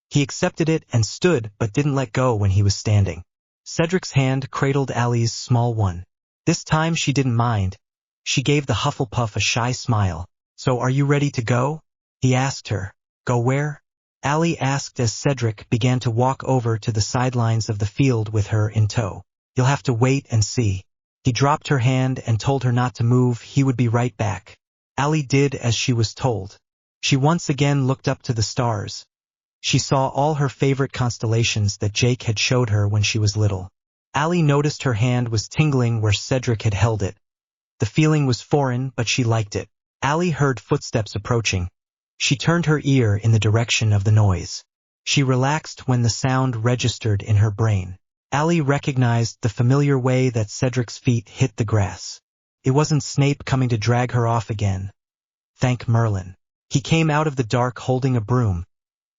Speaker 1: He accepted it and stood but didn't let go when he was standing. Cedric's hand cradled Allie's small one. This time she didn't mind. She gave the Hufflepuff a shy smile. So are you ready to go? He asked her. Go where? Allie asked as Cedric began to walk over to the sidelines of the field with her in tow. You'll have to wait and see. He dropped her hand and told her not to move, he would be right back. Allie did as she was told. She once again looked up to the stars. She saw all her favorite constellations that Jake had showed her when she was little. Allie noticed her hand was tingling where Cedric had held it. The feeling was foreign, but she liked it. Allie heard footsteps approaching. She turned her ear in the direction of the noise. She relaxed when the sound registered in her brain. Allie recognized the familiar way that Cedric's feet hit the grass. It wasn't Snape coming to drag her off again. Thank Merlin. He came out of the dark holding a broom.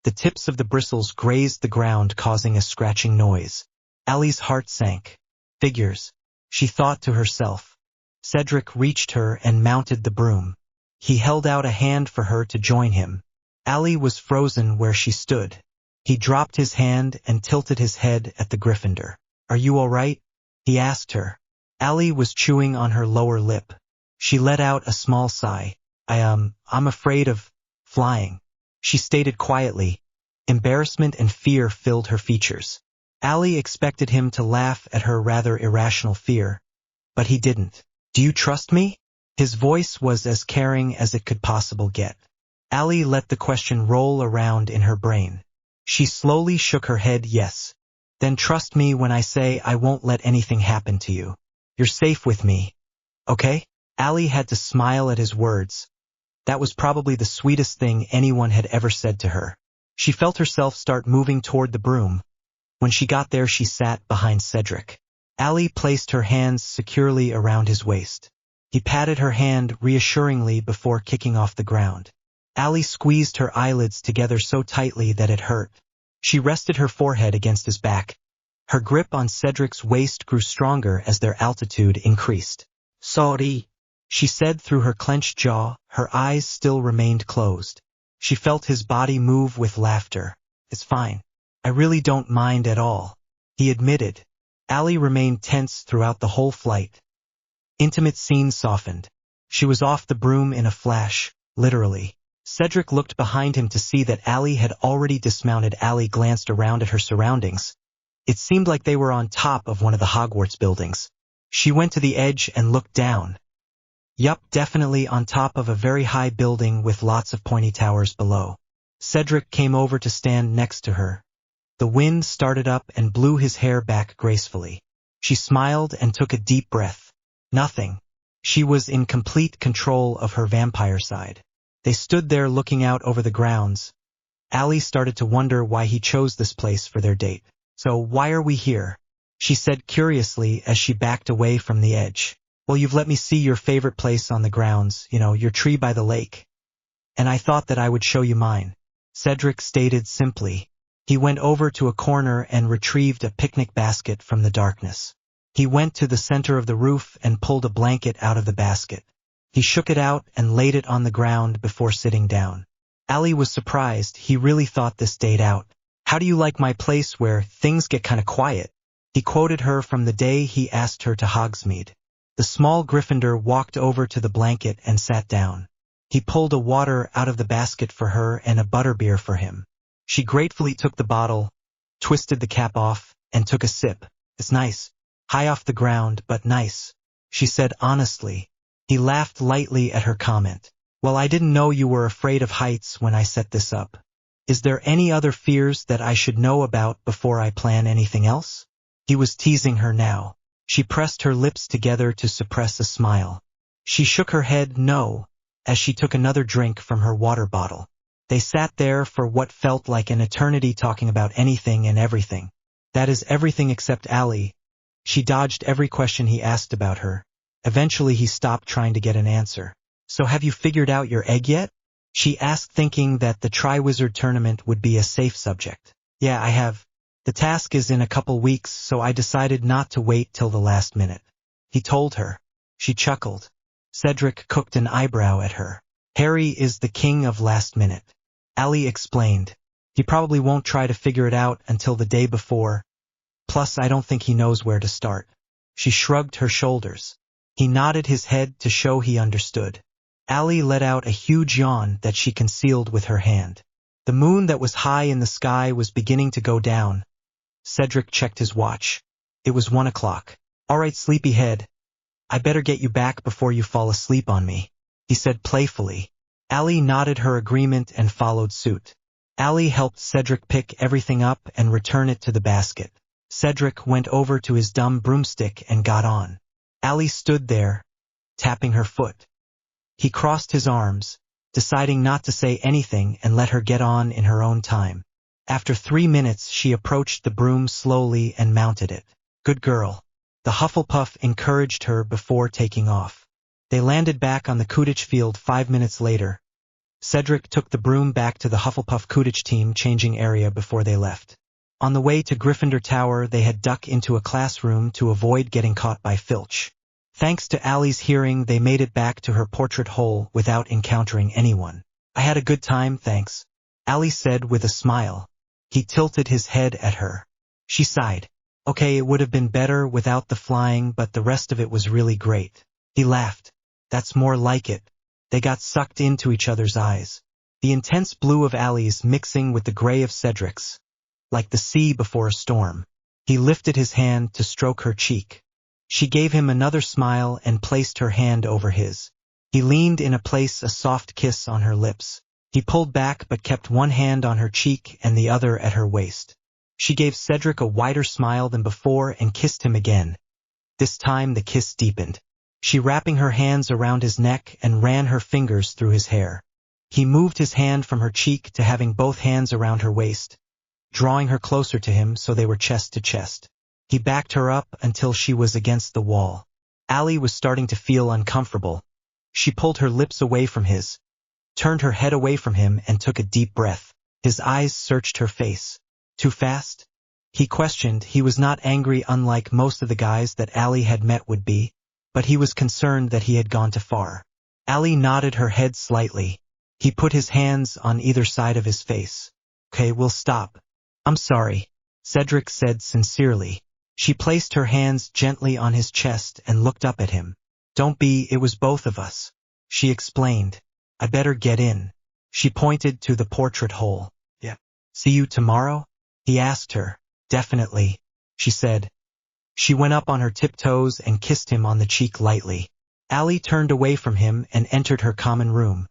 Speaker 1: The tips of the bristles grazed the ground, causing a scratching noise. Allie's heart sank. Figures, she thought to herself. Cedric reached her and mounted the broom. He held out a hand for her to join him. Allie was frozen where she stood. He dropped his hand and tilted his head at the Gryffindor. Are you all right? He asked her. Allie was chewing on her lower lip. She let out a small sigh. I'm afraid of flying. She stated quietly. Embarrassment and fear filled her features. Allie expected him to laugh at her rather irrational fear, but he didn't. Do you trust me? His voice was as caring as it could possibly get. Allie let the question roll around in her brain. She slowly shook her head yes. Then trust me when I say I won't let anything happen to you. You're safe with me. Okay? Allie had to smile at his words. That was probably the sweetest thing anyone had ever said to her. She felt herself start moving toward the broom. When she got there, she sat behind Cedric. Allie placed her hands securely around his waist. He patted her hand reassuringly before kicking off the ground. Allie squeezed her eyelids together so tightly that it hurt. She rested her forehead against his back. Her grip on Cedric's waist grew stronger as their altitude increased. Sorry, she said through her clenched jaw. Her eyes still remained closed. She felt his body move with laughter. It's fine. I really don't mind at all, he admitted. Allie remained tense throughout the whole flight. Intimate scenes softened. She was off the broom in a flash, literally. Cedric looked behind him to see that Allie had already dismounted. Allie glanced around at her surroundings. It seemed like they were on top of one of the Hogwarts buildings. She went to the edge and looked down. Yup, definitely on top of a very high building with lots of pointy towers below. Cedric came over to stand next to her. The wind started up and blew his hair back gracefully. She smiled and took a deep breath. Nothing. She was in complete control of her vampire side. They stood there looking out over the grounds. Allie started to wonder why he chose this place for their date. So why are we here? She said curiously as she backed away from the edge. Well, you've let me see your favorite place on the grounds, your tree by the lake. And I thought that I would show you mine. Cedric stated simply. He went over to a corner and retrieved a picnic basket from the darkness. He went to the center of the roof and pulled a blanket out of the basket. He shook it out and laid it on the ground before sitting down. Allie was surprised. He really thought this date out. How do you like my place where things get kind of quiet? He quoted her from the day he asked her to Hogsmeade. The small Gryffindor walked over to the blanket and sat down. He pulled a water out of the basket for her and a butterbeer for him. She gratefully took the bottle, twisted the cap off, and took a sip. It's nice. High off the ground, but nice, she said honestly. He laughed lightly at her comment. Well, I didn't know you were afraid of heights when I set this up. Is there any other fears that I should know about before I plan anything else? He was teasing her now. She pressed her lips together to suppress a smile. She shook her head no, as she took another drink from her water bottle. They sat there for what felt like an eternity talking about anything and everything. That is everything except Allie. She dodged every question he asked about her. Eventually he stopped trying to get an answer. So have you figured out your egg yet? She asked, thinking that the Triwizard tournament would be a safe subject. Yeah, I have. The task is in a couple weeks, so I decided not to wait till the last minute. He told her. She chuckled. Cedric cocked an eyebrow at her. Harry is the king of last minute. Allie explained. He probably won't try to figure it out until the day before. Plus, I don't think he knows where to start. She shrugged her shoulders. He nodded his head to show he understood. Allie let out a huge yawn that she concealed with her hand. The moon that was high in the sky was beginning to go down. Cedric checked his watch. It was 1 o'clock. All right, sleepyhead. I better get you back before you fall asleep on me, he said playfully. Allie nodded her agreement and followed suit. Allie helped Cedric pick everything up and return it to the basket. Cedric went over to his dumb broomstick and got on. Allie stood there, tapping her foot. He crossed his arms, deciding not to say anything and let her get on in her own time. After 3 minutes she approached the broom slowly and mounted it. Good girl. The Hufflepuff encouraged her before taking off. They landed back on the Quidditch field 5 minutes later. Cedric took the broom back to the Hufflepuff Quidditch team changing area before they left. On the way to Gryffindor Tower they had ducked into a classroom to avoid getting caught by Filch. Thanks to Allie's hearing they made it back to her portrait hole without encountering anyone. I had a good time, thanks, Allie said with a smile. He tilted his head at her. She sighed. Okay, it would have been better without the flying, but the rest of it was really great. He laughed. That's more like it. They got sucked into each other's eyes. The intense blue of Allie's mixing with the gray of Cedric's. Like the sea before a storm. He lifted his hand to stroke her cheek. She gave him another smile and placed her hand over his. He leaned in to place a soft kiss on her lips. He pulled back but kept one hand on her cheek and the other at her waist. She gave Cedric a wider smile than before and kissed him again. This time the kiss deepened. She wrapping her hands around his neck and ran her fingers through his hair. He moved his hand from her cheek to having both hands around her waist, drawing her closer to him so they were chest to chest. He backed her up until she was against the wall. Allie was starting to feel uncomfortable. She pulled her lips away from his, turned her head away from him and took a deep breath. His eyes searched her face. Too fast? He questioned. He was not angry, unlike most of the guys that Allie had met would be, but he was concerned that he had gone too far. Allie nodded her head slightly. He put his hands on either side of his face. Okay, we'll stop. I'm sorry, Cedric said sincerely. She placed her hands gently on his chest and looked up at him. Don't be, it was both of us, she explained. I better get in. She pointed to the portrait hole. Yeah. See you tomorrow? He asked her. Definitely, she said. She went up on her tiptoes and kissed him on the cheek lightly. Allie turned away from him and entered her common room,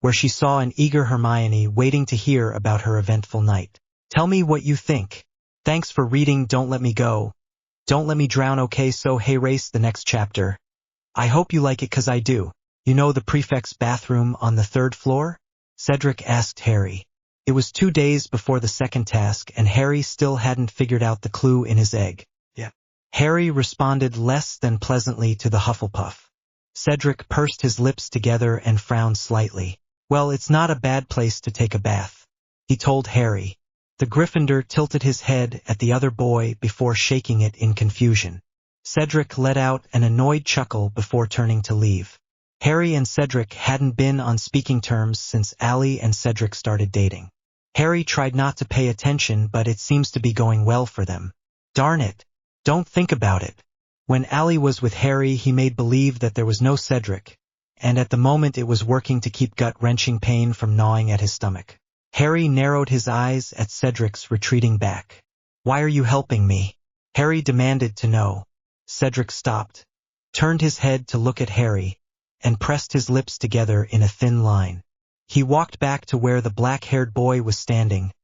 Speaker 1: where she saw an eager Hermione waiting to hear about her eventful night. Tell me what you think. Thanks for reading. Don't let me go. Don't let me drown. Okay, so hey, race the next chapter. I hope you like it, 'cause I do. You know the prefect's bathroom on the 3rd floor? Cedric asked Harry. It was 2 days before the second task and Harry still hadn't figured out the clue in his egg. Yeah. Harry responded less than pleasantly to the Hufflepuff. Cedric pursed his lips together and frowned slightly. Well, it's not a bad place to take a bath, he told Harry. The Gryffindor tilted his head at the other boy before shaking it in confusion. Cedric let out an annoyed chuckle before turning to leave. Harry and Cedric hadn't been on speaking terms since Allie and Cedric started dating. Harry tried not to pay attention, but it seems to be going well for them. Darn it. Don't think about it. When Allie was with Harry, he made believe that there was no Cedric, and at the moment it was working to keep gut-wrenching pain from gnawing at his stomach. Harry narrowed his eyes at Cedric's retreating back. Why are you helping me? Harry demanded to know. Cedric stopped, turned his head to look at Harry, and pressed his lips together in a thin line. He walked back to where the black-haired boy was standing.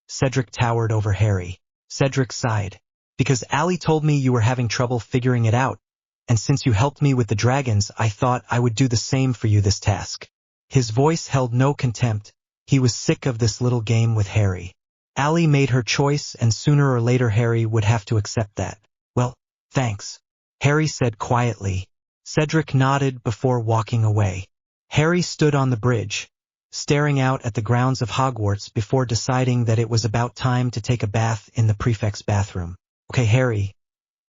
Speaker 1: Cedric towered over Harry. Cedric sighed. Because Allie told me you were having trouble figuring it out. and since you helped me with the dragons, I thought I would do the same for you this task. His voice held no contempt. He was sick of this little game with Harry. Allie made her choice, and sooner or later Harry would have to accept that. Well, thanks, Harry said quietly. Cedric nodded before walking away. Harry stood on the bridge, staring out at the grounds of Hogwarts before deciding that it was about time to take a bath in the prefect's bathroom. Okay, Harry,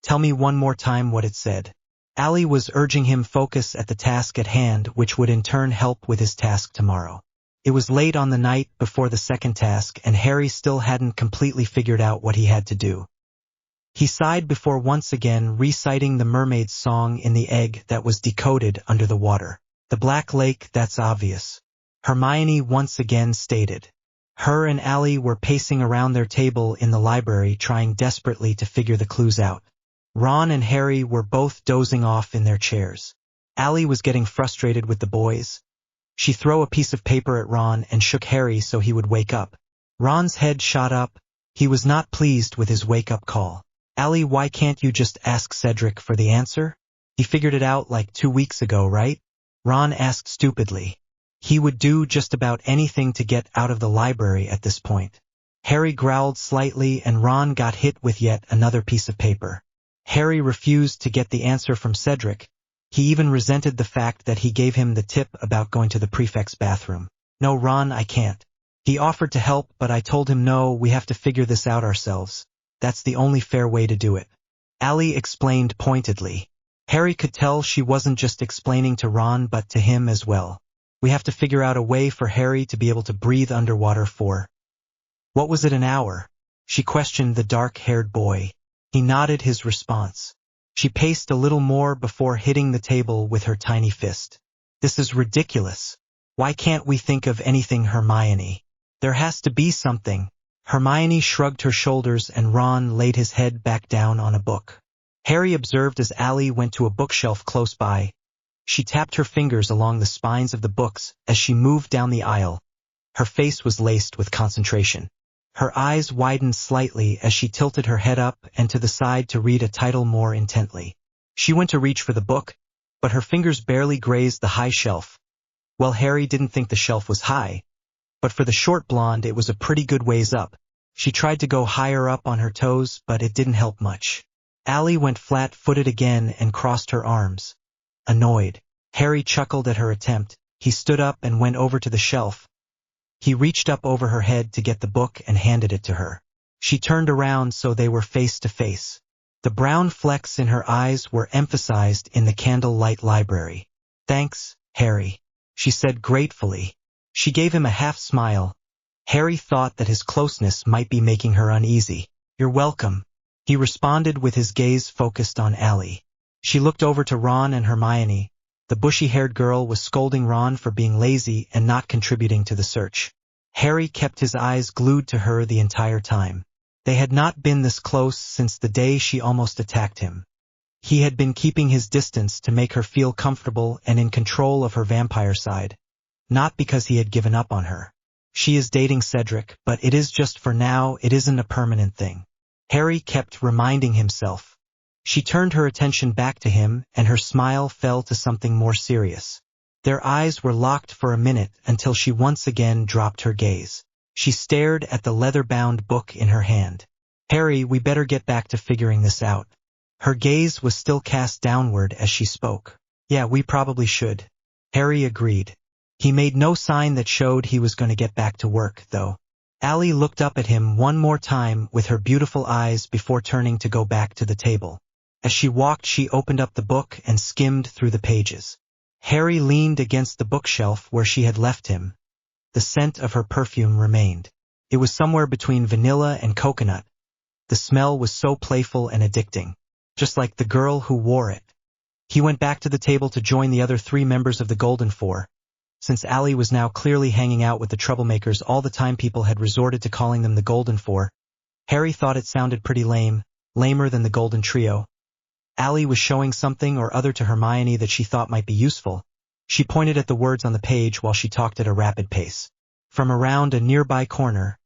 Speaker 1: tell me one more time what it said. Allie was urging him focus at the task at hand, which would in turn help with his task tomorrow. It was late on the night before the second task, and Harry still hadn't completely figured out what he had to do. He sighed before once again reciting the mermaid's song in the egg that was decoded under the water. The Black Lake, that's obvious, Hermione once again stated. Her and Allie were pacing around their table in the library, trying desperately to figure the clues out. Ron and Harry were both dozing off in their chairs. Allie was getting frustrated with the boys. She threw a piece of paper at Ron and shook Harry so he would wake up. Ron's head shot up. He was not pleased with his wake-up call. Allie, why can't you just ask Cedric for the answer? He figured it out like 2 weeks ago, right? Ron asked stupidly. He would do just about anything to get out of the library at this point. Harry growled slightly, and Ron got hit with yet another piece of paper. Harry refused to get the answer from Cedric. He even resented the fact that he gave him the tip about going to the prefect's bathroom. No, Ron, I can't. He offered to help, but I told him no, we have to figure this out ourselves. That's the only fair way to do it. Allie explained pointedly. Harry could tell she wasn't just explaining to Ron but to him as well. We have to figure out a way for Harry to be able to breathe underwater for... What was it, an hour? She questioned the dark-haired boy. He nodded his response. She paced a little more before hitting the table with her tiny fist. This is ridiculous. Why can't we think of anything, Hermione? There has to be something. Hermione shrugged her shoulders and Ron laid his head back down on a book. Harry observed as Allie went to a bookshelf close by. She tapped her fingers along the spines of the books as she moved down the aisle. Her face was laced with concentration. Her eyes widened slightly as she tilted her head up and to the side to read a title more intently. She went to reach for the book, but her fingers barely grazed the high shelf. Well, Harry didn't think the shelf was high, but for the short blonde it was a pretty good ways up. She tried to go higher up on her toes, but it didn't help much. Allie went flat-footed again and crossed her arms. Annoyed, Harry chuckled at her attempt. He stood up and went over to the shelf. He reached up over her head to get the book and handed it to her. She turned around so they were face to face. The brown flecks in her eyes were emphasized in the candlelight library. Thanks, Harry, she said gratefully. She gave him a half smile. Harry thought that his closeness might be making her uneasy. You're welcome, he responded with his gaze focused on Allie. She looked over to Ron and Hermione. The bushy-haired girl was scolding Ron for being lazy and not contributing to the search. Harry kept his eyes glued to her the entire time. They had not been this close since the day she almost attacked him. He had been keeping his distance to make her feel comfortable and in control of her vampire side, not because he had given up on her. She is dating Cedric, but it is just for now, it isn't a permanent thing. Harry kept reminding himself. She turned her attention back to him, and her smile fell to something more serious. Their eyes were locked for a minute until she once again dropped her gaze. She stared at the leather-bound book in her hand. Harry, we better get back to figuring this out. Her gaze was still cast downward as she spoke. Yeah, we probably should. Harry agreed. He made no sign that showed he was going to get back to work, though. Allie looked up at him one more time with her beautiful eyes before turning to go back to the table. As she walked, she opened up the book and skimmed through the pages. Harry leaned against the bookshelf where she had left him. The scent of her perfume remained. It was somewhere between vanilla and coconut. The smell was so playful and addicting, just like the girl who wore it. He went back to the table to join the other 3 members of the Golden Four. Since Allie was now clearly hanging out with the troublemakers all the time, people had resorted to calling them the Golden Four. Harry thought it sounded pretty lame, lamer than the Golden Trio. Allie was showing something or other to Hermione that she thought might be useful. She pointed at the words on the page while she talked at a rapid pace. From around a nearby corner,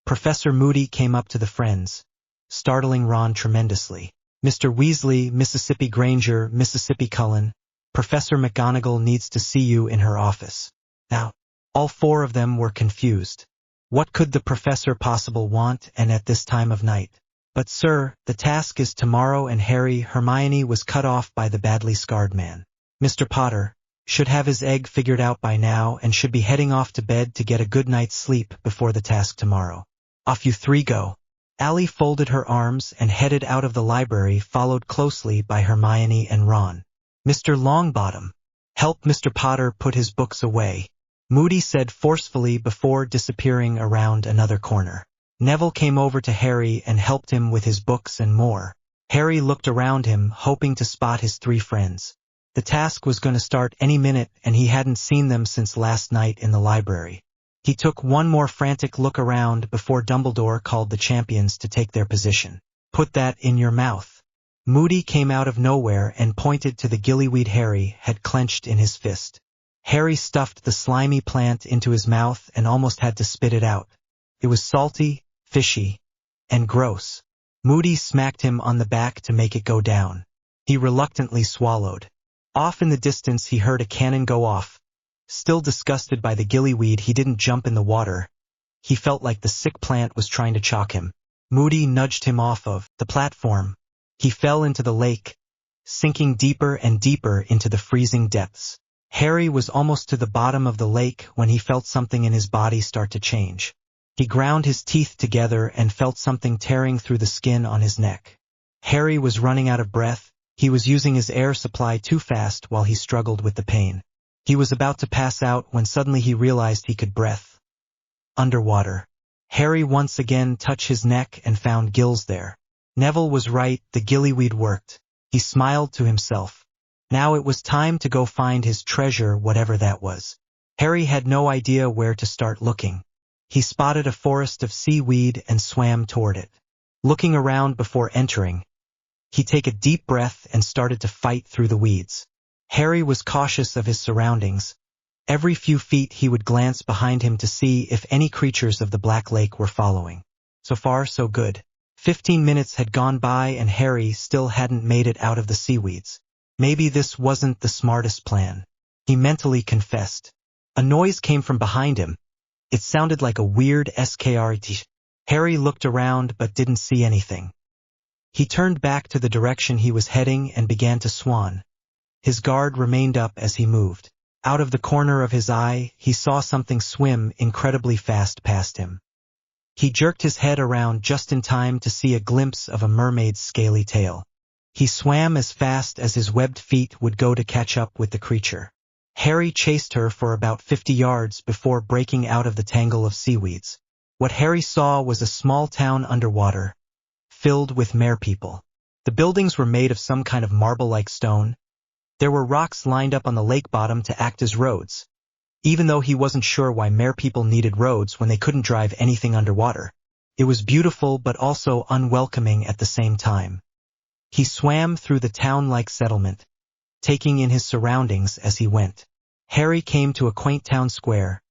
Speaker 1: Professor Moody came up to the friends, startling Ron tremendously. Mr. Weasley, Mississippi Granger, Mississippi Cullen, Professor McGonagall needs to see you in her office. Now, all four of them were confused. What could the professor possibly want, and at this time of night? But sir, the task is tomorrow, and Hermione was cut off by the badly scarred man. Mr. Potter should have his egg figured out by now and should be heading off to bed to get a good night's sleep before the task tomorrow. Off you three go. Allie folded her arms and headed out of the library, followed closely by Hermione and Ron. Mr. Longbottom, help Mr. Potter put his books away, Moody said forcefully before disappearing around another corner. Neville came over to Harry and helped him with his books and more. Harry looked around him, hoping to spot his three friends. The task was going to start any minute, and he hadn't seen them since last night in the library. He took one more frantic look around before Dumbledore called the champions to take their position. Put that in your mouth. Moody came out of nowhere and pointed to the gillyweed Harry had clenched in his fist. Harry stuffed the slimy plant into his mouth and almost had to spit it out. It was salty, fishy, and gross. Moody smacked him on the back to make it go down. He reluctantly swallowed. Off in the distance he heard a cannon go off. Still disgusted by the gillyweed, he didn't jump in the water. He felt like the sick plant was trying to choke him. Moody nudged him off of the platform. He fell into the lake, sinking deeper and deeper into the freezing depths. Harry was almost to the bottom of the lake when he felt something in his body start to change. He ground his teeth together and felt something tearing through the skin on his neck. Harry was running out of breath. He was using his air supply too fast while he struggled with the pain. He was about to pass out when suddenly he realized he could breathe underwater. Harry once again touched his neck and found gills there. Neville was right, the gillyweed worked. He smiled to himself. Now it was time to go find his treasure, whatever that was. Harry had no idea where to start looking. He spotted a forest of seaweed and swam toward it. Looking around before entering, he took a deep breath and started to fight through the weeds. Harry was cautious of his surroundings. Every few feet he would glance behind him to see if any creatures of the Black Lake were following. So far, so good. 15 minutes had gone by and Harry still hadn't made it out of the seaweeds. Maybe this wasn't the smartest plan, he mentally confessed. A noise came from behind him. It sounded like a weird skrt. Harry looked around but didn't see anything. He turned back to the direction he was heading and began to swan. His guard remained up as he moved. Out of the corner of his eye, he saw something swim incredibly fast past him. He jerked his head around just in time to see a glimpse of a mermaid's scaly tail. He swam as fast as his webbed feet would go to catch up with the creature. Harry chased her for about 50 yards before breaking out of the tangle of seaweeds. What Harry saw was a small town underwater, filled with merpeople. The buildings were made of some kind of marble-like stone. There were rocks lined up on the lake bottom to act as roads. Even though he wasn't sure why merpeople needed roads when they couldn't drive anything underwater. It was beautiful but also unwelcoming at the same time. He swam through the town-like settlement, taking in his surroundings as he went. Harry came to a quaint town square.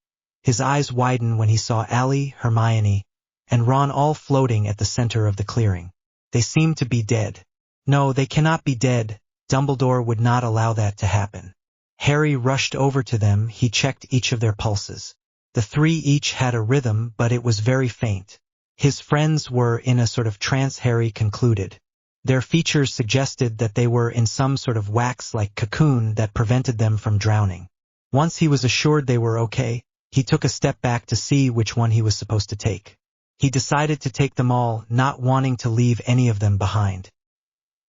Speaker 1: His eyes widened when he saw Allie, Hermione, and Ron all floating at the center of the clearing. They seemed to be dead. No, they cannot be dead. Dumbledore would not allow that to happen. Harry rushed over to them. He checked each of their pulses. The three each had a rhythm, but it was very faint. His friends were in a sort of trance, Harry concluded. Their features suggested that they were in some sort of wax-like cocoon that prevented them from drowning. Once he was assured they were okay, he took a step back to see which one he was supposed to take. He decided to take them all, not wanting to leave any of them behind.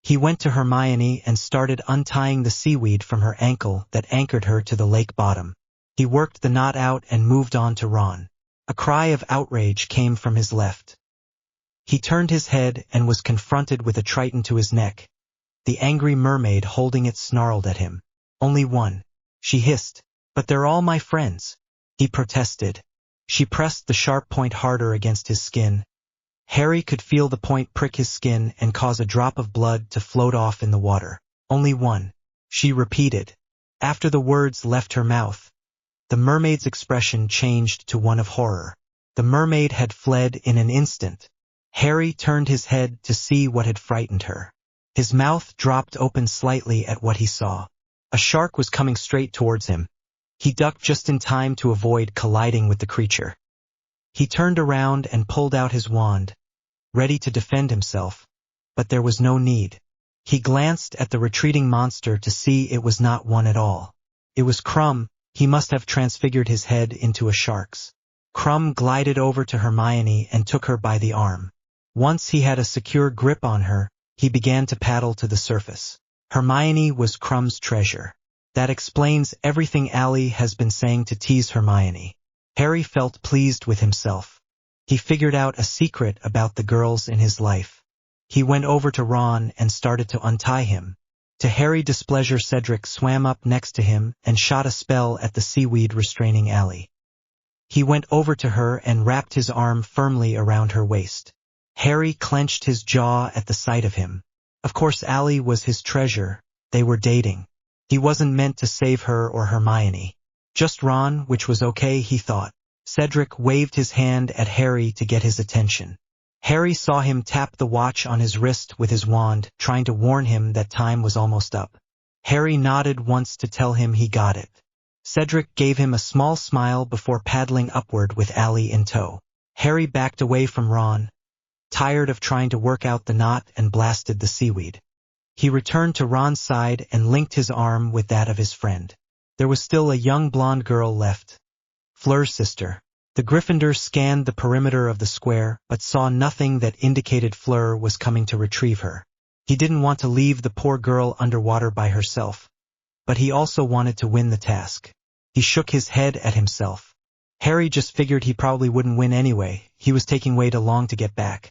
Speaker 1: He went to Hermione and started untying the seaweed from her ankle that anchored her to the lake bottom. He worked the knot out and moved on to Ron. A cry of outrage came from his left. He turned his head and was confronted with a triton to his neck. The angry mermaid holding it snarled at him. Only one, she hissed. But they're all my friends, he protested. She pressed the sharp point harder against his skin. Harry could feel the point prick his skin and cause a drop of blood to float off in the water. Only one, she repeated. After the words left her mouth, the mermaid's expression changed to one of horror. The mermaid had fled in an instant. Harry turned his head to see what had frightened her. His mouth dropped open slightly at what he saw. A shark was coming straight towards him. He ducked just in time to avoid colliding with the creature. He turned around and pulled out his wand, ready to defend himself, but there was no need. He glanced at the retreating monster to see it was not one at all. It was Crumb. He must have transfigured his head into a shark's. Crumb glided over to Hermione and took her by the arm. Once he had a secure grip on her, he began to paddle to the surface. Hermione was Crumb's treasure. That explains everything Allie has been saying to tease Hermione. Harry felt pleased with himself. He figured out a secret about the girls in his life. He went over to Ron and started to untie him. To Harry's displeasure, Cedric swam up next to him and shot a spell at the seaweed restraining Allie. He went over to her and wrapped his arm firmly around her waist. Harry clenched his jaw at the sight of him. Of course Allie was his treasure. They were dating. He wasn't meant to save her or Hermione. Just Ron, which was okay, he thought. Cedric waved his hand at Harry to get his attention. Harry saw him tap the watch on his wrist with his wand, trying to warn him that time was almost up. Harry nodded once to tell him he got it. Cedric gave him a small smile before paddling upward with Allie in tow. Harry backed away from Ron, tired of trying to work out the knot, and blasted the seaweed. He returned to Ron's side and linked his arm with that of his friend. There was still a young blonde girl left. Fleur's sister. The Gryffindor scanned the perimeter of the square, but saw nothing that indicated Fleur was coming to retrieve her. He didn't want to leave the poor girl underwater by herself, but he also wanted to win the task. He shook his head at himself. Harry just figured he probably wouldn't win anyway. He was taking way too long to get back.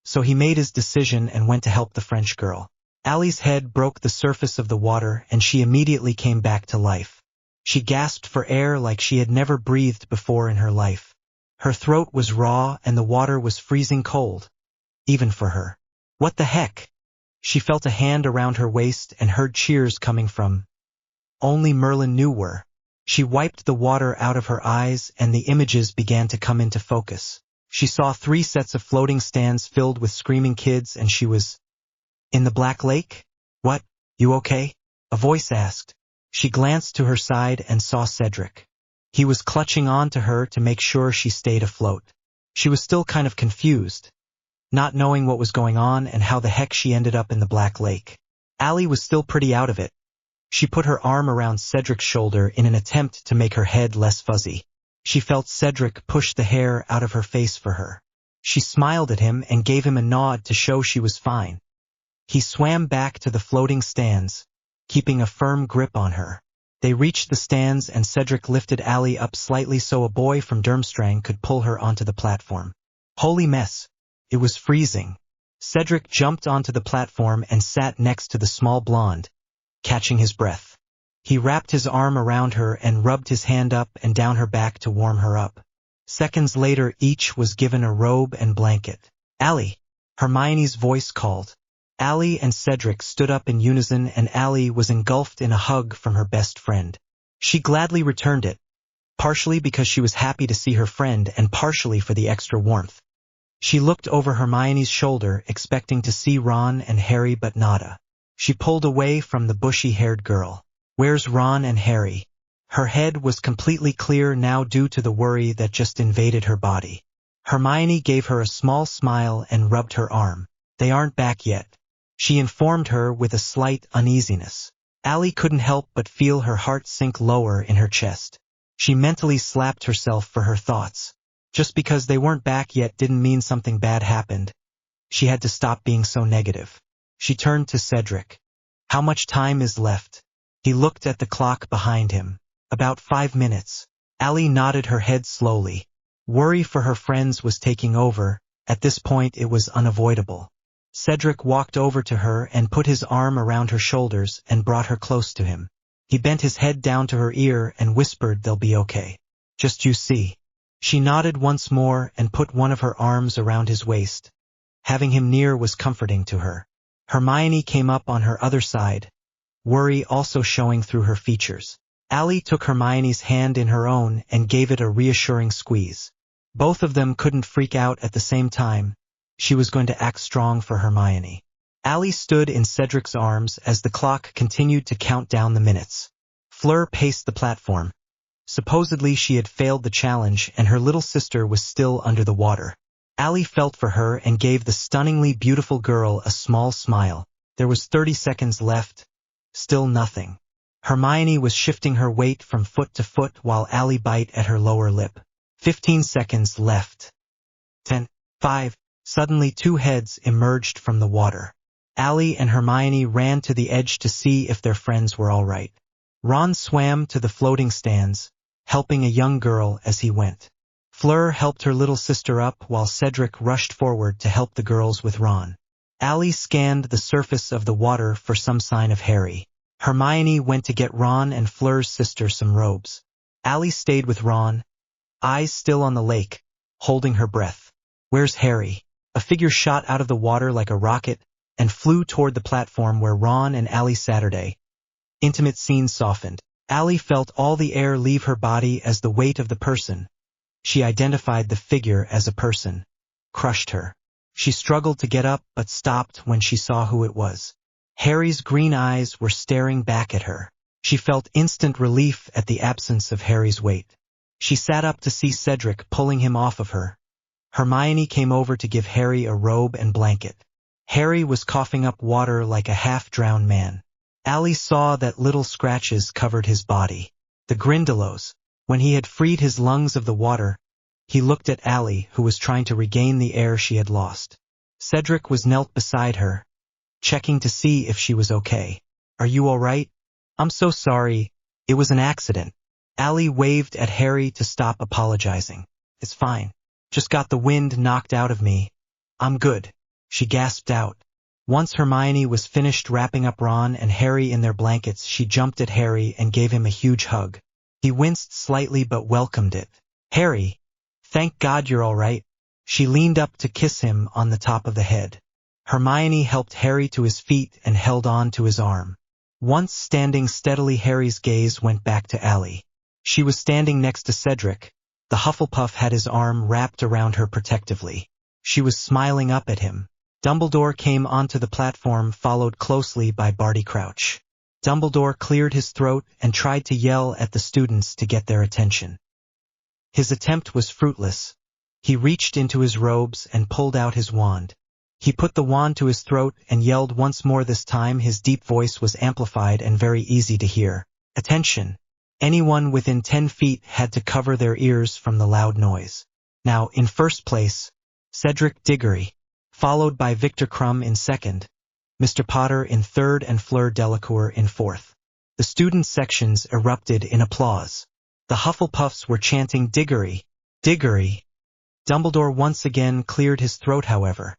Speaker 1: So he made his decision and went to help the French girl. Allie's head broke the surface of the water and she immediately came back to life. She gasped for air like she had never breathed before in her life. Her throat was raw and the water was freezing cold, even for her. What the heck? She felt a hand around her waist and heard cheers coming from only Merlin knew where. She wiped the water out of her eyes and the images began to come into focus. She saw 3 sets of floating stands filled with screaming kids and she was in the Black Lake? What? You okay? A voice asked. She glanced to her side and saw Cedric. He was clutching on to her to make sure she stayed afloat. She was still kind of confused, not knowing what was going on and how the heck she ended up in the Black Lake. Allie was still pretty out of it. She put her arm around Cedric's shoulder in an attempt to make her head less fuzzy. She felt Cedric push the hair out of her face for her. She smiled at him and gave him a nod to show she was fine. He swam back to the floating stands, keeping a firm grip on her. They reached the stands and Cedric lifted Allie up slightly so a boy from Durmstrang could pull her onto the platform. Holy mess! It was freezing. Cedric jumped onto the platform and sat next to the small blonde, catching his breath. He wrapped his arm around her and rubbed his hand up and down her back to warm her up. Seconds later each was given a robe and blanket. Allie! Hermione's voice called. Allie and Cedric stood up in unison and Allie was engulfed in a hug from her best friend. She gladly returned it, partially because she was happy to see her friend and partially for the extra warmth. She looked over Hermione's shoulder expecting to see Ron and Harry but nada. She pulled away from the bushy-haired girl. Where's Ron and Harry? Her head was completely clear now due to the worry that just invaded her body. Hermione gave her a small smile and rubbed her arm. They aren't back yet, she informed her with a slight uneasiness. Allie couldn't help but feel her heart sink lower in her chest. She mentally slapped herself for her thoughts. Just because they weren't back yet didn't mean something bad happened. She had to stop being so negative. She turned to Cedric. How much time is left? He looked at the clock behind him. About 5 minutes. Allie nodded her head slowly. Worry for her friends was taking over. At this point it was unavoidable. Cedric walked over to her and put his arm around her shoulders and brought her close to him. He bent his head down to her ear and whispered, "They'll be okay. Just you see." She nodded once more and put one of her arms around his waist. Having him near was comforting to her. Hermione came up on her other side, worry also showing through her features. Allie took Hermione's hand in her own and gave it a reassuring squeeze. Both of them couldn't freak out at the same time. She was going to act strong for Hermione. Allie stood in Cedric's arms as the clock continued to count down the minutes. Fleur paced the platform. Supposedly she had failed the challenge and her little sister was still under the water. Allie felt for her and gave the stunningly beautiful girl a small smile. There was 30 seconds left. Still nothing. Hermione was shifting her weight from foot to foot while Allie bit at her lower lip. 15 seconds left. 10, 5. Suddenly 2 heads emerged from the water. Allie and Hermione ran to the edge to see if their friends were all right. Ron swam to the floating stands, helping a young girl as he went. Fleur helped her little sister up while Cedric rushed forward to help the girls with Ron. Allie scanned the surface of the water for some sign of Harry. Hermione went to get Ron and Fleur's sister some robes. Allie stayed with Ron, eyes still on the lake, holding her breath. "Where's Harry?" A figure shot out of the water like a rocket and flew toward the platform where Ron and Allie Saturday. Intimate scene softened. Allie felt all the air leave her body as the weight of the person. She identified the figure as a person. Crushed her. She struggled to get up but stopped when she saw who it was. Harry's green eyes were staring back at her. She felt instant relief at the absence of Harry's weight. She sat up to see Cedric pulling him off of her. Hermione came over to give Harry a robe and blanket. Harry was coughing up water like a half-drowned man. Allie saw that little scratches covered his body. The Grindylows. When he had freed his lungs of the water, he looked at Allie, who was trying to regain the air she had lost. Cedric was knelt beside her, checking to see if she was okay. "Are you all right?" "I'm so sorry. It was an accident." Allie waved at Harry to stop apologizing. "It's fine. Just got the wind knocked out of me. I'm good," she gasped out. Once Hermione was finished wrapping up Ron and Harry in their blankets, she jumped at Harry and gave him a huge hug. He winced slightly but welcomed it. "Harry, thank God you're all right." She leaned up to kiss him on the top of the head. Hermione helped Harry to his feet and held on to his arm. Once standing steadily, Harry's gaze went back to Allie. She was standing next to Cedric. The Hufflepuff had his arm wrapped around her protectively. She was smiling up at him. Dumbledore came onto the platform, followed closely by Barty Crouch. Dumbledore cleared his throat and tried to yell at the students to get their attention. His attempt was fruitless. He reached into his robes and pulled out his wand. He put the wand to his throat and yelled once more. This time his deep voice was amplified and very easy to hear. "Attention! Anyone within 10 feet had to cover their ears from the loud noise." Now, in first place, Cedric Diggory, followed by Victor Crumb in second, Mr. Potter in third and Fleur Delacour in fourth. The student sections erupted in applause. The Hufflepuffs were chanting "Diggory! Diggory!" Dumbledore once again cleared his throat. However,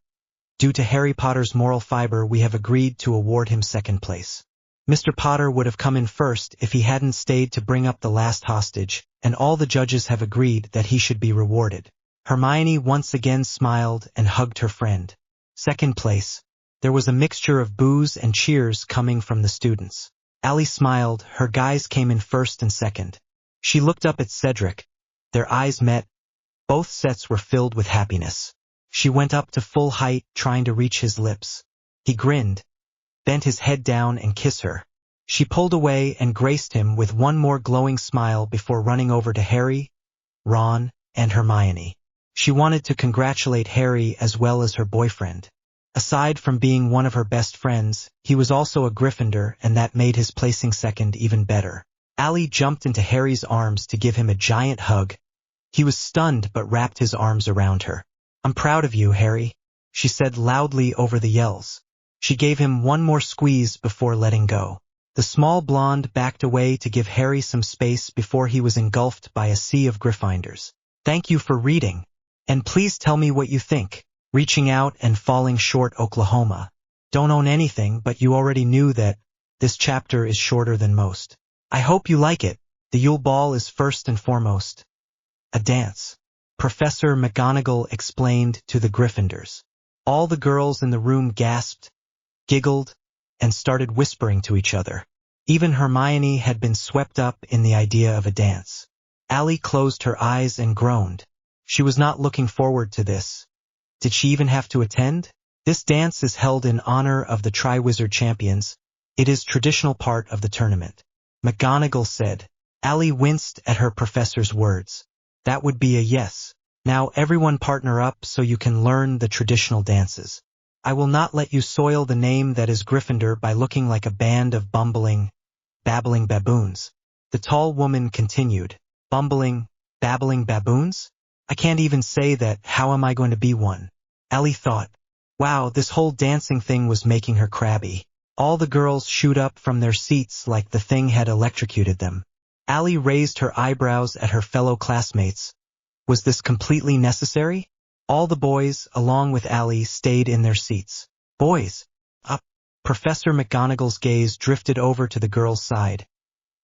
Speaker 1: due to Harry Potter's moral fiber, we have agreed to award him second place. Mr. Potter would have come in first if he hadn't stayed to bring up the last hostage, and all the judges have agreed that he should be rewarded. Hermione once again smiled and hugged her friend. Second place. There was a mixture of boos and cheers coming from the students. Allie smiled. Her guys came in first and second. She looked up at Cedric. Their eyes met. Both sets were filled with happiness. She went up to full height, trying to reach his lips. He grinned, bent his head down and kissed her. She pulled away and graced him with one more glowing smile before running over to Harry, Ron, and Hermione. She wanted to congratulate Harry as well as her boyfriend. Aside from being one of her best friends, he was also a Gryffindor, and that made his placing second even better. Allie jumped into Harry's arms to give him a giant hug. He was stunned but wrapped his arms around her. "I'm proud of you, Harry," she said loudly over the yells. She gave him one more squeeze before letting go. The small blonde backed away to give Harry some space before he was engulfed by a sea of Gryffindors. "Thank you for reading. And please tell me what you think." Reaching out and falling short, Oklahoma. Don't own anything, but you already knew that this chapter is shorter than most. I hope you like it. The Yule Ball is first and foremost a dance. Professor McGonagall explained to the Gryffindors. All the girls in the room gasped, giggled, and started whispering to each other. Even Hermione had been swept up in the idea of a dance. Allie closed her eyes and groaned. She was not looking forward to this. Did she even have to attend? This dance is held in honor of the Triwizard champions. It is traditional part of the tournament. McGonagall said. Ally winced at her professor's words. That would be a yes. Now everyone partner up so you can learn the traditional dances. I will not let you soil the name that is Gryffindor by looking like a band of babbling baboons. The tall woman continued. Babbling baboons? I can't even say that, how am I going to be one? Ally thought. Wow, this whole dancing thing was making her crabby. All the girls shoot up from their seats like the thing had electrocuted them. Ally raised her eyebrows at her fellow classmates. Was this completely necessary? All the boys, along with Ally, stayed in their seats. Boys! Up! Professor McGonagall's gaze drifted over to the girl's side.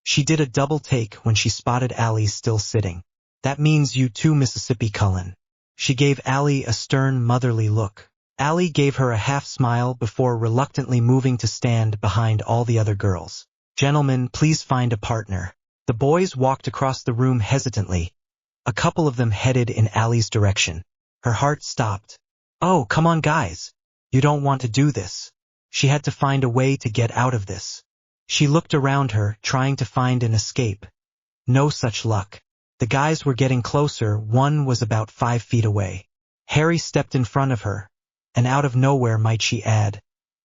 Speaker 1: She did a double take when she spotted Ally still sitting. That means you too, Mississippi Cullen. She gave Ally a stern, motherly look. Ally gave her a half smile before reluctantly moving to stand behind all the other girls. Gentlemen, please find a partner. The boys walked across the room hesitantly. A couple of them headed in Ally's direction. Her heart stopped. Oh, come on guys. You don't want to do this. She had to find a way to get out of this. She looked around her, trying to find an escape. No such luck. The guys were getting closer. One was about 5 feet away. Harry stepped in front of her, and out of nowhere might she add,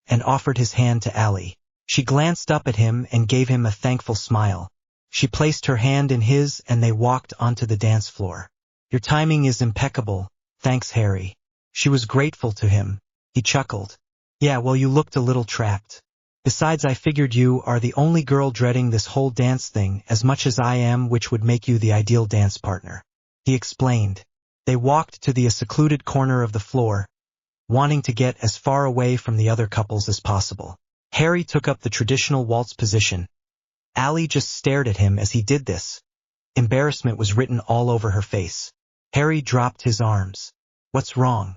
Speaker 1: and offered his hand to Ally. She glanced up at him and gave him a thankful smile. She placed her hand in his and they walked onto the dance floor. Your timing is impeccable, thanks Harry. She was grateful to him. He chuckled. Yeah, well you looked a little trapped. Besides I figured you are the only girl dreading this whole dance thing as much as I am, which would make you the ideal dance partner. He explained. They walked to the secluded corner of the floor, wanting to get as far away from the other couples as possible. Harry took up the traditional waltz position. Ally just stared at him as he did this. Embarrassment was written all over her face. Harry dropped his arms. What's wrong?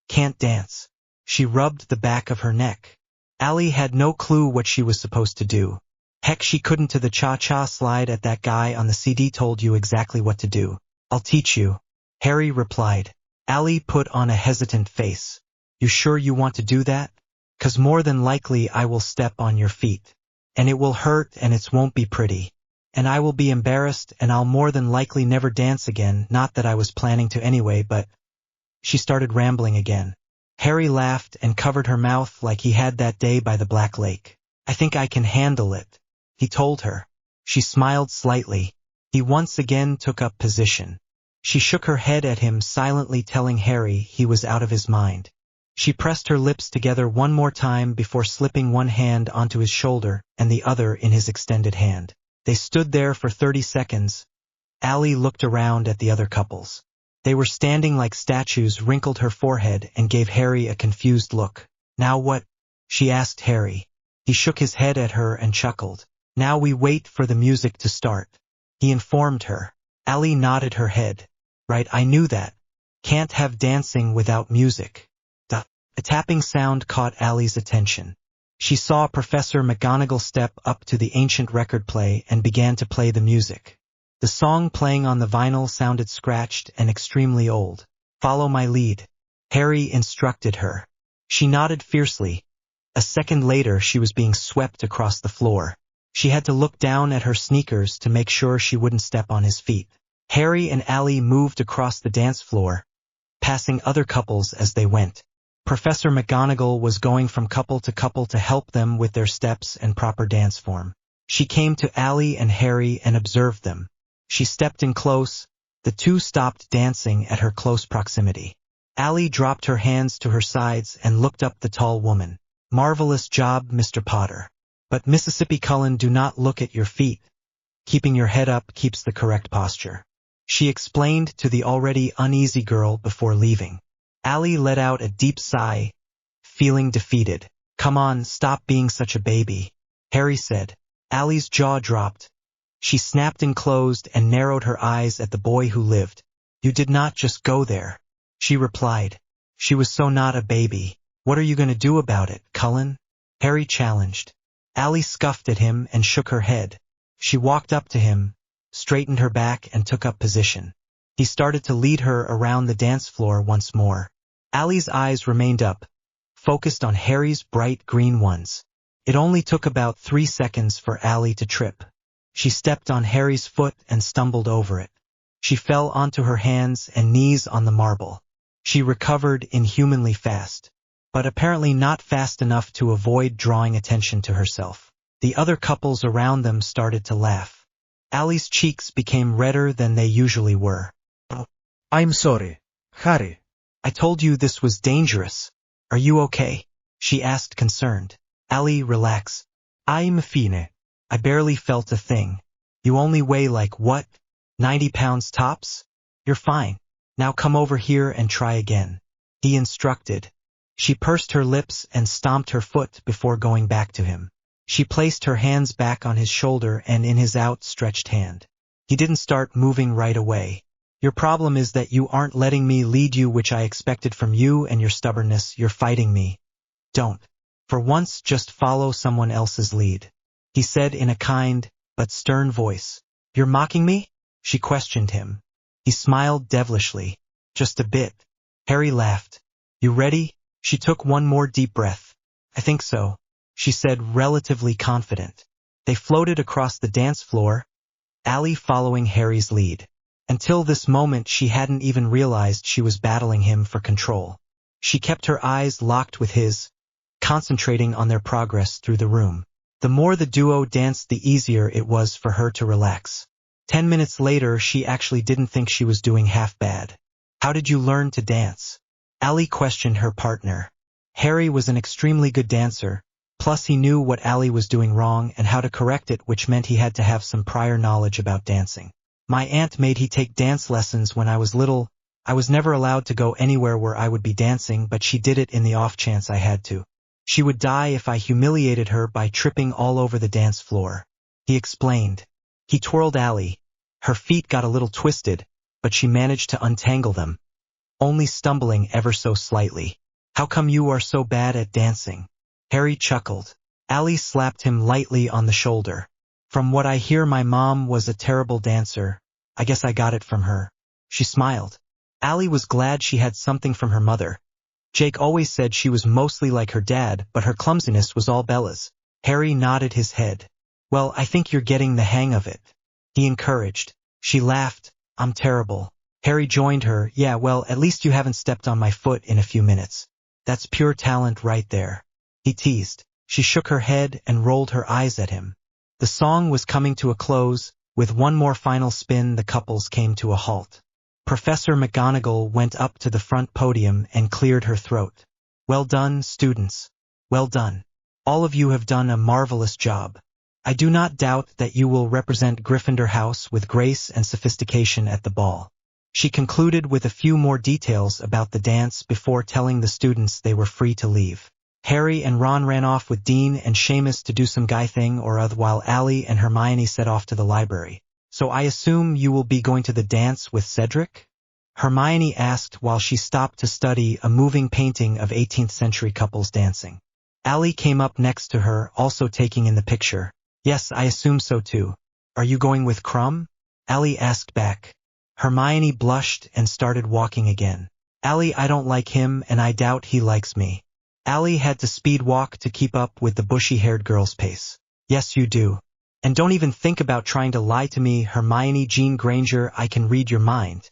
Speaker 1: Can't dance. She rubbed the back of her neck. Ally had no clue what she was supposed to do. Heck, she couldn't to the cha-cha slide at that guy on the CD told you exactly what to do. I'll teach you. Harry replied. Ally put on a hesitant face. You sure you want to do that? 'Cause more than likely I will step on your feet. And it will hurt and it won't be pretty. And I will be embarrassed and I'll more than likely never dance again, not that I was planning to anyway, but... She started rambling again. Harry laughed and covered her mouth like he had that day by the Black Lake. I think I can handle it, he told her. She smiled slightly. He once again took up position. She shook her head at him, silently telling Harry he was out of his mind. She pressed her lips together one more time before slipping one hand onto his shoulder and the other in his extended hand. They stood there for 30 seconds. Ally looked around at the other couples. They were standing like statues, wrinkled her forehead, and gave Harry a confused look. Now what? She asked Harry. He shook his head at her and chuckled. Now we wait for the music to start. He informed her. Ally nodded her head. Right, I knew that. Can't have dancing without music. A tapping sound caught Ally's attention. She saw Professor McGonagall step up to the ancient record play and began to play the music. The song playing on the vinyl sounded scratched and extremely old. Follow my lead. Harry instructed her. She nodded fiercely. A second later she was being swept across the floor. She had to look down at her sneakers to make sure she wouldn't step on his feet. Harry and Ally moved across the dance floor, passing other couples as they went. Professor McGonagall was going from couple to help them with their steps and proper dance form. She came to Ally and Harry and observed them. She stepped in close. The two stopped dancing at her close proximity. Ally dropped her hands to her sides and looked up the tall woman. Marvelous job, Mr. Potter. But Mississippi Cullen, do not look at your feet. Keeping your head up keeps the correct posture. She explained to the already uneasy girl before leaving. Ally let out a deep sigh, feeling defeated. Come on, stop being such a baby, Harry said. Ally's jaw dropped. She snapped and closed and narrowed her eyes at the boy who lived. You did not just go there, she replied. She was so not a baby. What are you going to do about it, Cullen? Harry challenged. Ally scuffed at him and shook her head. She walked up to him, straightened her back and took up position. He started to lead her around the dance floor once more. Ally's eyes remained up, focused on Harry's bright green ones. It only took about 3 seconds for Allie to trip. She stepped on Harry's foot and stumbled over it. She fell onto her hands and knees on the marble. She recovered inhumanly fast, but apparently not fast enough to avoid drawing attention to herself. The other couples around them started to laugh. Allie's cheeks became redder than they usually were.
Speaker 2: I'm sorry, Harry.
Speaker 1: I told you this was dangerous. Are you okay? She asked, concerned. Allie, relax.
Speaker 2: I'm fine.
Speaker 1: I barely felt a thing. You only weigh like what? 90 pounds tops? You're fine. Now come over here and try again. He instructed. She pursed her lips and stomped her foot before going back to him. She placed her hands back on his shoulder and in his outstretched hand. He didn't start moving right away. Your problem is that you aren't letting me lead you, which I expected from you, and your stubbornness, you're fighting me. Don't. For once, just follow someone else's lead. He said in a kind, but stern voice. You're mocking me? She questioned him. He smiled devilishly. Just a bit. Harry laughed. You ready? She took one more deep breath. I think so, she said, relatively confident. They floated across the dance floor, Allie following Harry's lead. Until this moment she hadn't even realized she was battling him for control. She kept her eyes locked with his, concentrating on their progress through the room. The more the duo danced, the easier it was for her to relax. 10 minutes later, she actually didn't think she was doing half bad. How did you learn to dance? Allie questioned her partner. Harry was an extremely good dancer, plus he knew what Allie was doing wrong and how to correct it, which meant he had to have some prior knowledge about dancing. My aunt made he take dance lessons when I was little. I was never allowed to go anywhere where I would be dancing, but she did it in the off chance I had to. She would die if I humiliated her by tripping all over the dance floor. He explained. He twirled Allie. Her feet got a little twisted, but she managed to untangle them, only stumbling ever so slightly. How come you are so bad at dancing? Harry chuckled. Allie slapped him lightly on the shoulder. From what I hear, my mom was a terrible dancer. I guess I got it from her. She smiled. Allie was glad she had something from her mother. Jake always said she was mostly like her dad, but her clumsiness was all Bella's. Harry nodded his head. Well, I think you're getting the hang of it, he encouraged. She laughed. I'm terrible. Harry joined her. Yeah, well, at least you haven't stepped on my foot in a few minutes. That's pure talent right there, he teased. She shook her head and rolled her eyes at him. The song was coming to a close. With one more final spin, the couples came to a halt. Professor McGonagall went up to the front podium and cleared her throat. Well done, students. Well done. All of you have done a marvelous job. I do not doubt that you will represent Gryffindor House with grace and sophistication at the ball. She concluded with a few more details about the dance before telling the students they were free to leave. Harry and Ron ran off with Dean and Seamus to do some guy thing or other, while Allie and Hermione set off to the library. So I assume you will be going to the dance with Cedric? Hermione asked while she stopped to study a moving painting of 18th century couples dancing. Allie came up next to her, also taking in the picture. Yes, I assume so too. Are you going with Crumb? Allie asked back. Hermione blushed and started walking again. Allie, I don't like him and I doubt he likes me. Allie had to speed walk to keep up with the bushy-haired girl's pace. Yes, you do. And don't even think about trying to lie to me, Hermione Jean Granger, I can read your mind.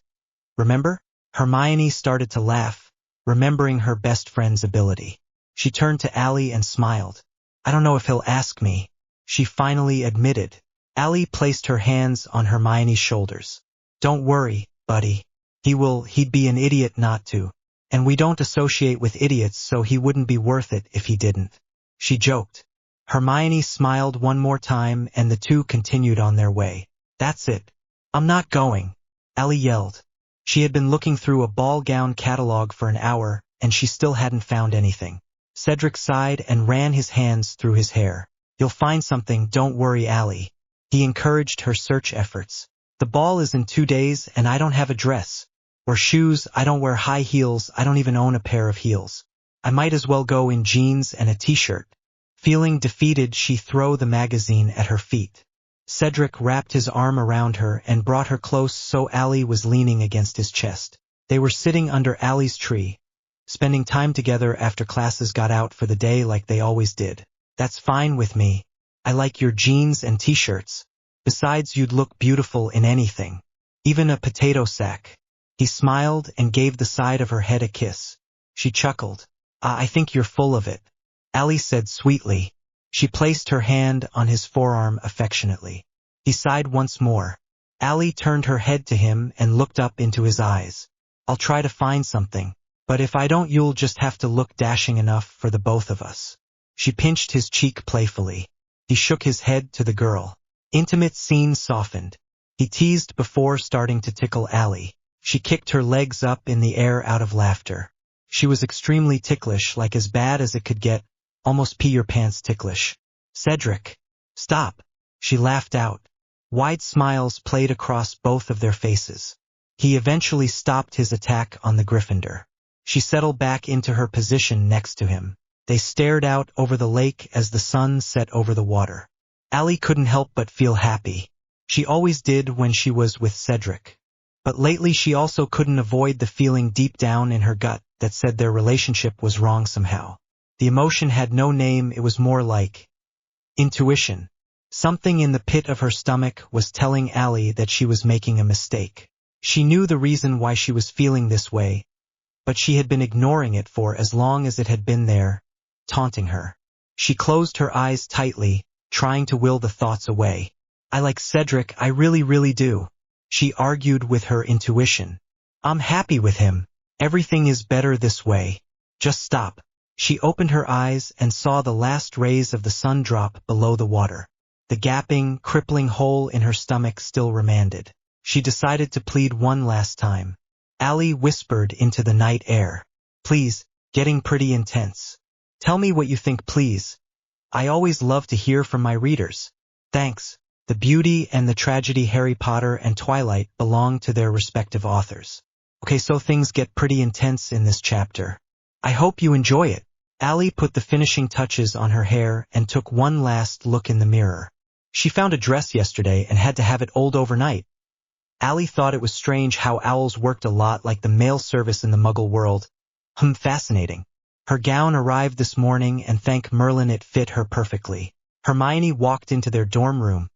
Speaker 1: Remember? Hermione started to laugh, remembering her best friend's ability. She turned to Allie and smiled. I don't know if he'll ask me, she finally admitted. Allie placed her hands on Hermione's shoulders. Don't worry, buddy. He'd be an idiot not to. And we don't associate with idiots, so he wouldn't be worth it if he didn't. She joked. Hermione smiled one more time and the two continued on their way. That's it. I'm not going, Allie yelled. She had been looking through a ball gown catalog for an hour, and she still hadn't found anything. Cedric sighed and ran his hands through his hair. You'll find something, don't worry, Allie. He encouraged her search efforts. The ball is in 2 days and I don't have a dress. Or shoes, I don't wear high heels, I don't even own a pair of heels. I might as well go in jeans and a t-shirt. Feeling defeated, she threw the magazine at her feet. Cedric wrapped his arm around her and brought her close so Allie was leaning against his chest. They were sitting under Allie's tree, spending time together after classes got out for the day like they always did. That's fine with me. I like your jeans and t-shirts. Besides, you'd look beautiful in anything. Even a potato sack. He smiled and gave the side of her head a kiss. She chuckled. I think you're full of it. Allie said sweetly. She placed her hand on his forearm affectionately. He sighed once more. Allie turned her head to him and looked up into his eyes. I'll try to find something, but if I don't, you'll just have to look dashing enough for the both of us. She pinched his cheek playfully. He shook his head to the girl. Intimate scene softened. He teased before starting to tickle Allie. She kicked her legs up in the air out of laughter. She was extremely ticklish, like as bad as it could get, almost pee-your-pants ticklish. Cedric! Stop! She laughed out. Wide smiles played across both of their faces. He eventually stopped his attack on the Gryffindor. She settled back into her position next to him. They stared out over the lake as the sun set over the water. Allie couldn't help but feel happy. She always did when she was with Cedric. But lately she also couldn't avoid the feeling deep down in her gut that said their relationship was wrong somehow. The emotion had no name, it was more like intuition. Something in the pit of her stomach was telling Allie that she was making a mistake. She knew the reason why she was feeling this way, but she had been ignoring it for as long as it had been there, taunting her. She closed her eyes tightly, trying to will the thoughts away. I like Cedric, I really do. She argued with her intuition. I'm happy with him. Everything is better this way. Just stop. She opened her eyes and saw the last rays of the sun drop below the water. The gaping, crippling hole in her stomach still remained. She decided to plead one last time. Allie whispered into the night air. Please, getting pretty intense. Tell me what you think, please. I always love to hear from my readers. Thanks. The beauty and the tragedy. Harry Potter and Twilight belong to their respective authors. Okay, so things get pretty intense in this chapter. I hope you enjoy it. Allie put the finishing touches on her hair and took one last look in the mirror. She found a dress yesterday and had to have it oiled overnight. Allie thought it was strange how owls worked a lot like the mail service in the Muggle world. Fascinating. Her gown arrived this morning and thank Merlin it fit her perfectly. Hermione walked into their dorm room,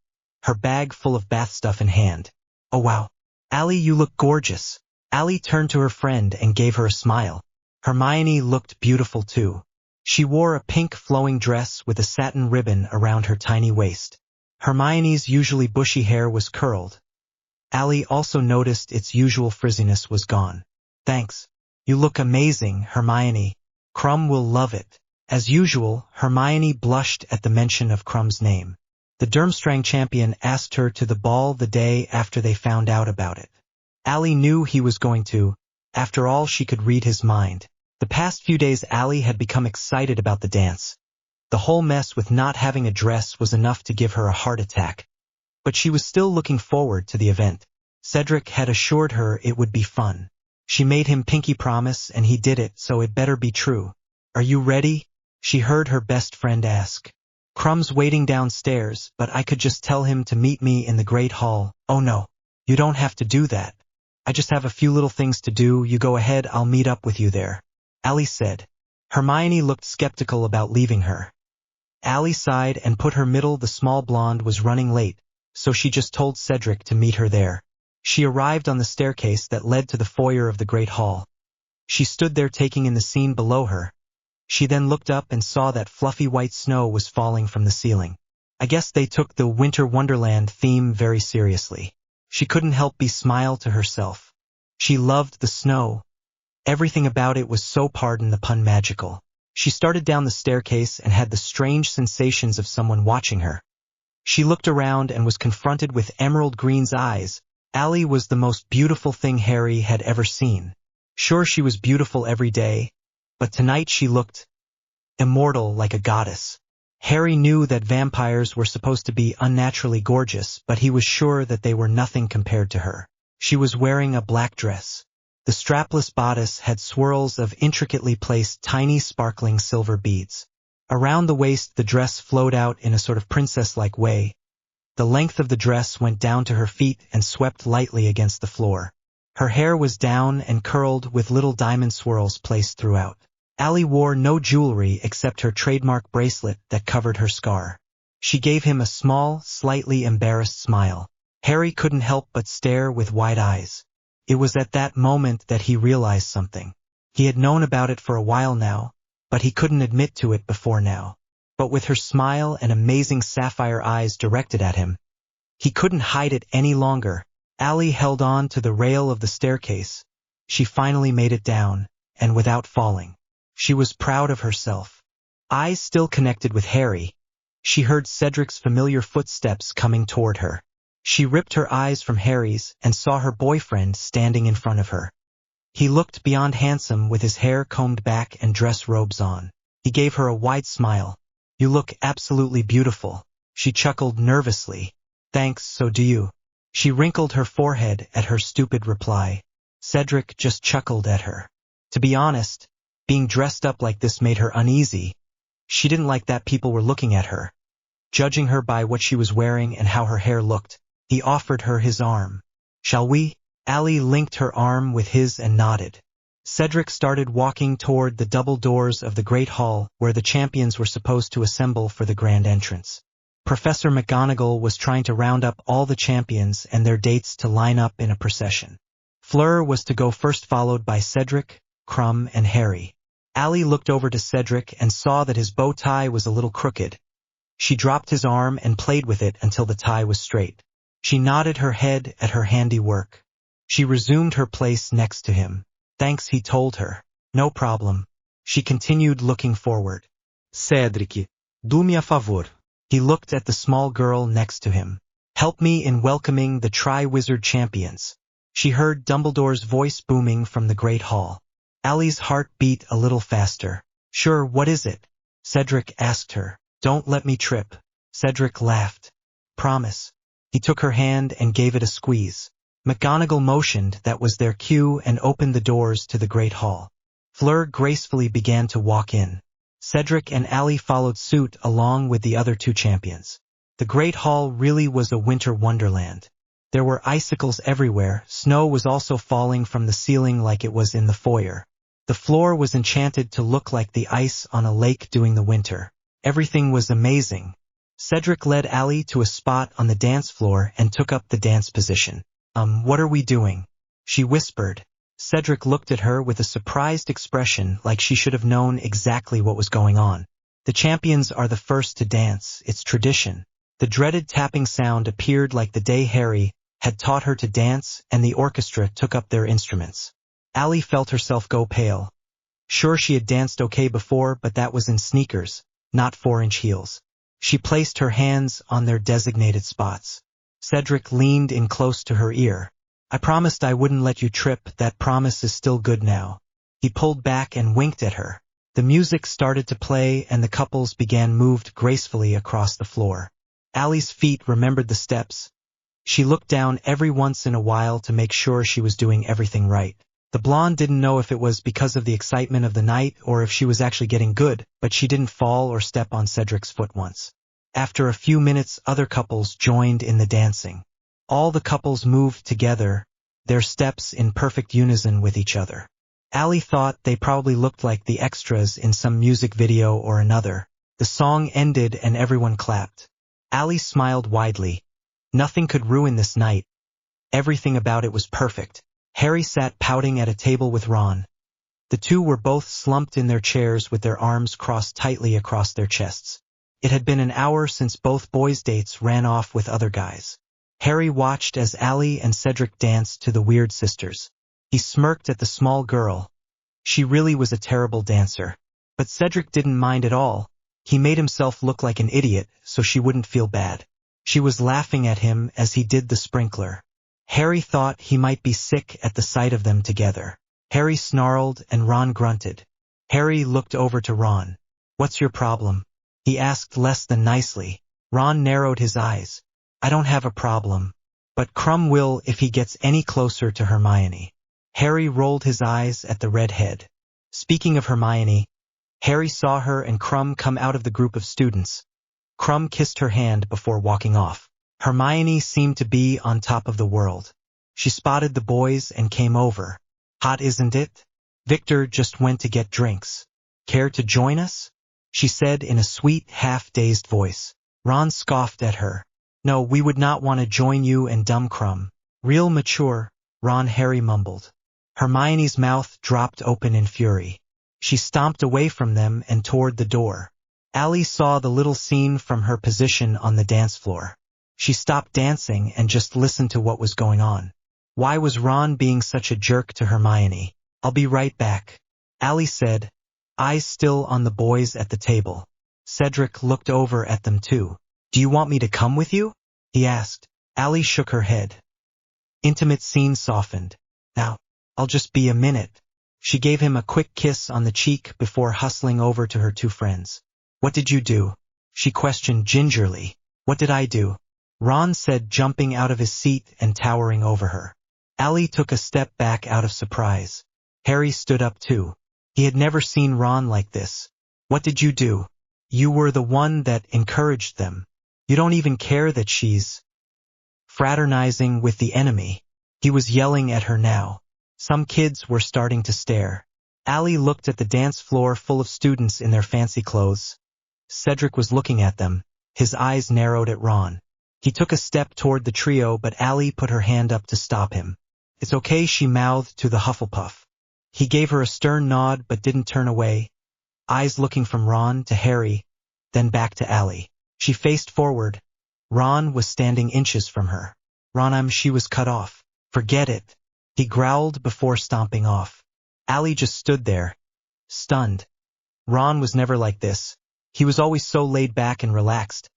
Speaker 1: her bag full of bath stuff in hand. Oh wow. Allie, you look gorgeous. Allie turned to her friend and gave her a smile. Hermione looked beautiful too. She wore a pink flowing dress with a satin ribbon around her tiny waist. Hermione's usually bushy hair was curled. Allie also noticed its usual frizziness was gone. Thanks. You look amazing, Hermione. Krum will love it. As usual, Hermione blushed at the mention of Krum's name. The Durmstrang champion asked her to the ball the day after they found out about it. Allie knew he was going to. After all, she could read his mind. The past few days Allie had become excited about the dance. The whole mess with not having a dress was enough to give her a heart attack. But she was still looking forward to the event. Cedric had assured her it would be fun. She made him pinky promise and he did it, so it better be true. Are you ready? She heard her best friend ask. Krum's waiting downstairs, but I could just tell him to meet me in the Great Hall. Oh no, you don't have to do that. I just have a few little things to do, you go ahead, I'll meet up with you there. Allie said. Hermione looked skeptical about leaving her. Allie sighed and put her middle, the small blonde was running late, so she just told Cedric to meet her there. She arrived on the staircase that led to the foyer of the Great Hall. She stood there taking in the scene below her. She then looked up and saw that fluffy white snow was falling from the ceiling. I guess they took the Winter Wonderland theme very seriously. She couldn't help but smile to herself. She loved the snow. Everything about it was so, pardon the pun, magical. She started down the staircase and had the strange sensations of someone watching her. She looked around and was confronted with emerald green's eyes. Allie was the most beautiful thing Harry had ever seen. Sure, she was beautiful every day, but tonight she looked immortal, like a goddess. Harry knew that vampires were supposed to be unnaturally gorgeous, but he was sure that they were nothing compared to her. She was wearing a black dress. The strapless bodice had swirls of intricately placed tiny sparkling silver beads. Around the waist the dress flowed out in a sort of princess-like way. The length of the dress went down to her feet and swept lightly against the floor. Her hair was down and curled with little diamond swirls placed throughout. Allie wore no jewelry except her trademark bracelet that covered her scar. She gave him a small, slightly embarrassed smile. Harry couldn't help but stare with wide eyes. It was at that moment that he realized something. He had known about it for a while now, but he couldn't admit to it before now. But with her smile and amazing sapphire eyes directed at him, he couldn't hide it any longer. Allie held on to the rail of the staircase. She finally made it down, and without falling. She was proud of herself. Eyes still connected with Harry, she heard Cedric's familiar footsteps coming toward her. She ripped her eyes from Harry's and saw her boyfriend standing in front of her. He looked beyond handsome with his hair combed back and dress robes on. He gave her a wide smile. "You look absolutely beautiful." She chuckled nervously. "Thanks, so do you." She wrinkled her forehead at her stupid reply. Cedric just chuckled at her. To be honest, being dressed up like this made her uneasy. She didn't like that people were looking at her, judging her by what she was wearing and how her hair looked. He offered her his arm. "Shall we?" Allie linked her arm with his and nodded. Cedric started walking toward the double doors of the Great Hall where the champions were supposed to assemble for the grand entrance. Professor McGonagall was trying to round up all the champions and their dates to line up in a procession. Fleur was to go first, followed by Cedric, Krum, and Harry. Allie looked over to Cedric and saw that his bow tie was a little crooked. She dropped his arm and played with it until the tie was straight. She nodded her head at her handiwork. She resumed her place next to him. "Thanks," he told her. "No problem." She continued looking forward.
Speaker 3: Cedric, do-me a favor.
Speaker 1: He looked at the small girl next to him. "Help me in welcoming the Tri-Wizard champions." She heard Dumbledore's voice booming from the Great Hall. Allie's heart beat a little faster. "Sure, what is it?" Cedric asked her. "Don't let me trip." Cedric laughed. "Promise." He took her hand and gave it a squeeze. McGonagall motioned that was their cue and opened the doors to the Great Hall. Fleur gracefully began to walk in. Cedric and Allie followed suit along with the other two champions. The Great Hall really was a winter wonderland. There were icicles everywhere. Snow was also falling from the ceiling like it was in the foyer. The floor was enchanted to look like the ice on a lake during the winter. Everything was amazing. Cedric led Allie to a spot on the dance floor and took up the dance position. What are we doing?" she whispered. Cedric looked at her with a surprised expression, like she should have known exactly what was going on. "The champions are the first to dance. It's tradition." The dreaded tapping sound appeared like the day Harry had taught her to dance, and the orchestra took up their instruments. Allie felt herself go pale. Sure, she had danced okay before, but that was in sneakers, not 4-inch heels. She placed her hands on their designated spots. Cedric leaned in close to her ear. "I promised I wouldn't let you trip. That promise is still good now." He pulled back and winked at her. The music started to play and the couples began moved gracefully across the floor. Allie's feet remembered the steps. She looked down every once in a while to make sure she was doing everything right. The blonde didn't know if it was because of the excitement of the night or if she was actually getting good, but she didn't fall or step on Cedric's foot once. After a few minutes, other couples joined in the dancing. All the couples moved together, their steps in perfect unison with each other. Allie thought they probably looked like the extras in some music video or another. The song ended and everyone clapped. Allie smiled widely. Nothing could ruin this night. Everything about it was perfect. Harry sat pouting at a table with Ron. The two were both slumped in their chairs with their arms crossed tightly across their chests. It had been an hour since both boys' dates ran off with other guys. Harry watched as Allie and Cedric danced to the Weird Sisters. He smirked at the small girl. She really was a terrible dancer. But Cedric didn't mind at all. He made himself look like an idiot so she wouldn't feel bad. She was laughing at him as he did the sprinkler. Harry thought he might be sick at the sight of them together. Harry snarled and Ron grunted. Harry looked over to Ron. "What's your problem?" he asked less than nicely. Ron narrowed his eyes. "I don't have a problem. But Krum will if he gets any closer to Hermione." Harry rolled his eyes at the redhead. Speaking of Hermione, Harry saw her and Krum come out of the group of students. Krum kissed her hand before walking off. Hermione seemed to be on top of the world. She spotted the boys and came over. Hot, isn't it? Victor just went to get drinks. Care to join us? She said in a sweet, half-dazed voice. Ron scoffed at her. No, we would not want to join you and dumb Crumb. Real mature, Ron, Harry mumbled. Hermione's mouth dropped open in fury. She stomped away from them and toward the door. Allie saw the little scene from her position on the dance floor. She stopped dancing and just listened to what was going on. Why was Ron being such a jerk to Hermione? I'll be right back, Allie said, eyes still on the boys at the table. Cedric looked over at them too. Do you want me to come with you? He asked. Allie shook her head. Intimate scene softened. Now, I'll just be a minute. She gave him a quick kiss on the cheek before hustling over to her two friends. What did you do? She questioned gingerly. What did I do? Ron said, jumping out of his seat and towering over her. Allie took a step back out of surprise. Harry stood up too. He had never seen Ron like this. What did you do? You were the one that encouraged them. You don't even care that she's fraternizing with the enemy. He was yelling at her now. Some kids were starting to stare. Allie looked at the dance floor full of students in their fancy clothes. Cedric was looking at them, his eyes narrowed at Ron. He took a step toward the trio, but Allie put her hand up to stop him. It's okay, she mouthed to the Hufflepuff. He gave her a stern nod but didn't turn away, eyes looking from Ron to Harry, then back to Allie. She faced forward. Ron was standing inches from her. Ron, she was cut off. Forget it, he growled before stomping off. Allie just stood there, stunned. Ron was never like this. He was always so laid back and relaxed.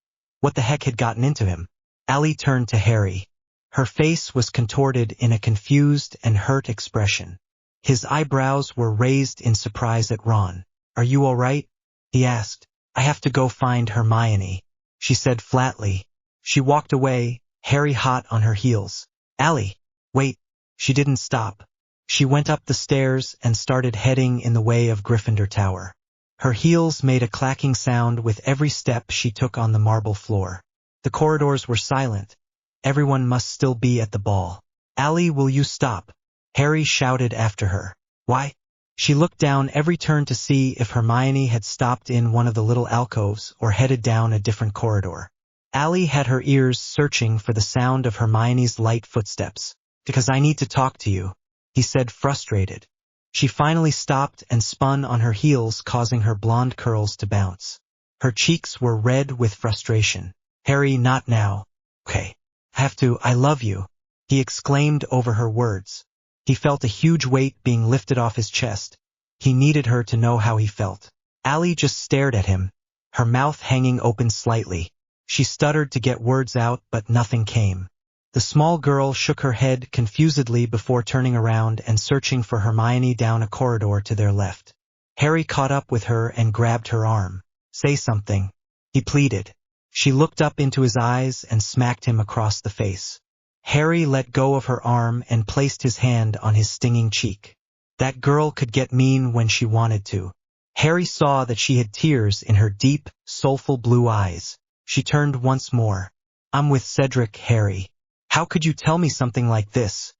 Speaker 1: What the heck had gotten into him? Allie turned to Harry. Her face was contorted in a confused and hurt expression. His eyebrows were raised in surprise at Ron. Are you all right? He asked. I have to go find Hermione, she said flatly. She walked away, Harry hot on her heels. Allie, wait. She didn't stop. She went up the stairs and started heading in the way of Gryffindor Tower. Her heels made a clacking sound with every step she took on the marble floor. The corridors were silent. Everyone must still be at the ball. Allie, will you stop? Harry shouted after her. Why? She looked down every turn to see if Hermione had stopped in one of the little alcoves or headed down a different corridor. Allie had her ears searching for the sound of Hermione's light footsteps. Because I need to talk to you, he said, frustrated. She finally stopped and spun on her heels, causing her blonde curls to bounce. Her cheeks were red with frustration. Harry, not now. Okay. I love you, he exclaimed over her words. He felt a huge weight being lifted off his chest. He needed her to know how he felt. Allie just stared at him, her mouth hanging open slightly. She stuttered to get words out, but nothing came. The small girl shook her head confusedly before turning around and searching for Hermione down a corridor to their left. Harry caught up with her and grabbed her arm. Say something, he pleaded. She looked up into his eyes and smacked him across the face. Harry let go of her arm and placed his hand on his stinging cheek. That girl could get mean when she wanted to. Harry saw that she had tears in her deep, soulful blue eyes. She turned once more. I'm with Cedric, Harry. How could you tell me something like this?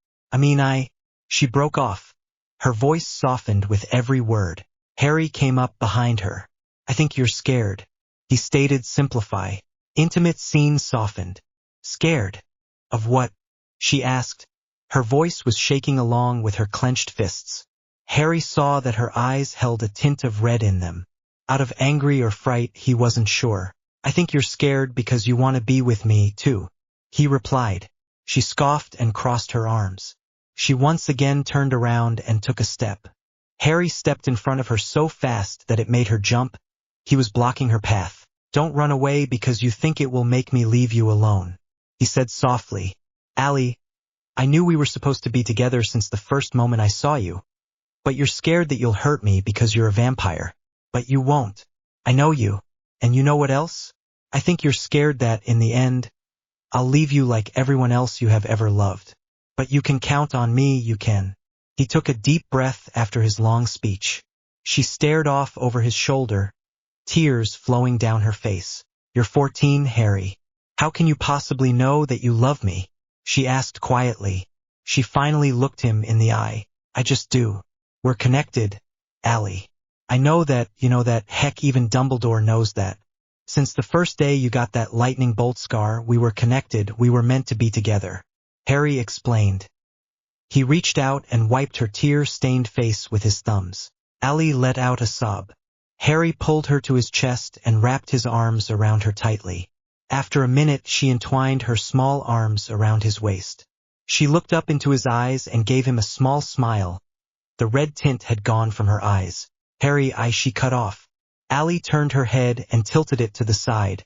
Speaker 1: She broke off. Her voice softened with every word. Harry came up behind her. I think you're scared, he stated, simplify. Intimate scene softened. Scared? Of what? She asked. Her voice was shaking along with her clenched fists. Harry saw that her eyes held a tint of red in them. Out of angry or fright, he wasn't sure. I think you're scared because you want to be with me, too, he replied. She scoffed and crossed her arms. She once again turned around and took a step. Harry stepped in front of her so fast that it made her jump. He was blocking her path. Don't run away because you think it will make me leave you alone, he said softly. Allie, I knew we were supposed to be together since the first moment I saw you. But you're scared that you'll hurt me because you're a vampire. But you won't. I know you. And you know what else? I think you're scared that, in the end, I'll leave you like everyone else you have ever loved. But you can count on me, you can. He took a deep breath after his long speech. She stared off over his shoulder, tears flowing down her face. You're 14, Harry. How can you possibly know that you love me? She asked quietly. She finally looked him in the eye. I just do. We're connected, Allie. I know that, heck, even Dumbledore knows that. Since the first day you got that lightning bolt scar, we were connected, we were meant to be together. Harry explained. He reached out and wiped her tear-stained face with his thumbs. Allie let out a sob. Harry pulled her to his chest and wrapped his arms around her tightly. After a minute, she entwined her small arms around his waist. She looked up into his eyes and gave him a small smile. The red tint had gone from her eyes. Harry, she cut off. Allie turned her head and tilted it to the side,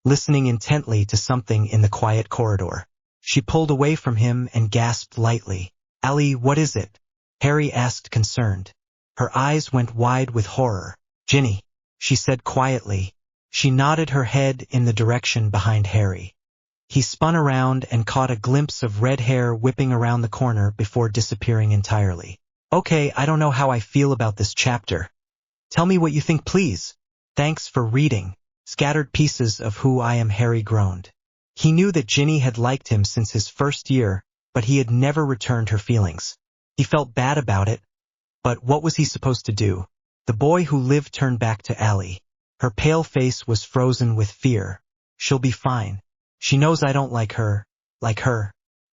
Speaker 1: listening intently to something in the quiet corridor. She pulled away from him and gasped lightly. Allie, what is it? Harry asked, concerned. Her eyes went wide with horror. Ginny, she said quietly. She nodded her head in the direction behind Harry. He spun around and caught a glimpse of red hair whipping around the corner before disappearing entirely. Okay, I don't know how I feel about this chapter. Tell me what you think, please. Thanks for reading. Scattered pieces of who I am, Harry groaned. He knew that Ginny had liked him since his first year, but he had never returned her feelings. He felt bad about it, but what was he supposed to do? The boy who lived turned back to Allie. Her pale face was frozen with fear. She'll be fine. She knows I don't like her.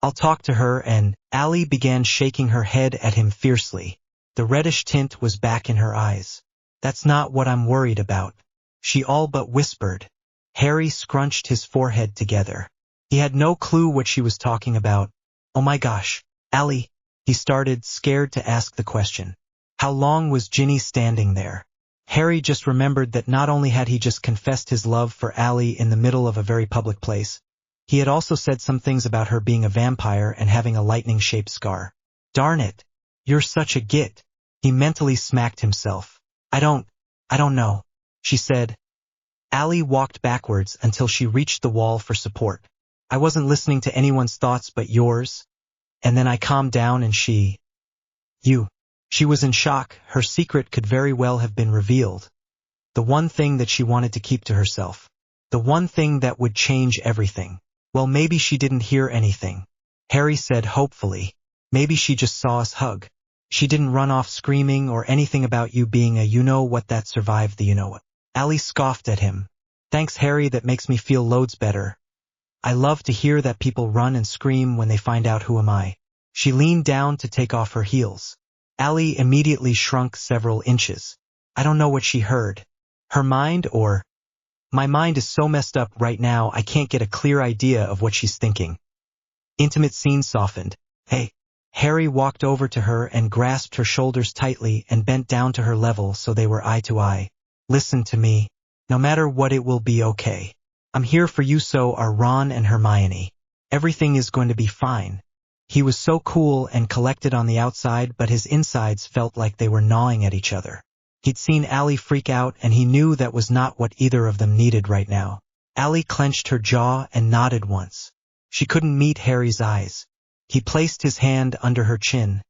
Speaker 1: I'll talk to her, and Allie began shaking her head at him fiercely. The reddish tint was back in her eyes. That's not what I'm worried about, she all but whispered. Harry scrunched his forehead together. He had no clue what she was talking about. Oh my gosh, Allie, he started, scared to ask the question. How long was Ginny standing there? Harry just remembered that not only had he just confessed his love for Allie in the middle of a very public place, he had also said some things about her being a vampire and having a lightning-shaped scar. Darn it, you're such a git. He mentally smacked himself. I don't know, she said. Allie walked backwards until she reached the wall for support. I wasn't listening to anyone's thoughts but yours. And then I calmed down and she was in shock. Her secret could very well have been revealed. The one thing that she wanted to keep to herself. The one thing that would change everything. Well, maybe she didn't hear anything. Harry said hopefully. Maybe she just saw us hug. She didn't run off screaming or anything about you being a you-know-what that survived the you-know-what. Allie scoffed at him. Thanks, Harry, that makes me feel loads better. I love to hear that people run and scream when they find out who am I. She leaned down to take off her heels. Allie immediately shrunk several inches. I don't know what she heard. Her mind or... My mind is so messed up right now I can't get a clear idea of what she's thinking. Intimate scene softened. Hey. Harry walked over to her and grasped her shoulders tightly and bent down to her level so they were eye to eye. Listen to me. No matter what, it will be okay. I'm here for you, so are Ron and Hermione. Everything is going to be fine. He was so cool and collected on the outside, but his insides felt like they were gnawing at each other. He'd seen Allie freak out, and he knew that was not what either of them needed right now. Allie clenched her jaw and nodded once. She couldn't meet Harry's eyes. He placed his hand under her chin,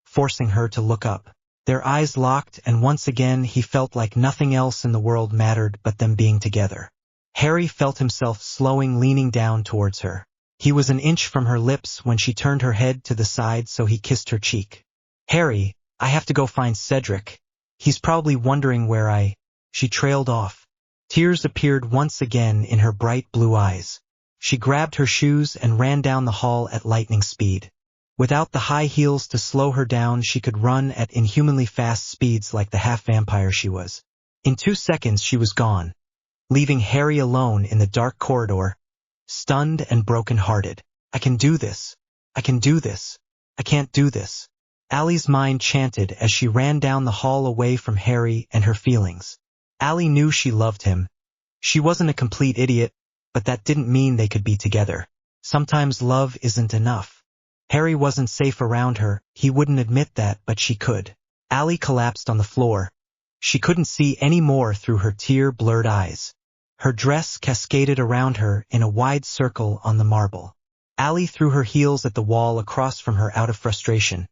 Speaker 1: forcing her to look up. Their eyes locked, and once again he felt like nothing else in the world mattered but them being together. Harry felt himself slowing, leaning down towards her. He was an inch from her lips when she turned her head to the side, so he kissed her cheek. Harry, I have to go find Cedric. He's probably wondering where She trailed off. Tears appeared once again in her bright blue eyes. She grabbed her shoes and ran down the hall at lightning speed. Without the high heels to slow her down, she could run at inhumanly fast speeds like the half-vampire she was. In 2 seconds she was gone, leaving Harry alone in the dark corridor, stunned and broken-hearted. I can do this. I can do this. I can't do this. Allie's mind chanted as she ran down the hall away from Harry and her feelings. Allie knew she loved him. She wasn't a complete idiot, but that didn't mean they could be together. Sometimes love isn't enough. Harry wasn't safe around her. He wouldn't admit that, but she could. Allie collapsed on the floor. She couldn't see any more through her tear-blurred eyes. Her dress cascaded around her in a wide circle on the marble. Allie threw her heels at the wall across from her out of frustration.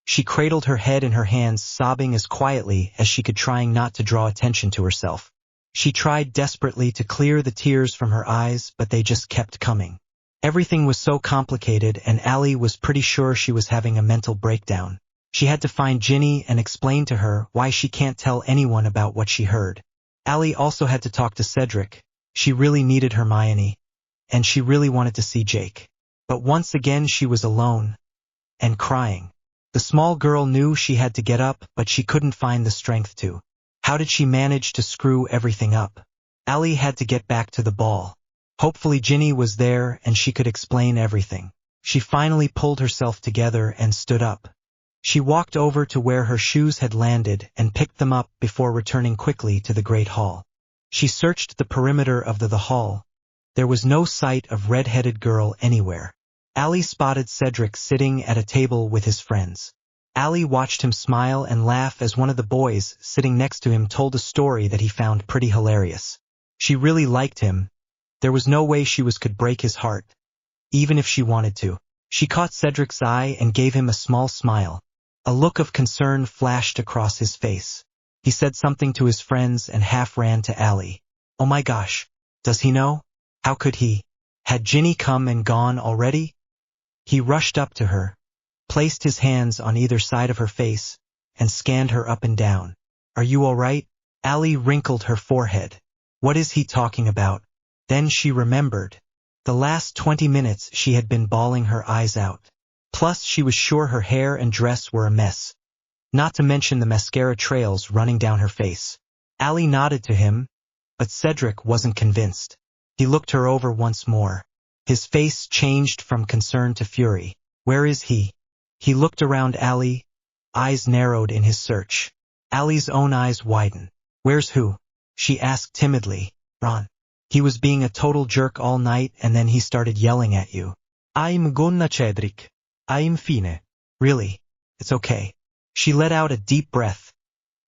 Speaker 1: She cradled her head in her hands, sobbing as quietly as she could, trying not to draw attention to herself. She tried desperately to clear the tears from her eyes, but they just kept coming. Everything was so complicated and Allie was pretty sure she was having a mental breakdown. She had to find Ginny and explain to her why she can't tell anyone about what she heard. Allie also had to talk to Cedric. She really needed Hermione. And she really wanted to see Jake. But once again she was alone. And crying. The small girl knew she had to get up, but she couldn't find the strength to. How did she manage to screw everything up? Allie had to get back to the ball. Hopefully Ginny was there and she could explain everything. She finally pulled herself together and stood up. She walked over to where her shoes had landed and picked them up before returning quickly to the Great Hall. She searched the perimeter of the hall. There was no sight of red-headed girl anywhere. Allie spotted Cedric sitting at a table with his friends. Allie watched him smile and laugh as one of the boys sitting next to him told a story that he found pretty hilarious. She really liked him. There was no way she could break his heart, even if she wanted to. She caught Cedric's eye and gave him a small smile. A look of concern flashed across his face. He said something to his friends and half ran to Allie. Oh my gosh, does he know? How could he? Had Ginny come and gone already? He rushed up to her, placed his hands on either side of her face, and scanned her up and down. Are you all right? Allie wrinkled her forehead. What is he talking about? Then she remembered. The last 20 minutes she had been bawling her eyes out. Plus she was sure her hair and dress were a mess. Not to mention the mascara trails running down her face. Allie nodded to him, but Cedric wasn't convinced. He looked her over once more. His face changed from concern to fury. Where is he? He looked around Allie, eyes narrowed in his search. Allie's own eyes widened. Where's who? She asked timidly. Ron. He was being a total jerk all night and then he started yelling at you.
Speaker 2: I'm gonna Cedric. I'm fine.
Speaker 1: Really? It's okay. She let out a deep breath,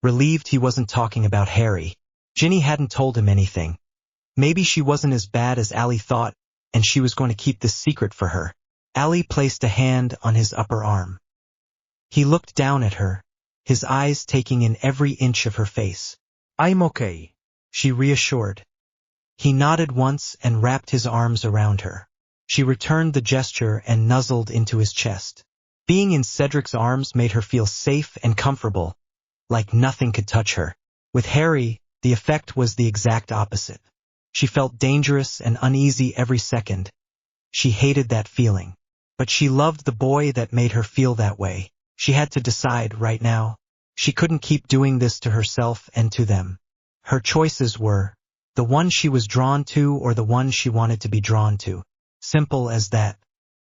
Speaker 1: relieved he wasn't talking about Harry. Ginny hadn't told him anything. Maybe she wasn't as bad as Allie thought, and she was going to keep this secret for her. Allie placed a hand on his upper arm. He looked down at her, his eyes taking in every inch of her face.
Speaker 2: I'm okay,
Speaker 1: she reassured. He nodded once and wrapped his arms around her. She returned the gesture and nuzzled into his chest. Being in Cedric's arms made her feel safe and comfortable, like nothing could touch her. With Harry, the effect was the exact opposite. She felt dangerous and uneasy every second. She hated that feeling. But she loved the boy that made her feel that way. She had to decide right now. She couldn't keep doing this to herself and to them. Her choices were the one she was drawn to or the one she wanted to be drawn to. Simple as that.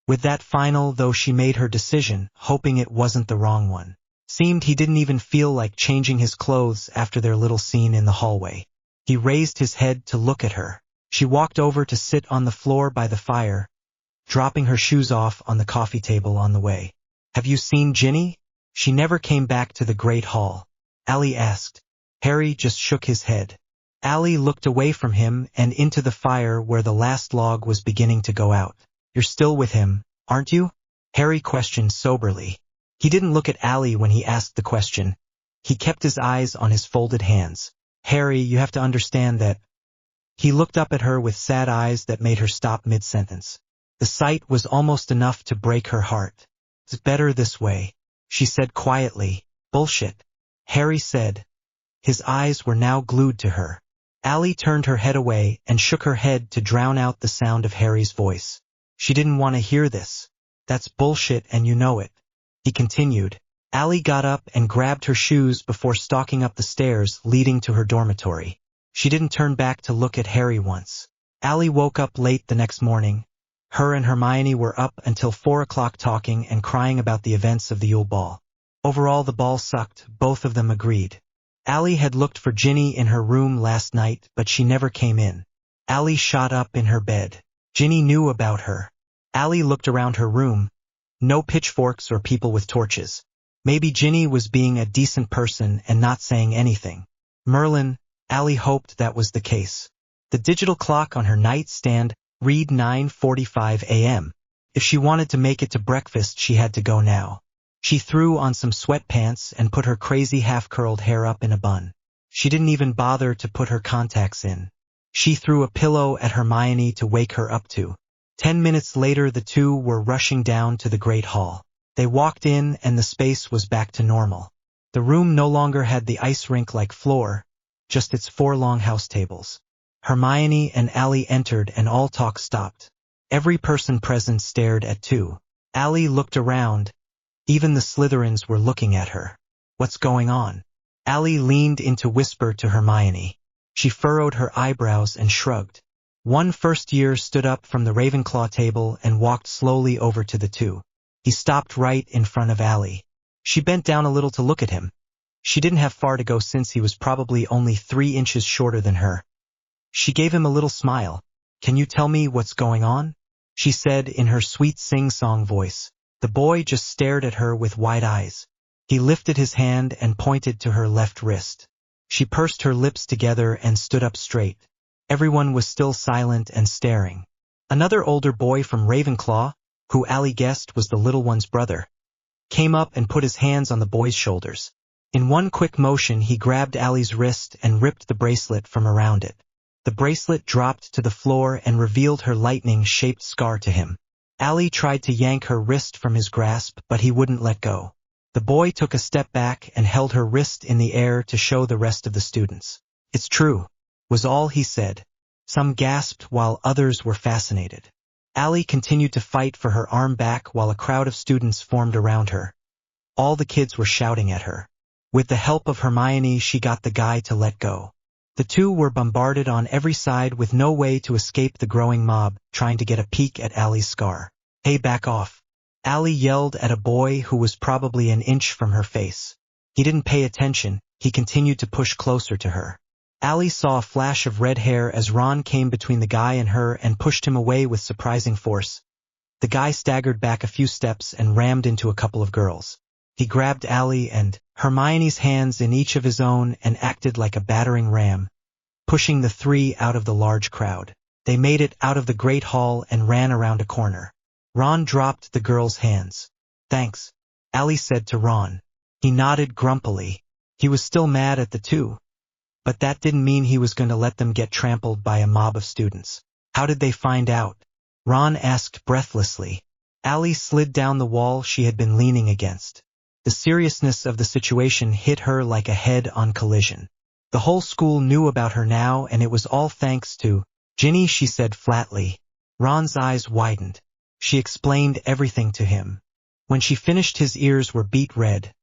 Speaker 1: With that final, though, she made her decision, hoping it wasn't the wrong one. Seemed he didn't even feel like changing his clothes after their little scene in the hallway. He raised his head to look at her. She walked over to sit on the floor by the fire, dropping her shoes off on the coffee table on the way. Have you seen Ginny? She never came back to the Great Hall. Allie asked. Harry just shook his head. Allie looked away from him and into the fire where the last log was beginning to go out. You're still with him, aren't you? Harry questioned soberly. He didn't look at Allie when he asked the question. He kept his eyes on his folded hands. Harry, you have to understand that. He looked up at her with sad eyes that made her stop mid-sentence. The sight was almost enough to break her heart. It's better this way, she said quietly. Bullshit, Harry said. His eyes were now glued to her. Allie turned her head away and shook her head to drown out the sound of Harry's voice. She didn't want to hear this. That's bullshit and you know it. He continued. Allie got up and grabbed her shoes before stalking up the stairs leading to her dormitory. She didn't turn back to look at Harry once. Allie woke up late the next morning. Her and Hermione were up until 4 o'clock talking and crying about the events of the Yule Ball. Overall the ball sucked, both of them agreed. Allie had looked for Ginny in her room last night, but she never came in. Allie shot up in her bed. Ginny knew about her. Allie looked around her room. No pitchforks or people with torches. Maybe Ginny was being a decent person and not saying anything. Merlin, Allie hoped that was the case. The digital clock on her nightstand read 9:45 a.m. If she wanted to make it to breakfast, she had to go now. She threw on some sweatpants and put her crazy half-curled hair up in a bun. She didn't even bother to put her contacts in. She threw a pillow at Hermione to wake her up to. 10 minutes later, the two were rushing down to the Great Hall. They walked in and the space was back to normal. The room no longer had the ice rink-like floor, just its 4 long house tables. Hermione and Allie entered and all talk stopped. Every person present stared at two. Allie looked around. Even the Slytherins were looking at her. What's going on? Allie leaned in to whisper to Hermione. She furrowed her eyebrows and shrugged. One first year stood up from the Ravenclaw table and walked slowly over to the two. He stopped right in front of Allie. She bent down a little to look at him. She didn't have far to go since he was probably only 3 inches shorter than her. She gave him a little smile. "Can you tell me what's going on?" she said in her sweet sing-song voice. The boy just stared at her with wide eyes. He lifted his hand and pointed to her left wrist. She pursed her lips together and stood up straight. Everyone was still silent and staring. Another older boy from Ravenclaw, who Allie guessed was the little one's brother, came up and put his hands on the boy's shoulders. In one quick motion, he grabbed Allie's wrist and ripped the bracelet from around it. The bracelet dropped to the floor and revealed her lightning-shaped scar to him. Allie tried to yank her wrist from his grasp, but he wouldn't let go. The boy took a step back and held her wrist in the air to show the rest of the students. "It's true," was all he said. Some gasped while others were fascinated. Allie continued to fight for her arm back while a crowd of students formed around her. All the kids were shouting at her. With the help of Hermione, she got the guy to let go. The two were bombarded on every side with no way to escape the growing mob, trying to get a peek at Allie's scar. "Hey, back off!" Allie yelled at a boy who was probably an inch from her face. He didn't pay attention. He continued to push closer to her. Allie saw a flash of red hair as Ron came between the guy and her and pushed him away with surprising force. The guy staggered back a few steps and rammed into a couple of girls. He grabbed Allie and Hermione's hands in each of his own and acted like a battering ram, pushing the 3 out of the large crowd. They made it out of the Great Hall and ran around a corner. Ron dropped the girl's hands. "Thanks," Allie said to Ron. He nodded grumpily. He was still mad at the two, but that didn't mean he was going to let them get trampled by a mob of students. "How did they find out?" Ron asked breathlessly. Allie slid down the wall she had been leaning against. The seriousness of the situation hit her like a head-on collision. The whole school knew about her now, and it was all thanks to Ginny, she said flatly. Ron's eyes widened. She explained everything to him. When she finished, his ears were beet red,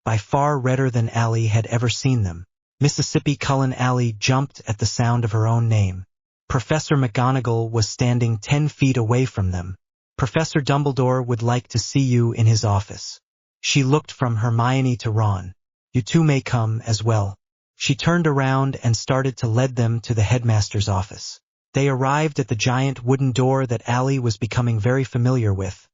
Speaker 1: by far redder than Allie had ever seen them. Mississippi Cullen. Allie jumped at the sound of her own name. Professor McGonagall was standing 10 feet away from them. "Professor Dumbledore would like to see you in his office." She looked from Hermione to Ron. "You two may come as well." She turned around and started to lead them to the headmaster's office. They arrived at the giant wooden door that Allie was becoming very familiar with.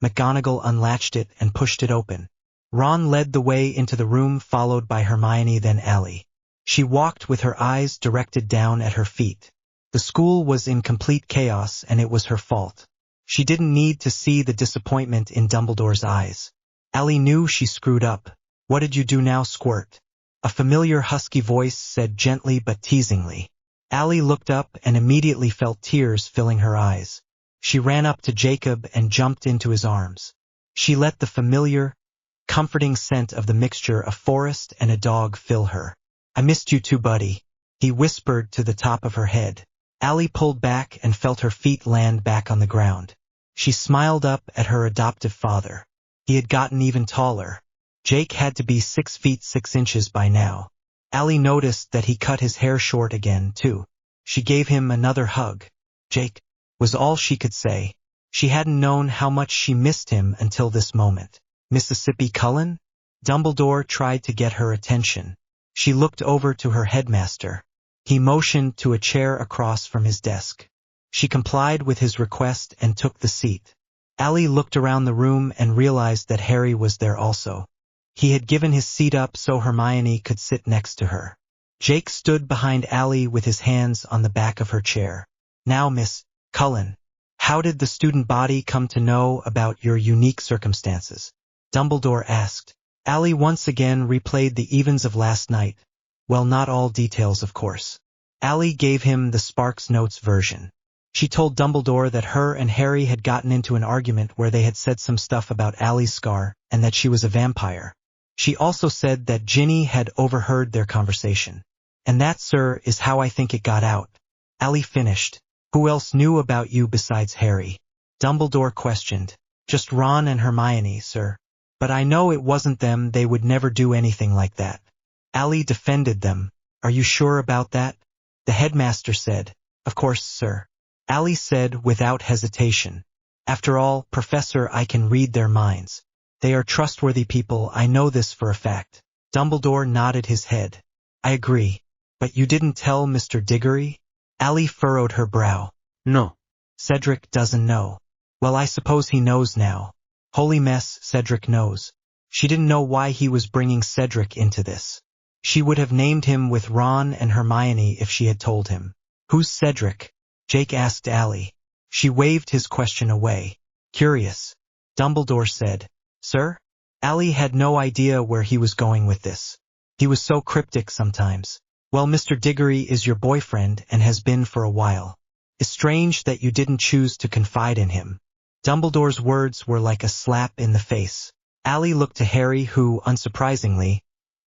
Speaker 1: McGonagall unlatched it and pushed it open. Ron led the way into the room, followed by Hermione, then Allie. She walked with her eyes directed down at her feet. The school was in complete chaos, and it was her fault. She didn't need to see the disappointment in Dumbledore's eyes. Allie knew she screwed up. "What did you do now, Squirt?" A familiar husky voice said gently but teasingly. Allie looked up and immediately felt tears filling her eyes. She ran up to Jacob and jumped into his arms. She let the familiar, comforting scent of the mixture of forest and a dog fill her. "I missed you too, buddy," he whispered to the top of her head. Allie pulled back and felt her feet land back on the ground. She smiled up at her adoptive father. He had gotten even taller. Jake had to be 6 feet 6 inches by now. Allie noticed that he cut his hair short again, too. She gave him another hug. "Jake," was all she could say. She hadn't known how much she missed him until this moment. "Mississippi Cullen?" Dumbledore tried to get her attention. She looked over to her headmaster. He motioned to a chair across from his desk. She complied with his request and took the seat. Allie looked around the room and realized that Harry was there also. He had given his seat up so Hermione could sit next to her. Jake stood behind Allie with his hands on the back of her chair. "Now, Miss Cullen, how did the student body come to know about your unique circumstances?" Dumbledore asked. Allie once again replayed the events of last night. Well, not all details, of course. Allie gave him the Sparks Notes version. She told Dumbledore that her and Harry had gotten into an argument where they had said some stuff about Ali's scar and that she was a vampire. She also said that Ginny had overheard their conversation. And that, sir, is how I think it got out. Ali finished. Who else knew about you besides Harry? Dumbledore questioned. Just Ron and Hermione, sir. But I know it wasn't them, they would never do anything like that. Ali defended them. Are you sure about that? The headmaster said. Of course, sir. Ali said without hesitation. After all, Professor, I can read their minds. They are trustworthy people, I know this for a fact. Dumbledore nodded his head. I agree. But you didn't tell Mr. Diggory? Ali furrowed her brow.
Speaker 3: No.
Speaker 1: Cedric doesn't know. Well, I suppose he knows now. Holy mess, Cedric knows. She didn't know why he was bringing Cedric into this. She would have named him with Ron and Hermione if she had told him. Who's Cedric? Jake asked Ali. She waved his question away. Curious. Dumbledore said. Sir? Ali had no idea where he was going with this. He was so cryptic sometimes. Well, Mr. Diggory is your boyfriend and has been for a while. It's strange that you didn't choose to confide in him. Dumbledore's words were like a slap in the face. Ali looked to Harry who, unsurprisingly,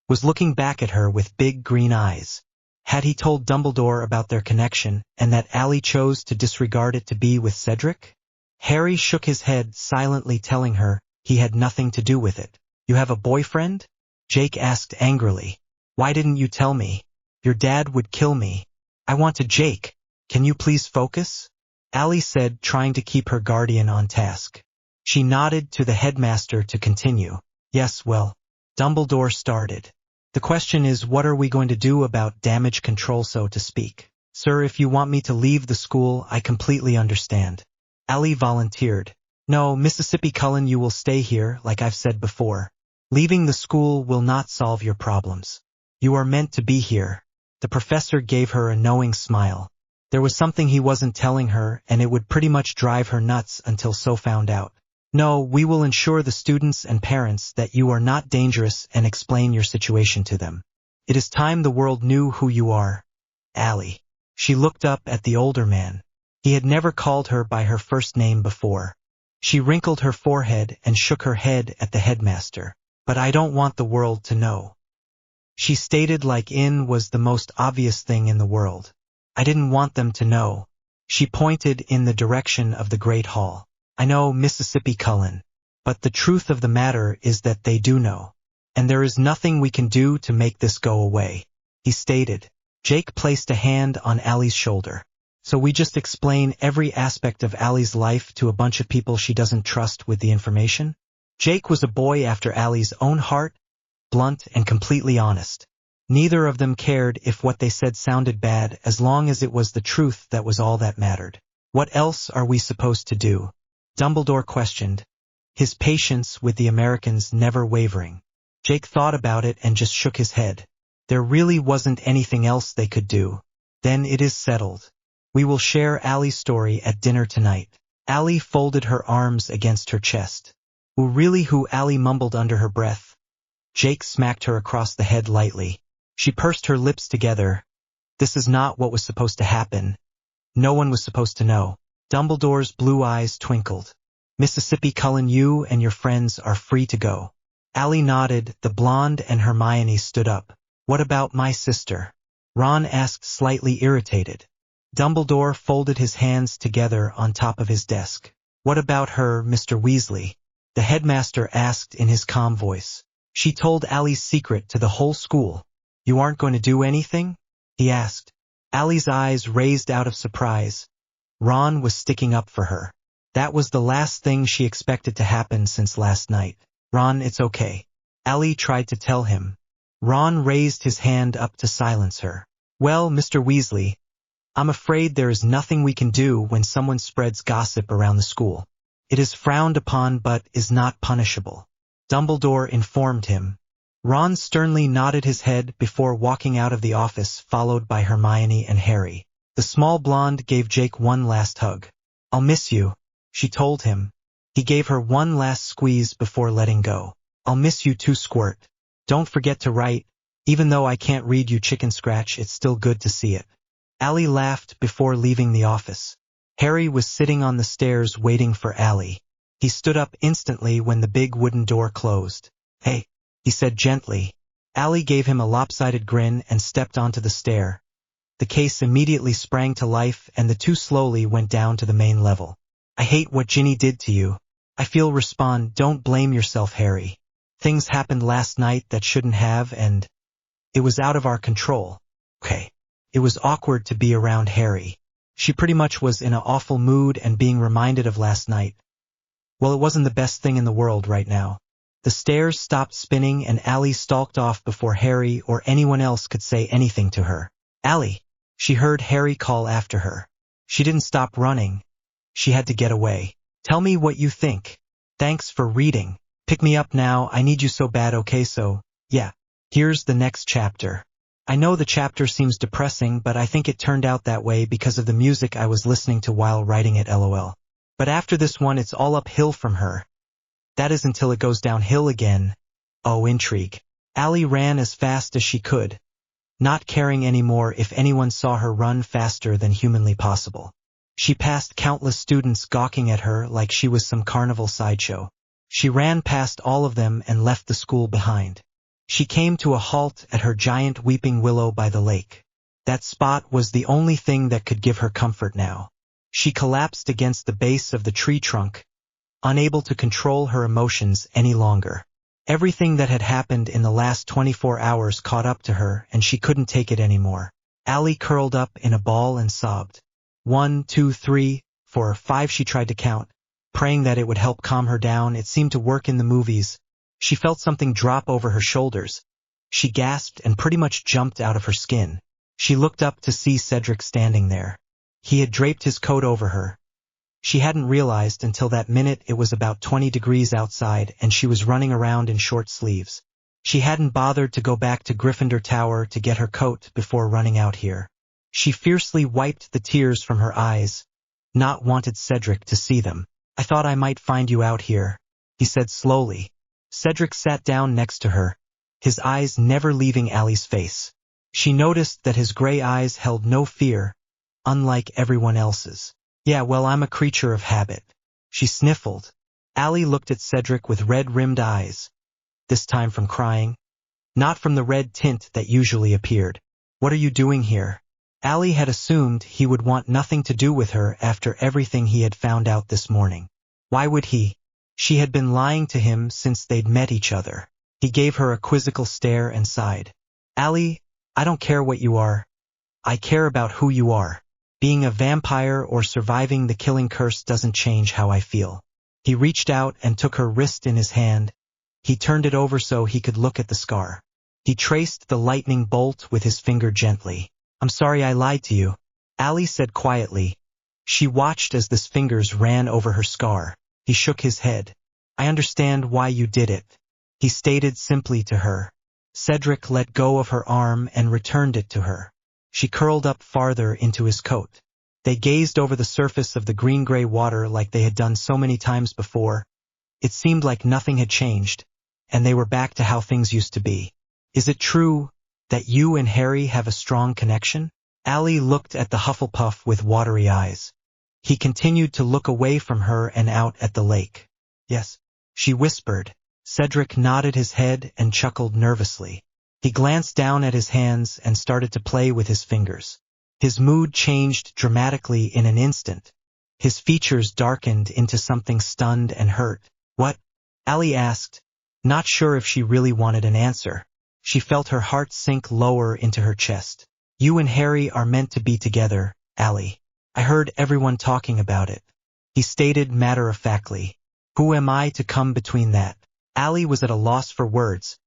Speaker 1: was looking back at her with big green eyes. Had he told Dumbledore about their connection and that Ali chose to disregard it to be with Cedric? Harry shook his head, silently telling her he had nothing to do with it. You have a boyfriend? Jake asked angrily. Why didn't you tell me? Your dad would kill me. I want to Jake. Can you please focus? Ali said, trying to keep her guardian on task. She nodded to the headmaster to continue. Yes, well, Dumbledore started. The question is, what are we going to do about damage control, so to speak? Sir, if you want me to leave the school, I completely understand. Ali volunteered. No, Mississippi Cullen, you will stay here, like I've said before. Leaving the school will not solve your problems. You are meant to be here. The professor gave her a knowing smile. There was something he wasn't telling her, and it would pretty much drive her nuts until so found out. No, we will ensure the students and parents that you are not dangerous and explain your situation to them. It is time the world knew who you are. Ali. She looked up at the older man. He had never called her by her first name before. She wrinkled her forehead and shook her head at the headmaster. But I don't want the world to know. She stated like in was the most obvious thing in the world. I didn't want them to know. She pointed in the direction of the Great Hall. I know, Mississippi Cullen. But the truth of the matter is that they do know. And there is nothing we can do to make this go away, he stated. Jake placed a hand on Ali's shoulder. So we just explain every aspect of Ali's life to a bunch of people she doesn't trust with the information? Jake was a boy after Ali's own heart, blunt and completely honest. Neither of them cared if what they said sounded bad as long as it was the truth that was all that mattered. What else are we supposed to do? Dumbledore questioned, his patience with the Americans never wavering. Jake thought about it and just shook his head. There really wasn't anything else they could do. Then it is settled. We will share Ali's story at dinner tonight. Ali folded her arms against her chest. Really, who? Ali mumbled under her breath. Jake smacked her across the head lightly. She pursed her lips together. This is not what was supposed to happen. No one was supposed to know. Dumbledore's blue eyes twinkled. Mississippi Cullen, you and your friends are free to go. Ali nodded. The blonde and Hermione stood up. What about my sister? Ron asked, slightly irritated. Dumbledore folded his hands together on top of his desk. What about her, Mr. Weasley? The headmaster asked in his calm voice. She told Ali's secret to the whole school. You aren't going to do anything? He asked. Ali's eyes raised out of surprise. Ron was sticking up for her. That was the last thing she expected to happen since last night. Ron, it's okay. Ali tried to tell him. Ron raised his hand up to silence her. Well, Mr. Weasley, I'm afraid there is nothing we can do when someone spreads gossip around the school. It is frowned upon but is not punishable. Dumbledore informed him. Ron sternly nodded his head before walking out of the office, followed by Hermione and Harry. The small blonde gave Jake one last hug. I'll miss you, she told him. He gave her one last squeeze before letting go. I'll miss you too, Squirt. Don't forget to write. Even though I can't read you chicken scratch, it's still good to see it. Ali laughed before leaving the office. Harry was sitting on the stairs waiting for Allie. He stood up instantly when the big wooden door closed. "Hey," he said gently. Allie gave him a lopsided grin and stepped onto the stair. The case immediately sprang to life and the two slowly went down to the main level. "I hate what Ginny did to you. I feel respond. Don't blame yourself, Harry. Things happened last night that shouldn't have and it was out of our control." Okay. It was awkward to be around Harry. She pretty much was in an awful mood and being reminded of last night. Well, it wasn't the best thing in the world right now. The stairs stopped spinning and Allie stalked off before Harry or anyone else could say anything to her. "Allie!" She heard Harry call after her. She didn't stop running. She had to get away. "Tell me what you think. Thanks for reading. Pick me up now, I need you so bad, okay, so, yeah. Here's the next chapter." I know the chapter seems depressing, but I think it turned out that way because of the music I was listening to while writing it, lol. But after this one it's all uphill from her. That is until it goes downhill again. Oh, intrigue. Allie ran as fast as she could, not caring anymore if anyone saw her run faster than humanly possible. She passed countless students gawking at her like she was some carnival sideshow. She ran past all of them and left the school behind. She came to a halt at her giant weeping willow by the lake. That spot was the only thing that could give her comfort now. She collapsed against the base of the tree trunk, unable to control her emotions any longer. Everything that had happened in the last 24 hours caught up to her and she couldn't take it anymore. Allie curled up in a ball and sobbed. 1, 2, 3, 4, 5 she tried to count, praying that it would help calm her down. It seemed to work in the movies. She felt something drop over her shoulders. She gasped and pretty much jumped out of her skin. She looked up to see Cedric standing there. He had draped his coat over her. She hadn't realized until that minute it was about 20 degrees outside and she was running around in short sleeves. She hadn't bothered to go back to Gryffindor Tower to get her coat before running out here. She fiercely wiped the tears from her eyes, not wanted Cedric to see them. "I thought I might find you out here," he said slowly. Cedric sat down next to her, his eyes never leaving Allie's face. She noticed that his gray eyes held no fear, unlike everyone else's. "Yeah, well, I'm a creature of habit," she sniffled. Allie looked at Cedric with red-rimmed eyes, this time from crying, not from the red tint that usually appeared. "What are you doing here?" Allie had assumed he would want nothing to do with her after everything he had found out this morning. Why would he? She had been lying to him since they'd met each other. He gave her a quizzical stare and sighed. "Allie, I don't care what you are. I care about who you are. Being a vampire or surviving the killing curse doesn't change how I feel." He reached out and took her wrist in his hand. He turned it over so he could look at the scar. He traced the lightning bolt with his finger gently. "I'm sorry I lied to you," Allie said quietly. She watched as his fingers ran over her scar. He shook his head. "I understand why you did it," he stated simply to her. Cedric let go of her arm and returned it to her. She curled up farther into his coat. They gazed over the surface of the green-gray water like they had done so many times before. It seemed like nothing had changed, and they were back to how things used to be. "Is it true that you and Harry have a strong connection?" Allie looked at the Hufflepuff with watery eyes. He continued to look away from her and out at the lake. "Yes," she whispered. Cedric nodded his head and chuckled nervously. He glanced down at his hands and started to play with his fingers. His mood changed dramatically in an instant. His features darkened into something stunned and hurt. "What?" Allie asked, not sure if she really wanted an answer. She felt her heart sink lower into her chest. "You and Harry are meant to be together, Allie. I heard everyone talking about it," he stated matter-of-factly. "Who am I to come between that?" Allie was at a loss for words.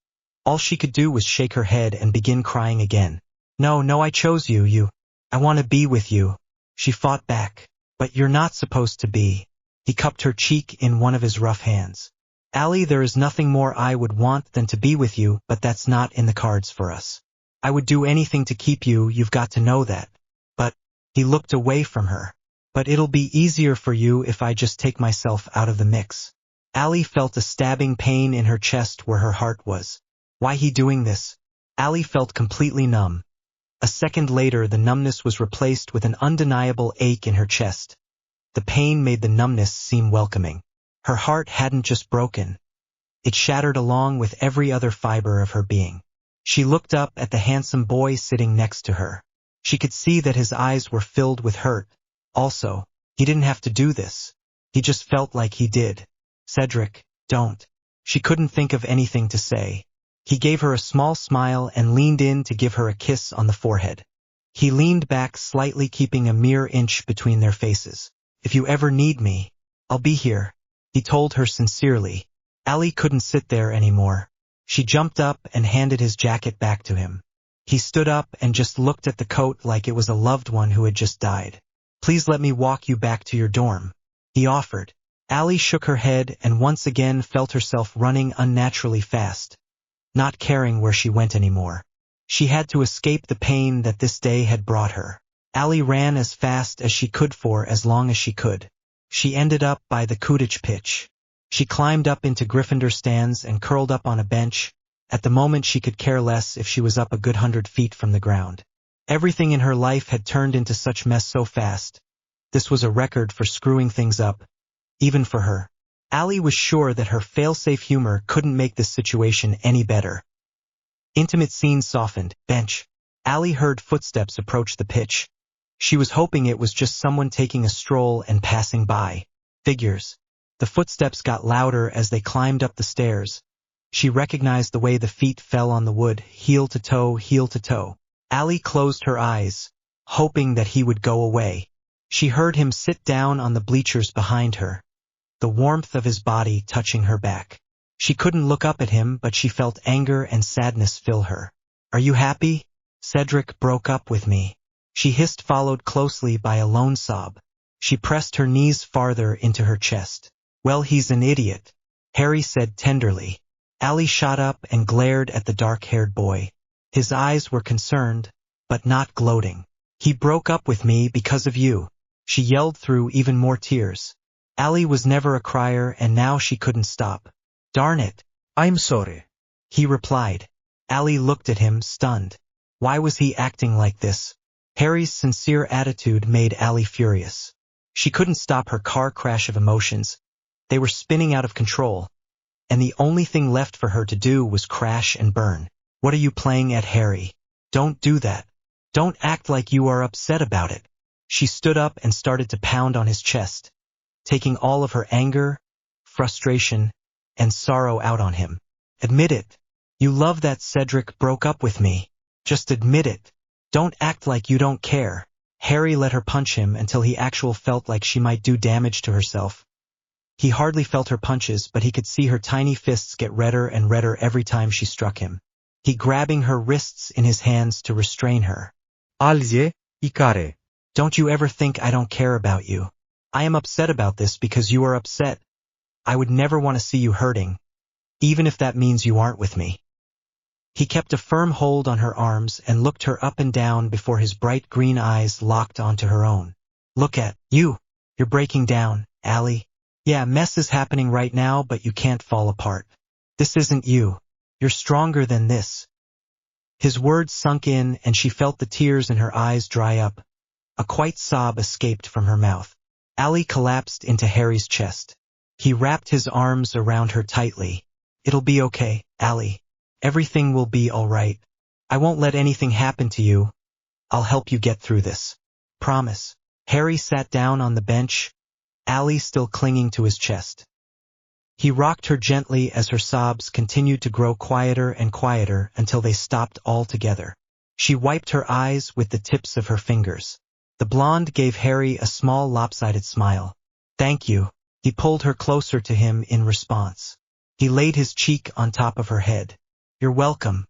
Speaker 1: All she could do was shake her head and begin crying again. No, I chose you. I want to be with you," she fought back. "But you're not supposed to be." He cupped her cheek in one of his rough hands. "Allie, there is nothing more I would want than to be with you, but that's not in the cards for us. I would do anything to keep you, you've got to know that. But," he looked away from her, "but it'll be easier for you if I just take myself out of the mix." Allie felt a stabbing pain in her chest where her heart was. Why he doing this? Allie felt completely numb. A second later the numbness was replaced with an undeniable ache in her chest. The pain made the numbness seem welcoming. Her heart hadn't just broken. It shattered along with every other fiber of her being. She looked up at the handsome boy sitting next to her. She could see that his eyes were filled with hurt. Also, he didn't have to do this. He just felt like he did. Cedric, don't. She couldn't think of anything to say. He gave her a small smile and leaned in to give her a kiss on the forehead. He leaned back slightly, keeping a mere inch between their faces. If you ever need me, I'll be here, he told her sincerely. Allie couldn't sit there anymore. She jumped up and handed his jacket back to him. He stood up and just looked at the coat like it was a loved one who had just died. Please let me walk you back to your dorm, he offered. Allie shook her head and once again felt herself running unnaturally fast, not caring where she went anymore. She had to escape the pain that this day had brought her. Allie ran as fast as she could for as long as she could. She ended up by the Quidditch pitch. She climbed up into Gryffindor stands and curled up on a bench. At the moment she could care less if she was up a good 100 feet from the ground. Everything in her life had turned into such mess so fast. This was a record for screwing things up, even for her. Allie was sure that her fail-safe humor couldn't make this situation any better. Intimate scenes softened. Bench. Allie heard footsteps approach the pitch. She was hoping it was just someone taking a stroll and passing by. Figures. The footsteps got louder as they climbed up the stairs. She recognized the way the feet fell on the wood, heel to toe, heel to toe. Allie closed her eyes, hoping that he would go away. She heard him sit down on the bleachers behind her, the warmth of his body touching her back. She couldn't look up at him, but she felt anger and sadness fill her. Are you happy? Cedric broke up with me, she hissed, followed closely by a lone sob. She pressed her knees farther into her chest. Well, he's an idiot, Harry said tenderly. Allie shot up and glared at the dark-haired boy. His eyes were concerned, but not gloating. He broke up with me because of you, she yelled through even more tears. Allie was never a crier and now she couldn't stop. Darn it.
Speaker 2: I'm sorry,
Speaker 1: he replied. Allie looked at him, stunned. Why was he acting like this? Harry's sincere attitude made Allie furious. She couldn't stop her car crash of emotions. They were spinning out of control, and the only thing left for her to do was crash and burn. What are you playing at, Harry? Don't do that. Don't act like you are upset about it. She stood up and started to pound on his chest, taking all of her anger, frustration, and sorrow out on him. Admit it. You love that Cedric broke up with me. Just admit it. Don't act like you don't care. Harry let her punch him until he actually felt like she might do damage to herself. He hardly felt her punches, but he could see her tiny fists get redder and redder every time she struck him. He grabbing her wrists in his hands to restrain her.
Speaker 2: Alzie, Ikare.
Speaker 1: Don't you ever think I don't care about you. I am upset about this because you are upset. I would never want to see you hurting, even if that means you aren't with me. He kept a firm hold on her arms and looked her up and down before his bright green eyes locked onto her own. Look at you. You're breaking down, Allie. Yeah, mess is happening right now, but you can't fall apart. This isn't you. You're stronger than this. His words sunk in and she felt the tears in her eyes dry up. A quiet sob escaped from her mouth. Allie collapsed into Harry's chest. He wrapped his arms around her tightly. It'll be okay, Allie. Everything will be all right. I won't let anything happen to you. I'll help you get through this. Promise. Harry sat down on the bench, Allie still clinging to his chest. He rocked her gently as her sobs continued to grow quieter and quieter until they stopped altogether. She wiped her eyes with the tips of her fingers. The blonde gave Harry a small lopsided smile. Thank you. He pulled her closer to him in response. He laid his cheek on top of her head. You're welcome.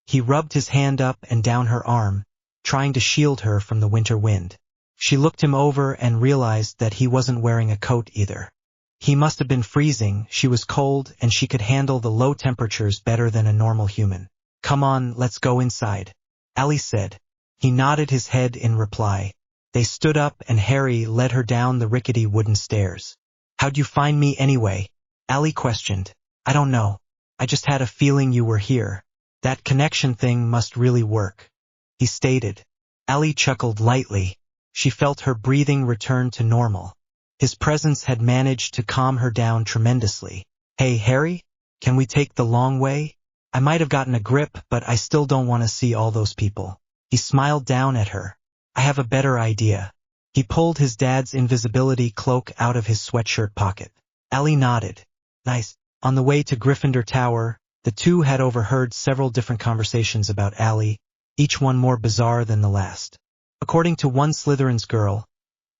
Speaker 1: He rubbed his hand up and down her arm, trying to shield her from the winter wind. She looked him over and realized that he wasn't wearing a coat either. He must have been freezing. She was cold and she could handle the low temperatures better than a normal human. Come on, let's go inside, Allie said. He nodded his head in reply. They stood up and Harry led her down the rickety wooden stairs. How'd you find me anyway? Allie questioned. I don't know. I just had a feeling you were here. That connection thing must really work, he stated. Allie chuckled lightly. She felt her breathing return to normal. His presence had managed to calm her down tremendously. Hey, Harry? Can we take the long way? I might have gotten a grip, but I still don't want to see all those people. He smiled down at her. I have a better idea. He pulled his dad's invisibility cloak out of his sweatshirt pocket. Allie nodded. Nice. On the way to Gryffindor Tower, the two had overheard several different conversations about Allie, each one more bizarre than the last. According to one Slytherin's girl,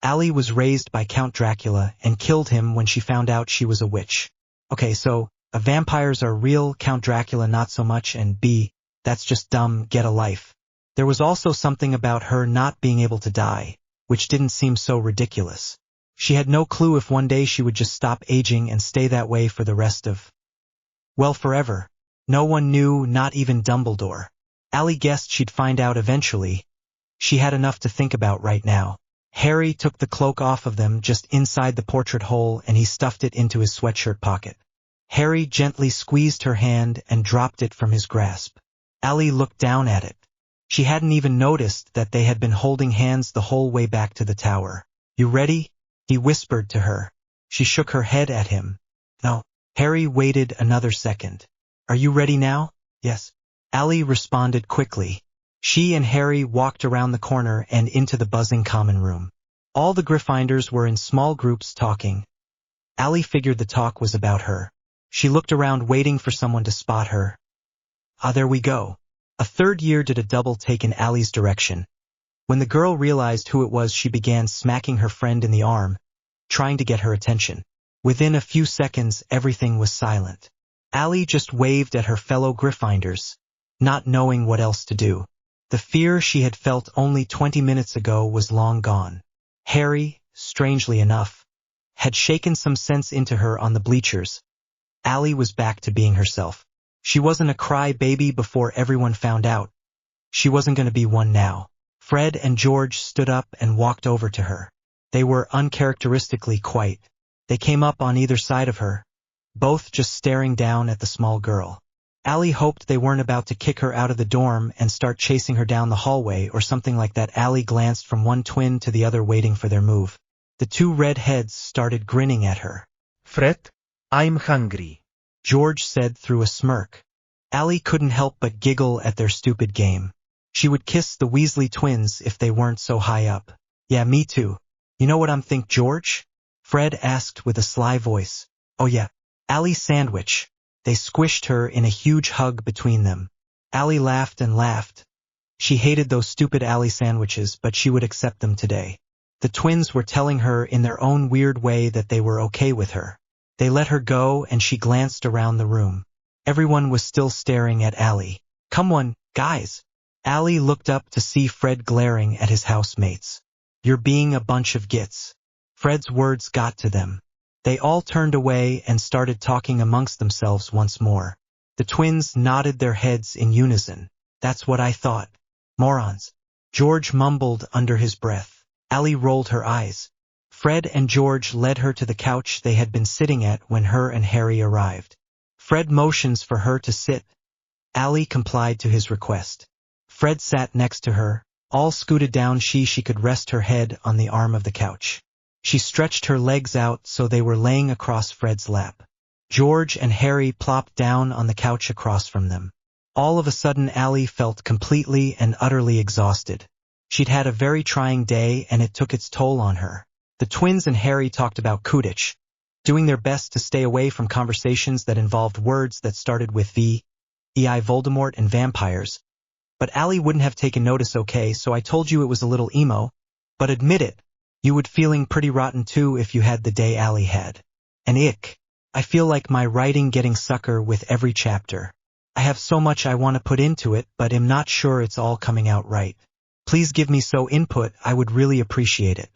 Speaker 1: Allie was raised by Count Dracula and killed him when she found out she was a witch. Okay, so, vampires are real, Count Dracula not so much, and B, that's just dumb, get a life. There was also something about her not being able to die, which didn't seem so ridiculous. She had no clue if one day she would just stop aging and stay that way for the rest of, well, forever. No one knew, not even Dumbledore. Allie guessed she'd find out eventually. She had enough to think about right now. Harry took the cloak off of them just inside the portrait hole and he stuffed it into his sweatshirt pocket. Harry gently squeezed her hand and dropped it from his grasp. Allie looked down at it. She hadn't even noticed that they had been holding hands the whole way back to the tower. You ready? He whispered to her. She shook her head at him. No. Harry waited another second. Are you ready now? Yes. Allie responded quickly. She and Harry walked around the corner and into the buzzing common room. All the Gryffindors were in small groups talking. Allie figured the talk was about her. She looked around waiting for someone to spot her. Ah, there we go. A third year did a double take in Allie's direction. When the girl realized who it was, she began smacking her friend in the arm, trying to get her attention. Within a few seconds, everything was silent. Allie just waved at her fellow Gryffindors, not knowing what else to do. The fear she had felt only 20 minutes ago was long gone. Harry, strangely enough, had shaken some sense into her on the bleachers. Allie was back to being herself. She wasn't a cry-baby before everyone found out. She wasn't going to be one now. Fred and George stood up and walked over to her. They were uncharacteristically quiet. They came up on either side of her, both just staring down at the small girl. Allie hoped they weren't about to kick her out of the dorm and start chasing her down the hallway or something like that. Allie glanced from one twin to the other waiting for their move. The two red heads started grinning at her.
Speaker 2: Fred, I'm hungry,
Speaker 1: George said through a smirk. Allie couldn't help but giggle at their stupid game. She would kiss the Weasley twins if they weren't so high up. Yeah, me too. You know what I'm thinking, George? Fred asked with a sly voice. Oh yeah, Allie sandwich. They squished her in a huge hug between them. Allie laughed and laughed. She hated those stupid Allie sandwiches, but she would accept them today. The twins were telling her in their own weird way that they were okay with her. They let her go and she glanced around the room. Everyone was still staring at Allie. Come on, guys. Allie looked up to see Fred glaring at his housemates. You're being a bunch of gits. Fred's words got to them. They all turned away and started talking amongst themselves once more. The twins nodded their heads in unison. That's what I thought. Morons. George mumbled under his breath. Allie rolled her eyes. Fred and George led her to the couch they had been sitting at when her and Harry arrived. Fred motions for her to sit. Allie complied to his request. Fred sat next to her, all scooted down she could rest her head on the arm of the couch. She stretched her legs out so they were laying across Fred's lap. George and Harry plopped down on the couch across from them. All of a sudden Allie felt completely and utterly exhausted. She'd had a very trying day and it took its toll on her. The twins and Harry talked about Quidditch, doing their best to stay away from conversations that involved words that started with V, E.I. Voldemort and vampires. But Allie wouldn't have taken notice, okay, so I told you it was a little emo. But admit it, you would feeling pretty rotten too if you had the day Allie had. And ick. I feel like my writing getting sucker with every chapter. I have so much I want to put into it, but am not sure it's all coming out right. Please give me so input, I would really appreciate it.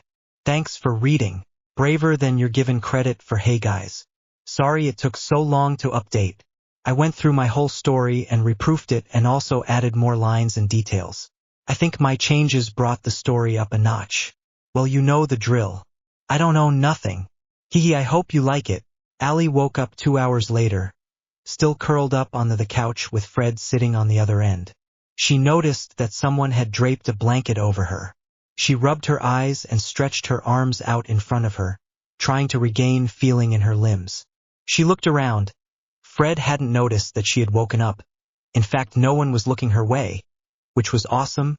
Speaker 1: Thanks for reading. Braver than you're given credit for. Hey guys. Sorry it took so long to update. I went through my whole story and reproofed it and also added more lines and details. I think my changes brought the story up a notch. Well, you know the drill. I don't know nothing. Hehe, I hope you like it. Allie woke up 2 hours later, still curled up on the couch with Fred sitting on the other end. She noticed that someone had draped a blanket over her. She rubbed her eyes and stretched her arms out in front of her. trying to regain feeling in her limbs. She looked around. Fred hadn't noticed that she had woken up. In fact, no one was looking her way, which was awesome,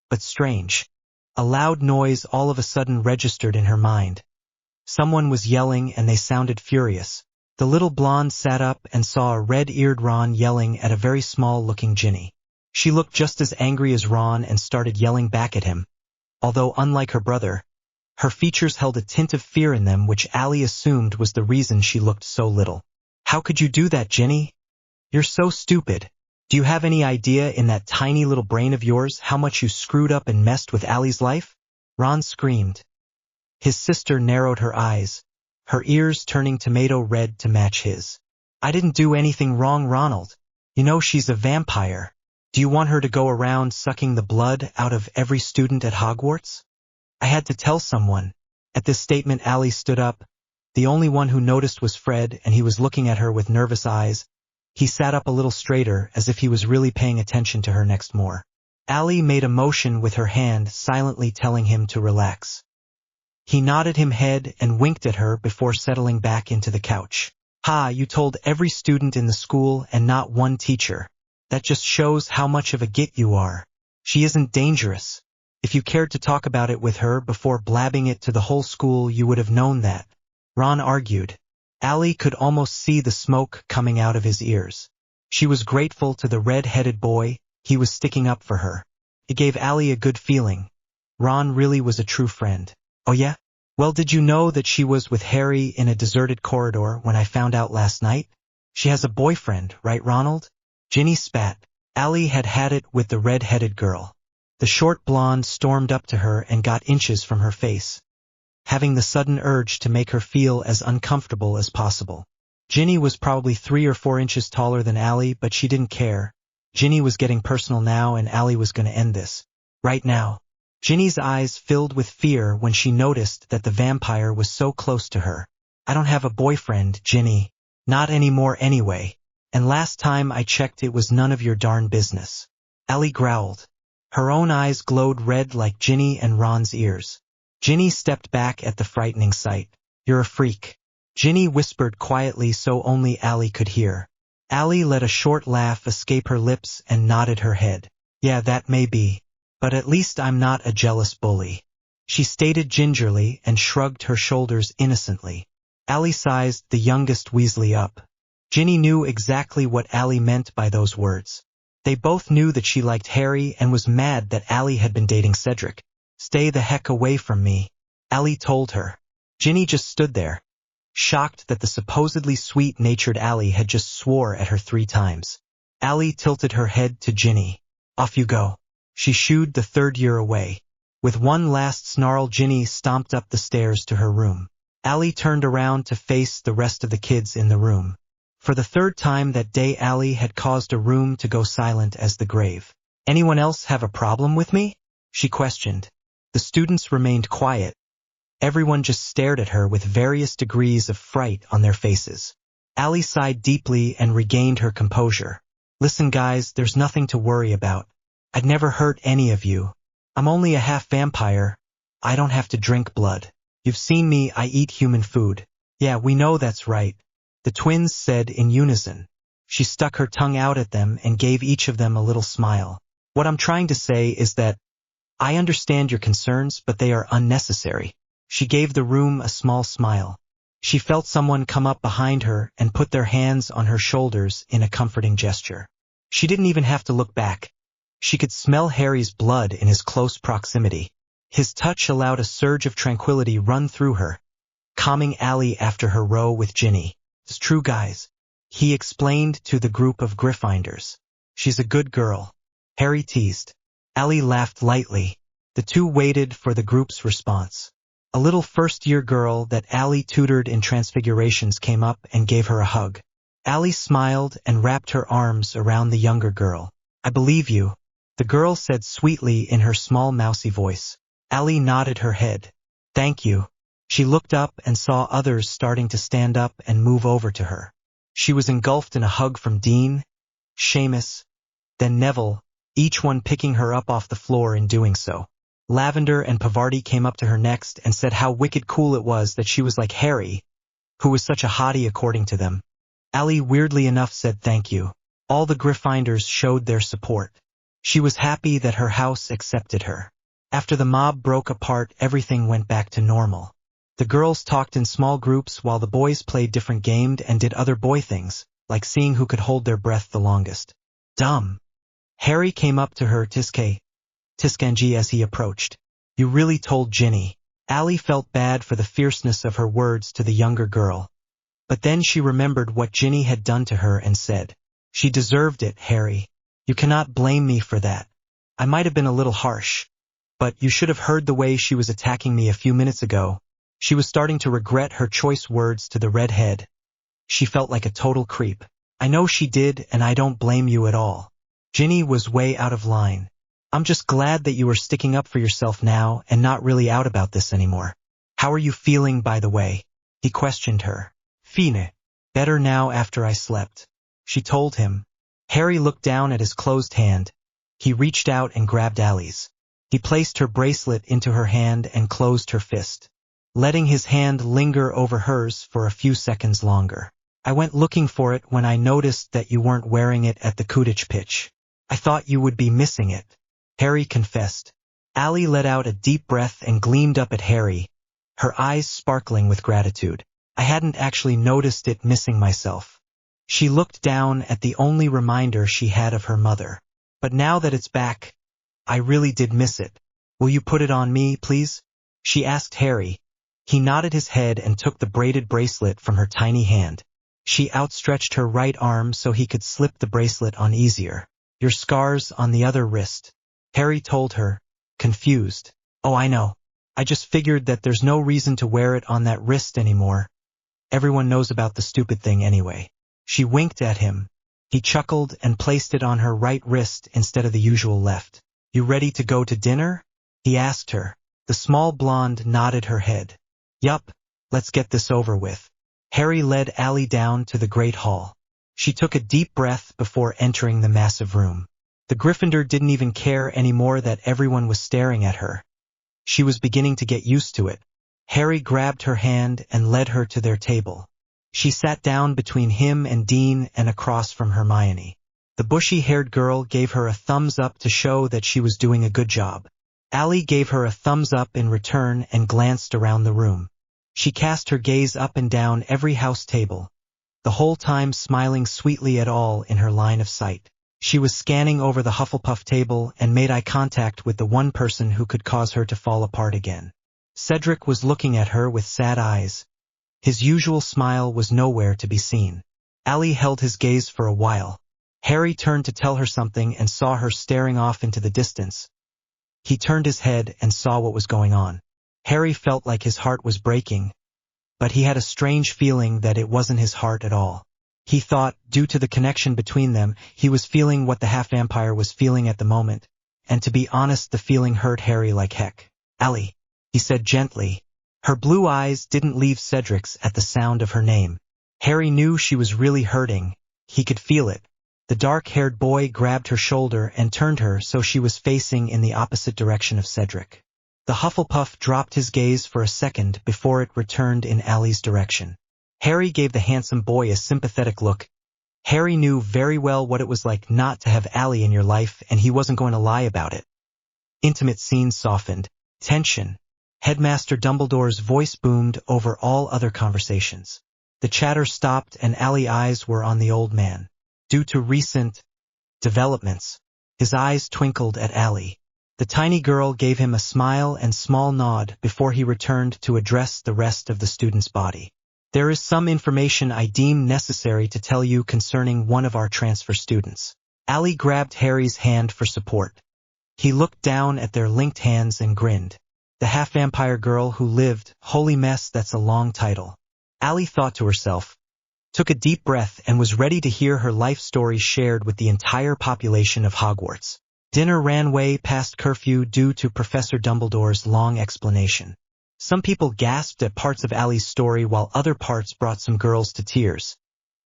Speaker 1: but strange. A loud noise all of a sudden registered in her mind. Someone was yelling and they sounded furious. The little blonde sat up and saw a red-eared Ron yelling at a very small-looking Ginny. She looked just as angry as Ron and started yelling back at him. Although unlike her brother, her features held a tint of fear in them which Allie assumed was the reason she looked so little. How could you do that, Ginny? You're so stupid. Do you have any idea in that tiny little brain of yours how much you screwed up and messed with Allie's life? Ron screamed. His sister narrowed her eyes, her ears turning tomato red to match his. I didn't do anything wrong, Ronald. You know she's a vampire. Do you want her to go around sucking the blood out of every student at Hogwarts? I had to tell someone. At this statement, Allie stood up. The only one who noticed was Fred, and he was looking at her with nervous eyes. He sat up a little straighter, as if he was really paying attention to her next more. Allie made a motion with her hand, silently telling him to relax. He nodded his head and winked at her before settling back into the couch. Ha, you told every student in the school and not one teacher. That just shows how much of a git you are. She isn't dangerous. If you cared to talk about it with her before blabbing it to the whole school, you would have known that. Ron argued. Allie could almost see the smoke coming out of his ears. She was grateful to the red-headed boy. He was sticking up for her. It gave Allie a good feeling. Ron really was a true friend. Oh yeah? Well, did you know that she was with Harry in a deserted corridor when I found out last night? She has a boyfriend, right, Ronald? Ginny spat. Allie had had it with the red-headed girl. The short blonde stormed up to her and got inches from her face, having the sudden urge to make her feel as uncomfortable as possible. Ginny was probably 3 or 4 inches taller than Allie, but she didn't care. Ginny was getting personal now, and Allie was going to end this. Right now. Ginny's eyes filled with fear when she noticed that the vampire was so close to her. I don't have a boyfriend, Ginny. Not anymore anyway. And last time I checked it was none of your darn business. Allie growled. Her own eyes glowed red like Ginny and Ron's ears. Ginny stepped back at the frightening sight. You're a freak. Ginny whispered quietly so only Allie could hear. Allie let a short laugh escape her lips and nodded her head. Yeah, that may be. But at least I'm not a jealous bully. She stated gingerly and shrugged her shoulders innocently. Allie sized the youngest Weasley up. Ginny knew exactly what Allie meant by those words. They both knew that she liked Harry and was mad that Allie had been dating Cedric. Stay the heck away from me, Allie told her. Ginny just stood there, shocked that the supposedly sweet-natured Allie had just swore at her 3 times. Allie tilted her head to Ginny. Off you go. She shooed the 3rd year away. With one last snarl, Ginny stomped up the stairs to her room. Allie turned around to face the rest of the kids in the room. For the 3rd time that day, Allie had caused a room to go silent as the grave. Anyone else have a problem with me? She questioned. The students remained quiet. Everyone just stared at her with various degrees of fright on their faces. Allie sighed deeply and regained her composure. Listen guys, there's nothing to worry about. I'd never hurt any of you. I'm only a half vampire. I don't have to drink blood. You've seen me, I eat human food. Yeah, we know that's right, the twins said in unison. She stuck her tongue out at them and gave each of them a little smile. What I'm trying to say is that I understand your concerns, but they are unnecessary. She gave the room a small smile. She felt someone come up behind her and put their hands on her shoulders in a comforting gesture. She didn't even have to look back. She could smell Harry's blood in his close proximity. His touch allowed a surge of tranquility run through her, calming Allie after her row with Ginny. It's true, guys, he explained to the group of Gryffindors. She's a good girl. Harry teased. Allie laughed lightly. The two waited for the group's response. A little first-year girl that Allie tutored in Transfigurations came up and gave her a hug. Allie smiled and wrapped her arms around the younger girl. I believe you, the girl said sweetly in her small mousy voice. Allie nodded her head. Thank you. She looked up and saw others starting to stand up and move over to her. She was engulfed in a hug from Dean, Seamus, then Neville, each one picking her up off the floor in doing so. Lavender and Pavarti came up to her next and said how wicked cool it was that she was like Harry, who was such a hottie according to them. Ali weirdly enough said thank you. All the Gryffindors showed their support. She was happy that her house accepted her. After the mob broke apart, everything went back to normal. The girls talked in small groups while the boys played different games and did other boy things, like seeing who could hold their breath the longest. Dumb. Harry came up to her Tiskanji as he approached. You really told Ginny. Ali felt bad for the fierceness of her words to the younger girl. But then she remembered what Ginny had done to her and said, she deserved it, Harry. You cannot blame me for that. I might have been a little harsh. But you should have heard the way she was attacking me a few minutes ago. She was starting to regret her choice words to the redhead. She felt like a total creep. I know she did, and I don't blame you at all. Ginny was way out of line. I'm just glad that you are sticking up for yourself now and not really out about this anymore. How are you feeling, by the way? He questioned her. Fine. Better now after I slept. She told him. Harry looked down at his closed hand. He reached out and grabbed Ali's. He placed her bracelet into her hand and closed her fist, letting his hand linger over hers for a few seconds longer. I went looking for it when I noticed that you weren't wearing it at the Quidditch pitch. I thought you would be missing it. Harry confessed. Ali let out a deep breath and gleamed up at Harry, her eyes sparkling with gratitude. I hadn't actually noticed it missing myself. She looked down at the only reminder she had of her mother. But now that it's back, I really did miss it. Will you put it on me, please? She asked Harry. He nodded his head and took the braided bracelet from her tiny hand. She outstretched her right arm so he could slip the bracelet on easier. Your scar's on the other wrist. Harry told her, confused. Oh, I know. I just figured that there's no reason to wear it on that wrist anymore. Everyone knows about the stupid thing anyway. She winked at him. He chuckled and placed it on her right wrist instead of the usual left. You ready to go to dinner? He asked her. The small blonde nodded her head. Yup, let's get this over with. Harry led Ali down to the Great Hall. She took a deep breath before entering the massive room. The Gryffindor didn't even care anymore that everyone was staring at her. She was beginning to get used to it. Harry grabbed her hand and led her to their table. She sat down between him and Dean and across from Hermione. The bushy-haired girl gave her a thumbs up to show that she was doing a good job. Ali gave her a thumbs up in return and glanced around the room. She cast her gaze up and down every house table, the whole time smiling sweetly at all in her line of sight. She was scanning over the Hufflepuff table and made eye contact with the one person who could cause her to fall apart again. Cedric was looking at her with sad eyes. His usual smile was nowhere to be seen. Ali held his gaze for a while. Harry turned to tell her something and saw her staring off into the distance. He turned his head and saw what was going on. Harry felt like his heart was breaking, but he had a strange feeling that it wasn't his heart at all. He thought, due to the connection between them, he was feeling what the half-vampire was feeling at the moment, and to be honest, the feeling hurt Harry like heck. Ali, he said gently. Her blue eyes didn't leave Cedric's at the sound of her name. Harry knew she was really hurting. He could feel it. The dark-haired boy grabbed her shoulder and turned her so she was facing in the opposite direction of Cedric. The Hufflepuff dropped his gaze for a second before it returned in Ali's direction. Harry gave the handsome boy a sympathetic look. Harry knew very well what it was like not to have Ali in your life, and he wasn't going to lie about it. Intimate scenes softened. Tension. Headmaster Dumbledore's voice boomed over all other conversations. The chatter stopped and Ali's eyes were on the old man. Due to recent developments, his eyes twinkled at Ali. The tiny girl gave him a smile and small nod before he returned to address the rest of the student's body. There is some information I deem necessary to tell you concerning one of our transfer students. Ali grabbed Harry's hand for support. He looked down at their linked hands and grinned. The half-vampire girl who lived, holy mess, that's a long title. Ali thought to herself, took a deep breath and was ready to hear her life story shared with the entire population of Hogwarts. Dinner ran way past curfew due to Professor Dumbledore's long explanation. Some people gasped at parts of Ali's story while other parts brought some girls to tears.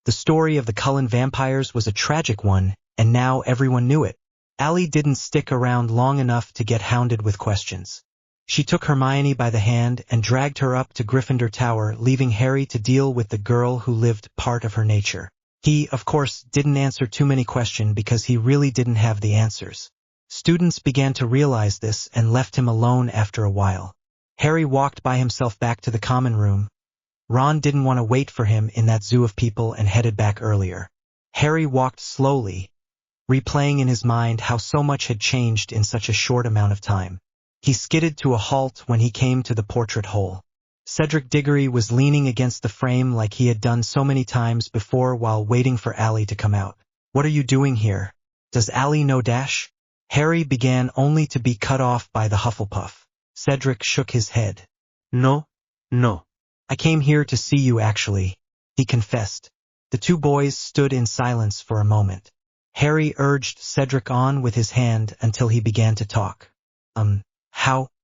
Speaker 1: The story of the Cullen vampires was a tragic one, and now everyone knew it. Ally didn't stick around long enough to get hounded with questions. She took Hermione by the hand and dragged her up to Gryffindor Tower, leaving Harry to deal with the girl who lived part of her nature. He, of course, didn't answer too many questions because he really didn't have the answers. Students began to realize this and left him alone after a while. Harry walked by himself back to the common room. Ron didn't want to wait for him in that zoo of people and headed back earlier. Harry walked slowly, replaying in his mind how so much had changed in such a short amount of time. He skidded to a halt when he came to the portrait hole. Cedric Diggory was leaning against the frame like he had done so many times before while waiting for Ally to come out. "What are you doing here? Does Ally know Dash?" Harry began only to be cut off by the Hufflepuff. Cedric shook his head.
Speaker 3: No.
Speaker 1: "I came here to see you actually," he confessed. The two boys stood in silence for a moment. Harry urged Cedric on with his hand until he began to talk.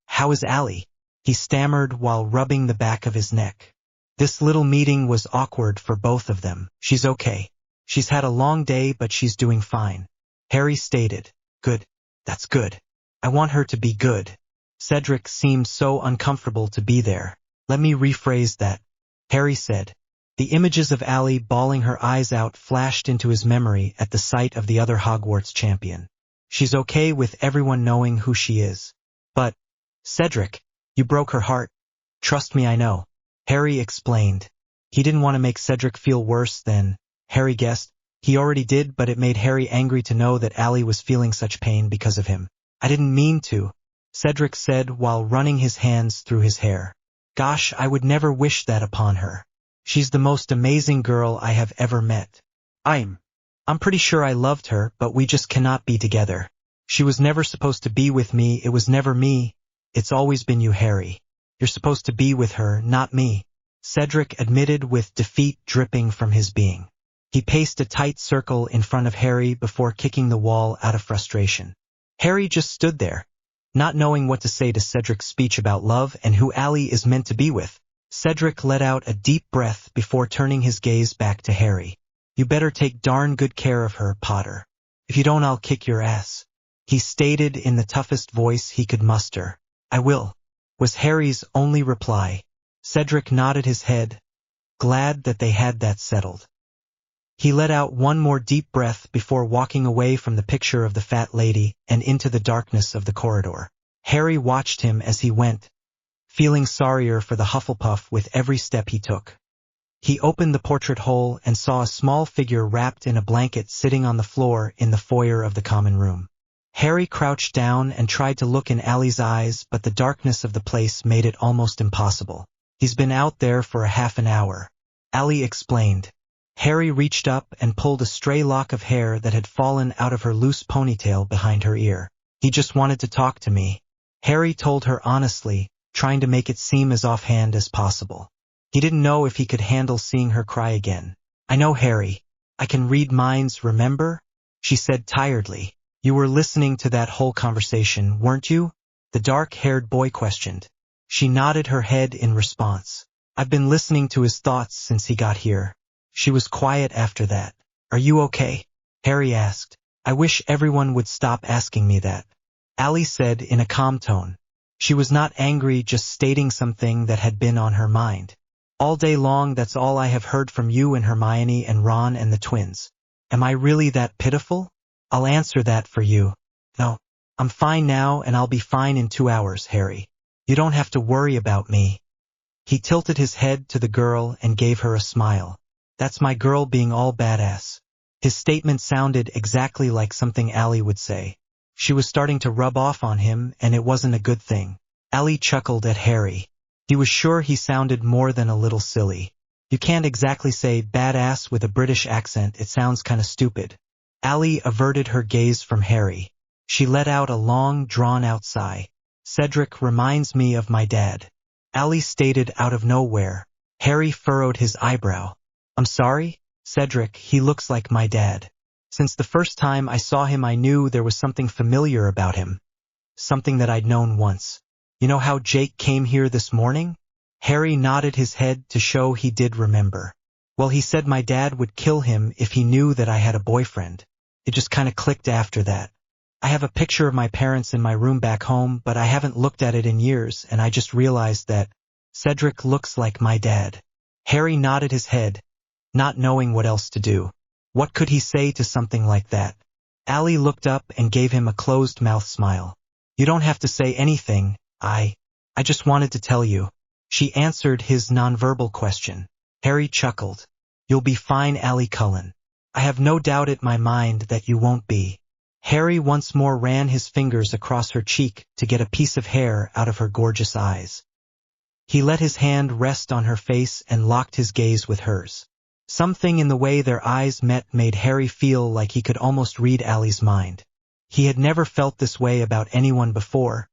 Speaker 1: How is Ally?" he stammered while rubbing the back of his neck. This little meeting was awkward for both of them. "She's okay. She's had a long day, but she's doing fine," Harry stated. "Good. That's good. I want her to be good." Cedric seemed so uncomfortable to be there. "Let me rephrase that," Harry said. The images of Ally bawling her eyes out flashed into his memory at the sight of the other Hogwarts champion. "She's okay with everyone knowing who she is. But, Cedric, you broke her heart." "Trust me, I know," Harry explained. He didn't want to make Cedric feel worse than Harry guessed. He already did, but it made Harry angry to know that Ally was feeling such pain because of him. "I didn't mean to," Cedric said while running his hands through his hair. "Gosh, I would never wish that upon her. She's the most amazing girl I have ever met. I'm pretty sure I loved her, but we just cannot be together. She was never supposed to be with me, it was never me. It's always been you, Harry. You're supposed to be with her, not me," Cedric admitted with defeat dripping from his being. He paced a tight circle in front of Harry before kicking the wall out of frustration. Harry just stood there, not knowing what to say to Cedric's speech about love and who Ally is meant to be with. Cedric let out a deep breath before turning his gaze back to Harry. "You better take darn good care of her, Potter. If you don't, I'll kick your ass," he stated in the toughest voice he could muster. "I will," was Harry's only reply. Cedric nodded his head, glad that they had that settled. He let out one more deep breath before walking away from the picture of the fat lady and into the darkness of the corridor. Harry watched him as he went, feeling sorrier for the Hufflepuff with every step he took. He opened the portrait hole and saw a small figure wrapped in a blanket sitting on the floor in the foyer of the common room. Harry crouched down and tried to look in Ally's eyes, but the darkness of the place made it almost impossible. "He's been out there for a half an hour," Ally explained. Harry reached up and pulled a stray lock of hair that had fallen out of her loose ponytail behind her ear. "He just wanted to talk to me," Harry told her honestly, trying to make it seem as offhand as possible. He didn't know if he could handle seeing her cry again. "I know, Harry. I can read minds, remember?" she said tiredly. "You were listening to that whole conversation, weren't you?" the dark-haired boy questioned. She nodded her head in response. "I've been listening to his thoughts since he got here." She was quiet after that. "Are you okay?" Harry asked. "I wish everyone would stop asking me that," Ally said in a calm tone. She was not angry, just stating something that had been on her mind. "All day long that's all I have heard from you and Hermione and Ron and the twins. Am I really that pitiful? I'll answer that for you. No, I'm fine now and I'll be fine in 2 hours, Harry. You don't have to worry about me." He tilted his head to the girl and gave her a smile. "That's my girl being all badass." His statement sounded exactly like something Ally would say. She was starting to rub off on him, and it wasn't a good thing. Ally chuckled at Harry. He was sure he sounded more than a little silly. You can't exactly say badass with a British accent, it sounds kinda stupid. Ally averted her gaze from Harry. She let out a long, drawn-out sigh. "Cedric reminds me of my dad," Ally stated out of nowhere. Harry furrowed his eyebrow. "I'm sorry, Cedric, he looks like my dad. Since the first time I saw him I knew there was something familiar about him. Something that I'd known once. You know how Jake came here this morning?" Harry nodded his head to show he did remember. "Well, he said my dad would kill him if he knew that I had a boyfriend. It just kinda clicked after that. I have a picture of my parents in my room back home, but I haven't looked at it in years, and I just realized that Cedric looks like my dad. Harry nodded his head, not knowing what else to do. What could he say to something like that? Allie looked up and gave him a closed-mouth smile. You don't have to say anything, I just wanted to tell you. She answered his nonverbal question. Harry chuckled. You'll be fine, Allie Cullen. I have no doubt in my mind that you won't be. Harry once more ran his fingers across her cheek to get a piece of hair out of her gorgeous eyes. He let his hand rest on her face and locked his gaze with hers. Something in the way their eyes met made Harry feel like he could almost read Allie's mind. He had never felt this way about anyone before,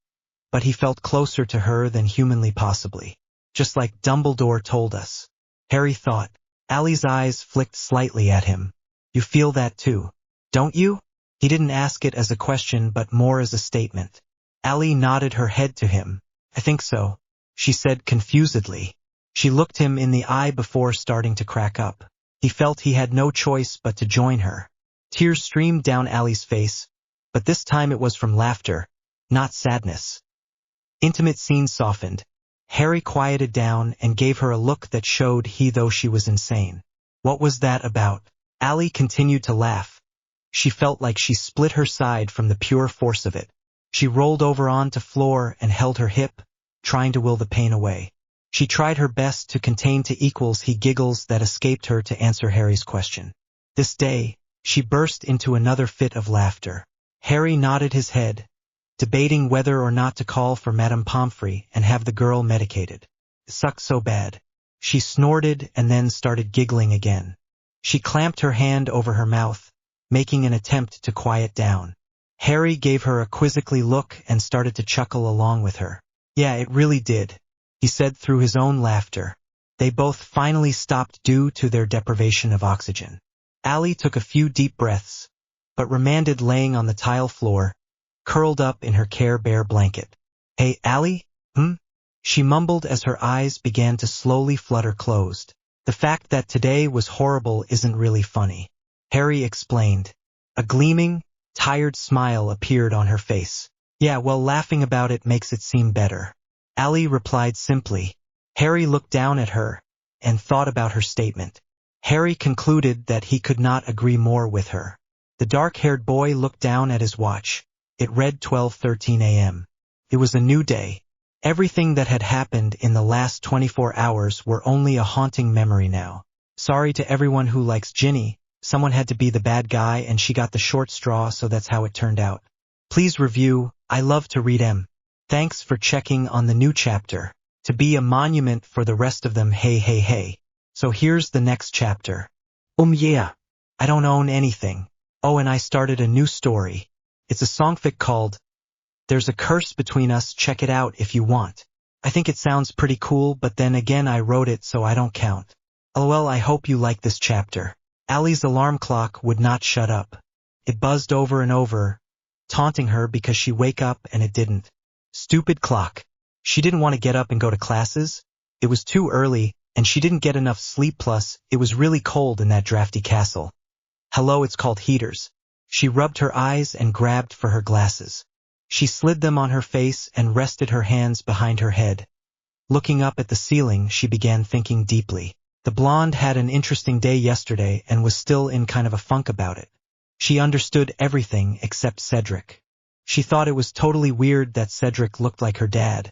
Speaker 1: but he felt closer to her than humanly possibly. Just like Dumbledore told us. Harry thought. Allie's eyes flicked slightly at him. You feel that too, don't you? He didn't ask it as a question but more as a statement. Allie nodded her head to him. I think so, she said confusedly. She looked him in the eye before starting to crack up. He felt he had no choice but to join her. Tears streamed down Allie's face, but this time it was from laughter, not sadness. Intimate scenes softened. Harry quieted down and gave her a look that showed though she was insane. What was that about? Allie continued to laugh. She felt like she split her side from the pure force of it. She rolled over onto the floor and held her hip, trying to will the pain away. She tried her best to contain to equals the giggles that escaped her to answer Harry's question. This day, she burst into another fit of laughter. Harry nodded his head, debating whether or not to call for Madame Pomfrey and have the girl medicated. It sucked so bad. She snorted and then started giggling again. She clamped her hand over her mouth, making an attempt to quiet down. Harry gave her a quizzically look and started to chuckle along with her. Yeah, it really did, he said through his own laughter. They both finally stopped due to their deprivation of oxygen. Allie took a few deep breaths, but remained laying on the tile floor, curled up in her Care Bear blanket. Hey, Allie? She mumbled as her eyes began to slowly flutter closed. The fact that today was horrible isn't really funny, Harry explained. A gleaming, tired smile appeared on her face. Yeah, well, laughing about it makes it seem better, Allie replied simply. Harry looked down at her and thought about her statement. Harry concluded that he could not agree more with her. The dark-haired boy looked down at his watch. It read 12:13 a.m. It was a new day. Everything that had happened in the last 24 hours were only a haunting memory now. Sorry to everyone who likes Ginny. Someone had to be the bad guy and she got the short straw, so that's how it turned out. Please review. I love to read 'em. Thanks for checking on the new chapter. To be a monument for the rest of them. Hey. So here's the next chapter. Yeah. I don't own anything. Oh, and I started a new story. It's a songfic called There's a Curse Between Us. Check it out if you want. I think it sounds pretty cool, but then again I wrote it so I don't count. LOL, I hope you like this chapter. Allie's alarm clock would not shut up. It buzzed over and over, taunting her because she wake up and it didn't. Stupid clock. She didn't want to get up and go to classes. It was too early, and she didn't get enough sleep, plus it was really cold in that drafty castle. Hello, it's called heaters. She rubbed her eyes and grabbed for her glasses. She slid them on her face and rested her hands behind her head. Looking up at the ceiling, she began thinking deeply. The blonde had an interesting day yesterday and was still in kind of a funk about it. She understood everything except Cedric. She thought it was totally weird that Cedric looked like her dad.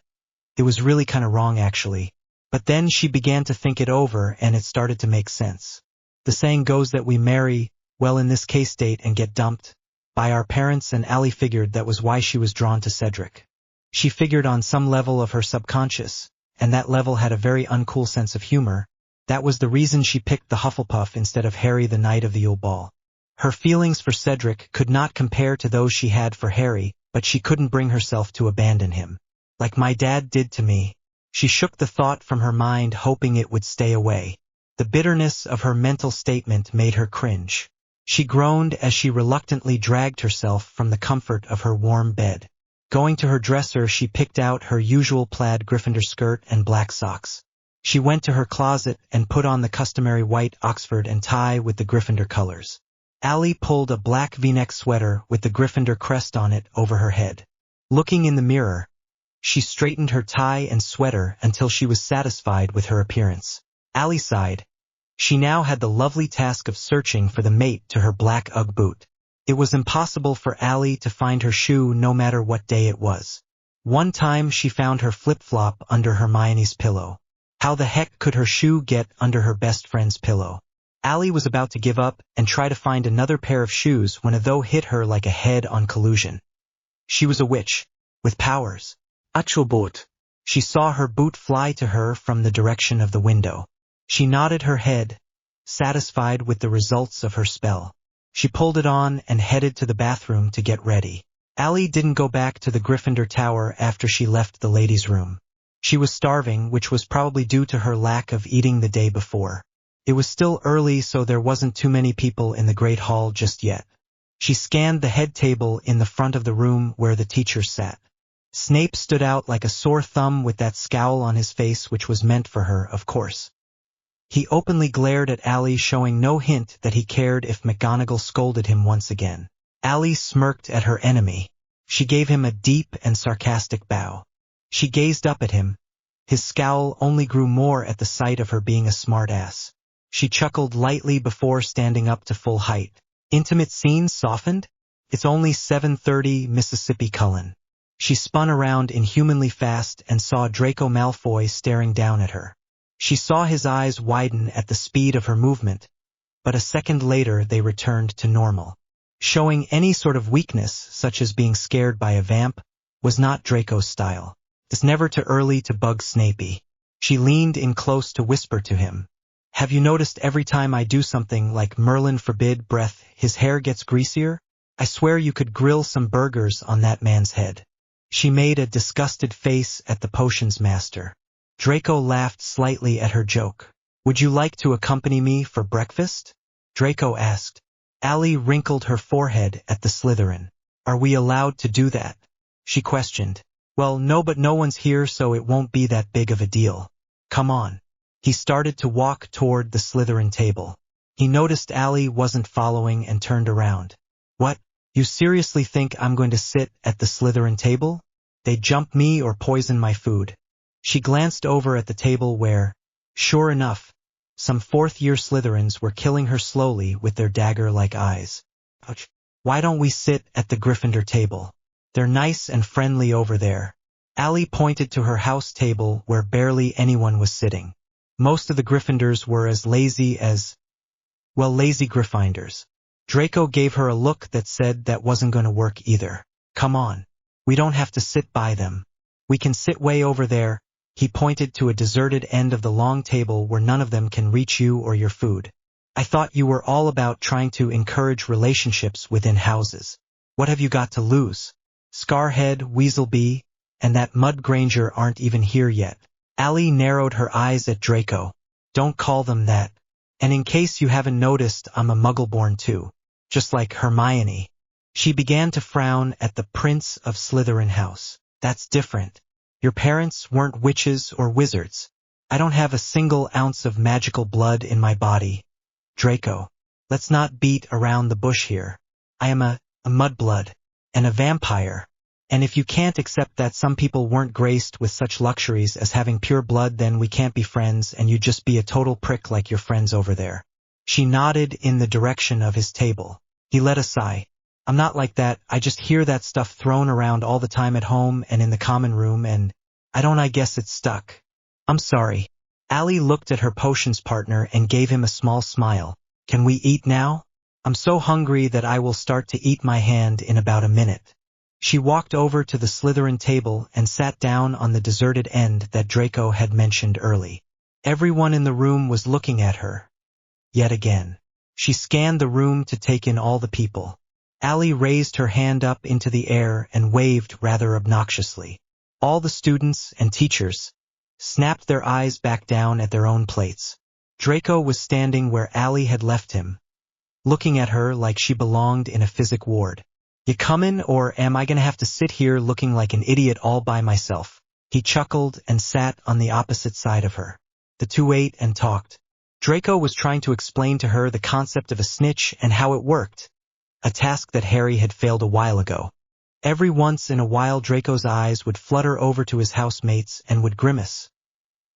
Speaker 1: It was really kind of wrong, actually. But then she began to think it over and it started to make sense. The saying goes that we marry, well, in this case date and get dumped by our parents, and Allie figured that was why she was drawn to Cedric. She figured on some level of her subconscious, and that level had a very uncool sense of humor. That was the reason she picked the Hufflepuff instead of Harry the night of the Yule Ball. Her feelings for Cedric could not compare to those she had for Harry, but she couldn't bring herself to abandon him. Like my dad did to me. She shook the thought from her mind, hoping it would stay away. The bitterness of her mental statement made her cringe. She groaned as she reluctantly dragged herself from the comfort of her warm bed. Going to her dresser, she picked out her usual plaid Gryffindor skirt and black socks. She went to her closet and put on the customary white Oxford and tie with the Gryffindor colors. Allie pulled a black V-neck sweater with the Gryffindor crest on it over her head. Looking in the mirror, she straightened her tie and sweater until she was satisfied with her appearance. Allie sighed. She now had the lovely task of searching for the mate to her black Ugg boot. It was impossible for Allie to find her shoe no matter what day it was. One time she found her flip-flop under Hermione's pillow. How the heck could her shoe get under her best friend's pillow? Allie was about to give up and try to find another pair of shoes when a though hit her like a head-on collision. She was a witch, with powers. Achobot. She saw her boot fly to her from the direction of the window. She nodded her head, satisfied with the results of her spell. She pulled it on and headed to the bathroom to get ready. Allie didn't go back to the Gryffindor Tower after she left the ladies' room. She was starving, which was probably due to her lack of eating the day before. It was still early, so there wasn't too many people in the Great Hall just yet. She scanned the head table in the front of the room where the teachers sat. Snape stood out like a sore thumb with that scowl on his face which was meant for her, of course. He openly glared at Allie, showing no hint that he cared if McGonagall scolded him once again. Allie smirked at her enemy. She gave him a deep and sarcastic bow. She gazed up at him. His scowl only grew more at the sight of her being a smart-ass. She chuckled lightly before standing up to full height. Intimate scenes softened? It's only 7:30 Mississippi Cullen. She spun around inhumanly fast and saw Draco Malfoy staring down at her. She saw his eyes widen at the speed of her movement, but a second later they returned to normal. Showing any sort of weakness, such as being scared by a vamp, was not Draco's style. It's never too early to bug Snapey. She leaned in close to whisper to him. Have you noticed every time I do something like Merlin forbid breath, his hair gets greasier? I swear you could grill some burgers on that man's head. She made a disgusted face at the potions master. Draco laughed slightly at her joke. Would you like to accompany me for breakfast? Draco asked. Allie wrinkled her forehead at the Slytherin. Are we allowed to do that? She questioned. Well, no, but no one's here, so it won't be that big of a deal. Come on. He started to walk toward the Slytherin table. He noticed Allie wasn't following and turned around. What? You seriously think I'm going to sit at the Slytherin table? They'd jump me or poison my food. She glanced over at the table where, sure enough, some fourth-year Slytherins were killing her slowly with their dagger-like eyes. Ouch. Why don't we sit at the Gryffindor table? They're nice and friendly over there. Allie pointed to her house table where barely anyone was sitting. Most of the Gryffindors were as lazy as, well, lazy Gryffindors. Draco gave her a look that said that wasn't going to work either. Come on. We don't have to sit by them. We can sit way over there. He pointed to a deserted end of the long table where none of them can reach you or your food. I thought you were all about trying to encourage relationships within houses. What have you got to lose? Scarhead, Weaselby, and that Mud Granger aren't even here yet. Allie narrowed her eyes at Draco. Don't call them that. And in case you haven't noticed, I'm a Muggleborn too. Just like Hermione. She began to frown at the Prince of Slytherin house. That's different. Your parents weren't witches or wizards. I don't have a single ounce of magical blood in my body. Draco, let's not beat around the bush here. I am a mudblood, and a vampire. And if you can't accept that some people weren't graced with such luxuries as having pure blood, then we can't be friends and you'd just be a total prick like your friends over there. She nodded in the direction of his table. He let a sigh. I'm not like that. I just hear that stuff thrown around all the time at home and in the common room, and I guess it's stuck. I'm sorry. Allie looked at her potions partner and gave him a small smile. Can we eat now? I'm so hungry that I will start to eat my hand in about a minute. She walked over to the Slytherin table and sat down on the deserted end that Draco had mentioned early. Everyone in the room was looking at her. Yet again. She scanned the room to take in all the people. Allie raised her hand up into the air and waved rather obnoxiously. All the students and teachers snapped their eyes back down at their own plates. Draco was standing where Allie had left him, looking at her like she belonged in a physic ward. You comin', or am I gonna have to sit here looking like an idiot all by myself? He chuckled and sat on the opposite side of her. The two ate and talked. Draco was trying to explain to her the concept of a snitch and how it worked, a task that Harry had failed a while ago. Every once in a while Draco's eyes would flutter over to his housemates and would grimace.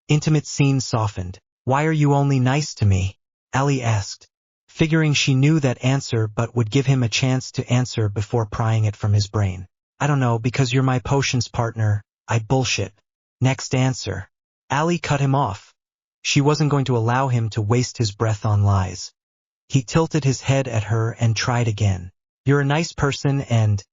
Speaker 1: Intimate scene softened. "Why are you only nice to me?" Ali asked, figuring she knew that answer but would give him a chance to answer before prying it from his brain. "I don't know, because you're my potions partner." "I bullshit. Next answer." Ali cut him off. She wasn't going to allow him to waste his breath on lies. He tilted his head at her and tried again. "You're a nice person and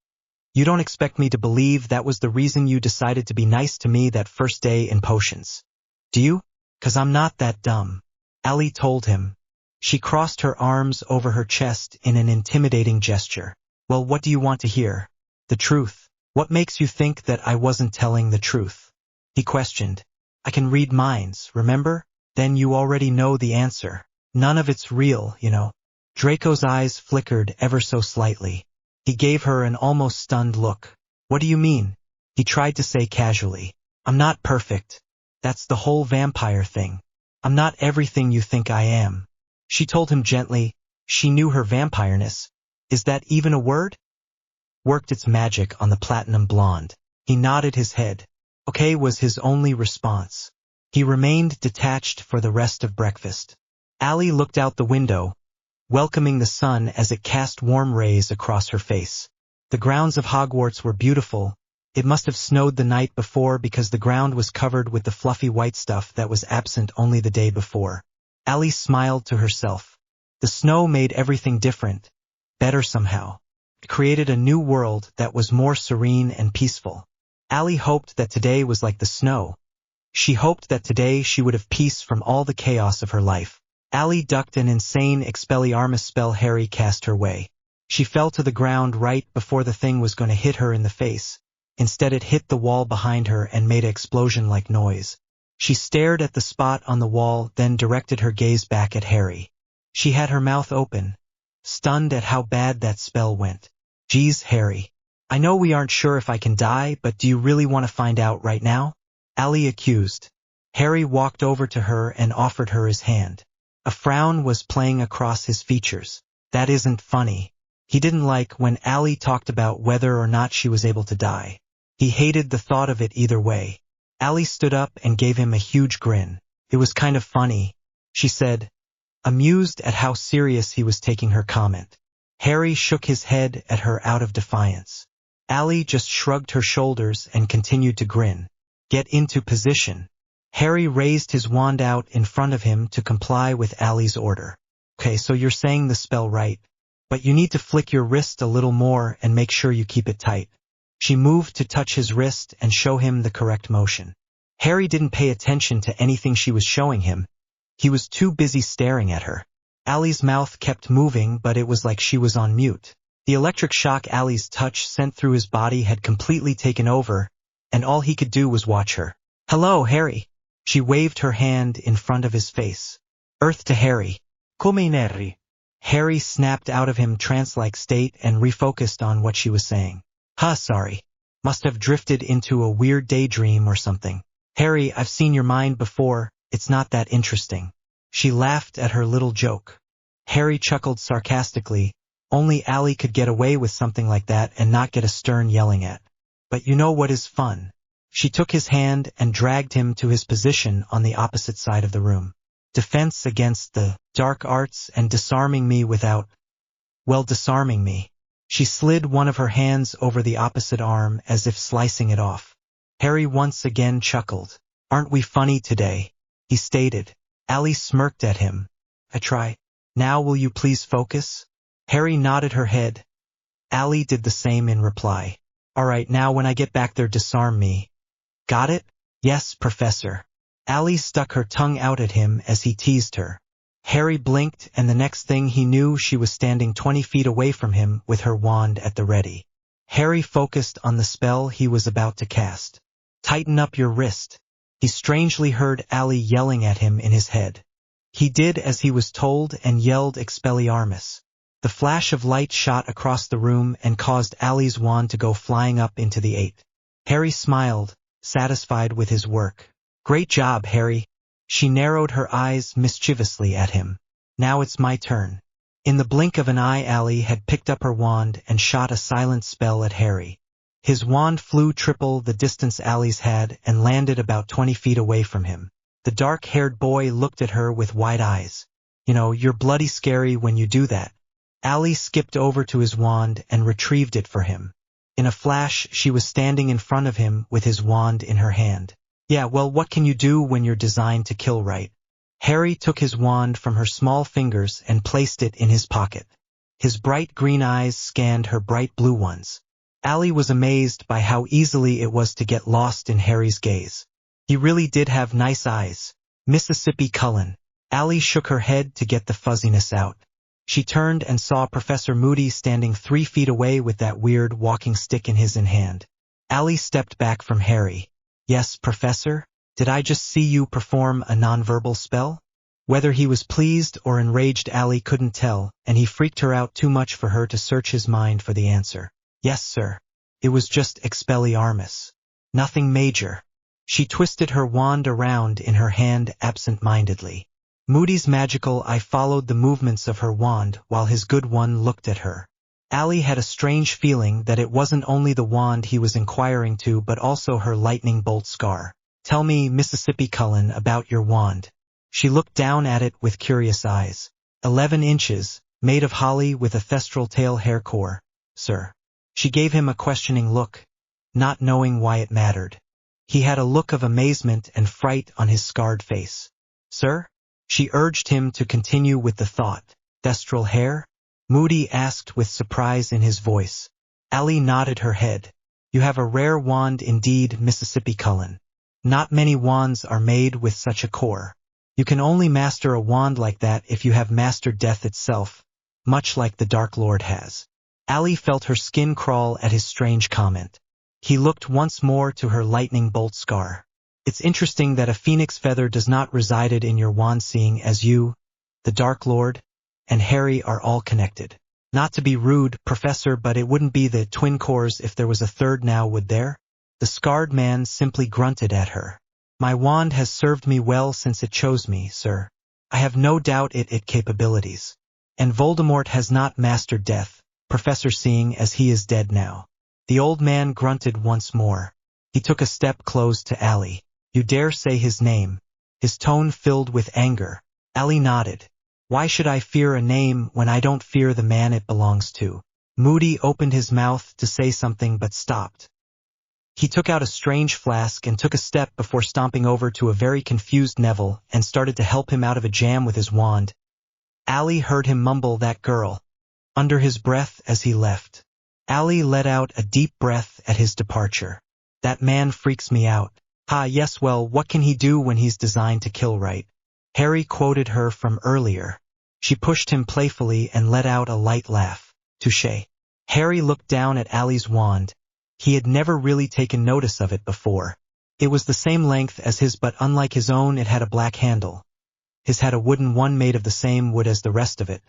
Speaker 1: you don't expect me to believe that was the reason you decided to be nice to me that first day in potions, do you?" "'Cause I'm not that dumb," Ali told him. She crossed her arms over her chest in an intimidating gesture. "Well, what do you want to hear?" "The truth." "What makes you think that I wasn't telling the truth?" he questioned. "I can read minds, remember? Then you already know the answer. None of it's real, you know." Draco's eyes flickered ever so slightly. He gave her an almost stunned look. "What do you mean?" He tried to say casually. "I'm not perfect. That's the whole vampire thing. I'm not everything you think I am." She told him gently. She knew her vampireness. Is that even a word? Worked its magic on the platinum blonde. He nodded his head. Okay was his only response. He remained detached for the rest of breakfast. Ali looked out the window, welcoming the sun as it cast warm rays across her face. The grounds of Hogwarts were beautiful. It must have snowed the night before because the ground was covered with the fluffy white stuff that was absent only the day before. Ali smiled to herself. The snow made everything different, better somehow. It created a new world that was more serene and peaceful. Ali hoped that today was like the snow. She hoped that today she would have peace from all the chaos of her life. Ali ducked an insane Expelliarmus spell Harry cast her way. She fell to the ground right before the thing was going to hit her in the face. Instead it hit the wall behind her and made an explosion-like noise. She stared at the spot on the wall, then directed her gaze back at Harry. She had her mouth open, stunned at how bad that spell went. "Geez, Harry. I know we aren't sure if I can die, but do you really want to find out right now?" Ali accused. Harry walked over to her and offered her his hand. A frown was playing across his features. That isn't funny. He didn't like when Ali talked about whether or not she was able to die. He hated the thought of it either way. Ali stood up and gave him a huge grin. "It was kind of funny," she said, amused at how serious he was taking her comment. Harry shook his head at her out of defiance. Ali just shrugged her shoulders and continued to grin. "Get into position." Harry raised his wand out in front of him to comply with Ali's order. "Okay, so you're saying the spell right, but you need to flick your wrist a little more and make sure you keep it tight." She moved to touch his wrist and show him the correct motion. Harry didn't pay attention to anything she was showing him. He was too busy staring at her. Ali's mouth kept moving, but it was like she was on mute. The electric shock Ali's touch sent through his body had completely taken over, and all he could do was watch her. "Hello, Harry." She waved her hand in front of his face. Earth to Harry. "Come in, Harry." Harry snapped out of him trance-like state and refocused on what she was saying. Sorry. Must have drifted into a weird daydream or something." "Harry, I've seen your mind before. It's not that interesting." She laughed at her little joke. Harry chuckled sarcastically. Only Ali could get away with something like that and not get a stern yelling at. "But you know what is fun?" She took his hand and dragged him to his position on the opposite side of the room. "Defense against the dark arts and disarming me without, well, disarming me." She slid one of her hands over the opposite arm as if slicing it off. Harry once again chuckled. "Aren't we funny today?" he stated. Ali smirked at him. "I try. Now will you please focus?" Harry nodded her head. Ali did the same in reply. "All right, now when I get back there, disarm me. Got it?" "Yes, Professor." Ali stuck her tongue out at him as he teased her. Harry blinked, and the next thing he knew she was standing 20 feet away from him with her wand at the ready. Harry focused on the spell he was about to cast. "Tighten up your wrist." He strangely heard Ali yelling at him in his head. He did as he was told and yelled Expelliarmus. The flash of light shot across the room and caused Ali's wand to go flying up into the 8. Harry smiled, satisfied with his work. "Great job, Harry." She narrowed her eyes mischievously at him. Now it's my turn. In the blink of an eye, Ally had picked up her wand and shot a silent spell at Harry. His wand flew triple the distance Ally's had and landed about 20 feet away from him. The dark-haired boy looked at her with wide eyes. You know, you're bloody scary when you do that. Ally skipped over to his wand and retrieved it for him. In a flash, she was standing in front of him with his wand in her hand. Yeah, well, what can you do when you're designed to kill, right? Harry took his wand from her small fingers and placed it in his pocket. His bright green eyes scanned her bright blue ones. Ally was amazed by how easily it was to get lost in Harry's gaze. He really did have nice eyes. Mississippi Cullen. Ally shook her head to get the fuzziness out. She turned and saw Professor Moody standing 3 feet away with that weird walking stick in his hand. Ally stepped back from Harry. Yes, Professor? Did I just see you perform a nonverbal spell? Whether he was pleased or enraged, Ally couldn't tell, and he freaked her out too much for her to search his mind for the answer. Yes, sir. It was just Expelliarmus. Nothing major. She twisted her wand around in her hand absent-mindedly. Moody's magical eye followed the movements of her wand while his good one looked at her. Ally had a strange feeling that it wasn't only the wand he was inquiring to but also her lightning bolt scar. Tell me, Mississippi Cullen, about your wand. She looked down at it with curious eyes. 11 inches, made of holly with a thestral tail hair core, sir. She gave him a questioning look, not knowing why it mattered. He had a look of amazement and fright on his scarred face. Sir? She urged him to continue with the thought. Thestral hair? Moody asked with surprise in his voice. Ally nodded her head. You have a rare wand indeed, Mississippi Cullen. Not many wands are made with such a core. You can only master a wand like that if you have mastered death itself, much like the Dark Lord has. Ally felt her skin crawl at his strange comment. He looked once more to her lightning bolt scar. It's interesting that a phoenix feather does not reside in your wand, seeing as you, the Dark Lord, and Harry are all connected. Not to be rude, Professor, but it wouldn't be the twin cores if there was a third now, would there? The scarred man simply grunted at her. My wand has served me well since it chose me, sir. I have no doubt it capabilities. And Voldemort has not mastered death, Professor, seeing as he is dead now. The old man grunted once more. He took a step close to Ally. You dare say his name? His tone filled with anger. Ally nodded. Why should I fear a name when I don't fear the man it belongs to? Moody opened his mouth to say something but stopped. He took out a strange flask and took a step before stomping over to a very confused Neville and started to help him out of a jam with his wand. Ally heard him mumble, that girl, under his breath as he left. Ally let out a deep breath at his departure. That man freaks me out. Ah, yes, well, what can he do when he's designed to kill, right? Harry quoted her from earlier. She pushed him playfully and let out a light laugh. Touché. Harry looked down at Ally's wand. He had never really taken notice of it before. It was the same length as his, but unlike his own, it had a black handle. His had a wooden one made of the same wood as the rest of it,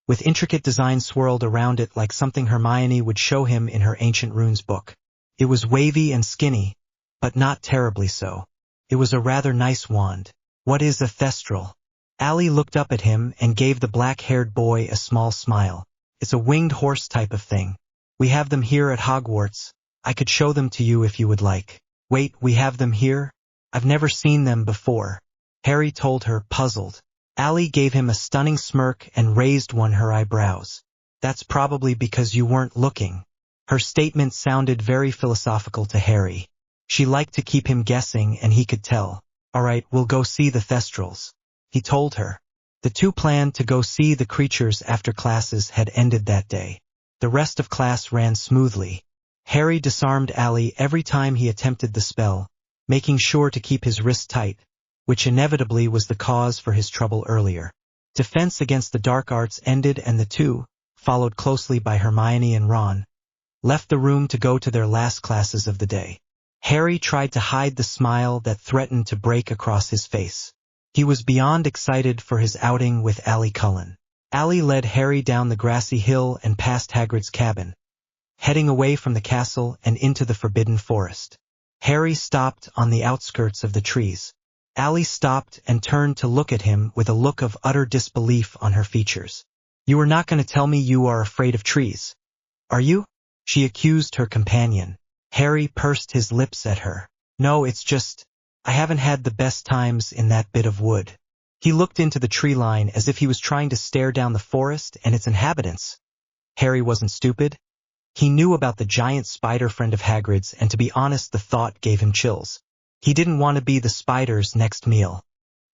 Speaker 1: with intricate design swirled around it like something Hermione would show him in her Ancient Runes book. It was wavy and skinny, but not terribly so. It was a rather nice wand. What is a thestral? Ally looked up at him and gave the black-haired boy a small smile. It's a winged horse type of thing. We have them here at Hogwarts. I could show them to you if you would like. Wait, we have them here? I've never seen them before. Harry told her, puzzled. Ally gave him a stunning smirk and raised her eyebrows. That's probably because you weren't looking. Her statement sounded very philosophical to Harry. She liked to keep him guessing, and he could tell. All right, we'll go see the thestrals, he told her. The two planned to go see the creatures after classes had ended that day. The rest of class ran smoothly. Harry disarmed Ally every time he attempted the spell, making sure to keep his wrist tight, which inevitably was the cause for his trouble earlier. Defense against the dark arts ended, and the two, followed closely by Hermione and Ron, left the room to go to their last classes of the day. Harry tried to hide the smile that threatened to break across his face. He was beyond excited for his outing with Ally Cullen. Ally led Harry down the grassy hill and past Hagrid's cabin, heading away from the castle and into the forbidden forest. Harry stopped on the outskirts of the trees. Allie stopped and turned to look at him with a look of utter disbelief on her features. You are not going to tell me you are afraid of trees, are you? She accused her companion. Harry pursed his lips at her. No, it's just, I haven't had the best times in that bit of wood. He looked into the tree line as if he was trying to stare down the forest and its inhabitants. Harry wasn't stupid. He knew about the giant spider friend of Hagrid's, and to be honest, the thought gave him chills. He didn't want to be the spider's next meal.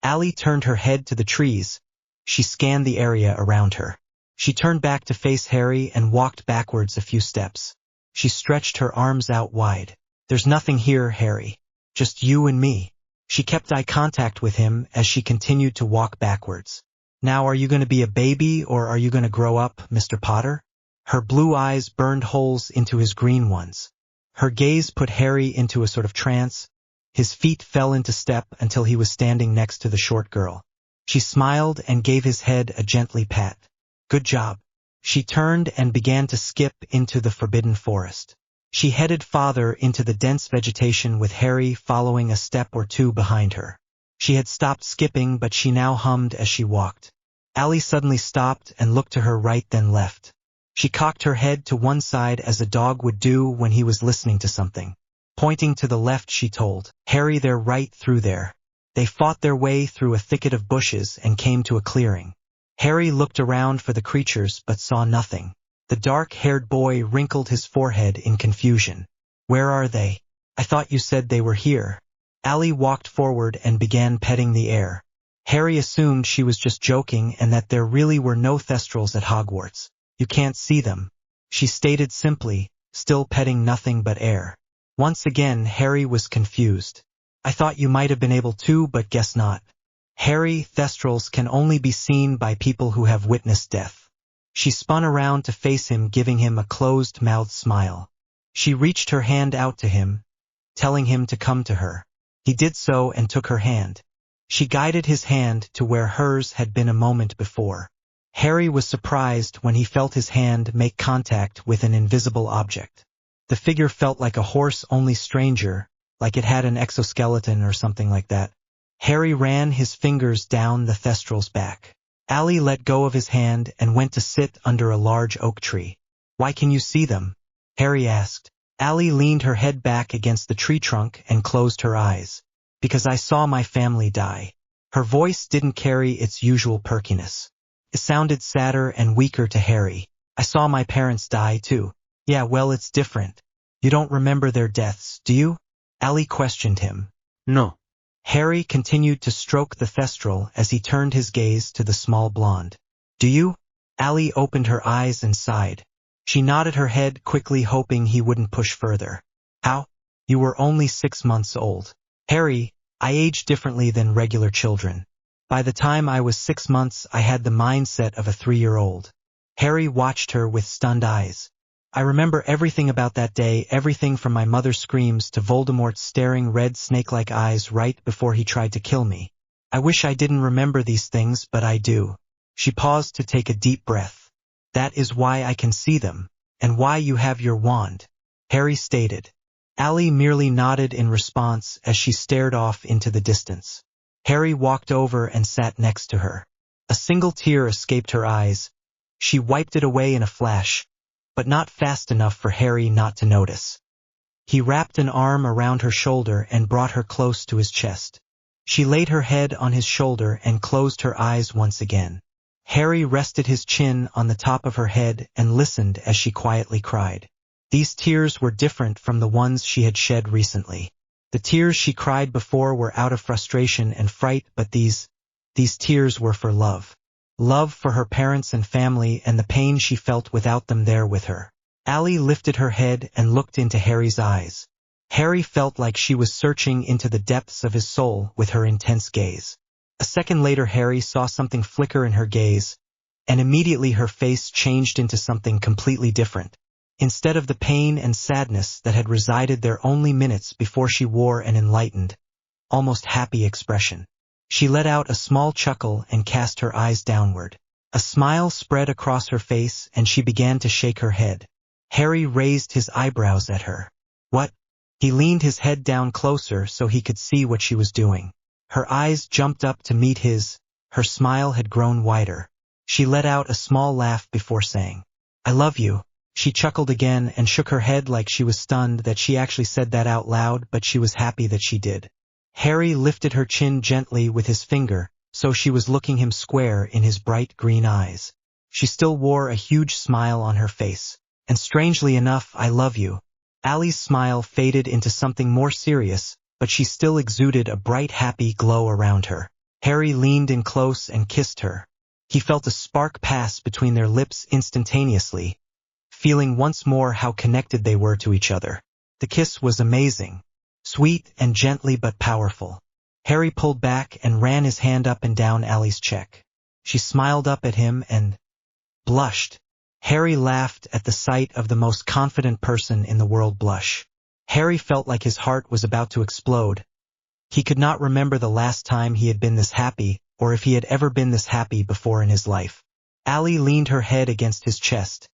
Speaker 1: Allie turned her head to the trees. She scanned the area around her. She turned back to face Harry and walked backwards a few steps. She stretched her arms out wide. There's nothing here, Harry. Just you and me. She kept eye contact with him as she continued to walk backwards. Now, are you going to be a baby or are you going to grow up, Mr. Potter? Her blue eyes burned holes into his green ones. Her gaze put Harry into a sort of trance. His feet fell into step until he was standing next to the short girl. She smiled and gave his head a gently pat. Good job. She turned and began to skip into the forbidden forest. She headed farther into the dense vegetation with Harry following a step or two behind her. She had stopped skipping, but she now hummed as she walked. Allie suddenly stopped and looked to her right then left. She cocked her head to one side as a dog would do when he was listening to something. Pointing to the left, she told, Harry, they're right through there. They fought their way through a thicket of bushes and came to a clearing. Harry looked around for the creatures but saw nothing. The dark-haired boy wrinkled his forehead in confusion. Where are they? I thought you said they were here. Allie walked forward and began petting the air. Harry assumed she was just joking and that there really were no Thestrals at Hogwarts. You can't see them, she stated simply, still petting nothing but air. Once again, Harry was confused. I thought you might have been able to, but guess not. Harry, Thestrals can only be seen by people who have witnessed death. She spun around to face him, giving him a closed-mouthed smile. She reached her hand out to him, telling him to come to her. He did so and took her hand. She guided his hand to where hers had been a moment before. Harry was surprised when he felt his hand make contact with an invisible object. The figure felt like a horse, only stranger, like it had an exoskeleton or something like that. Harry ran his fingers down the Thestral's back. Allie let go of his hand and went to sit under a large oak tree. Why can you see them? Harry asked. Allie leaned her head back against the tree trunk and closed her eyes. Because I saw my family die. Her voice didn't carry its usual perkiness. It sounded sadder and weaker to Harry. I saw my parents die too. Yeah, well, it's different. You don't remember their deaths, do you? Allie questioned him.
Speaker 3: No.
Speaker 1: Harry continued to stroke the Thestral as he turned his gaze to the small blonde. Do you? Allie opened her eyes and sighed. She nodded her head quickly, hoping he wouldn't push further. How? You were only 6 months old. Harry, I age differently than regular children. By the time I was 6 months, I had the mindset of a 3-year-old. Harry watched her with stunned eyes. I remember everything about that day, everything from my mother's screams to Voldemort's staring red snake-like eyes right before he tried to kill me. I wish I didn't remember these things, but I do. She paused to take a deep breath. That is why I can see them, and why you have your wand, Harry stated. Allie merely nodded in response as she stared off into the distance. Harry walked over and sat next to her. A single tear escaped her eyes. She wiped it away in a flash, but not fast enough for Harry not to notice. He wrapped an arm around her shoulder and brought her close to his chest. She laid her head on his shoulder and closed her eyes once again. Harry rested his chin on the top of her head and listened as she quietly cried. These tears were different from the ones she had shed recently. The tears she cried before were out of frustration and fright, but these tears were for love. Love for her parents and family and the pain she felt without them there with her. Allie lifted her head and looked into Harry's eyes. Harry felt like she was searching into the depths of his soul with her intense gaze. A second later, Harry saw something flicker in her gaze, and immediately her face changed into something completely different. Instead of the pain and sadness that had resided there only minutes before, she wore an enlightened, almost happy expression. She let out a small chuckle and cast her eyes downward. A smile spread across her face and she began to shake her head. Harry raised his eyebrows at her. What? He leaned his head down closer so he could see what she was doing. Her eyes jumped up to meet his. Her smile had grown wider. She let out a small laugh before saying, "I love you." She chuckled again and shook her head like she was stunned that she actually said that out loud, but she was happy that she did. Harry lifted her chin gently with his finger, so she was looking him square in his bright green eyes. She still wore a huge smile on her face. "And strangely enough, I love you." Allie's smile faded into something more serious, but she still exuded a bright happy glow around her. Harry leaned in close and kissed her. He felt a spark pass between their lips instantaneously, feeling once more how connected they were to each other. The kiss was amazing, sweet and gently but powerful. Harry pulled back and ran his hand up and down Allie's cheek. She smiled up at him and blushed. Harry laughed at the sight of the most confident person in the world blush. Harry felt like his heart was about to explode. He could not remember the last time he had been this happy, or if he had ever been this happy before in his life. Allie leaned her head against his chest.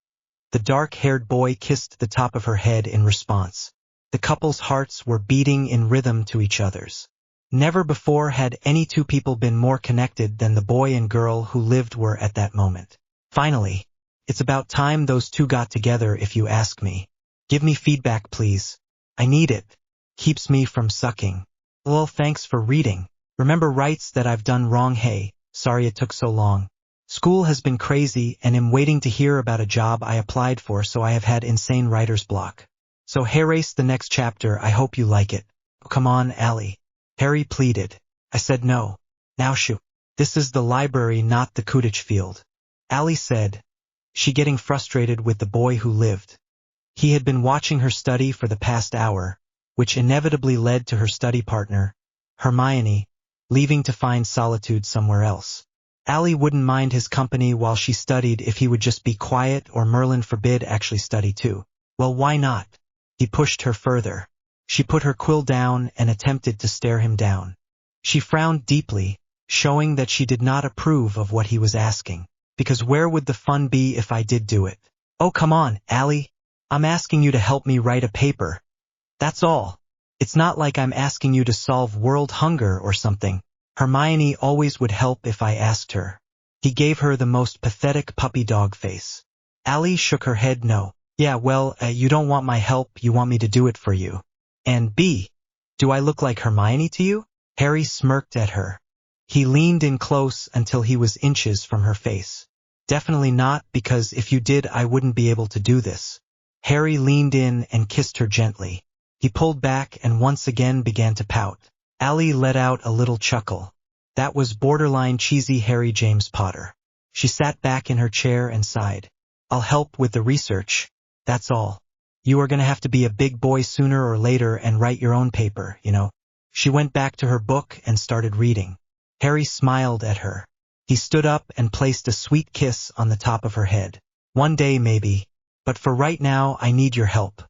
Speaker 1: The dark-haired boy kissed the top of her head in response. The couple's hearts were beating in rhythm to each other's. Never before had any two people been more connected than the boy and girl who lived were at that moment. Finally, it's about time those two got together, if you ask me. Give me feedback, please. I need it. Keeps me from sucking. Well, thanks for reading. Remember writes that I've done wrong. Hey, sorry it took so long. School has been crazy and am waiting to hear about a job I applied for, so I have had insane writer's block. So Harry's the next chapter. I hope you like it. Oh, come on, Allie. Harry pleaded. I said no. Now shoot. This is the library, not the Quidditch field. Allie said, she getting frustrated with the boy who lived. He had been watching her study for the past hour, which inevitably led to her study partner, Hermione, leaving to find solitude somewhere else. Allie wouldn't mind his company while she studied if he would just be quiet, or Merlin forbid actually study too. Well, why not? He pushed her further. She put her quill down and attempted to stare him down. She frowned deeply, showing that she did not approve of what he was asking. Because where would the fun be if I did do it? Oh, come on, Allie. I'm asking you to help me write a paper. That's all. It's not like I'm asking you to solve world hunger or something. Hermione always would help if I asked her. He gave her the most pathetic puppy dog face. Allie shook her head no. Yeah, well, you don't want my help, you want me to do it for you. And B, do I look like Hermione to you? Harry smirked at her. He leaned in close until he was inches from her face. Definitely not, because if you did I wouldn't be able to do this. Harry leaned in and kissed her gently. He pulled back and once again began to pout. Allie let out a little chuckle. That was borderline cheesy Harry James Potter. She sat back in her chair and sighed. I'll help with the research. That's all. You are going to have to be a big boy sooner or later and write your own paper, you know. She went back to her book and started reading. Harry smiled at her. He stood up and placed a sweet kiss on the top of her head. One day maybe, but for right now I need your help.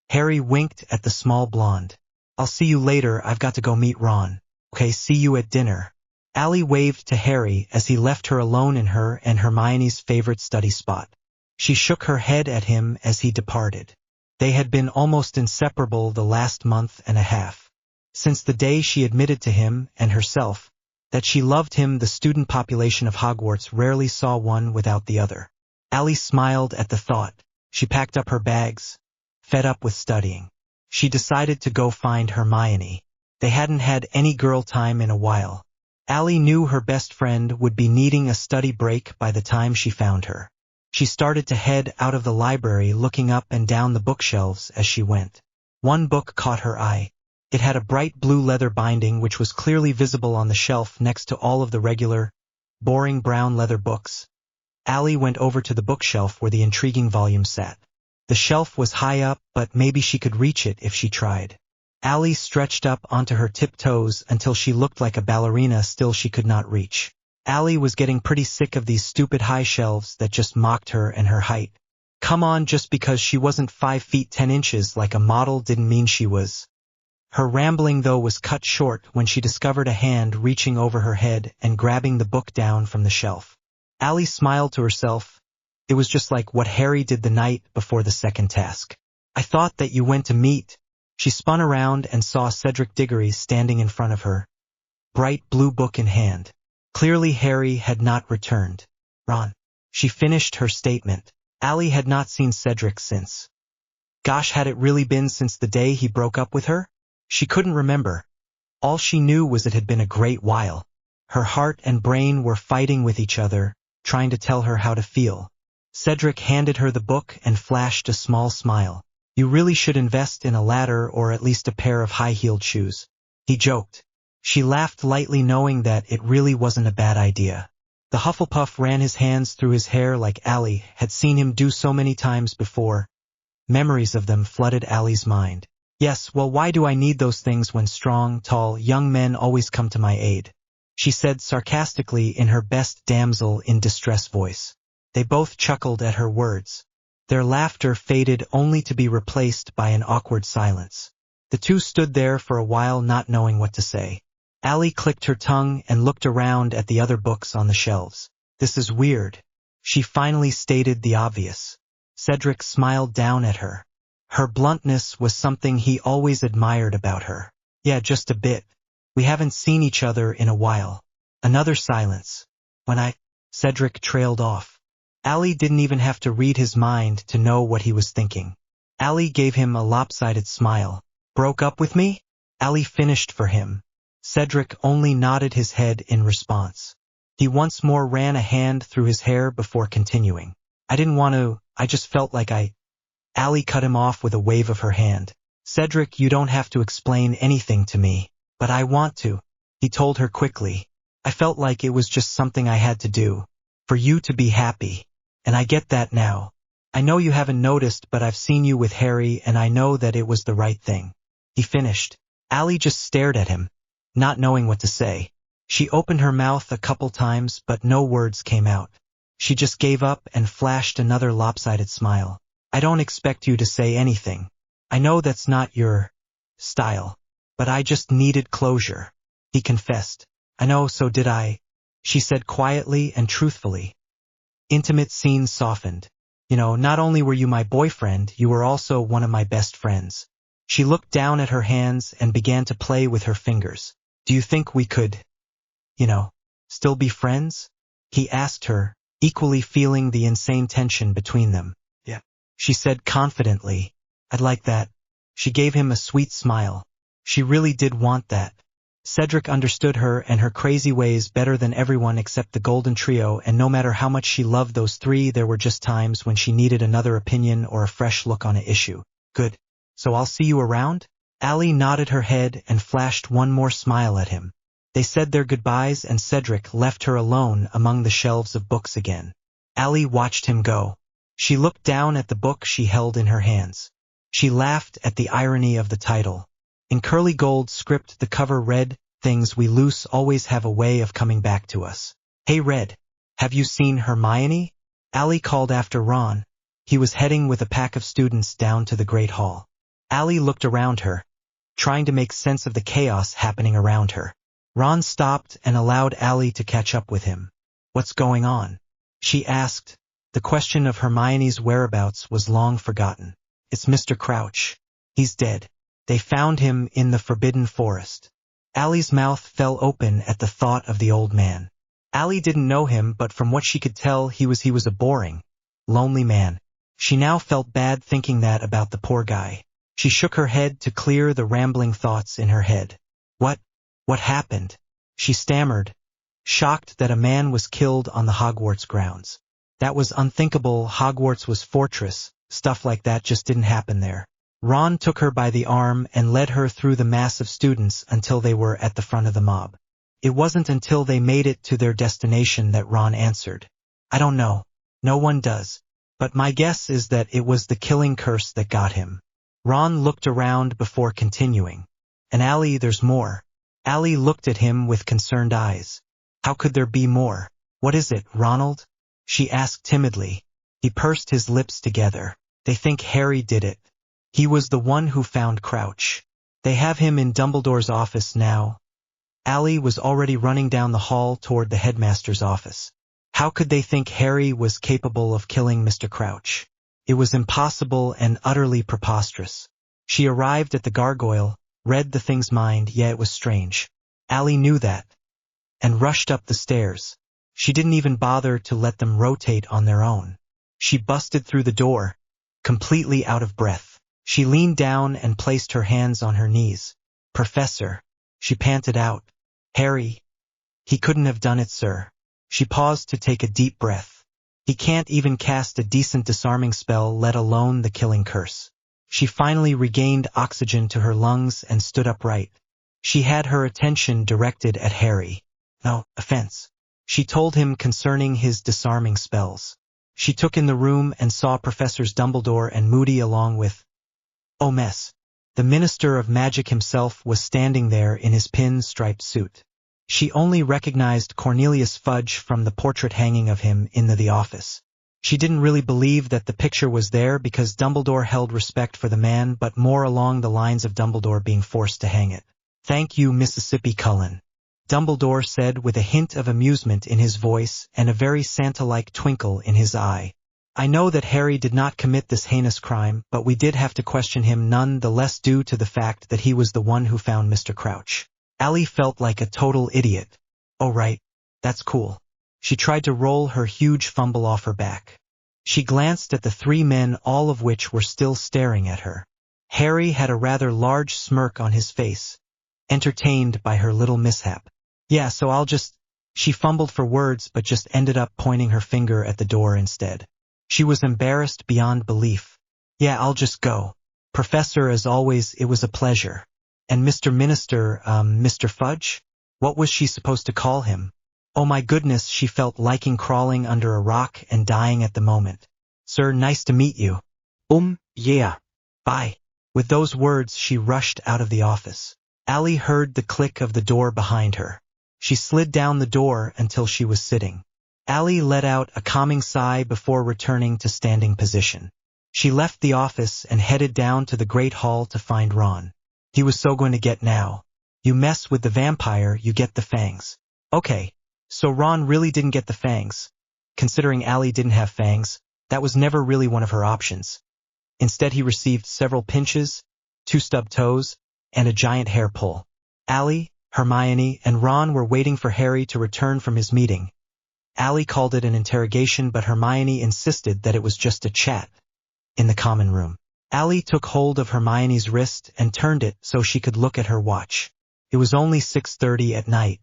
Speaker 1: Harry winked at the small blonde. I'll see you later, I've got to go meet Ron. Okay, see you at dinner. Allie waved to Harry as he left her alone in her and Hermione's favorite study spot. She shook her head at him as he departed. They had been almost inseparable the last month and a half. Since the day she admitted to him and herself that she loved him, the student population of Hogwarts rarely saw one without the other. Allie smiled at the thought. She packed up her bags, fed up with studying. She decided to go find Hermione. They hadn't had any girl time in a while. Allie knew her best friend would be needing a study break by the time she found her. She started to head out of the library, looking up and down the bookshelves as she went. One book caught her eye. It had a bright blue leather binding which was clearly visible on the shelf next to all of the regular, boring brown leather books. Allie went over to the bookshelf where the intriguing volume sat. The shelf was high up, but maybe she could reach it if she tried. Allie stretched up onto her tiptoes until she looked like a ballerina, still she could not reach. Allie was getting pretty sick of these stupid high shelves that just mocked her and her height. Come on, just because she wasn't 5 feet 10 inches like a model didn't mean she was. Her rambling though was cut short when she discovered a hand reaching over her head and grabbing the book down from the shelf. Allie smiled to herself. It was just like what Harry did the night before the second task. I thought that you went to meet. She spun around and saw Cedric Diggory standing in front of her. bright blue book in hand. Clearly Harry had not returned. Ron. She finished her statement. Allie had not seen Cedric since. Gosh, had it really been since the day he broke up with her? She couldn't remember. All she knew was it had been a great while. Her heart and brain were fighting with each other, trying to tell her how to feel. Cedric handed her the book and flashed a small smile. You really should invest in a ladder or at least a pair of high-heeled shoes. He joked. She laughed lightly, knowing that it really wasn't a bad idea. The Hufflepuff ran his hands through his hair like Allie had seen him do so many times before. Memories of them flooded Allie's mind. Yes, well, why do I need those things when strong, tall, young men always come to my aid? She said sarcastically in her best damsel in distress voice. They both chuckled at her words. Their laughter faded only to be replaced by an awkward silence. The two stood there for a while, not knowing what to say. Allie clicked her tongue and looked around at the other books on the shelves. This is weird. She finally stated the obvious. Cedric smiled down at her. Her bluntness was something he always admired about her. Yeah, just a bit. We haven't seen each other in a while. Another silence. Cedric trailed off. Allie didn't even have to read his mind to know what he was thinking. Allie gave him a lopsided smile. Broke up with me? Allie finished for him. Cedric only nodded his head in response. He once more ran a hand through his hair before continuing. I didn't want to, I just felt like Allie cut him off with a wave of her hand. Cedric, you don't have to explain anything to me. But I want to, he told her quickly. I felt like it was just something I had to do. For you to be happy. And I get that now. I know you haven't noticed, but I've seen you with Harry and I know that it was the right thing. He finished. Allie just stared at him, not knowing what to say. She opened her mouth a couple times, but no words came out. She just gave up and flashed another lopsided smile. I don't expect you to say anything. I know that's not your style. But I just needed closure. He confessed. I know, so did I. She said quietly and truthfully. Intimate scenes softened. You know, not only were you my boyfriend, you were also one of my best friends. She looked down at her hands and began to play with her fingers. Do you think we could, still be friends? He asked her, equally feeling the insane tension between them. Yeah, she said confidently. I'd like that. She gave him a sweet smile. She really did want that. Cedric understood her and her crazy ways better than everyone except the Golden Trio, and no matter how much she loved those three, there were just times when she needed another opinion or a fresh look on an issue. Good. So I'll see you around? Allie nodded her head and flashed one more smile at him. They said their goodbyes and Cedric left her alone among the shelves of books again. Allie watched him go. She looked down at the book she held in her hands. She laughed at the irony of the title. In curly gold script the cover read, Things we lose always have a way of coming back to us. Hey Red, have you seen Hermione? Allie called after Ron. He was heading with a pack of students down to the Great Hall. Allie looked around her, trying to make sense of the chaos happening around her. Ron stopped and allowed Allie to catch up with him. What's going on? She asked. The question of Hermione's whereabouts was long forgotten. It's Mr. Crouch. He's dead. They found him in the Forbidden Forest. Allie's mouth fell open at the thought of the old man. Allie didn't know him, but from what she could tell, he was a boring, lonely man. She now felt bad thinking that about the poor guy. She shook her head to clear the rambling thoughts in her head. What happened? She stammered, shocked that a man was killed on the Hogwarts grounds. That was unthinkable. Hogwarts was fortress. Stuff like that just didn't happen there. Ron took her by the arm and led her through the mass of students until they were at the front of the mob. It wasn't until they made it to their destination that Ron answered. I don't know. No one does. But my guess is that it was the killing curse that got him. Ron looked around before continuing. And Allie, there's more. Allie looked at him with concerned eyes. How could there be more? What is it, Ronald? She asked timidly. He pursed his lips together. They think Harry did it. He was the one who found Crouch. They have him in Dumbledore's office now. Allie was already running down the hall toward the headmaster's office. How could they think Harry was capable of killing Mr. Crouch? It was impossible and utterly preposterous. She arrived at the gargoyle, read the thing's mind, yet it was strange. Allie knew that, and rushed up the stairs. She didn't even bother to let them rotate on their own. She busted through the door, completely out of breath. She leaned down and placed her hands on her knees. "Professor," she panted out. "Harry, he couldn't have done it, sir." She paused to take a deep breath. "He can't even cast a decent disarming spell, let alone the killing curse." She finally regained oxygen to her lungs and stood upright. She had her attention directed at Harry. "No offense," she told him concerning his disarming spells. She took in the room and saw Professors Dumbledore and Moody along with Mess. The Minister of Magic himself was standing there in his pin-striped suit. She only recognized Cornelius Fudge from the portrait hanging of him in the office. She didn't really believe that the picture was there because Dumbledore held respect for the man, but more along the lines of Dumbledore being forced to hang it. "Thank you, Mississippi Cullen," Dumbledore said with a hint of amusement in his voice and a very Santa-like twinkle in his eye. "I know that Harry did not commit this heinous crime, but we did have to question him none the less due to the fact that he was the one who found Mr. Crouch." Allie felt like a total idiot. "Oh right, that's cool." She tried to roll her huge fumble off her back. She glanced at the three men, all of which were still staring at her. Harry had a rather large smirk on his face, entertained by her little mishap. "Yeah, so I'll just—" She fumbled for words but just ended up pointing her finger at the door instead. She was embarrassed beyond belief. "Yeah, I'll just go. Professor, as always, it was a pleasure. And Mr. Minister, Mr. Fudge?" What was she supposed to call him? Oh my goodness, she felt liking crawling under a rock and dying at the moment. "Sir, nice to meet you."
Speaker 3: Yeah.
Speaker 1: "Bye." With those words, she rushed out of the office. Allie heard the click of the door behind her. She slid down the door until she was sitting. Allie let out a calming sigh before returning to standing position. She left the office and headed down to the Great Hall to find Ron. He was so going to get now. You mess with the vampire, you get the fangs. Okay, so Ron really didn't get the fangs. Considering Allie didn't have fangs, that was never really one of her options. Instead, he received several pinches, 2 stubbed toes, and a giant hair pull. Allie, Hermione, and Ron were waiting for Harry to return from his meeting. Allie called it an interrogation, but Hermione insisted that it was just a chat in the common room. Allie took hold of Hermione's wrist and turned it so she could look at her watch. It was only 6:30 at night.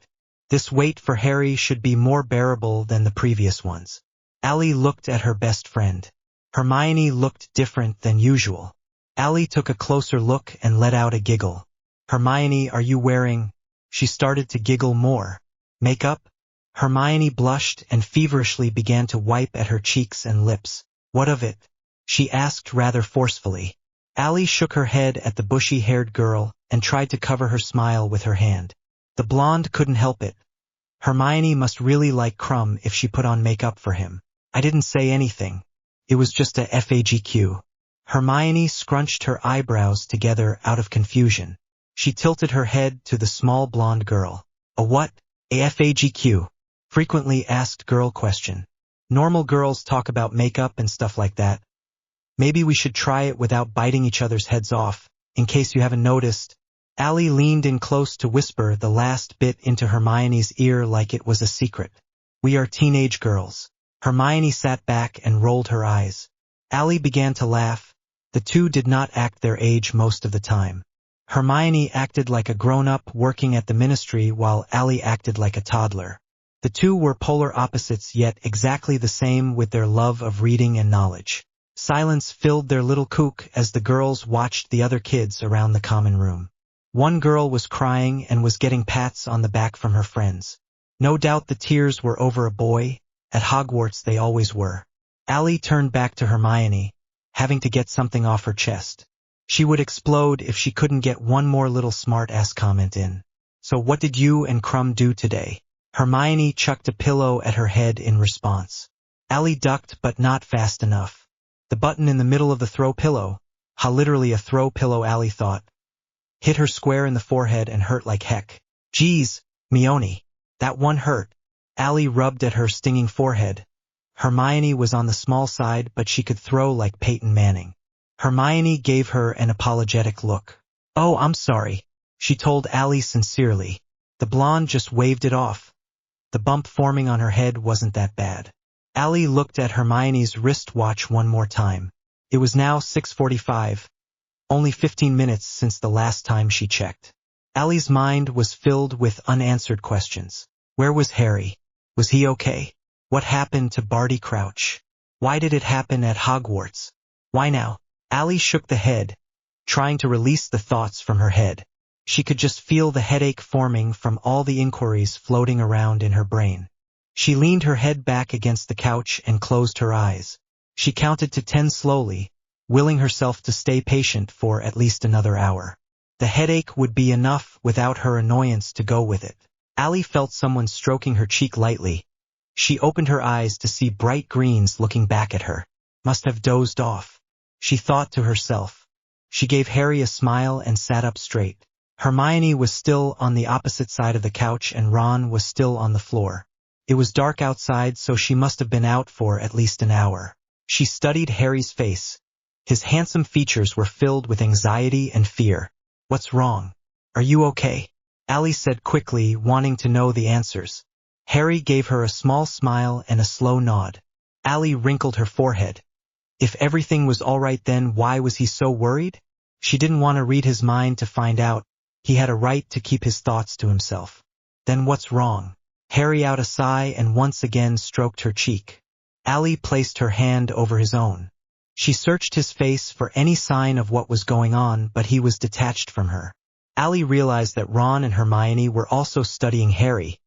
Speaker 1: This wait for Harry should be more bearable than the previous ones. Allie looked at her best friend. Hermione looked different than usual. Allie took a closer look and let out a giggle. "Hermione, are you wearing—" She started to giggle more. "Makeup?" Hermione blushed and feverishly began to wipe at her cheeks and lips. "What of it?" she asked rather forcefully. Allie shook her head at the bushy-haired girl and tried to cover her smile with her hand. The blonde couldn't help it. Hermione must really like Crumb if she put on makeup for him. "I didn't say anything. It was just a FAGQ." Hermione scrunched her eyebrows together out of confusion. She tilted her head to the small blonde girl. "A what? A FAGQ?" Frequently asked girl question. Normal girls talk about makeup and stuff like that. Maybe we should try it without biting each other's heads off, in case you haven't noticed. Allie leaned in close to whisper the last bit into Hermione's ear like it was a secret. "We are teenage girls." Hermione sat back and rolled her eyes. Allie began to laugh. The two did not act their age most of the time. Hermione acted like a grown-up working at the ministry while Allie acted like a toddler. The two were polar opposites yet exactly the same with their love of reading and knowledge. Silence filled their little coop as the girls watched the other kids around the common room. One girl was crying and was getting pats on the back from her friends. No doubt the tears were over a boy. At Hogwarts they always were. Allie turned back to Hermione, having to get something off her chest. She would explode if she couldn't get one more little smart-ass comment in. "So what did you and Crumb do today?" Hermione chucked a pillow at her head in response. Allie ducked, but not fast enough. The button in the middle of the throw pillow, literally a throw pillow, Allie thought, hit her square in the forehead and hurt like heck. "Geez, Mione, that one hurt." Allie rubbed at her stinging forehead. Hermione was on the small side, but she could throw like Peyton Manning. Hermione gave her an apologetic look. "Oh, I'm sorry," she told Allie sincerely. The blonde just waved it off. The bump forming on her head wasn't that bad. Allie looked at Hermione's wristwatch one more time. It was now 6:45, only 15 minutes since the last time she checked. Allie's mind was filled with unanswered questions. Where was Harry? Was he okay? What happened to Barty Crouch? Why did it happen at Hogwarts? Why now? Allie shook the head, trying to release the thoughts from her head. She could just feel the headache forming from all the inquiries floating around in her brain. She leaned her head back against the couch and closed her eyes. She counted to 10 slowly, willing herself to stay patient for at least another hour. The headache would be enough without her annoyance to go with it. Allie felt someone stroking her cheek lightly. She opened her eyes to see bright greens looking back at her. Must have dozed off, she thought to herself. She gave Harry a smile and sat up straight. Hermione was still on the opposite side of the couch and Ron was still on the floor. It was dark outside, so she must have been out for at least an hour. She studied Harry's face. His handsome features were filled with anxiety and fear. What's wrong? Are you okay? Allie said quickly, wanting to know the answers. Harry gave her a small smile and a slow nod. Allie wrinkled her forehead. If everything was all right, then why was he so worried? She didn't want to read his mind to find out. He had a right to keep his thoughts to himself. Then what's wrong? Harry out a sigh and once again stroked her cheek. Allie placed her hand over his own. She searched his face for any sign of what was going on, but he was detached from her. Allie realized that Ron and Hermione were also studying Harry.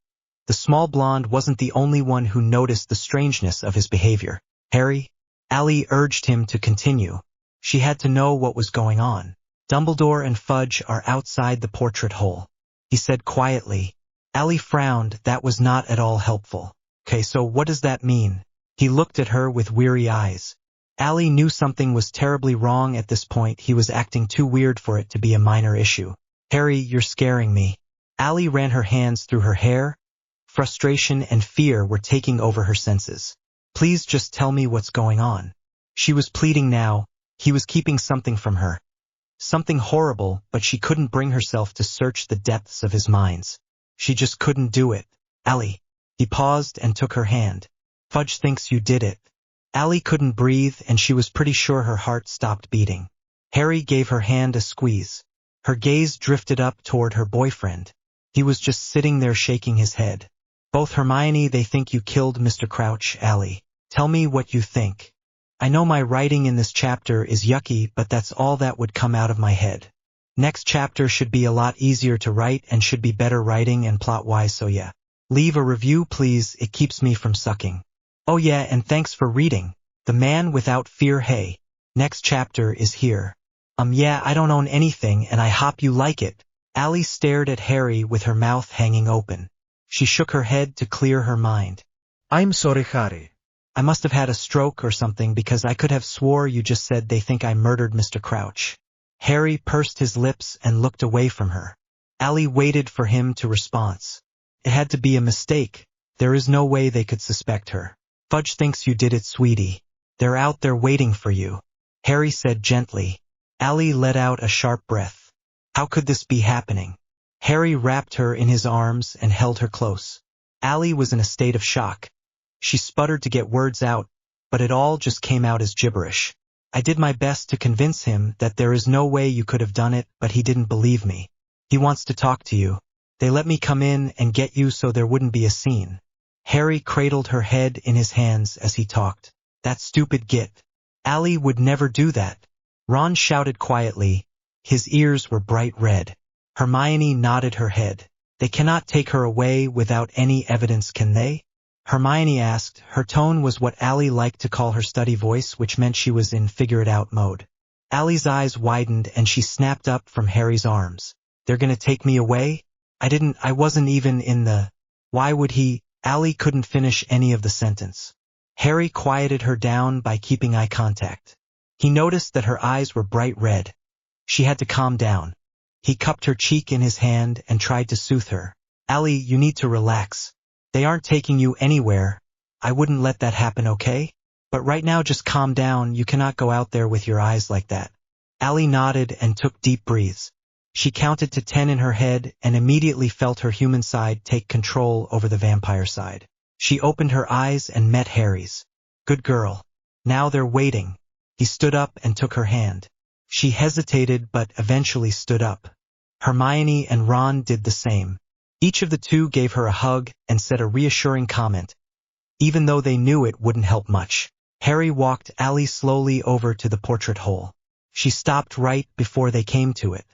Speaker 1: The small blonde wasn't the only one who noticed the strangeness of his behavior. Harry? Allie urged him to continue. She had to know what was going on. Dumbledore and Fudge are outside the portrait hole, he said quietly. Allie frowned. That was not at all helpful. Okay, so what does that mean? He looked at her with weary eyes. Allie knew something was terribly wrong at this point. He was acting too weird for it to be a minor issue. Harry, you're scaring me. Allie ran her hands through her hair. Frustration and fear were taking over her senses. Please just tell me what's going on. She was pleading now. He was keeping something from her. Something horrible, but she couldn't bring herself to search the depths of his minds. She just couldn't do it. Allie. He paused and took her hand. Fudge thinks you did it. Allie couldn't breathe, and she was pretty sure her heart stopped beating. Harry gave her hand a squeeze. Her gaze drifted up toward her boyfriend. He was just sitting there shaking his head. Both Hermione, they think you killed Mr. Crouch. Allie. Tell me what you think. I know my writing in this chapter is yucky, but that's all that would come out of my head. Next chapter should be a lot easier to write and should be better writing and plot-wise, so yeah. Leave a review please, it keeps me from sucking. Oh yeah, and thanks for reading. The Man Without Fear. Hey, next chapter is here. Yeah, I don't own anything and I hope you like it. Allie stared at Harry with her mouth hanging open. She shook her head to clear her mind.
Speaker 2: I'm sorry, Harry.
Speaker 1: I must have had a stroke or something because I could have swore you just said they think I murdered Mr. Crouch. Harry pursed his lips and looked away from her. Allie waited for him to respond. It had to be a mistake. There is no way they could suspect her. Fudge thinks you did it, sweetie. They're out there waiting for you, Harry said gently. Allie let out a sharp breath. How could this be happening? Harry wrapped her in his arms and held her close. Allie was in a state of shock. She sputtered to get words out, but it all just came out as gibberish. I did my best to convince him that there is no way you could have done it, but he didn't believe me. He wants to talk to you. They let me come in and get you so there wouldn't be a scene. Harry cradled her head in his hands as he talked. That stupid git. Allie would never do that. Ron shouted quietly. His ears were bright red. Hermione nodded her head. They cannot take her away without any evidence, can they? Hermione asked. Her tone was what Allie liked to call her study voice, which meant she was in figure-it-out mode. Allie's eyes widened and she snapped up from Harry's arms. They're gonna take me away? I wasn't even in the... Why would he... Allie couldn't finish any of the sentence. Harry quieted her down by keeping eye contact. He noticed that her eyes were bright red. She had to calm down. He cupped her cheek in his hand and tried to soothe her. Allie, you need to relax. They aren't taking you anywhere. I wouldn't let that happen, okay? But right now just calm down, you cannot go out there with your eyes like that. Allie nodded and took deep breaths. She counted to 10 in her head and immediately felt her human side take control over the vampire side. She opened her eyes and met Harry's. Good girl. Now they're waiting. He stood up and took her hand. She hesitated but eventually stood up. Hermione and Ron did the same. Each of the two gave her a hug and said a reassuring comment, even though they knew it wouldn't help much. Harry walked Ally slowly over to the portrait hole. She stopped right before they came to it.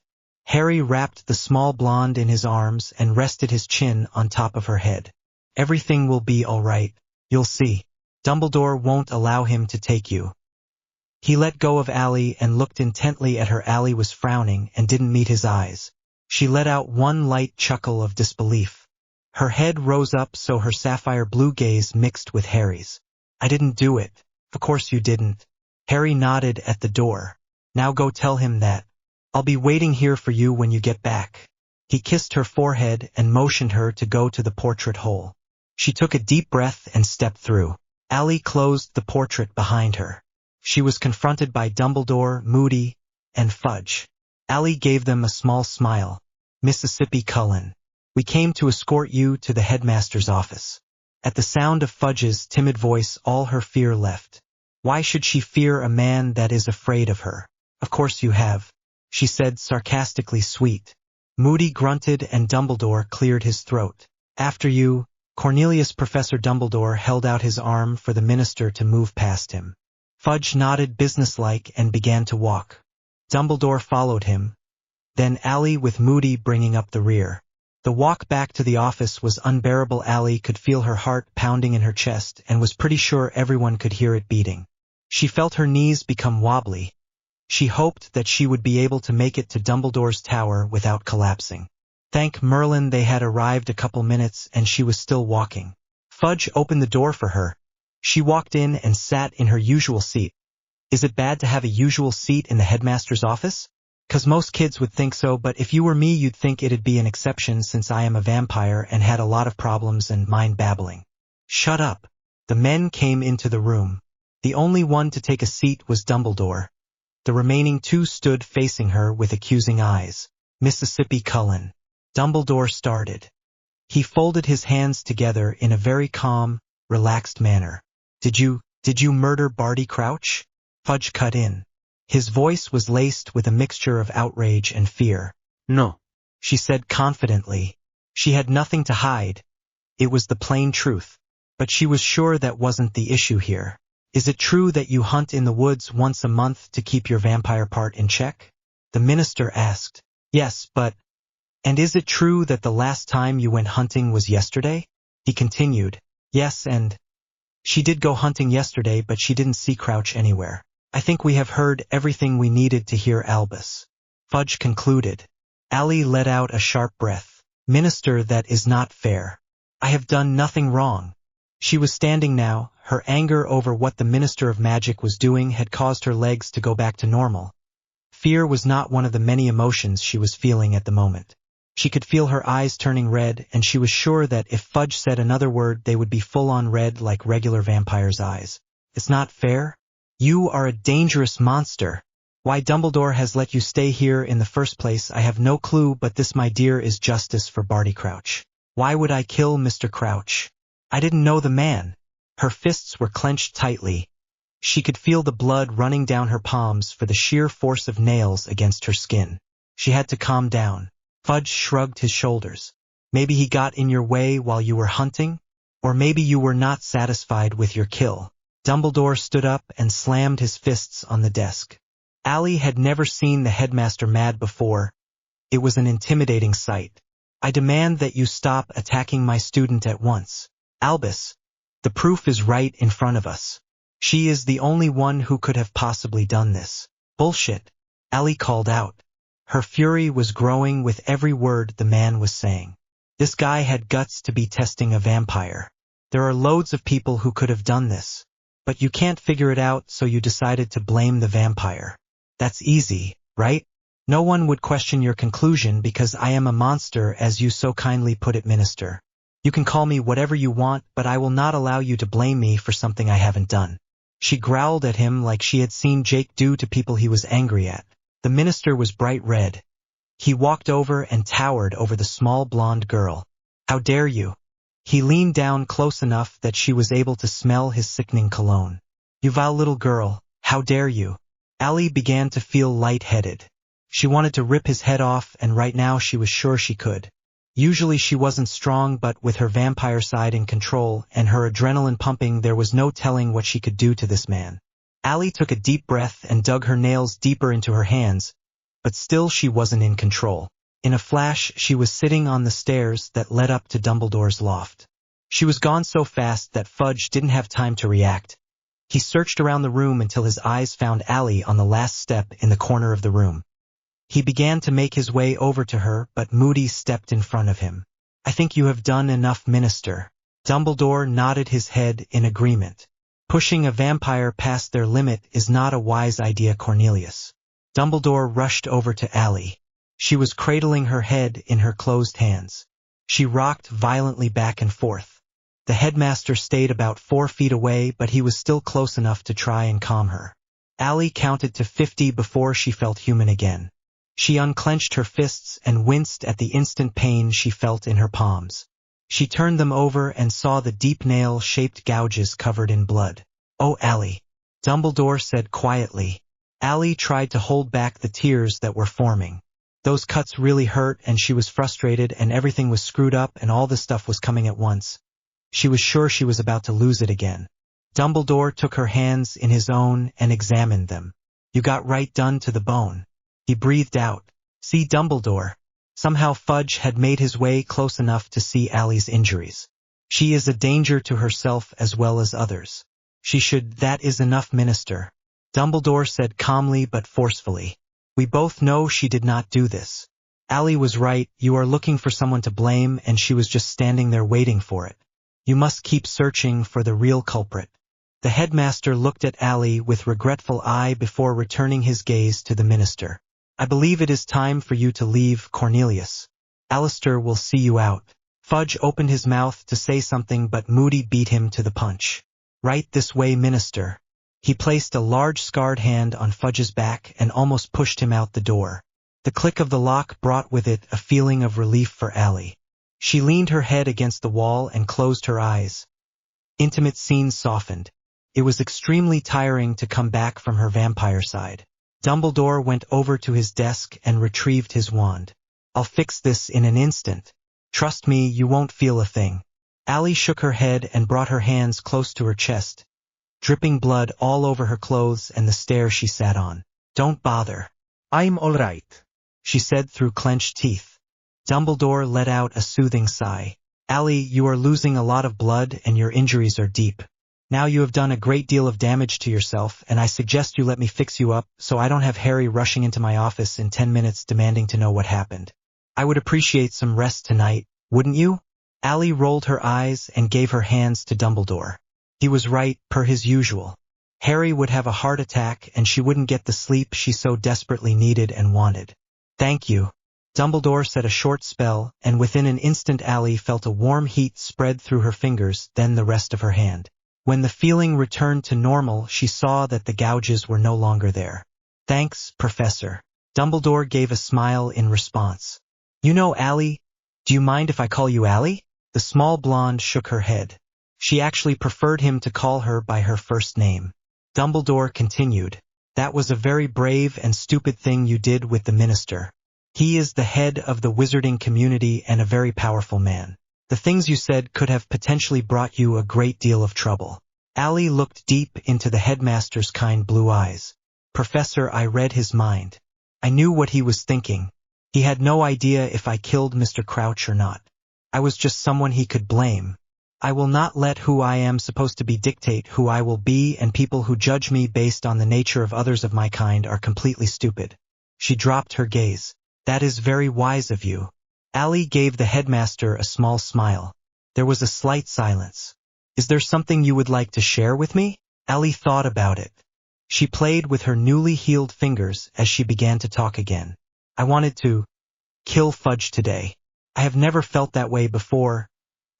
Speaker 1: Harry wrapped the small blonde in his arms and rested his chin on top of her head. Everything will be all right. You'll see. Dumbledore won't allow him to take you. He let go of Ally and looked intently at her. Ally was frowning and didn't meet his eyes. She let out one light chuckle of disbelief. Her head rose up so her sapphire blue gaze mixed with Harry's. I didn't do it. Of course you didn't. Harry nodded at the door. Now go tell him that. I'll be waiting here for you when you get back. He kissed her forehead and motioned her to go to the portrait hole. She took a deep breath and stepped through. Ally closed the portrait behind her. She was confronted by Dumbledore, Moody, and Fudge. Ally gave them a small smile. Mississippi Cullen. We came to escort you to the headmaster's office. At the sound of Fudge's timid voice, all her fear left. Why should she fear a man that is afraid of her? Of course you have, she said sarcastically sweet. Moody grunted and Dumbledore cleared his throat. After you, Cornelius. Professor Dumbledore held out his arm for the minister to move past him. Fudge nodded businesslike and began to walk. Dumbledore followed him, then Ally with Moody bringing up the rear. The walk back to the office was unbearable. Ally could feel her heart pounding in her chest and was pretty sure everyone could hear it beating. She felt her knees become wobbly. She hoped that she would be able to make it to Dumbledore's tower without collapsing. Thank Merlin they had arrived a couple minutes and she was still walking. Fudge opened the door for her. She walked in and sat in her usual seat. Is it bad to have a usual seat in the headmaster's office? 'Cause most kids would think so, but if you were me you'd think it'd be an exception since I am a vampire and had a lot of problems and mind babbling. Shut up. The men came into the room. The only one to take a seat was Dumbledore. The remaining two stood facing her with accusing eyes. Mississippi Cullen. Dumbledore started. He folded his hands together in a very calm, relaxed manner. Did you murder Barty Crouch? Fudge cut in. His voice was laced with a mixture of outrage and fear.
Speaker 3: No,
Speaker 1: she said confidently. She had nothing to hide. It was the plain truth. But she was sure that wasn't the issue here. Is it true that you hunt in the woods once a month to keep your vampire part in check? The minister asked. Yes, but... And is it true that the last time you went hunting was yesterday? He continued. Yes, and... She did go hunting yesterday, but she didn't see Crouch anywhere. I think we have heard everything we needed to hear, Albus. Fudge concluded. Ally let out a sharp breath. Minister, that is not fair. I have done nothing wrong. She was standing now. Her anger over what the Minister of Magic was doing had caused her legs to go back to normal. Fear was not one of the many emotions she was feeling at the moment. She could feel her eyes turning red, and she was sure that if Fudge said another word they would be full-on red like regular vampires' eyes. It's not fair? You are a dangerous monster. Why Dumbledore has let you stay here in the first place I have no clue, but this, my dear, is justice for Barty Crouch. Why would I kill Mr. Crouch? I didn't know the man. Her fists were clenched tightly. She could feel the blood running down her palms for the sheer force of nails against her skin. She had to calm down. Fudge shrugged his shoulders. Maybe he got in your way while you were hunting? Or maybe you were not satisfied with your kill. Dumbledore stood up and slammed his fists on the desk. Ally had never seen the headmaster mad before. It was an intimidating sight. I demand that you stop attacking my student at once. Albus, the proof is right in front of us. She is the only one who could have possibly done this. Bullshit, Ally called out. Her fury was growing with every word the man was saying. This guy had guts to be testing a vampire. There are loads of people who could have done this. But you can't figure it out, so you decided to blame the vampire. That's easy, right? No one would question your conclusion because I am a monster, as you so kindly put it, Minister. You can call me whatever you want, but I will not allow you to blame me for something I haven't done. She growled at him like she had seen Jake do to people he was angry at. The minister was bright red. He walked over and towered over the small blonde girl. How dare you? He leaned down close enough that she was able to smell his sickening cologne. You vile little girl, how dare you? Ali began to feel light-headed. She wanted to rip his head off, and right now she was sure she could. Usually she wasn't strong, but with her vampire side in control and her adrenaline pumping, there was no telling what she could do to this man. Ali took a deep breath and dug her nails deeper into her hands, but still she wasn't in control. In a flash, she was sitting on the stairs that led up to Dumbledore's loft. She was gone so fast that Fudge didn't have time to react. He searched around the room until his eyes found Ali on the last step in the corner of the room. He began to make his way over to her, but Moody stepped in front of him. I think you have done enough, Minister. Dumbledore nodded his head in agreement. Pushing a vampire past their limit is not a wise idea, Cornelius. Dumbledore rushed over to Ali. She was cradling her head in her closed hands. She rocked violently back and forth. The headmaster stayed about 4 feet away, but he was still close enough to try and calm her. Ali counted to 50 before she felt human again. She unclenched her fists and winced at the instant pain she felt in her palms. She turned them over and saw the deep nail-shaped gouges covered in blood. Oh, Ali, Dumbledore said quietly. Ali tried to hold back the tears that were forming. Those cuts really hurt, and she was frustrated, and everything was screwed up, and all the stuff was coming at once. She was sure she was about to lose it again. Dumbledore took her hands in his own and examined them. You got right done to the bone. He breathed out. See, Dumbledore. Somehow Fudge had made his way close enough to see Ali's injuries. She is a danger to herself as well as others. She should— That is enough, Minister. Dumbledore said calmly but forcefully. We both know she did not do this. Ali was right, you are looking for someone to blame, and she was just standing there waiting for it. You must keep searching for the real culprit. The headmaster looked at Ali with regretful eye before returning his gaze to the minister. I believe it is time for you to leave, Cornelius. Alistair will see you out. Fudge opened his mouth to say something, but Moody beat him to the punch. Right this way, Minister. He placed a large scarred hand on Fudge's back and almost pushed him out the door. The click of the lock brought with it a feeling of relief for Ali. She leaned her head against the wall and closed her eyes. Intimate scenes softened. It was extremely tiring to come back from her vampire side. Dumbledore went over to his desk and retrieved his wand. I'll fix this in an instant. Trust me, you won't feel a thing. Ali shook her head and brought her hands close to her chest, dripping blood all over her clothes and the stair she sat on. Don't bother.
Speaker 2: I'm all right,
Speaker 1: she said through clenched teeth. Dumbledore let out a soothing sigh. Ali, you are losing a lot of blood and your injuries are deep. Now you have done a great deal of damage to yourself, and I suggest you let me fix you up so I don't have Harry rushing into my office in 10 minutes demanding to know what happened. I would appreciate some rest tonight, wouldn't you? Ali rolled her eyes and gave her hands to Dumbledore. He was right, per his usual. Harry would have a heart attack and she wouldn't get the sleep she so desperately needed and wanted. Thank you. Dumbledore said a short spell, and within an instant Ali felt a warm heat spread through her fingers, then the rest of her hand. When the feeling returned to normal, she saw that the gouges were no longer there. Thanks, Professor. Dumbledore gave a smile in response. You know, Ali, do you mind if I call you Ali? The small blonde shook her head. She actually preferred him to call her by her first name. Dumbledore continued. That was a very brave and stupid thing you did with the minister. He is the head of the wizarding community and a very powerful man. The things you said could have potentially brought you a great deal of trouble. Ali looked deep into the headmaster's kind blue eyes. Professor, I read his mind. I knew what he was thinking. He had no idea if I killed Mr. Crouch or not. I was just someone he could blame. I will not let who I am supposed to be dictate who I will be, and people who judge me based on the nature of others of my kind are completely stupid. She dropped her gaze. That is very wise of you. Ali gave the headmaster a small smile. There was a slight silence. Is there something you would like to share with me? Ali thought about it. She played with her newly healed fingers as she began to talk again. I wanted to kill Fudge today. I have never felt that way before.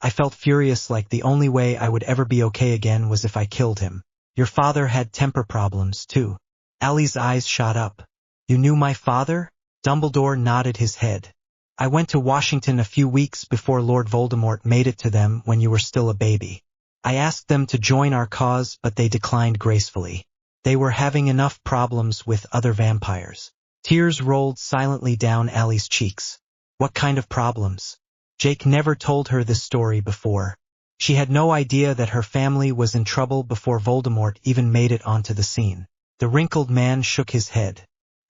Speaker 1: I felt furious, like the only way I would ever be okay again was if I killed him. Your father had temper problems too. Ali's eyes shot up. You knew my father? Dumbledore nodded his head. I went to Washington a few weeks before Lord Voldemort made it to them when you were still a baby. I asked them to join our cause, but they declined gracefully. They were having enough problems with other vampires. Tears rolled silently down Allie's cheeks. What kind of problems? Jake never told her this story before. She had no idea that her family was in trouble before Voldemort even made it onto the scene. The wrinkled man shook his head.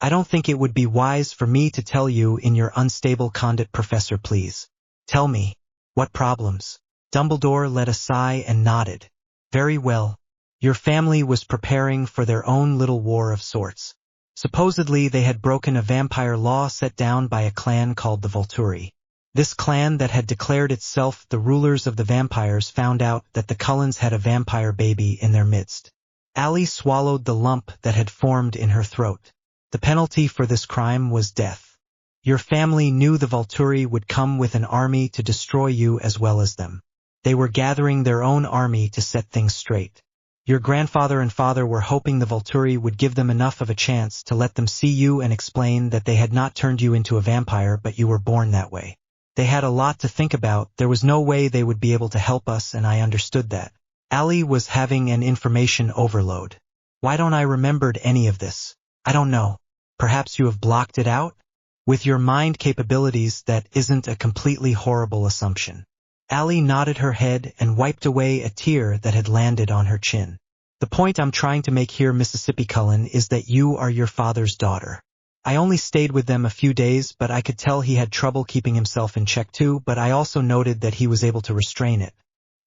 Speaker 1: I don't think it would be wise for me to tell you in your unstable conduct, Professor, please. Tell me. What problems? Dumbledore let a sigh and nodded. Very well. Your family was preparing for their own little war of sorts. Supposedly they had broken a vampire law set down by a clan called the Volturi. This clan that had declared itself the rulers of the vampires found out that the Cullens had a vampire baby in their midst. Allie swallowed the lump that had formed in her throat. The penalty for this crime was death. Your family knew the Volturi would come with an army to destroy you as well as them. They were gathering their own army to set things straight. Your grandfather and father were hoping the Volturi would give them enough of a chance to let them see you and explain that they had not turned you into a vampire but you were born that way. They had a lot to think about. There was no way they would be able to help us, and I understood that. Allie was having an information overload. Why don't I remembered any of this? I don't know. Perhaps you have blocked it out? With your mind capabilities, that isn't a completely horrible assumption. Allie nodded her head and wiped away a tear that had landed on her chin. The point I'm trying to make here, Mississippi Cullen, is that you are your father's daughter. I only stayed with them a few days, but I could tell he had trouble keeping himself in check too, but I also noted that he was able to restrain it.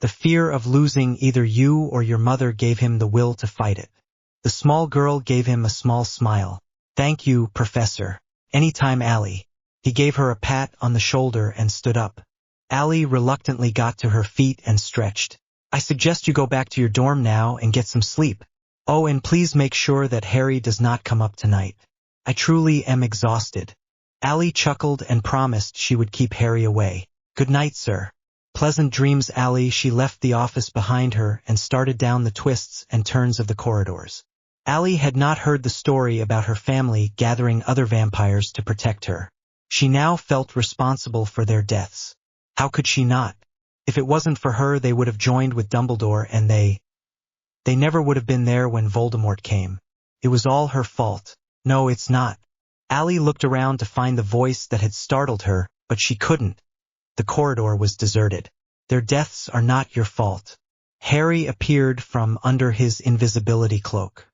Speaker 1: The fear of losing either you or your mother gave him the will to fight it. The small girl gave him a small smile. Thank you, Professor. Anytime, Allie. He gave her a pat on the shoulder and stood up. Allie reluctantly got to her feet and stretched. I suggest you go back to your dorm now and get some sleep. Oh, and please make sure that Harry does not come up tonight. I truly am exhausted. Allie chuckled and promised she would keep Harry away. Good night, sir. Pleasant dreams, Allie. She left the office behind her and started down the twists and turns of the corridors. Allie had not heard the story about her family gathering other vampires to protect her. She now felt responsible for their deaths. How could she not? If it wasn't for her, they would have joined with Dumbledore, and they never would have been there when Voldemort came. It was all her fault. No, it's not. Allie looked around to find the voice that had startled her, but she couldn't. The corridor was deserted. Their deaths are not your fault. Harry appeared from under his invisibility cloak.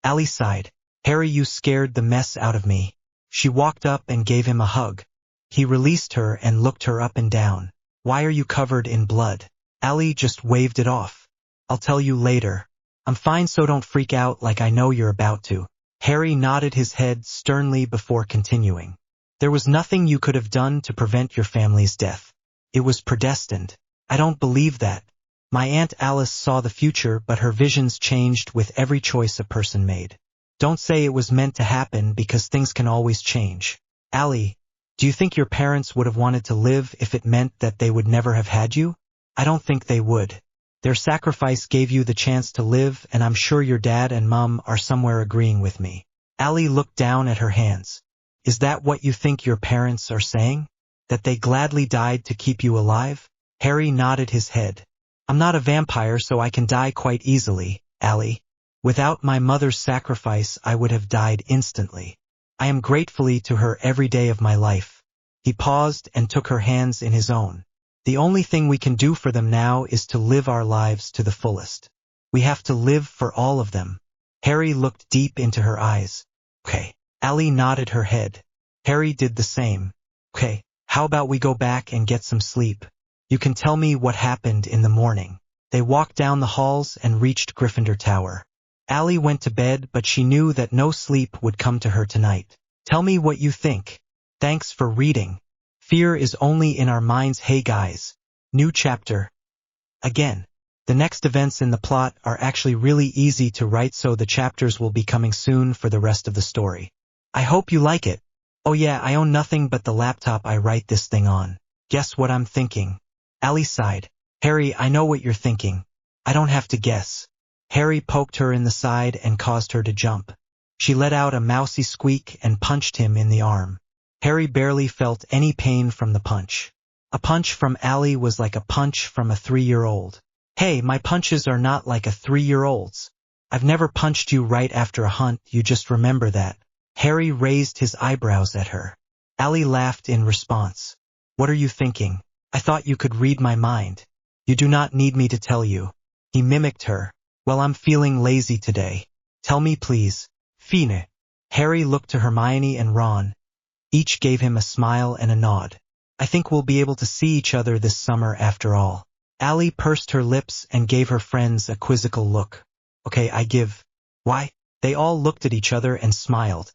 Speaker 1: Allie sighed. Harry, you scared the mess out of me. She walked up and gave him a hug. He released her and looked her up and down. Why are you covered in blood? Allie just waved it off. I'll tell you later. I'm fine, so don't freak out like I know you're about to. Harry nodded his head sternly before continuing. There was nothing you could have done to prevent your family's death. It was predestined. I don't believe that. My Aunt Alice saw the future, but her visions changed with every choice a person made. Don't say it was meant to happen, because things can always change. Allie, do you think your parents would have wanted to live if it meant that they would never have had you? I don't think they would. Their sacrifice gave you the chance to live, and I'm sure your dad and mom are somewhere agreeing with me. Allie looked down at her hands. Is that what you think your parents are saying? That they gladly died to keep you alive? Harry nodded his head. I'm not a vampire, so I can die quite easily, Allie. Without my mother's sacrifice, I would have died instantly. I am gratefully to her every day of my life. He paused and took her hands in his own. The only thing we can do for them now is to live our lives to the fullest. We have to live for all of them. Harry looked deep into her eyes. Okay. Allie nodded her head. Harry did the same. Okay, how about we go back and get some sleep? You can tell me what happened in the morning. They walked down the halls and reached Gryffindor Tower. Allie went to bed, but she knew that no sleep would come to her tonight. Tell me what you think. Thanks for reading. Fear is only in our minds. Hey guys. New chapter. Again. The next events in the plot are actually really easy to write, so the chapters will be coming soon for the rest of the story. I hope you like it. Oh yeah, I own nothing but the laptop I write this thing on. Guess what I'm thinking? Allie sighed. Harry, I know what you're thinking. I don't have to guess. Harry poked her in the side and caused her to jump. She let out a mousy squeak and punched him in the arm. Harry barely felt any pain from the punch. A punch from Allie was like a punch from a 3-year-old. Hey, my punches are not like a 3-year-old's. I've never punched you right after a hunt, you just remember that. Harry raised his eyebrows at her. Allie laughed in response. What are you thinking? I thought you could read my mind. You do not need me to tell you. He mimicked her. Well, I'm feeling lazy today. Tell me please. Fine. Harry looked to Hermione and Ron. Each gave him a smile and a nod. I think we'll be able to see each other this summer after all. Allie pursed her lips and gave her friends a quizzical look. Okay, I give. Why? They all looked at each other and smiled,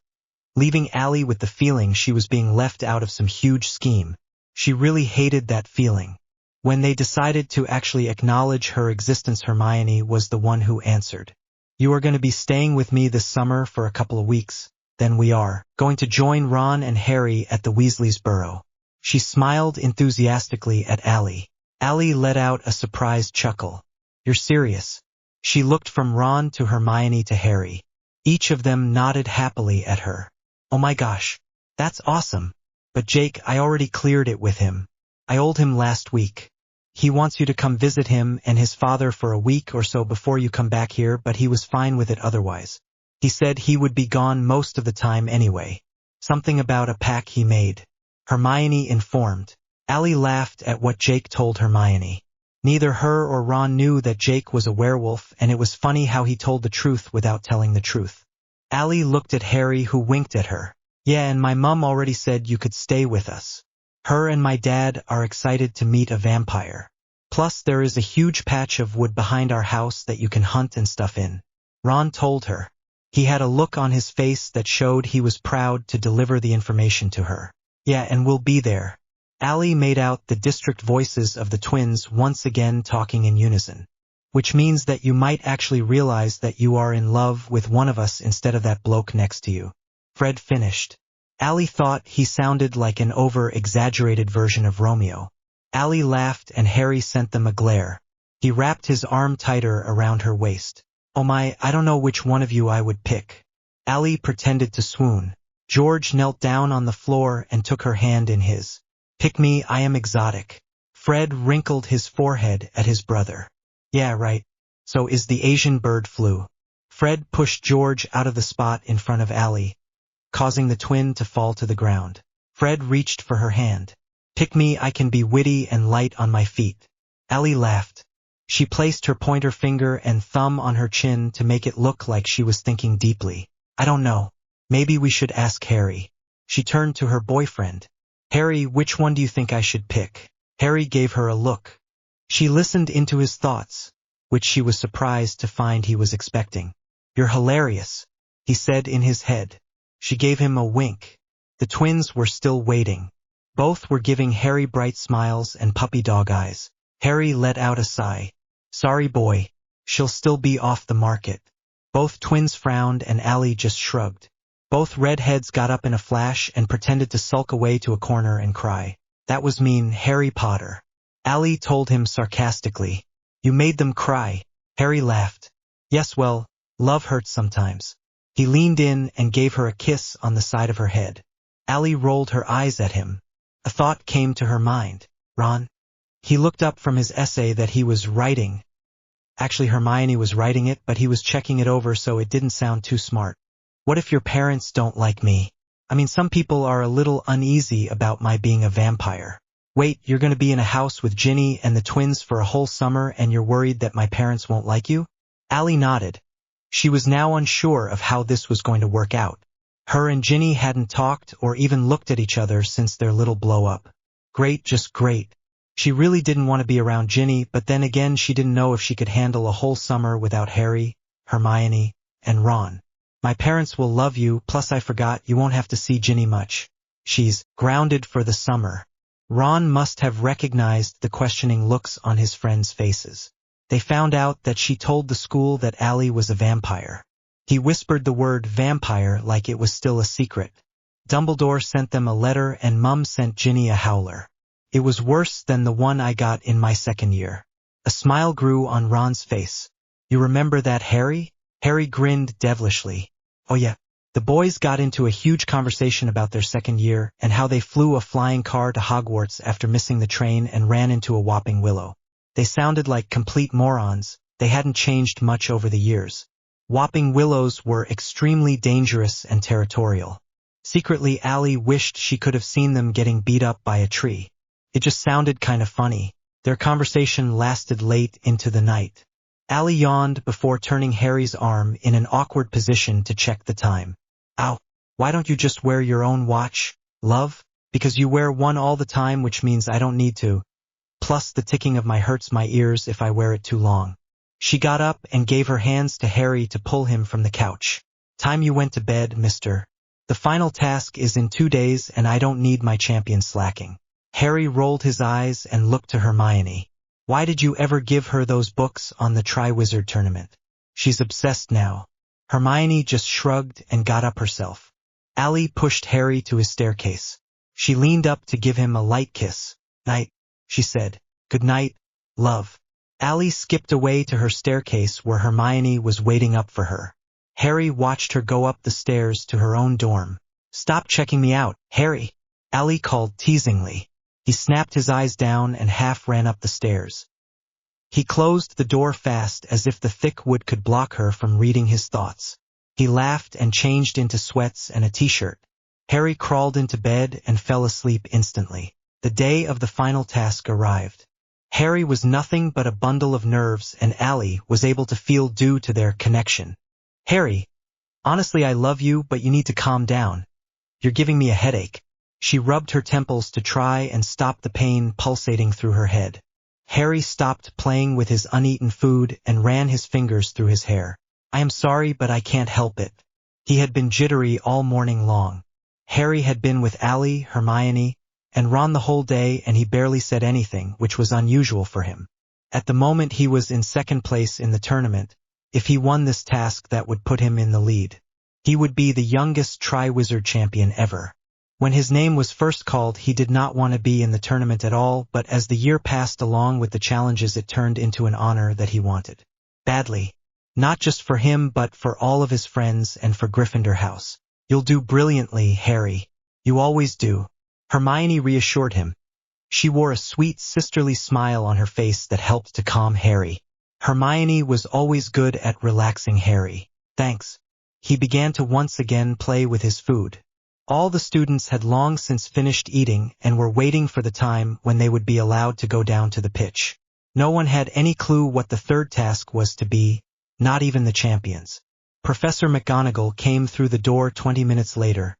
Speaker 1: leaving Allie with the feeling she was being left out of some huge scheme. She really hated that feeling. When they decided to actually acknowledge her existence, Hermione was the one who answered. You are going to be staying with me this summer for a couple of weeks. Then we are going to join Ron and Harry at the Weasleys' burrow. She smiled enthusiastically at Allie. Allie let out a surprised chuckle. You're serious? She looked from Ron to Hermione to Harry. Each of them nodded happily at her. Oh my gosh, that's awesome. But Jake, I already cleared it with him. I told him last week. He wants you to come visit him and his father for a week or so before you come back here, but he was fine with it otherwise. He said he would be gone most of the time anyway. Something about a pack he made. Hermione informed. Allie laughed at what Jake told Hermione. Neither her or Ron knew that Jake was a werewolf, and it was funny how he told the truth without telling the truth. Allie looked at Harry, who winked at her. Yeah, and my mum already said you could stay with us. Her and my dad are excited to meet a vampire. Plus there is a huge patch of wood behind our house that you can hunt and stuff in. Ron told her. He had a look on his face that showed he was proud to deliver the information to her. Yeah, and we'll be there. Allie made out the district voices of the twins once again talking in unison. Which means that you might actually realize that you are in love with one of us instead of that bloke next to you. Fred finished. Allie thought he sounded like an over-exaggerated version of Romeo. Allie laughed and Harry sent them a glare. He wrapped his arm tighter around her waist. Oh my, I don't know which one of you I would pick. Allie pretended to swoon. George knelt down on the floor and took her hand in his. Pick me, I am exotic. Fred wrinkled his forehead at his brother. Yeah, right. So is the Asian bird flu. Fred pushed George out of the spot in front of Allie, causing the twin to fall to the ground. Fred reached for her hand. Pick me, I can be witty and light on my feet. Allie laughed. She placed her pointer finger and thumb on her chin to make it look like she was thinking deeply. I don't know. Maybe we should ask Harry. She turned to her boyfriend. Harry, which one do you think I should pick? Harry gave her a look. She listened into his thoughts, which she was surprised to find he was expecting. You're hilarious, he said in his head. She gave him a wink. The twins were still waiting. Both were giving Harry bright smiles and puppy dog eyes. Harry let out a sigh. Sorry boy, she'll still be off the market. Both twins frowned and Allie just shrugged. Both redheads got up in a flash and pretended to sulk away to a corner and cry. That was mean, Harry Potter. Allie told him sarcastically. You made them cry. Harry laughed. Yes, well, love hurts sometimes. He leaned in and gave her a kiss on the side of her head. Allie rolled her eyes at him. A thought came to her mind. Ron? He looked up from his essay that he was writing. Actually, Hermione was writing it, but he was checking it over so it didn't sound too smart. What if your parents don't like me? I mean, some people are a little uneasy about my being a vampire. Wait, you're going to be in a house with Ginny and the twins for a whole summer and you're worried that my parents won't like you? Allie nodded. She was now unsure of how this was going to work out. Her and Ginny hadn't talked or even looked at each other since their little blow-up. Great, just great. She really didn't want to be around Ginny, but then again she didn't know if she could handle a whole summer without Harry, Hermione, and Ron. My parents will love you, plus I forgot you won't have to see Ginny much. She's grounded for the summer. Ron must have recognized the questioning looks on his friends' faces. They found out that she told the school that Allie was a vampire. He whispered the word vampire like it was still a secret. Dumbledore sent them a letter and Mum sent Ginny a howler. It was worse than the one I got in my second year. A smile grew on Ron's face. You remember that, Harry? Harry grinned devilishly. Oh yeah, The boys got into a huge conversation about their second year and how they flew a flying car to Hogwarts after missing the train and ran into a whopping willow. They sounded like complete morons. They hadn't changed much over the years. Whopping willows were extremely dangerous and territorial. Secretly, Allie wished she could have seen them getting beat up by a tree. It just sounded kind of funny. Their conversation lasted late into the night. Allie yawned before turning Harry's arm in an awkward position to check the time. Ow, why don't you just wear your own watch, love? Because you wear one all the time, which means I don't need to. Plus the ticking of my hurts my ears if I wear it too long. She got up and gave her hands to Harry to pull him from the couch. Time you went to bed, mister. The final task is in 2 days and I don't need my champion slacking. Harry rolled his eyes and looked to Hermione. Why did you ever give her those books on the Triwizard Tournament? She's obsessed now. Hermione just shrugged and got up herself. Allie pushed Harry to his staircase. She leaned up to give him a light kiss. Night, she said. Good night, love. Allie skipped away to her staircase where Hermione was waiting up for her. Harry watched her go up the stairs to her own dorm. Stop checking me out, Harry, Allie called teasingly. He snapped his eyes down and half ran up the stairs. He closed the door fast as if the thick wood could block her from reading his thoughts. He laughed and changed into sweats and a t-shirt. Harry crawled into bed and fell asleep instantly. The day of the final task arrived. Harry was nothing but a bundle of nerves and Allie was able to feel due to their connection. Harry, honestly I love you but you need to calm down. You're giving me a headache. She rubbed her temples to try and stop the pain pulsating through her head. Harry stopped playing with his uneaten food and ran his fingers through his hair. I am sorry but I can't help it. He had been jittery all morning long. Harry had been with Allie, Hermione, and Ron the whole day and he barely said anything, which was unusual for him. At the moment he was in second place in the tournament. If he won this task that would put him in the lead. He would be the youngest Triwizard champion ever. When his name was first called he did not want to be in the tournament at all, but as the year passed along with the challenges it turned into an honor that he wanted. Badly. Not just for him but for all of his friends and for Gryffindor House. You'll do brilliantly, Harry. You always do. Hermione reassured him. She wore a sweet sisterly smile on her face that helped to calm Harry. Hermione was always good at relaxing Harry. Thanks. He began to once again play with his food. All the students had long since finished eating and were waiting for the time when they would be allowed to go down to the pitch. No one had any clue what the third task was to be, not even the champions. Professor McGonagall came through the door 20 minutes later.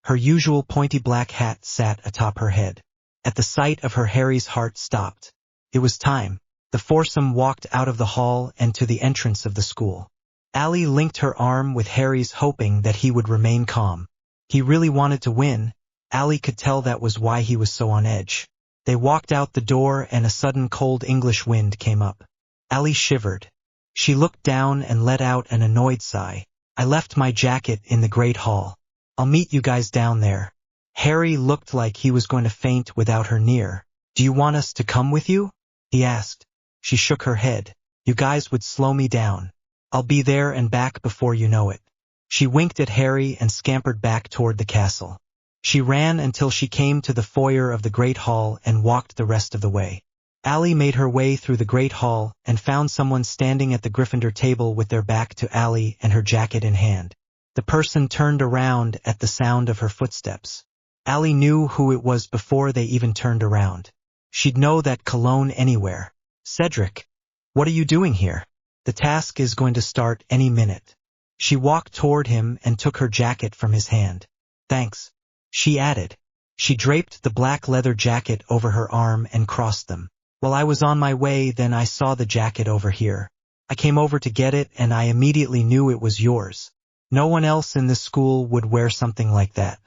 Speaker 1: Her usual pointy black hat sat atop her head. At the sight of her Harry's heart stopped. It was time. The foursome walked out of the hall and to the entrance of the school. Allie linked her arm with Harry's hoping that he would remain calm. He really wanted to win. Allie could tell that was why he was so on edge. They walked out the door and a sudden cold English wind came up. Allie shivered. She looked down and let out an annoyed sigh. I left my jacket in the Great Hall. I'll meet you guys down there. Harry looked like he was going to faint without her near. Do you want us to come with you? He asked. She shook her head. You guys would slow me down. I'll be there and back before you know it. She winked at Harry and scampered back toward the castle. She ran until she came to the foyer of the Great Hall and walked the rest of the way. Allie made her way through the Great Hall and found someone standing at the Gryffindor table with their back to Allie and her jacket in hand. The person turned around at the sound of her footsteps. Allie knew who it was before they even turned around. She'd know that cologne anywhere. Cedric, what are you doing here? The task is going to start any minute. She walked toward him and took her jacket from his hand. Thanks, she added. She draped the black leather jacket over her arm and crossed them. While I was on my way, then I saw the jacket over here. I came over to get it and I immediately knew it was yours. No one else in this school would wear something like that.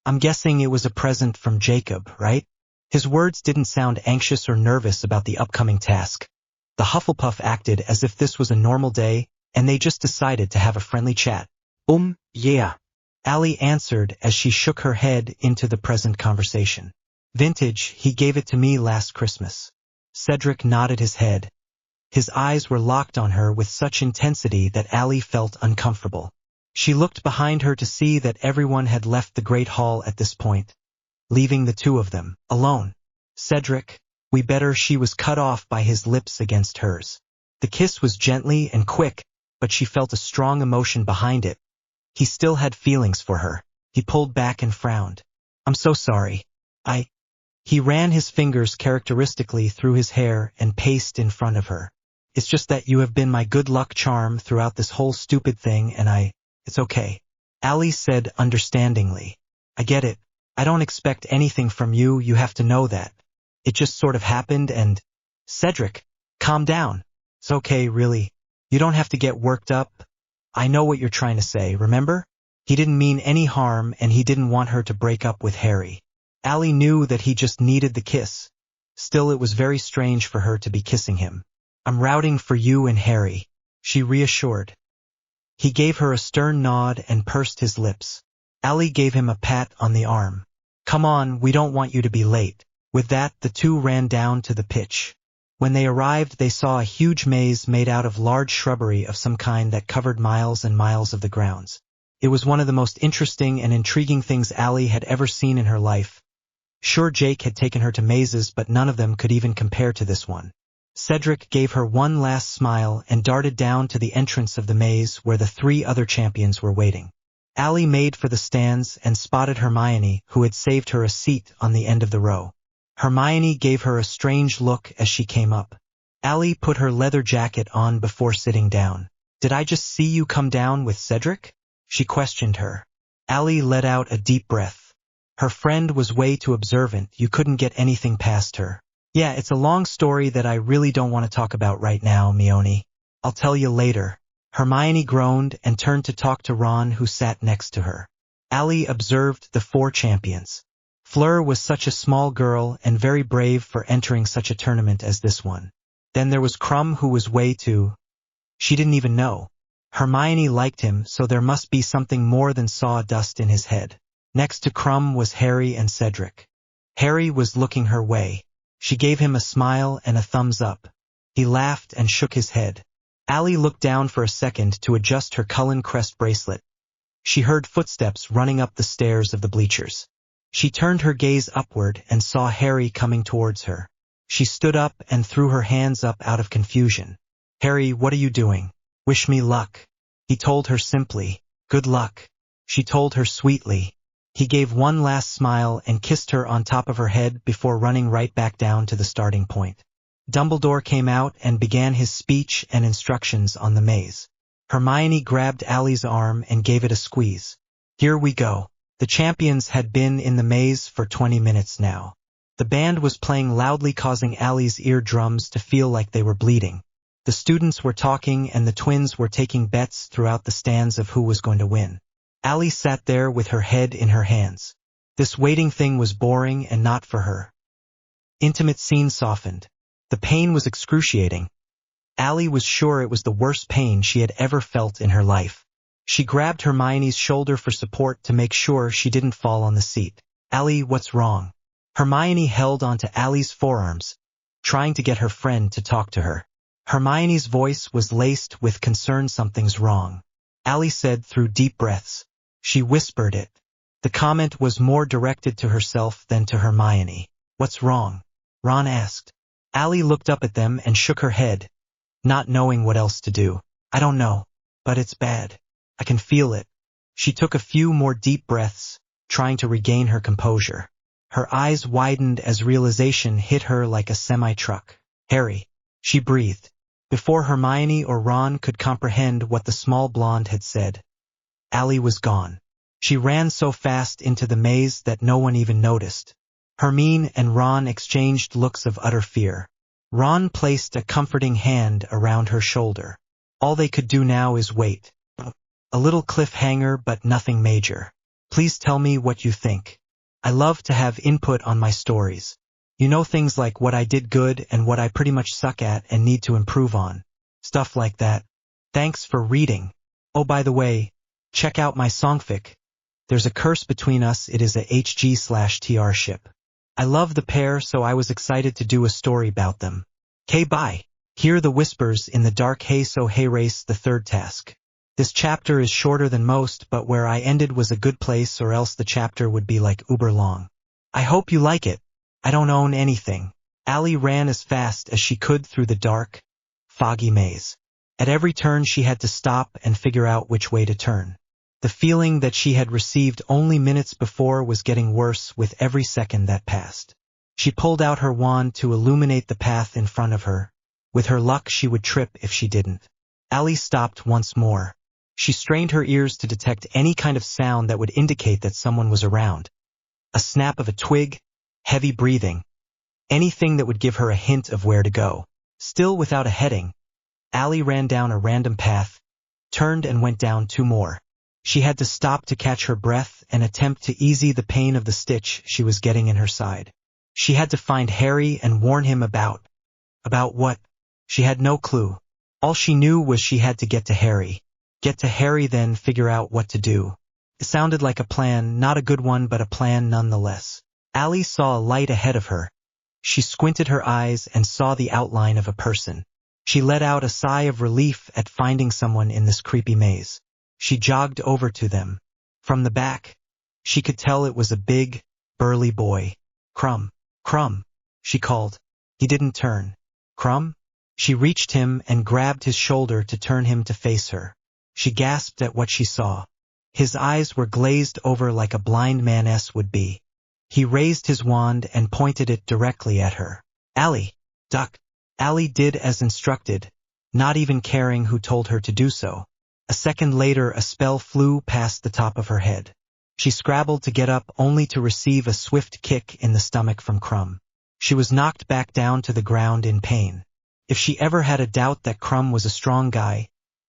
Speaker 1: I'm guessing it was a present from Jacob, right? His words didn't sound anxious or nervous about the upcoming task. The Hufflepuff acted as if this was a normal day, and they just decided to have a friendly chat.
Speaker 3: Yeah.
Speaker 1: Allie answered as she shook her head into the present conversation. Vintage, he gave it to me last Christmas. Cedric nodded his head. His eyes were locked on her with such intensity that Allie felt uncomfortable. She looked behind her to see that everyone had left the great hall at this point, leaving the two of them alone. Cedric, we better. She was cut off by his lips against hers. The kiss was gently and quick, but she felt a strong emotion behind it. He still had feelings for her. He pulled back and frowned. I'm so sorry. He ran his fingers characteristically through his hair and paced in front of her. It's just that you have been my good luck charm throughout this whole stupid thing, and it's okay. Ali said understandingly. I get it. I don't expect anything from you, you have to know that. It just sort of happened and… Cedric, calm down. It's okay, really. You don't have to get worked up. I know what you're trying to say, remember? He didn't mean any harm and he didn't want her to break up with Harry. Ali knew that he just needed the kiss. Still, it was very strange for her to be kissing him. I'm rooting for you and Harry, she reassured. He gave her a stern nod and pursed his lips. Ali gave him a pat on the arm. Come on, we don't want you to be late. With that, the two ran down to the pitch. When they arrived, they saw a huge maze made out of large shrubbery of some kind that covered miles and miles of the grounds. It was one of the most interesting and intriguing things Ali had ever seen in her life. Sure, Jake had taken her to mazes, but none of them could even compare to this one. Cedric gave her one last smile and darted down to the entrance of the maze where the three other champions were waiting. Ali made for the stands and spotted Hermione, who had saved her a seat on the end of the row. Hermione gave her a strange look as she came up. Ali put her leather jacket on before sitting down. Did I just see you come down with Cedric? She questioned her. Ali let out a deep breath. Her friend was way too observant, you couldn't get anything past her. Yeah, it's a long story that I really don't want to talk about right now, Mione. I'll tell you later. Hermione groaned and turned to talk to Ron, who sat next to her. Ali observed the four champions. Fleur was such a small girl and very brave for entering such a tournament as this one. Then there was Krum, who was way too… She didn't even know. Hermione liked him, so there must be something more than sawdust in his head. Next to Krum was Harry and Cedric. Harry was looking her way. She gave him a smile and a thumbs up. He laughed and shook his head. Ali looked down for a second to adjust her Cullen Crest bracelet. She heard footsteps running up the stairs of the bleachers. She turned her gaze upward and saw Harry coming towards her. She stood up and threw her hands up out of confusion. Harry, what are you doing? Wish me luck. He told her simply. Good luck. She told her sweetly. He gave one last smile and kissed her on top of her head before running right back down to the starting point. Dumbledore came out and began his speech and instructions on the maze. Hermione grabbed Ali's arm and gave it a squeeze. Here we go. The champions had been in the maze for 20 minutes now. The band was playing loudly, causing Ali's eardrums to feel like they were bleeding. The students were talking and the twins were taking bets throughout the stands of who was going to win. Ali sat there with her head in her hands. This waiting thing was boring and not for her. Intimate scenes softened. The pain was excruciating. Ali was sure it was the worst pain she had ever felt in her life. She grabbed Hermione's shoulder for support to make sure she didn't fall on the seat. Ali, what's wrong? Hermione held onto Ali's forearms, trying to get her friend to talk to her. Hermione's voice was laced with concern. Something's wrong, Ali said through deep breaths. She whispered it. The comment was more directed to herself than to Hermione. What's wrong? Ron asked. Ali looked up at them and shook her head, not knowing what else to do. I don't know, but it's bad. I can feel it. She took a few more deep breaths, trying to regain her composure. Her eyes widened as realization hit her like a semi-truck. Harry, she breathed, before Hermione or Ron could comprehend what the small blonde had said. Ali was gone. She ran so fast into the maze that no one even noticed. Hermione and Ron exchanged looks of utter fear. Ron placed a comforting hand around her shoulder. All they could do now is wait. A little cliffhanger, but nothing major. Please tell me what you think. I love to have input on my stories. You know, things like what I did good and what I pretty much suck at and need to improve on. Stuff like that. Thanks for reading. Oh, by the way, check out my songfic. There's a curse between us. It is a HG/TR ship. I love the pair, so I was excited to do a story about them. Okay, bye. Hear the whispers in the dark. Hey, so hey, race the third task. This chapter is shorter than most, but where I ended was a good place, or else the chapter would be like uber long. I hope you like it. I don't own anything. Allie ran as fast as she could through the dark, foggy maze. At every turn she had to stop and figure out which way to turn. The feeling that she had received only minutes before was getting worse with every second that passed. She pulled out her wand to illuminate the path in front of her. With her luck she would trip if she didn't. Allie stopped once more. She strained her ears to detect any kind of sound that would indicate that someone was around. A snap of a twig, heavy breathing. Anything that would give her a hint of where to go. Still without a heading, Allie ran down a random path, turned and went down 2 more. She had to stop to catch her breath and attempt to ease the pain of the stitch she was getting in her side. She had to find Harry and warn him about what? She had no clue. All she knew was she had to get to Harry. Get to Harry, then figure out what to do. It sounded like a plan, not a good one, but a plan nonetheless. Allie saw a light ahead of her. She squinted her eyes and saw the outline of a person. She let out a sigh of relief at finding someone in this creepy maze. She jogged over to them. From the back, she could tell it was a big, burly boy. Crumb, Crumb, she called. He didn't turn. Crumb? She reached him and grabbed his shoulder to turn him to face her. She gasped at what she saw. His eyes were glazed over like a blind man's would be. He raised his wand and pointed it directly at her. Allie, duck. Allie did as instructed, not even caring who told her to do so. A second later a spell flew past the top of her head. She scrabbled to get up only to receive a swift kick in the stomach from Crumb. She was knocked back down to the ground in pain. If she ever had a doubt that Crumb was a strong guy,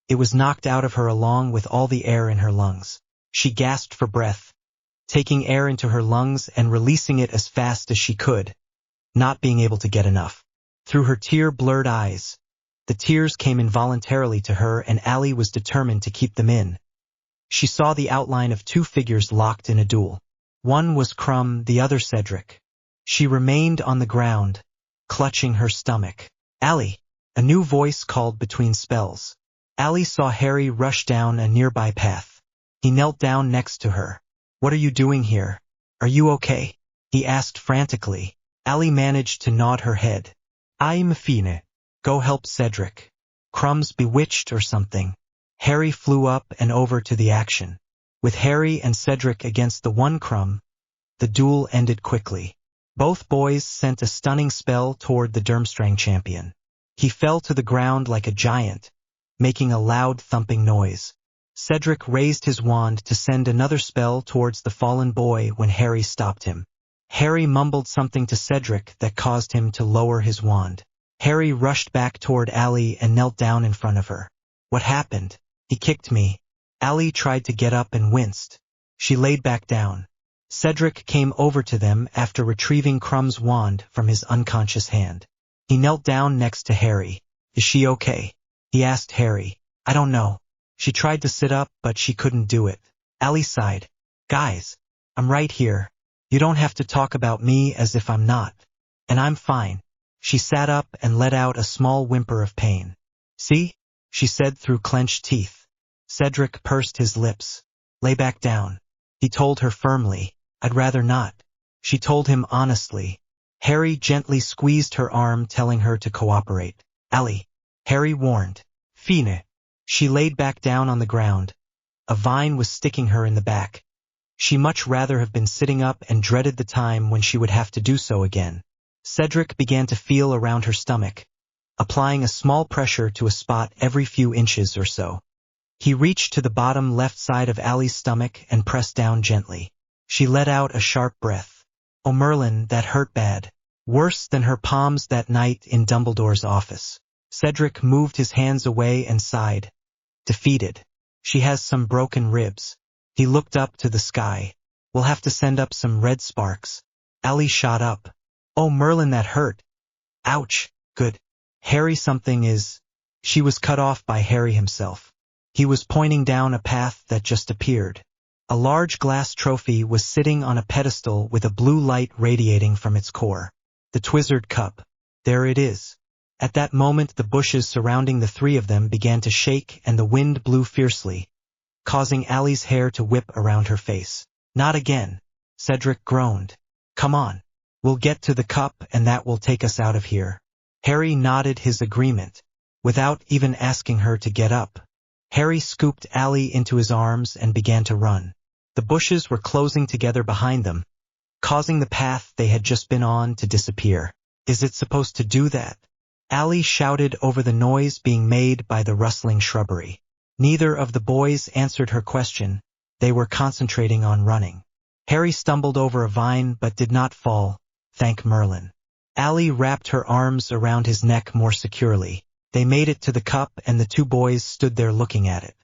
Speaker 1: it was knocked out of her along with all the air in her lungs. She gasped for breath, taking air into her lungs and releasing it as fast as she could, not being able to get enough. Through her tear-blurred eyes, the tears came involuntarily to her, and Allie was determined to keep them in. She saw the outline of 2 figures locked in a duel. One was Crumb, the other Cedric. She remained on the ground, clutching her stomach. Allie, a new voice called between spells. Allie saw Harry rush down a nearby path. He knelt down next to her. What are you doing here? Are you okay? He asked frantically. Allie managed to nod her head. I'm fine. Go help Cedric. Crumb's bewitched or something. Harry flew up and over to the action. With Harry and Cedric against the one Crumb, the duel ended quickly. Both boys sent a stunning spell toward the Durmstrang champion. He fell to the ground like a giant, making a loud thumping noise. Cedric raised his wand to send another spell towards the fallen boy when Harry stopped him. Harry mumbled something to Cedric that caused him to lower his wand. Harry rushed back toward Allie and knelt down in front of her. What happened? He kicked me. Allie tried to get up and winced. She laid back down. Cedric came over to them after retrieving Crumb's wand from his unconscious hand. He knelt down next to Harry. Is she okay? He asked Harry. I don't know. She tried to sit up, but she couldn't do it. Allie sighed. Guys, I'm right here. You don't have to talk about me as if I'm not. And I'm fine. She sat up and let out a small whimper of pain. See? She said through clenched teeth. Cedric pursed his lips. Lay back down. He told her firmly. I'd rather not. She told him honestly. Harry gently squeezed her arm, telling her to cooperate. Allie, Harry warned. Fine. She laid back down on the ground. A vine was sticking her in the back. She much rather have been sitting up and dreaded the time when she would have to do so again. Cedric began to feel around her stomach, applying a small pressure to a spot every few inches or so. He reached to the bottom left side of Allie's stomach and pressed down gently. She let out a sharp breath. Oh Merlin, that hurt bad. Worse than her palms that night in Dumbledore's office. Cedric moved his hands away and sighed. Defeated. She has some broken ribs. He looked up to the sky. We'll have to send up some red sparks. Allie shot up. Oh Merlin, that hurt. Ouch. Good. Harry, something is... She was cut off by Harry himself. He was pointing down a path that just appeared. A large glass trophy was sitting on a pedestal with a blue light radiating from its core. The Twizzard cup. There it is. At that moment the bushes surrounding the three of them began to shake and the wind blew fiercely, causing Allie's hair to whip around her face. Not again, Cedric groaned. Come on. We'll get to the cup and that will take us out of here. Harry nodded his agreement, without even asking her to get up. Harry scooped Allie into his arms and began to run. The bushes were closing together behind them, causing the path they had just been on to disappear. Is it supposed to do that? Allie shouted over the noise being made by the rustling shrubbery. Neither of the boys answered her question. They were concentrating on running. Harry stumbled over a vine but did not fall, thank Merlin. Allie wrapped her arms around his neck more securely. They made it to the cup and the two boys stood there looking at it.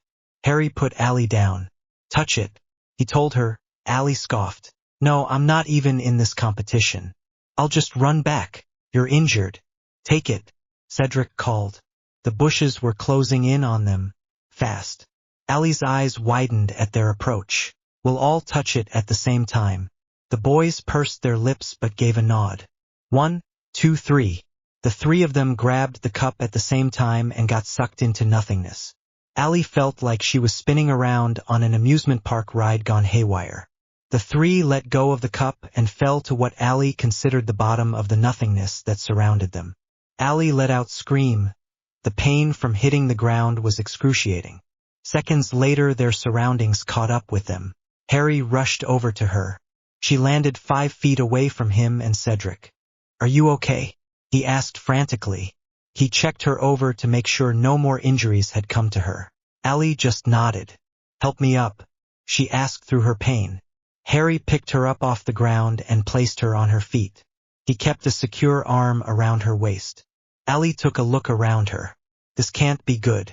Speaker 1: Harry put Allie down. Touch it, he told her. Allie scoffed. No, I'm not even in this competition. I'll just run back. You're injured. Take it, Cedric called. The bushes were closing in on them, fast. Allie's eyes widened at their approach. We'll all touch it at the same time. The boys pursed their lips but gave a nod. 1, 2, 3. The three of them grabbed the cup at the same time and got sucked into nothingness. Allie felt like she was spinning around on an amusement park ride gone haywire. The three let go of the cup and fell to what Allie considered the bottom of the nothingness that surrounded them. Allie let out a scream. The pain from hitting the ground was excruciating. Seconds later their surroundings caught up with them. Harry rushed over to her. She landed 5 feet away from him and Cedric. Are you okay? He asked frantically. He checked her over to make sure no more injuries had come to her. Allie just nodded. Help me up, she asked through her pain. Harry picked her up off the ground and placed her on her feet. He kept a secure arm around her waist. Allie took a look around her. This can't be good.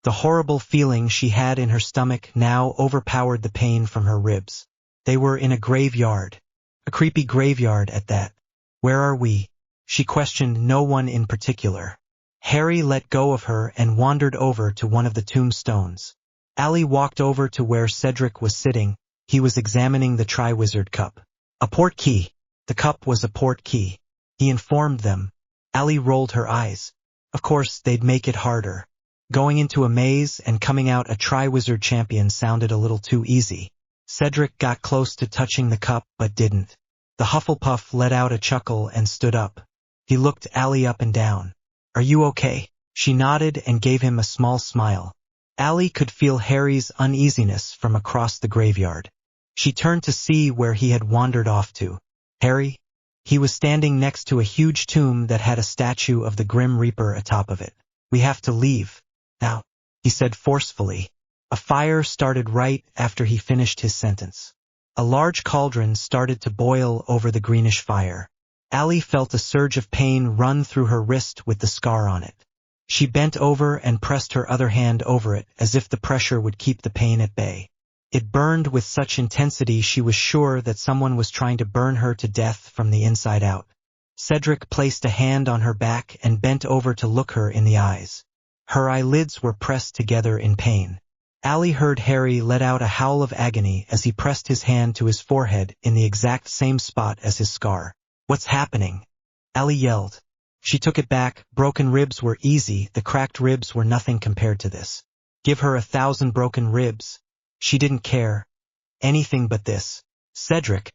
Speaker 1: The horrible feeling she had in her stomach now overpowered the pain from her ribs. They were in a graveyard. A creepy graveyard at that. Where are we? She questioned no one in particular. Harry let go of her and wandered over to one of the tombstones. Allie walked over to where Cedric was sitting. He was examining the Triwizard Cup. A port key. The cup was a port key. He informed them. Allie rolled her eyes. Of course, they'd make it harder. Going into a maze and coming out a Triwizard champion sounded a little too easy. Cedric got close to touching the cup but didn't. The Hufflepuff let out a chuckle and stood up. He looked Allie up and down. Are you okay? She nodded and gave him a small smile. Allie could feel Harry's uneasiness from across the graveyard. She turned to see where he had wandered off to. Harry? He was standing next to a huge tomb that had a statue of the Grim Reaper atop of it. We have to leave. Now, he said forcefully. A fire started right after he finished his sentence. A large cauldron started to boil over the greenish fire. Allie felt a surge of pain run through her wrist with the scar on it. She bent over and pressed her other hand over it as if the pressure would keep the pain at bay. It burned with such intensity she was sure that someone was trying to burn her to death from the inside out. Cedric placed a hand on her back and bent over to look her in the eyes. Her eyelids were pressed together in pain. Allie heard Harry let out a howl of agony as he pressed his hand to his forehead in the exact same spot as his scar. What's happening? Allie yelled. She took it back. Broken ribs were easy. The cracked ribs were nothing compared to this. Give her 1,000 broken ribs. She didn't care. Anything but this. Cedric,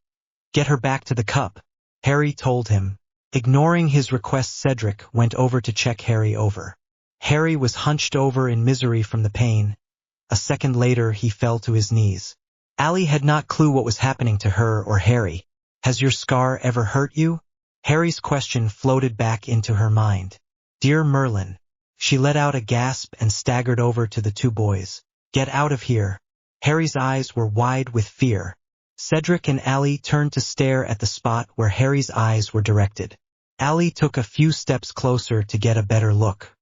Speaker 1: get her back to the cup, Harry told him. Ignoring his request, Cedric went over to check Harry over. Harry was hunched over in misery from the pain. A second later he fell to his knees. Allie had not clue what was happening to her or Harry. Has your scar ever hurt you? Harry's question floated back into her mind. Dear Merlin. She let out a gasp and staggered over to the two boys. Get out of here. Harry's eyes were wide with fear. Cedric and Allie turned to stare at the spot where Harry's eyes were directed. Allie took a few steps closer to get a better look.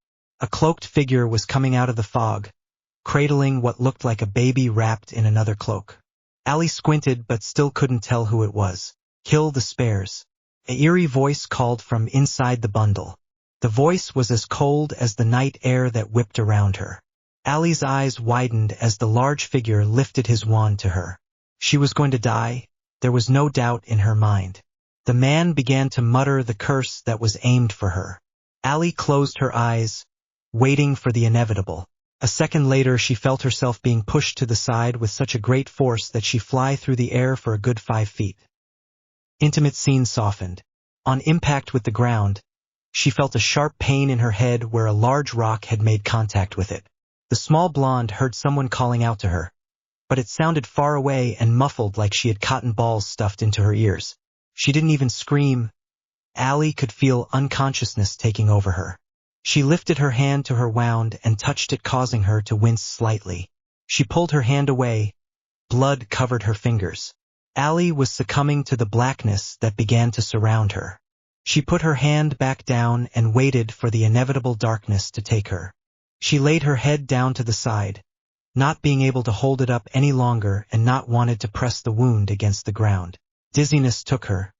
Speaker 1: A cloaked figure was coming out of the fog, cradling what looked like a baby wrapped in another cloak. Allie squinted but still couldn't tell who it was. Kill the spares. An eerie voice called from inside the bundle. The voice was as cold as the night air that whipped around her. Allie's eyes widened as the large figure lifted his wand to her. She was going to die. There was no doubt in her mind. The man began to mutter the curse that was aimed for her. Allie closed her eyes, waiting for the inevitable. A second later she felt herself being pushed to the side with such a great force that she flew through the air for a good 5 feet. Intimate scene softened. On impact with the ground, she felt a sharp pain in her head where a large rock had made contact with it. The small blonde heard someone calling out to her, but it sounded far away and muffled like she had cotton balls stuffed into her ears. She didn't even scream. Allie could feel unconsciousness taking over her. She lifted her hand to her wound and touched it, causing her to wince slightly. She pulled her hand away. Blood covered her fingers. Allie was succumbing to the blackness that began to surround her. She put her hand back down and waited for the inevitable darkness to take her. She laid her head down to the side, not being able to hold it up any longer and not wanted to press the wound against the ground. Dizziness took her.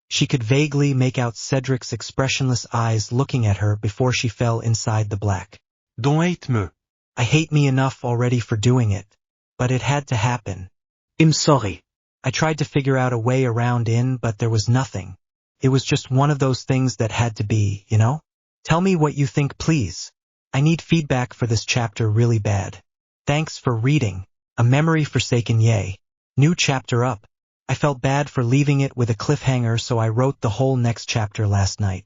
Speaker 1: She could vaguely make out Cedric's expressionless eyes looking at her before she fell inside the black.
Speaker 3: Don't hate me.
Speaker 1: I hate me enough already for doing it, but it had to happen.
Speaker 2: I'm sorry.
Speaker 1: I tried to figure out a way around in, but there was nothing. It was just one of those things that had to be, you know? Tell me what you think, please. I need feedback for this chapter really bad. Thanks for reading. A Memory Forsaken, yay. New chapter up. I felt bad for leaving it with a cliffhanger, so I wrote the whole next chapter last night.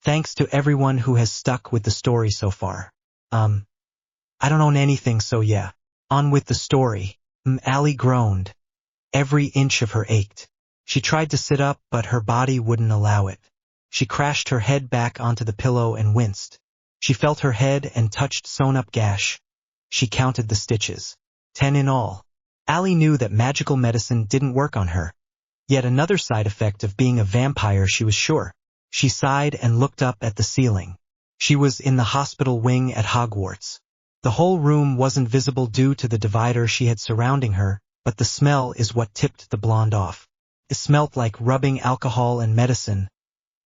Speaker 1: Thanks to everyone who has stuck with the story so far. I don't own anything, so yeah. On with the story. Allie groaned. Every inch of her ached. She tried to sit up, but her body wouldn't allow it. She crashed her head back onto the pillow and winced. She felt her head and touched sewn-up gash. She counted the stitches. 10 in all. Allie knew that magical medicine didn't work on her. Yet another side effect of being a vampire, she was sure. She sighed and looked up at the ceiling. She was in the hospital wing at Hogwarts. The whole room wasn't visible due to the divider she had surrounding her, but the smell is what tipped the blonde off. It smelt like rubbing alcohol and medicine,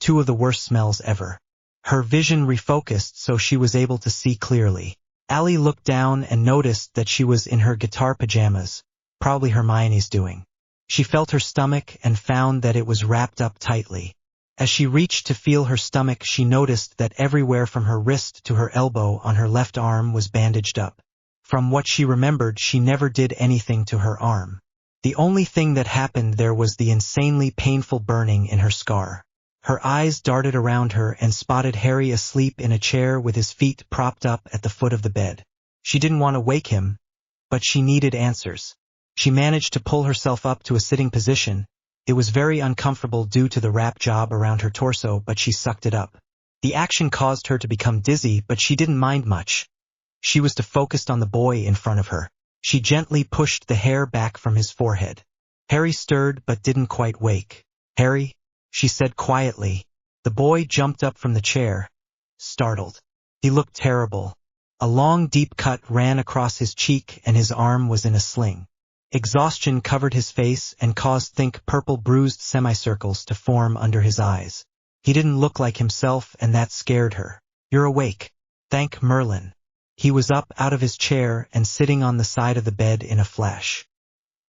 Speaker 1: 2 of the worst smells ever. Her vision refocused so she was able to see clearly. Allie looked down and noticed that she was in her guitar pajamas, probably Hermione's doing. She felt her stomach and found that it was wrapped up tightly. As she reached to feel her stomach, she noticed that everywhere from her wrist to her elbow on her left arm was bandaged up. From what she remembered, she never did anything to her arm. The only thing that happened there was the insanely painful burning in her scar. Her eyes darted around her and spotted Harry asleep in a chair with his feet propped up at the foot of the bed. She didn't want to wake him, but she needed answers. She managed to pull herself up to a sitting position. It was very uncomfortable due to the wrap job around her torso, but she sucked it up. The action caused her to become dizzy, but she didn't mind much. She was too focused on the boy in front of her. She gently pushed the hair back from his forehead. Harry stirred but didn't quite wake. "Harry?" she said quietly. The boy jumped up from the chair, startled. He looked terrible. A long deep cut ran across his cheek and his arm was in a sling. Exhaustion covered his face and caused thick purple bruised semicircles to form under his eyes. He didn't look like himself, and that scared her. "You're awake. Thank Merlin." He was up out of his chair and sitting on the side of the bed in a flash.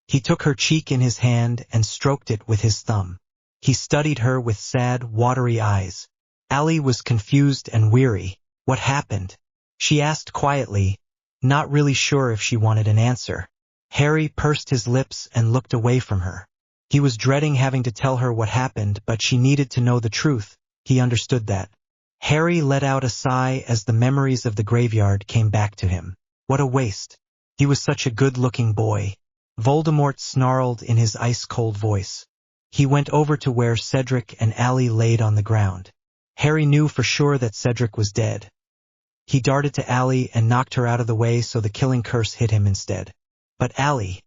Speaker 1: He took her cheek in his hand and stroked it with his thumb. He studied her with sad, watery eyes. Allie was confused and weary. "What happened?" she asked quietly, not really sure if she wanted an answer. Harry pursed his lips and looked away from her. He was dreading having to tell her what happened, but she needed to know the truth. He understood that. Harry let out a sigh as the memories of the graveyard came back to him. What a waste. He was such a good-looking boy. Voldemort snarled in his ice-cold voice. He went over to where Cedric and Allie laid on the ground. Harry knew for sure that Cedric was dead. He darted to Allie and knocked her out of the way so the killing curse hit him instead. But Allie,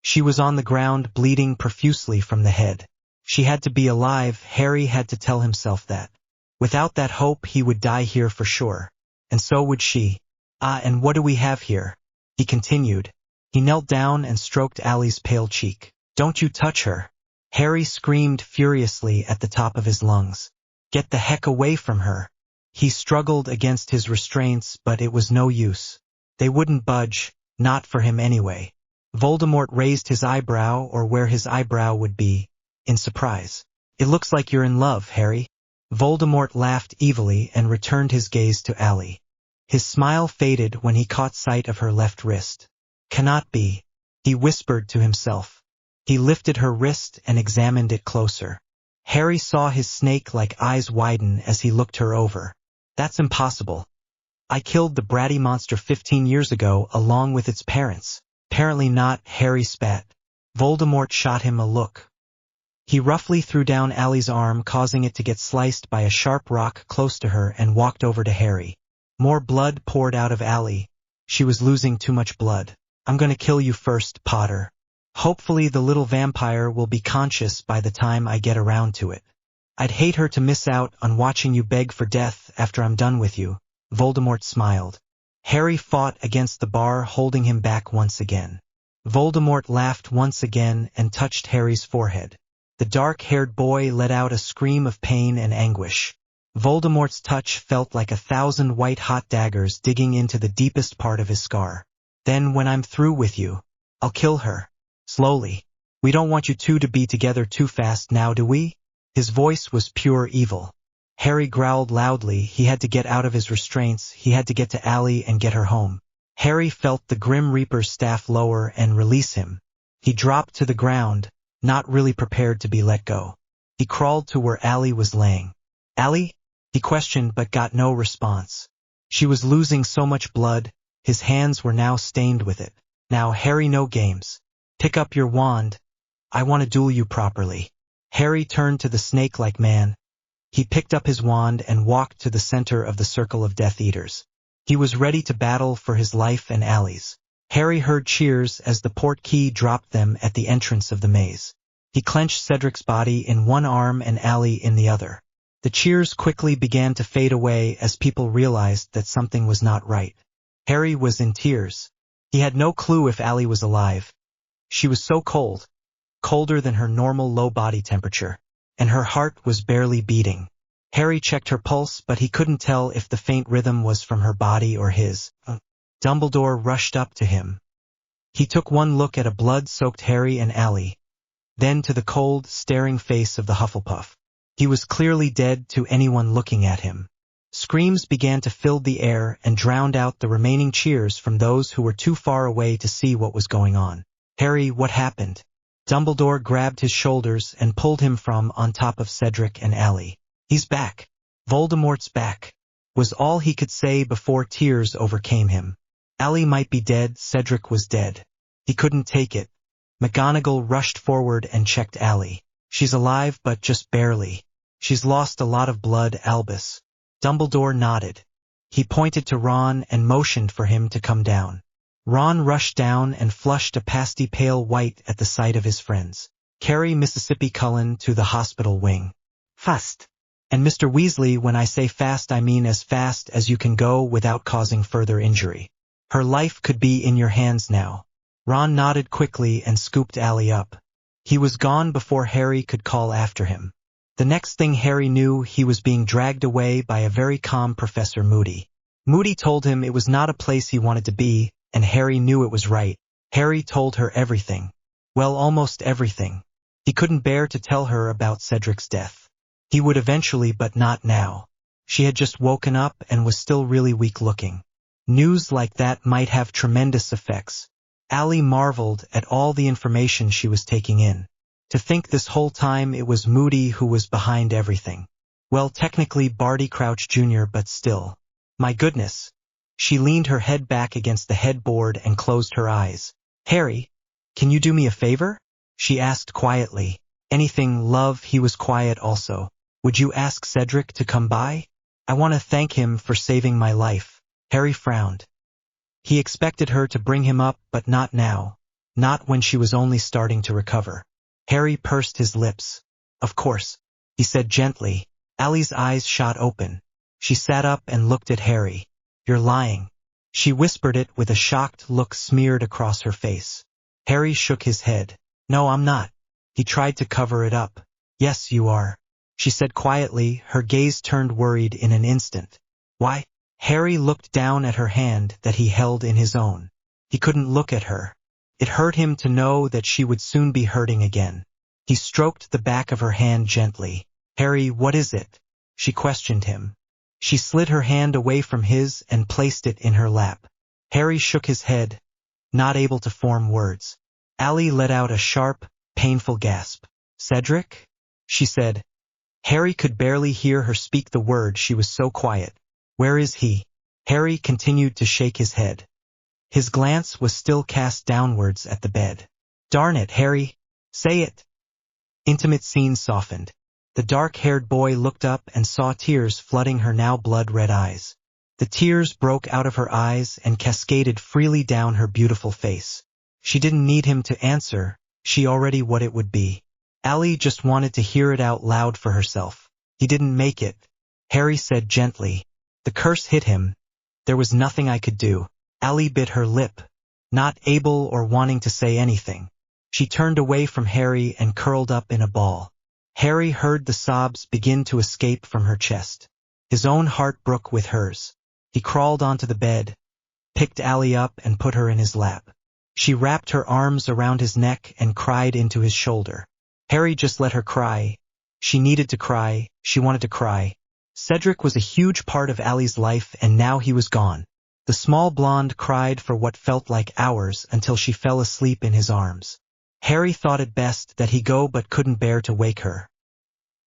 Speaker 1: she was on the ground bleeding profusely from the head. She had to be alive. Harry had to tell himself that. Without that hope, he would die here for sure. And so would she. And what do we have here?" he continued. He knelt down and stroked Allie's pale cheek. "Don't you touch her." Harry screamed furiously at the top of his lungs. "Get the heck away from her." He struggled against his restraints, but it was no use. They wouldn't budge, not for him anyway. Voldemort raised his eyebrow, or where his eyebrow would be, in surprise. "It looks like you're in love, Harry." Voldemort laughed evilly and returned his gaze to Allie. His smile faded when he caught sight of her left wrist. Cannot be, he whispered to himself. He lifted her wrist and examined it closer. Harry saw his snake-like eyes widen as he looked her over. That's impossible. I killed the bratty monster 15 years ago along with its parents. Apparently not, Harry spat. Voldemort shot him a look. He roughly threw down Allie's arm, causing it to get sliced by a sharp rock close to her, and walked over to Harry. More blood poured out of Allie. She was losing too much blood. I'm gonna kill you first, Potter. Hopefully the little vampire will be conscious by the time I get around to it. I'd hate her to miss out on watching you beg for death after I'm done with you. Voldemort smiled. Harry fought against the bar, holding him back once again. Voldemort laughed once again and touched Harry's forehead. The dark-haired boy let out a scream of pain and anguish. Voldemort's touch felt like 1,000 white-hot daggers digging into the deepest part of his scar. Then when I'm through with you, I'll kill her. Slowly. We don't want you two to be together too fast now, do we? His voice was pure evil. Harry growled loudly. He had to get out of his restraints. He had to get to Allie and get her home. Harry felt the Grim Reaper's staff lower and release him. He dropped to the ground, not really prepared to be let go. He crawled to where Allie was laying. Allie? He questioned but got no response. She was losing so much blood, his hands were now stained with it. Now, Harry, no games. Pick up your wand. I want to duel you properly. Harry turned to the snake-like man. He picked up his wand and walked to the center of the circle of Death Eaters. He was ready to battle for his life and Allie's. Harry heard cheers as the portkey dropped them at the entrance of the maze. He clenched Cedric's body in one arm and Allie in the other. The cheers quickly began to fade away as people realized that something was not right. Harry was in tears. He had no clue if Allie was alive. She was so cold, colder than her normal low body temperature, and her heart was barely beating. Harry checked her pulse, but he couldn't tell if the faint rhythm was from her body or his. Dumbledore rushed up to him. He took one look at a blood-soaked Harry and Allie, then to the cold, staring face of the Hufflepuff. He was clearly dead to anyone looking at him. Screams began to fill the air and drowned out the remaining cheers from those who were too far away to see what was going on. Harry, what happened? Dumbledore grabbed his shoulders and pulled him from on top of Cedric and Allie. He's back. Voldemort's back, was all he could say before tears overcame him. Allie might be dead, Cedric was dead. He couldn't take it. McGonagall rushed forward and checked Allie. She's alive, but just barely. She's lost a lot of blood, Albus. Dumbledore nodded. He pointed to Ron and motioned for him to come down. Ron rushed down and flushed a pasty pale white at the sight of his friends. Carry Mississippi Cullen to the hospital wing. Fast. And Mr. Weasley, when I say fast I mean as fast as you can go without causing further injury. Her life could be in your hands now. Ron nodded quickly and scooped Allie up. He was gone before Harry could call after him. The next thing Harry knew, he was being dragged away by a very calm Professor Moody. Moody told him it was not a place he wanted to be, and Harry knew it was right. Harry told her everything. Well, almost everything. He couldn't bear to tell her about Cedric's death. He would eventually, but not now. She had just woken up and was still really weak looking. News like that might have tremendous effects. Allie marveled at all the information she was taking in. To think this whole time it was Moody who was behind everything. Well, technically Barty Crouch Jr., but still. My goodness. She leaned her head back against the headboard and closed her eyes. Harry, can you do me a favor? She asked quietly. Anything, love. He was quiet also. Would you ask Cedric to come by? I want to thank him for saving my life. Harry frowned. He expected her to bring him up, but not now. Not when she was only starting to recover. Harry pursed his lips. Of course, he said gently. Allie's eyes shot open. She sat up and looked at Harry. You're lying. She whispered it with a shocked look smeared across her face. Harry shook his head. No, I'm not. He tried to cover it up. Yes, you are. She said quietly, her gaze turned worried in an instant. Why? Harry looked down at her hand that he held in his own. He couldn't look at her. It hurt him to know that she would soon be hurting again. He stroked the back of her hand gently. Harry, what is it? she questioned him. She slid her hand away from his and placed it in her lap. Harry shook his head, not able to form words. Allie let out a sharp, painful gasp. "Cedric?" she said. Harry could barely hear her speak the word, she was so quiet. "Where is he?" Harry continued to shake his head. His glance was still cast downwards at the bed. "Darn it, Harry! Say it!" Intimate scene softened. The dark-haired boy looked up and saw tears flooding her now blood-red eyes. The tears broke out of her eyes and cascaded freely down her beautiful face. She didn't need him to answer, she already what it would be. Allie just wanted to hear it out loud for herself. "He didn't make it," Harry said gently. "The curse hit him. There was nothing I could do." Allie bit her lip, not able or wanting to say anything. She turned away from Harry and curled up in a ball. Harry heard the sobs begin to escape from her chest. His own heart broke with hers. He crawled onto the bed, picked Allie up and put her in his lap. She wrapped her arms around his neck and cried into his shoulder. Harry just let her cry. She needed to cry, she wanted to cry. Cedric was a huge part of Allie's life and now he was gone. The small blonde cried for what felt like hours until she fell asleep in his arms. Harry thought it best that he go but couldn't bear to wake her.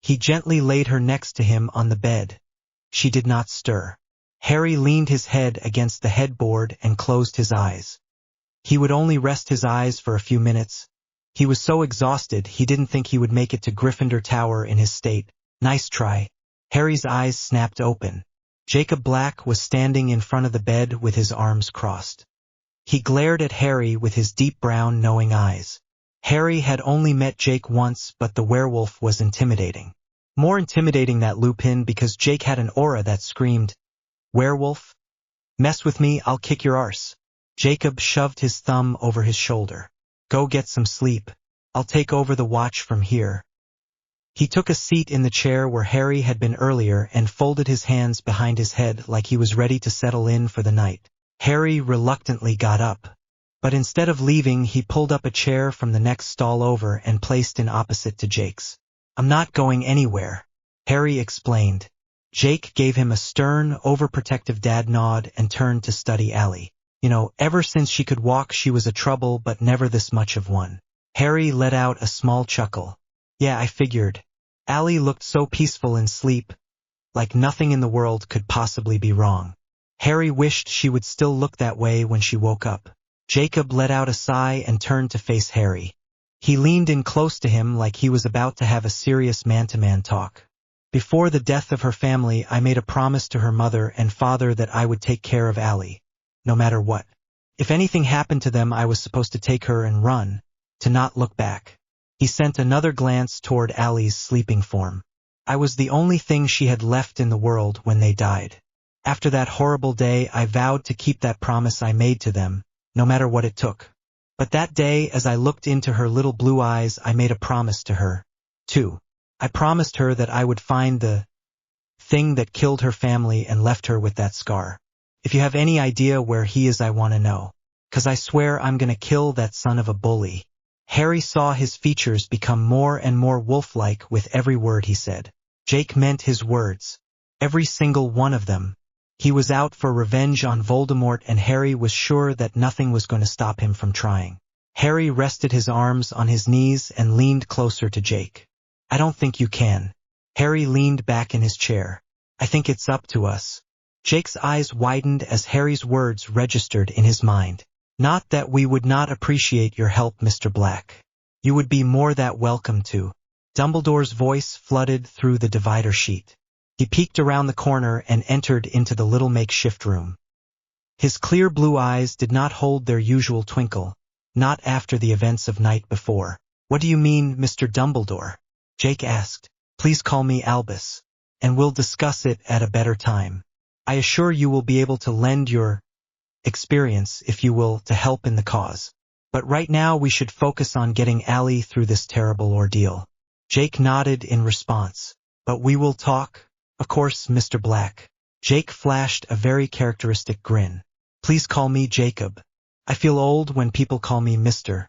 Speaker 1: He gently laid her next to him on the bed. She did not stir. Harry leaned his head against the headboard and closed his eyes. He would only rest his eyes for a few minutes. He was so exhausted he didn't think he would make it to Gryffindor Tower in his state. "Nice try." Harry's eyes snapped open. Jacob Black was standing in front of the bed with his arms crossed. He glared at Harry with his deep brown knowing eyes. Harry had only met Jake once, but the werewolf was intimidating. More intimidating than Lupin because Jake had an aura that screamed, "Werewolf? Mess with me, I'll kick your arse." Jacob shoved his thumb over his shoulder. "Go get some sleep. I'll take over the watch from here." He took a seat in the chair where Harry had been earlier and folded his hands behind his head like he was ready to settle in for the night. Harry reluctantly got up. But instead of leaving, he pulled up a chair from the next stall over and placed it opposite to Jake's. "I'm not going anywhere," Harry explained. Jake gave him a stern, overprotective dad nod and turned to study Allie. Ever since she could walk she was a trouble but never this much of one. Harry let out a small chuckle. "Yeah, I figured." Allie looked so peaceful in sleep, like nothing in the world could possibly be wrong. Harry wished she would still look that way when she woke up. Jacob let out a sigh and turned to face Harry. He leaned in close to him like he was about to have a serious man-to-man talk. "Before the death of her family, I made a promise to her mother and father that I would take care of Allie, no matter what. If anything happened to them, I was supposed to take her and run, to not look back." He sent another glance toward Allie's sleeping form. "I was the only thing she had left in the world when they died. After that horrible day, I vowed to keep that promise I made to them, no matter what it took. But that day, as I looked into her little blue eyes, I made a promise to her, too. I promised her that I would find the thing that killed her family and left her with that scar. If you have any idea where he is, I want to know. 'Cause I swear I'm gonna kill that son of a bully." Harry saw his features become more and more wolf-like with every word he said. Jake meant his words. Every single one of them. He was out for revenge on Voldemort and Harry was sure that nothing was going to stop him from trying. Harry rested his arms on his knees and leaned closer to Jake. "I don't think you can." Harry leaned back in his chair. "I think it's up to us." Jake's eyes widened as Harry's words registered in his mind. "Not that we would not appreciate your help, Mr. Black. You would be more than welcome to." Dumbledore's voice flooded through the divider sheet. He peeked around the corner and entered into the little makeshift room. His clear blue eyes did not hold their usual twinkle, not after the events of night before. "What do you mean, Mr. Dumbledore?" Jake asked. "Please call me Albus, and we'll discuss it at a better time. I assure you will be able to lend your experience, if you will, to help in the cause. But right now we should focus on getting Allie through this terrible ordeal." Jake nodded in response. "But we will talk, of course, Mr. Black." Jake flashed a very characteristic grin. "Please call me Jacob. I feel old when people call me Mr.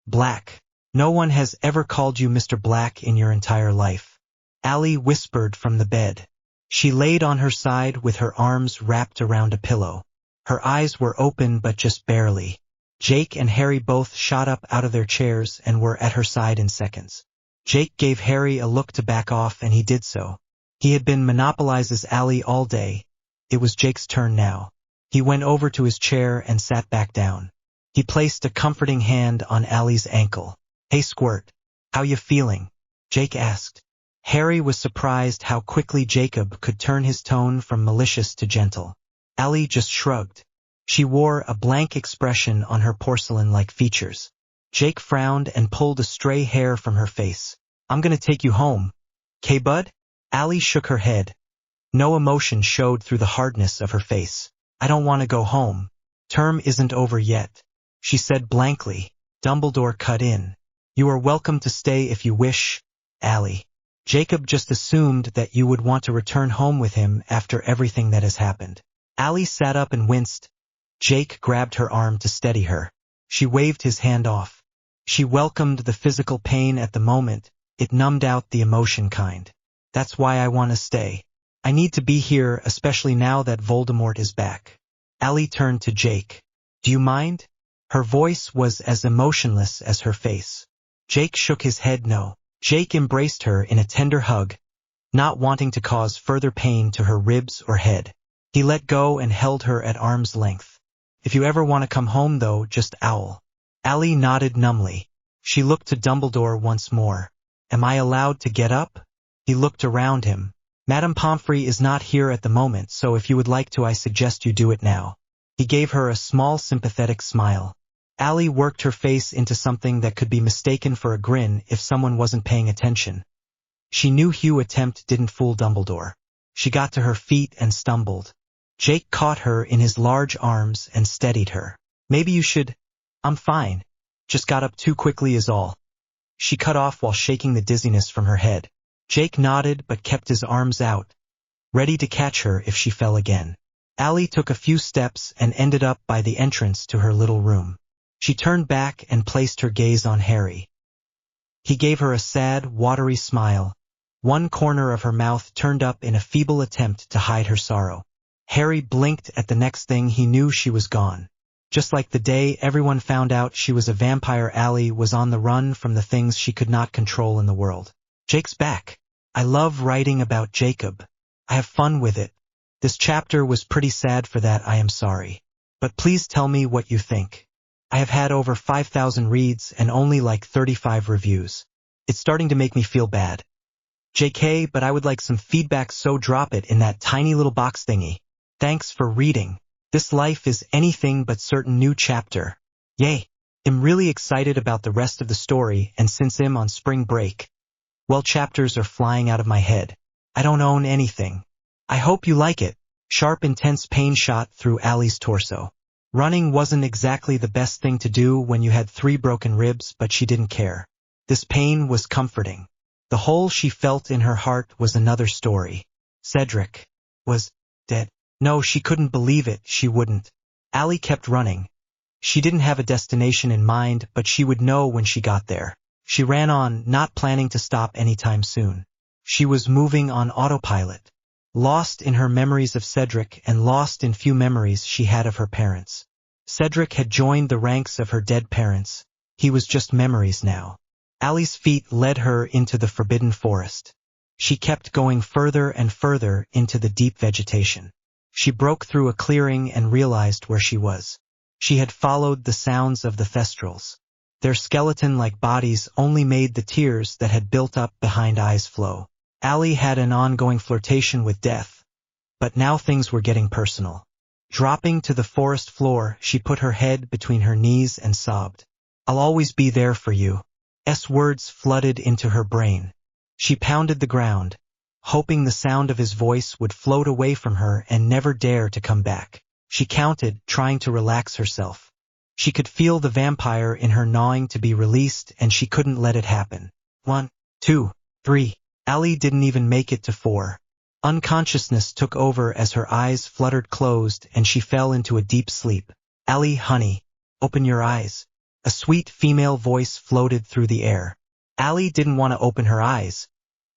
Speaker 1: Black. No one has ever called you Mr. Black in your entire life." Allie whispered from the bed. She laid on her side with her arms wrapped around a pillow. Her eyes were open but just barely. Jake and Harry both shot up out of their chairs and were at her side in seconds. Jake gave Harry a look to back off, and he did so. He had been monopolizes Allie all day. It was Jake's turn now. He went over to his chair and sat back down. He placed a comforting hand on Allie's ankle. "Hey Squirt, how you feeling?" Jake asked. Harry was surprised how quickly Jacob could turn his tone from malicious to gentle. Allie just shrugged. She wore a blank expression on her porcelain-like features. Jake frowned and pulled a stray hair from her face. "I'm gonna take you home. 'Kay, bud?" Allie shook her head. No emotion showed through the hardness of her face. "I don't want to go home. Term isn't over yet," she said blankly. Dumbledore cut in. "You are welcome to stay if you wish, Allie. Jacob just assumed that you would want to return home with him after everything that has happened." Allie sat up and winced. Jake grabbed her arm to steady her. She waved his hand off. She welcomed the physical pain at the moment. It numbed out the emotion kind. "That's why I want to stay. I need to be here, especially now that Voldemort is back." Allie turned to Jake. "Do you mind?" Her voice was as emotionless as her face. Jake shook his head no. Jake embraced her in a tender hug, not wanting to cause further pain to her ribs or head. He let go and held her at arm's length. "If you ever want to come home though, just owl." Allie nodded numbly. She looked to Dumbledore once more. "Am I allowed to get up?" He looked around him. "Madame Pomfrey is not here at the moment, so if you would like to, I suggest you do it now." He gave her a small sympathetic smile. Allie worked her face into something that could be mistaken for a grin if someone wasn't paying attention. She knew Hugh's attempt didn't fool Dumbledore. She got to her feet and stumbled. Jake caught her in his large arms and steadied her. "Maybe you should—" "I'm fine. Just got up too quickly is all." She cut off while shaking the dizziness from her head. Jake nodded but kept his arms out, ready to catch her if she fell again. Allie took a few steps and ended up by the entrance to her little room. She turned back and placed her gaze on Harry. He gave her a sad, watery smile. One corner of her mouth turned up in a feeble attempt to hide her sorrow. Harry blinked at the next thing he knew she was gone. Just like the day everyone found out she was a vampire, Allie was on the run from the things she could not control in the world. Jake's back. I love writing about Jacob. I have fun with it. This chapter was pretty sad for that, I am sorry. But please tell me what you think. I have had over 5,000 reads and only like 35 reviews. It's starting to make me feel bad. JK, but I would like some feedback, so drop it in that tiny little box thingy. Thanks for reading. This life is anything but certain. New chapter. Yay. I'm really excited about the rest of the story, and since I'm on spring break, well, chapters are flying out of my head. I don't own anything. I hope you like it. Sharp, intense pain shot through Allie's torso. Running wasn't exactly the best thing to do when you had 3 broken ribs, but she didn't care. This pain was comforting. The hole she felt in her heart was another story. Cedric was dead. No, she couldn't believe it, she wouldn't. Allie kept running. She didn't have a destination in mind, but she would know when she got there. She ran on, not planning to stop anytime soon. She was moving on autopilot, lost in her memories of Cedric and lost in few memories she had of her parents. Cedric had joined the ranks of her dead parents. He was just memories now. Allie's feet led her into the forbidden forest. She kept going further and further into the deep vegetation. She broke through a clearing and realized where she was. She had followed the sounds of the Thestrals. Their skeleton-like bodies only made the tears that had built up behind eyes flow. Allie had an ongoing flirtation with death, but now things were getting personal. Dropping to the forest floor, she put her head between her knees and sobbed. "I'll always be there for you." Words flooded into her brain. She pounded the ground, hoping the sound of his voice would float away from her and never dare to come back. She counted, trying to relax herself. She could feel the vampire in her gnawing to be released, and she couldn't let it happen. 1, 2, 3. Allie didn't even make it to 4. Unconsciousness took over as her eyes fluttered closed and she fell into a deep sleep. "Allie, honey, open your eyes." A sweet female voice floated through the air. Allie didn't want to open her eyes.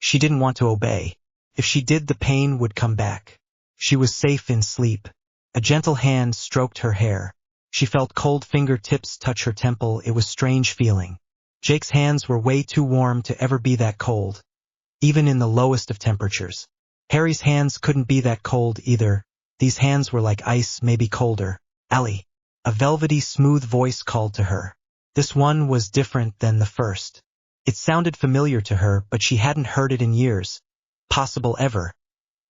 Speaker 1: She didn't want to obey. If she did, the pain would come back. She was safe in sleep. A gentle hand stroked her hair. She felt cold fingertips touch her temple. It was a strange feeling. Jake's hands were way too warm to ever be that cold, even in the lowest of temperatures. Harry's hands couldn't be that cold either. These hands were like ice, maybe colder. "Allie." A velvety, smooth voice called to her. This one was different than the first. It sounded familiar to her, but she hadn't heard it in years. Possible ever.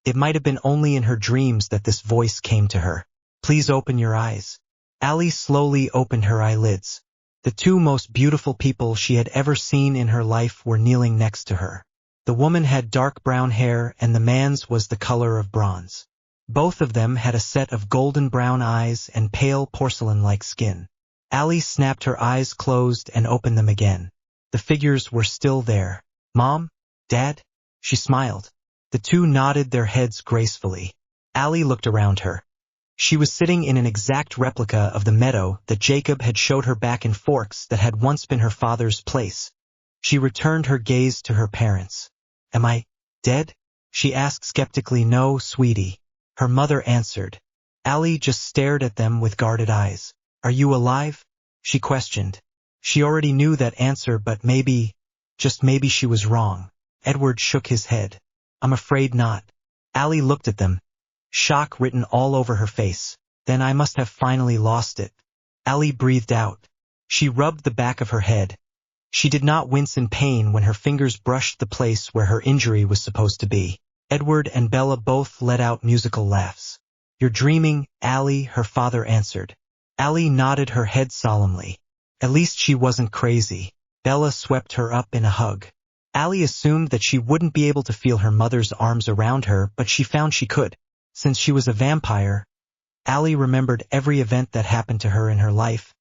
Speaker 1: It might have been only in her dreams that this voice came to her. "Please open your eyes." Allie slowly opened her eyelids. The two most beautiful people she had ever seen in her life were kneeling next to her. The woman had dark brown hair and the man's was the color of bronze. Both of them had a set of golden brown eyes and pale porcelain-like skin. Allie snapped her eyes closed and opened them again. The figures were still there. "Mom? Dad?" She smiled. The two nodded their heads gracefully. Allie looked around her. She was sitting in an exact replica of the meadow that Jacob had showed her back in Forks that had once been her father's place. She returned her gaze to her parents. "Am I dead?" she asked skeptically. "No, sweetie," her mother answered. Allie just stared at them with guarded eyes. "Are you alive?" she questioned. She already knew that answer, but maybe, just maybe, she was wrong. Edward shook his head. "I'm afraid not." Allie looked at them, shock written all over her face. "Then I must have finally lost it." Allie breathed out. She rubbed the back of her head. She did not wince in pain when her fingers brushed the place where her injury was supposed to be. Edward and Bella both let out musical laughs. "You're dreaming, Allie," her father answered. Allie nodded her head solemnly. At least she wasn't crazy. Bella swept her up in a hug. Allie assumed that she wouldn't be able to feel her mother's arms around her, but she found she could. Since she was a vampire, Allie remembered every event that happened to her in her life,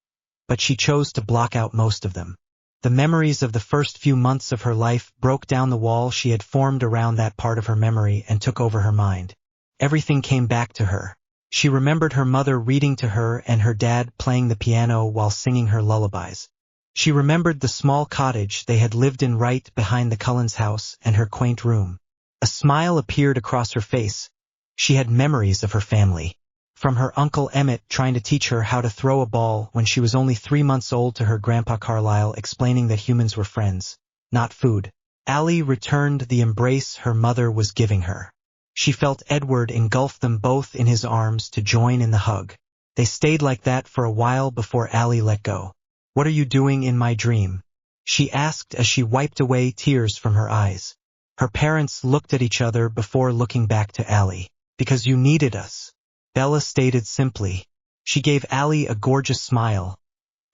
Speaker 1: but she chose to block out most of them. The memories of the first few months of her life broke down the wall she had formed around that part of her memory and took over her mind. Everything came back to her. She remembered her mother reading to her and her dad playing the piano while singing her lullabies. She remembered the small cottage they had lived in right behind the Cullens' house and her quaint room. A smile appeared across her face. She had memories of her family. From her Uncle Emmett trying to teach her how to throw a ball when she was only 3 months old to her Grandpa Carlyle explaining that humans were friends, not food. Allie returned the embrace her mother was giving her. She felt Edward engulf them both in his arms to join in the hug. They stayed like that for a while before Allie let go. "What are you doing in my dream?" she asked as she wiped away tears from her eyes. Her parents looked at each other before looking back to Allie. "Because you needed us," Bella stated simply. She gave Allie a gorgeous smile.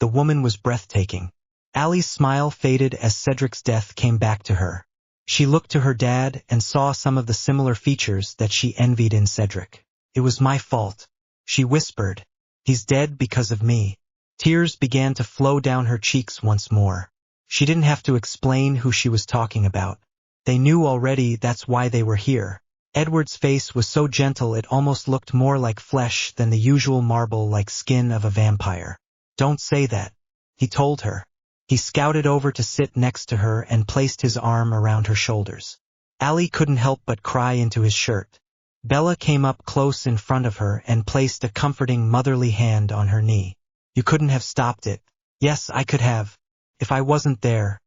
Speaker 1: The woman was breathtaking. Allie's smile faded as Cedric's death came back to her. She looked to her dad and saw some of the similar features that she envied in Cedric. "It was my fault," she whispered. "He's dead because of me." Tears began to flow down her cheeks once more. She didn't have to explain who she was talking about. They knew already. That's why they were here. Edward's face was so gentle it almost looked more like flesh than the usual marble-like skin of a vampire. "Don't say that," he told her. He scouted over to sit next to her and placed his arm around her shoulders. Allie couldn't help but cry into his shirt. Bella came up close in front of her and placed a comforting motherly hand on her knee. "You couldn't have stopped it." "Yes, I could have. If I wasn't there.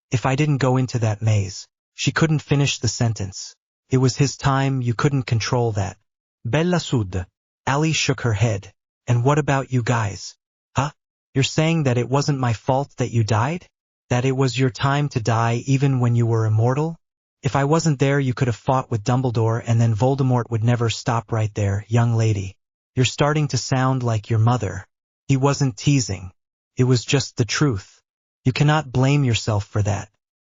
Speaker 1: If I didn't go into that maze." She couldn't finish the sentence. "It was his time. You couldn't control that." "Bella Sud." Allie shook her head. "And what about you guys?" "Huh? You're saying that it wasn't my fault that you died? That it was your time to die even when you were immortal? If I wasn't there you could have fought with Dumbledore and then Voldemort would never stop right there, young lady. You're starting to sound like your mother." He wasn't teasing. It was just the truth. "You cannot blame yourself for that.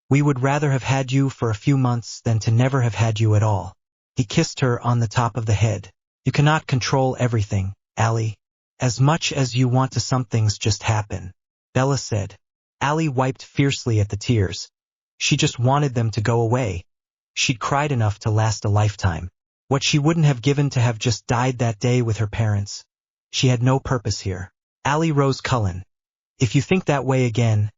Speaker 1: We would rather have had you for a few months than to never have had you at all." He kissed her on the top of the head. "You cannot control everything, Allie. As much as you want to, some things just happen," Bella said. Allie wiped fiercely at the tears. She just wanted them to go away. She'd cried enough to last a lifetime. What she wouldn't have given to have just died that day with her parents. She had no purpose here. Allie Rose Cullen. "If you think that way again,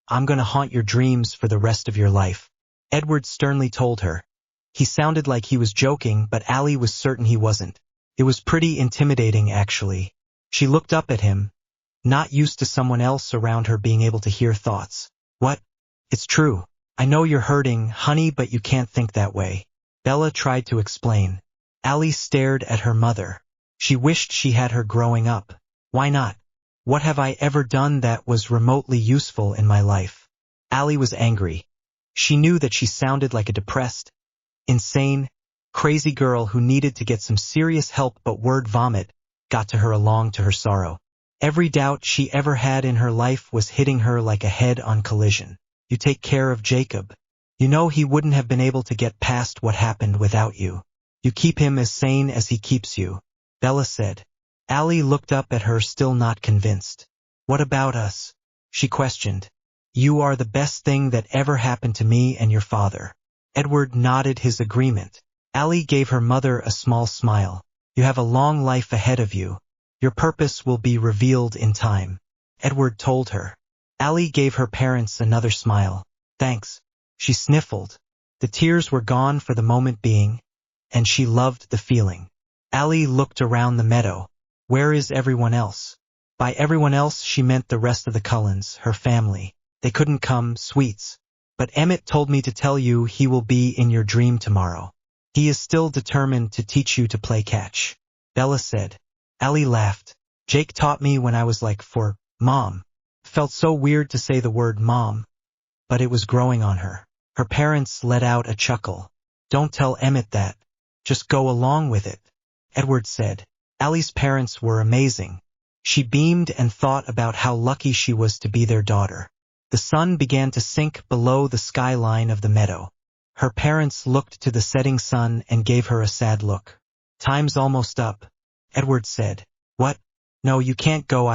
Speaker 1: I'm gonna haunt your dreams for the rest of your life." Edward sternly told her. He sounded like he was joking, but Allie was certain he wasn't. It was pretty intimidating, actually. She looked up at him, not used to someone else around her being able to hear thoughts. What? It's true. I know you're hurting, honey, but you can't think that way. Bella tried to explain. Allie stared at her mother. She wished she had her growing up. Why not? What have I ever done that was remotely useful in my life? Allie was angry. She knew that she sounded like a depressed, insane, crazy girl who needed to get some serious help, but word vomit got to her along to her sorrow. Every doubt she ever had in her life was hitting her like a head-on collision. You take care of Jacob. You know he wouldn't have been able to get past what happened without you. You keep him as sane as he keeps you, Bella said. Allie looked up at her, still not convinced. What about us? She questioned. You are the best thing that ever happened to me and your father. Edward nodded his agreement. Allie gave her mother a small smile. You have a long life ahead of you. Your purpose will be revealed in time, Edward told her. Allie gave her parents another smile. Thanks. She sniffled. The tears were gone for the moment being, and she loved the feeling. Allie looked around the meadow. Where is everyone else? By everyone else she meant the rest of the Cullens, her family. They couldn't come, sweets. But Emmett told me to tell you he will be in your dream tomorrow. He is still determined to teach you to play catch, Bella said. Allie laughed. Jake taught me when I was like 4, Mom. Felt so weird to say the word mom, but it was growing on her. Her parents let out a chuckle. Don't tell Emmett that. Just go along with it, Edward said. Allie's parents were amazing. She beamed and thought about how lucky she was to be their daughter. The sun began to sink below the skyline of the meadow. Her parents looked to the setting sun and gave her a sad look. Time's almost up, Edward said. What? No, you can't go,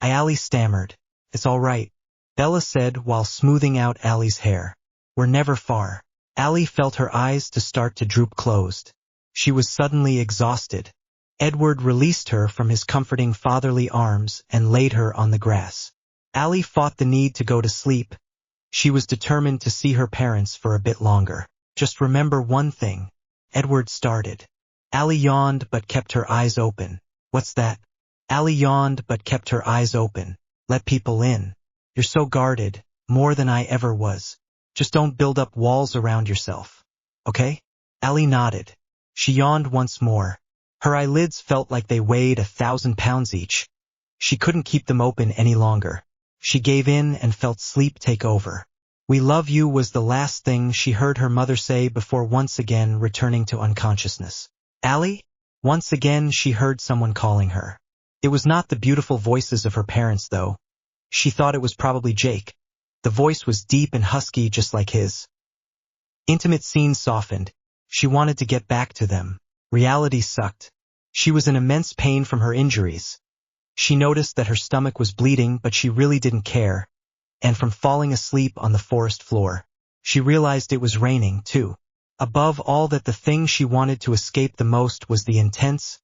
Speaker 1: Allie stammered. It's all right, Bella said while smoothing out Allie's hair. We're never far. Allie felt her eyes to start to droop closed. She was suddenly exhausted. Edward released her from his comforting fatherly arms and laid her on the grass. Allie fought the need to go to sleep. She was determined to see her parents for a bit longer. Just remember one thing, Edward started. Allie yawned but kept her eyes open. What's that? Allie yawned but kept her eyes open. Let people in. You're so guarded, more than I ever was. Just don't build up walls around yourself. Okay? Allie nodded. She yawned once more. Her eyelids felt like they weighed 1,000 pounds each. She couldn't keep them open any longer. She gave in and felt sleep take over. We love you was the last thing she heard her mother say before once again returning to unconsciousness. Allie? Once again she heard someone calling her. It was not the beautiful voices of her parents, though. She thought it was probably Jake. The voice was deep and husky just like his. Intimate scenes softened. She wanted to get back to them. Reality sucked. She was in immense pain from her injuries. She noticed that her stomach was bleeding, but she really didn't care. And from falling asleep on the forest floor, she realized it was raining, too. Above all that, the thing she wanted to escape the most was the intense,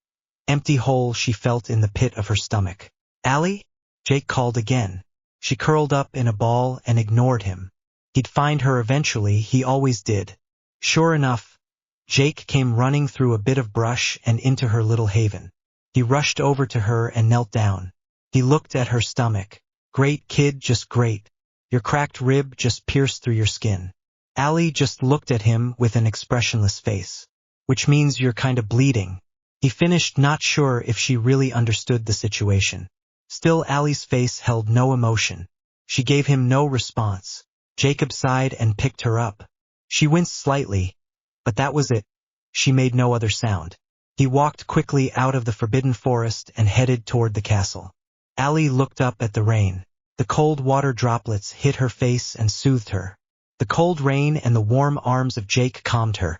Speaker 1: empty hole she felt in the pit of her stomach. Allie? Jake called again. She curled up in a ball and ignored him. He'd find her eventually, he always did. Sure enough, Jake came running through a bit of brush and into her little haven. He rushed over to her and knelt down. He looked at her stomach. Great, kid, just great. Your cracked rib just pierced through your skin. Allie just looked at him with an expressionless face. Which means you're kind of bleeding. He finished, not sure if she really understood the situation. Still, Allie's face held no emotion. She gave him no response. Jacob sighed and picked her up. She winced slightly, but that was it. She made no other sound. He walked quickly out of the forbidden forest and headed toward the castle. Allie looked up at the rain. The cold water droplets hit her face and soothed her. The cold rain and the warm arms of Jake calmed her.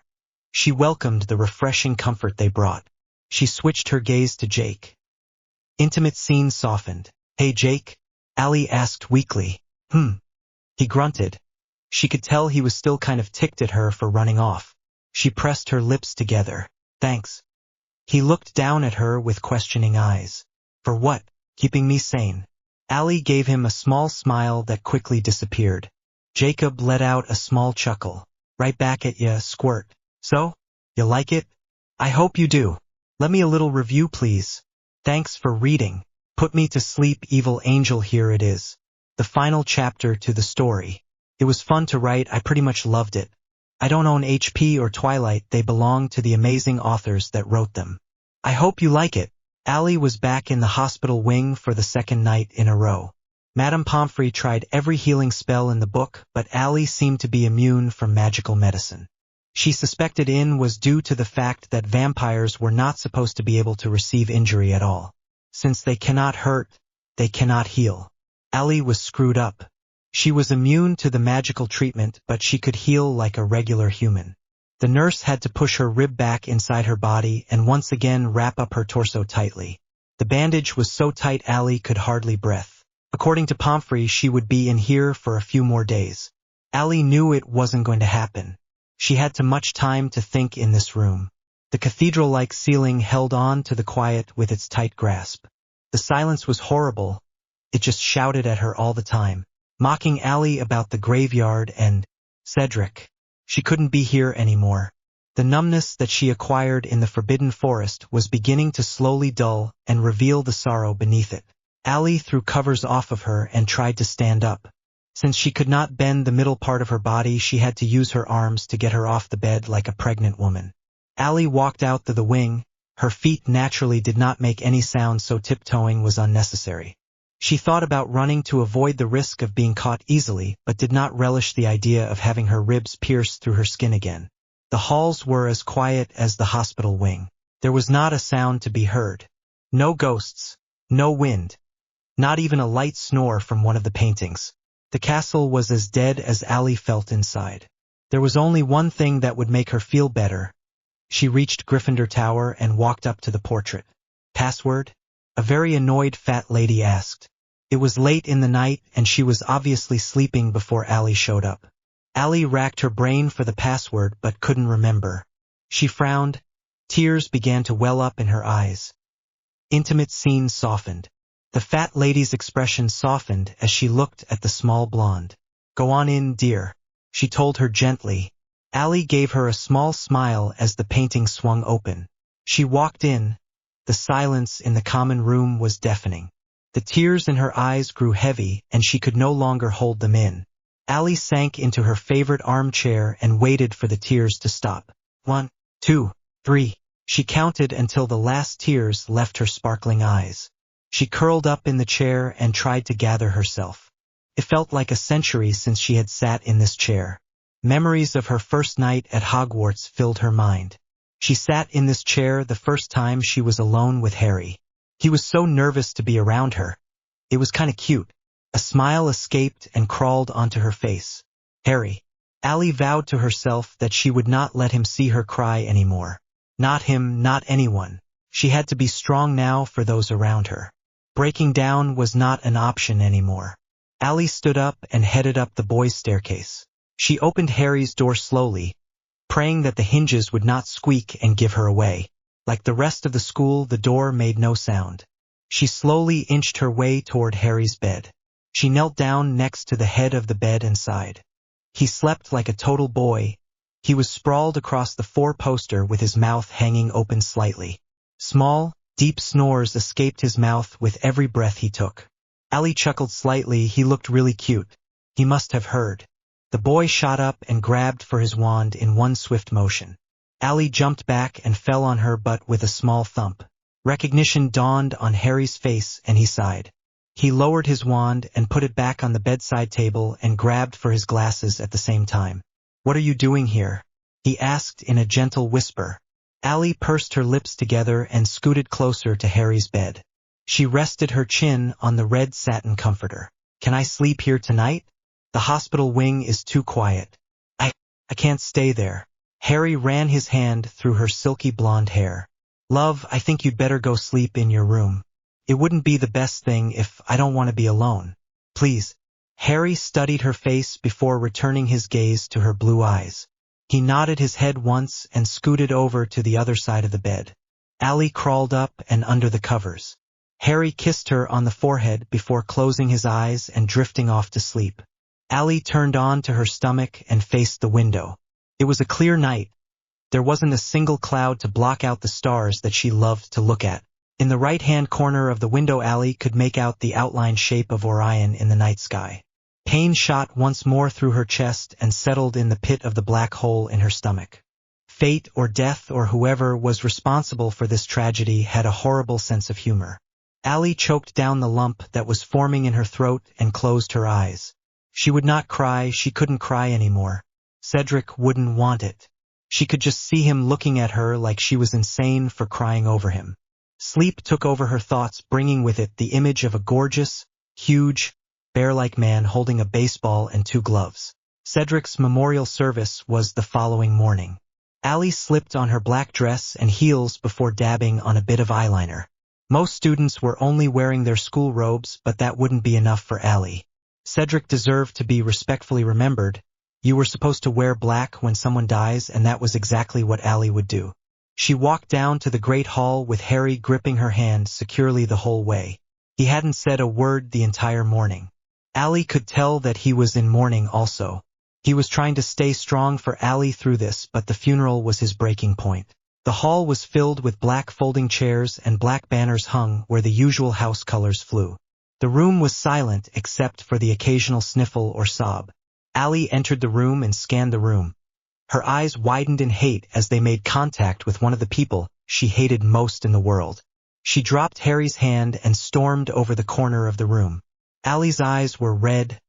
Speaker 1: She welcomed the refreshing comfort they brought. She switched her gaze to Jake. Intimate scene softened. Hey, Jake? Allie asked weakly. He grunted. She could tell he was still kind of ticked at her for running off. She pressed her lips together. Thanks. He looked down at her with questioning eyes. For what? Keeping me sane. Allie gave him a small smile that quickly disappeared. Jacob let out a small chuckle. Right back at ya, squirt. So? You like it? I hope you do. Let me a little review, please. Thanks for reading. Put me to sleep, evil angel. Here it is. The final chapter to the story. It was fun to write. I pretty much loved it. I don't own HP or Twilight. They belong to the amazing authors that wrote them. I hope you like it. Allie was back in the hospital wing for the second night in a row. Madame Pomfrey tried every healing spell in the book, but Allie seemed to be immune from magical medicine. She suspected it was due to the fact that vampires were not supposed to be able to receive injury at all. Since they cannot hurt, they cannot heal. Allie was screwed up. She was immune to the magical treatment, but she could heal like a regular human. The nurse had to push her rib back inside her body and once again wrap up her torso tightly. The bandage was so tight Allie could hardly breathe. According to Pomfrey, she would be in here for a few more days. Allie knew it wasn't going to happen. She had too much time to think in this room. The cathedral-like ceiling held on to the quiet with its tight grasp. The silence was horrible. It just shouted at her all the time, mocking Allie about the graveyard and Cedric. She couldn't be here anymore. The numbness that she acquired in the Forbidden Forest was beginning to slowly dull and reveal the sorrow beneath it. Allie threw covers off of her and tried to stand up. Since she could not bend the middle part of her body, she had to use her arms to get her off the bed like a pregnant woman. Allie walked out to the wing. Her feet naturally did not make any sound, so tiptoeing was unnecessary. She thought about running to avoid the risk of being caught easily, but did not relish the idea of having her ribs pierced through her skin again. The halls were as quiet as the hospital wing. There was not a sound to be heard. No ghosts, no wind, not even a light snore from one of the paintings. The castle was as dead as Allie felt inside. There was only one thing that would make her feel better. She reached Gryffindor Tower and walked up to the portrait. Password? A very annoyed fat lady asked. It was late in the night and she was obviously sleeping before Allie showed up. Allie racked her brain for the password but couldn't remember. She frowned. Tears began to well up in her eyes. Intimate scene softened. The fat lady's expression softened as she looked at the small blonde. Go on in, dear, she told her gently. Allie gave her a small smile as the painting swung open. She walked in. The silence in the common room was deafening. The tears in her eyes grew heavy and she could no longer hold them in. Allie sank into her favorite armchair and waited for the tears to stop. 1, 2, 3. She counted until the last tears left her sparkling eyes. She curled up in the chair and tried to gather herself. It felt like a century since she had sat in this chair. Memories of her first night at Hogwarts filled her mind. She sat in this chair the first time she was alone with Harry. He was so nervous to be around her. It was kind of cute. A smile escaped and crawled onto her face. Harry. Allie vowed to herself that she would not let him see her cry anymore. Not him, not anyone. She had to be strong now for those around her. Breaking down was not an option anymore. Allie stood up and headed up the boys' staircase. She opened Harry's door slowly, praying that the hinges would not squeak and give her away. Like the rest of the school, the door made no sound. She slowly inched her way toward Harry's bed. She knelt down next to the head of the bed and sighed. He slept like a total boy. He was sprawled across the four-poster with his mouth hanging open slightly. Small, deep snores escaped his mouth with every breath he took. Allie chuckled slightly. He looked really cute. He must have heard. The boy shot up and grabbed for his wand in one swift motion. Allie jumped back and fell on her butt with a small thump. Recognition dawned on Harry's face and he sighed. He lowered his wand and put it back on the bedside table and grabbed for his glasses at the same time. What are you doing here? He asked in a gentle whisper. Allie pursed her lips together and scooted closer to Harry's bed. She rested her chin on the red satin comforter. Can I sleep here tonight? The hospital wing is too quiet. I can't stay there. Harry ran his hand through her silky blonde hair. Love, I think you'd better go sleep in your room. It wouldn't be the best thing if I don't want to be alone. Please. Harry studied her face before returning his gaze to her blue eyes. He nodded his head once and scooted over to the other side of the bed. Allie crawled up and under the covers. Harry kissed her on the forehead before closing his eyes and drifting off to sleep. Allie turned on to her stomach and faced the window. It was a clear night. There wasn't a single cloud to block out the stars that she loved to look at. In the right-hand corner of the window, Allie could make out the outlined shape of Orion in the night sky. Pain shot once more through her chest and settled in the pit of the black hole in her stomach. Fate or death or whoever was responsible for this tragedy had a horrible sense of humor. Allie choked down the lump that was forming in her throat and closed her eyes. She would not cry, she couldn't cry anymore. Cedric wouldn't want it. She could just see him looking at her like she was insane for crying over him. Sleep took over her thoughts, bringing with it the image of a gorgeous, huge, bear-like man holding a baseball and 2 gloves. Cedric's memorial service was the following morning. Allie slipped on her black dress and heels before dabbing on a bit of eyeliner. Most students were only wearing their school robes, but that wouldn't be enough for Allie. Cedric deserved to be respectfully remembered. You were supposed to wear black when someone dies, and that was exactly what Allie would do. She walked down to the Great Hall with Harry gripping her hand securely the whole way. He hadn't said a word the entire morning. Allie could tell that he was in mourning also. He was trying to stay strong for Allie through this, but the funeral was his breaking point. The hall was filled with black folding chairs and black banners hung where the usual house colors flew. The room was silent except for the occasional sniffle or sob. Allie entered the room and scanned the room. Her eyes widened in hate as they made contact with one of the people she hated most in the world. She dropped Harry's hand and stormed over the corner of the room. Allie's eyes were red,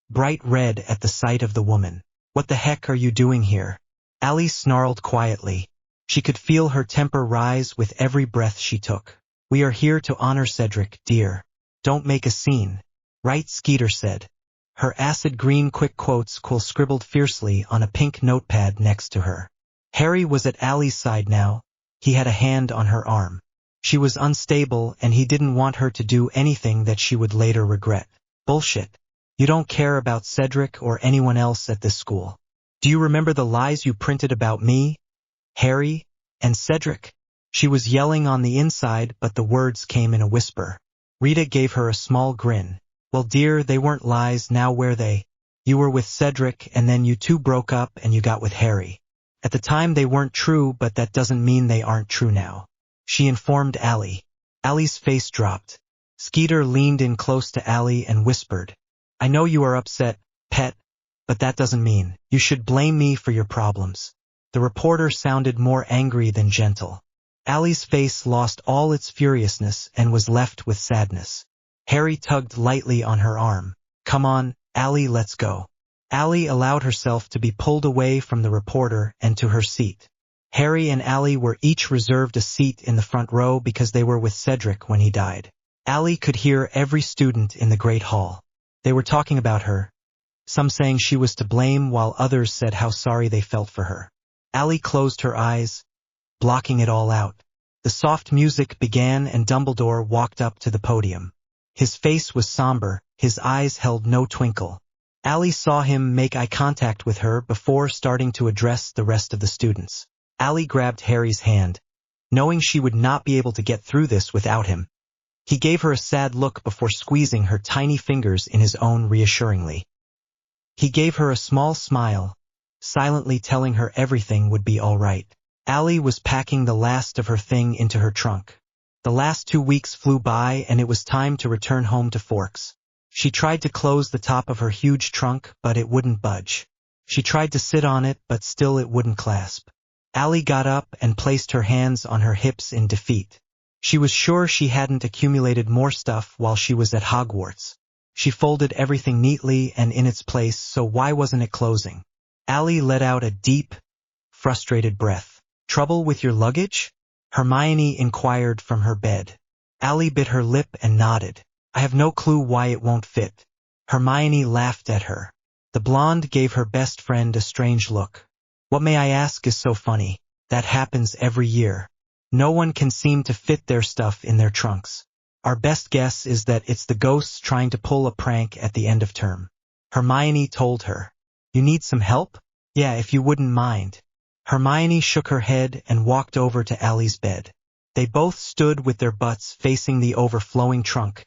Speaker 1: bright red at the sight of the woman. What the heck are you doing here? Allie snarled quietly. She could feel her temper rise with every breath she took. We are here to honor Cedric, dear. Don't make a scene. Right, Skeeter said. Her acid green quick quotes scribbled fiercely on a pink notepad next to her. Harry was at Allie's side now. He had a hand on her arm. She was unstable and he didn't want her to do anything that she would later regret. Bullshit. You don't care about Cedric or anyone else at this school. Do you remember the lies you printed about me, Harry, and Cedric? She was yelling on the inside, but the words came in a whisper. Rita gave her a small grin. Well, dear, they weren't lies, now were they? You were with Cedric and then you two broke up and you got with Harry. At the time they weren't true, but that doesn't mean they aren't true now. She informed Allie. Allie's face dropped. Skeeter leaned in close to Allie and whispered, I know you are upset, pet, but that doesn't mean you should blame me for your problems. The reporter sounded more angry than gentle. Allie's face lost all its furiousness and was left with sadness. Harry tugged lightly on her arm. Come on, Allie, let's go. Allie allowed herself to be pulled away from the reporter and to her seat. Harry and Allie were each reserved a seat in the front row because they were with Cedric when he died. Allie could hear every student in the Great Hall. They were talking about her, some saying she was to blame while others said how sorry they felt for her. Allie closed her eyes, blocking it all out. The soft music began and Dumbledore walked up to the podium. His face was somber, his eyes held no twinkle. Allie saw him make eye contact with her before starting to address the rest of the students. Allie grabbed Harry's hand, knowing she would not be able to get through this without him. He gave her a sad look before squeezing her tiny fingers in his own reassuringly. He gave her a small smile, silently telling her everything would be all right. Allie was packing the last of her thing into her trunk. The last 2 weeks flew by and it was time to return home to Forks. She tried to close the top of her huge trunk, but it wouldn't budge. She tried to sit on it, but still it wouldn't clasp. Allie got up and placed her hands on her hips in defeat. She was sure she hadn't accumulated more stuff while she was at Hogwarts. She folded everything neatly and in its place, so why wasn't it closing? Allie let out a deep, frustrated breath. Trouble with your luggage? Hermione inquired from her bed. Allie bit her lip and nodded. I have no clue why it won't fit. Hermione laughed at her. The blonde gave her best friend a strange look. What may I ask is so funny? That happens every year. No one can seem to fit their stuff in their trunks. Our best guess is that it's the ghosts trying to pull a prank at the end of term. Hermione told her. You need some help? Yeah, if you wouldn't mind. Hermione shook her head and walked over to Allie's bed. They both stood with their butts facing the overflowing trunk,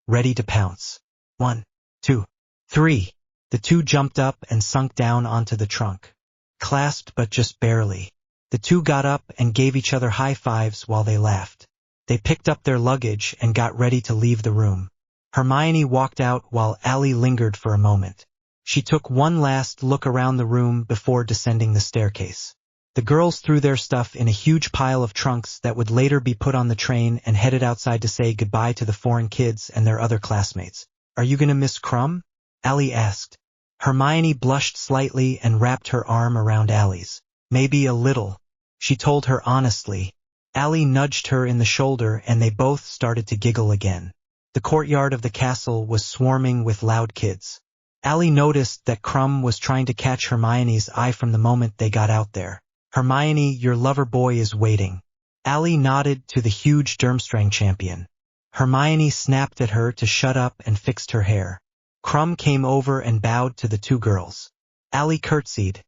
Speaker 1: ready to pounce. 1, 2, 3. The two jumped up and sunk down onto the trunk. clasped but just barely. The two got up and gave each other high fives while they laughed. They picked up their luggage and got ready to leave the room. Hermione walked out while Allie lingered for a moment. She took one last look around the room before descending the staircase. The girls threw their stuff in a huge pile of trunks that would later be put on the train and headed outside to say goodbye to the foreign kids and their other classmates. "Are you gonna miss Crumb?" Allie asked. Hermione blushed slightly and wrapped her arm around Allie's. "Maybe a little," she told her honestly. Allie nudged her in the shoulder and they both started to giggle again. The courtyard of the castle was swarming with loud kids. Allie noticed that Crumb was trying to catch Hermione's eye from the moment they got out there. "Hermione, your lover boy is waiting." Allie nodded to the huge Durmstrang champion. Hermione snapped at her to shut up and fixed her hair. Crumb came over and bowed to the two girls. Allie curtsied,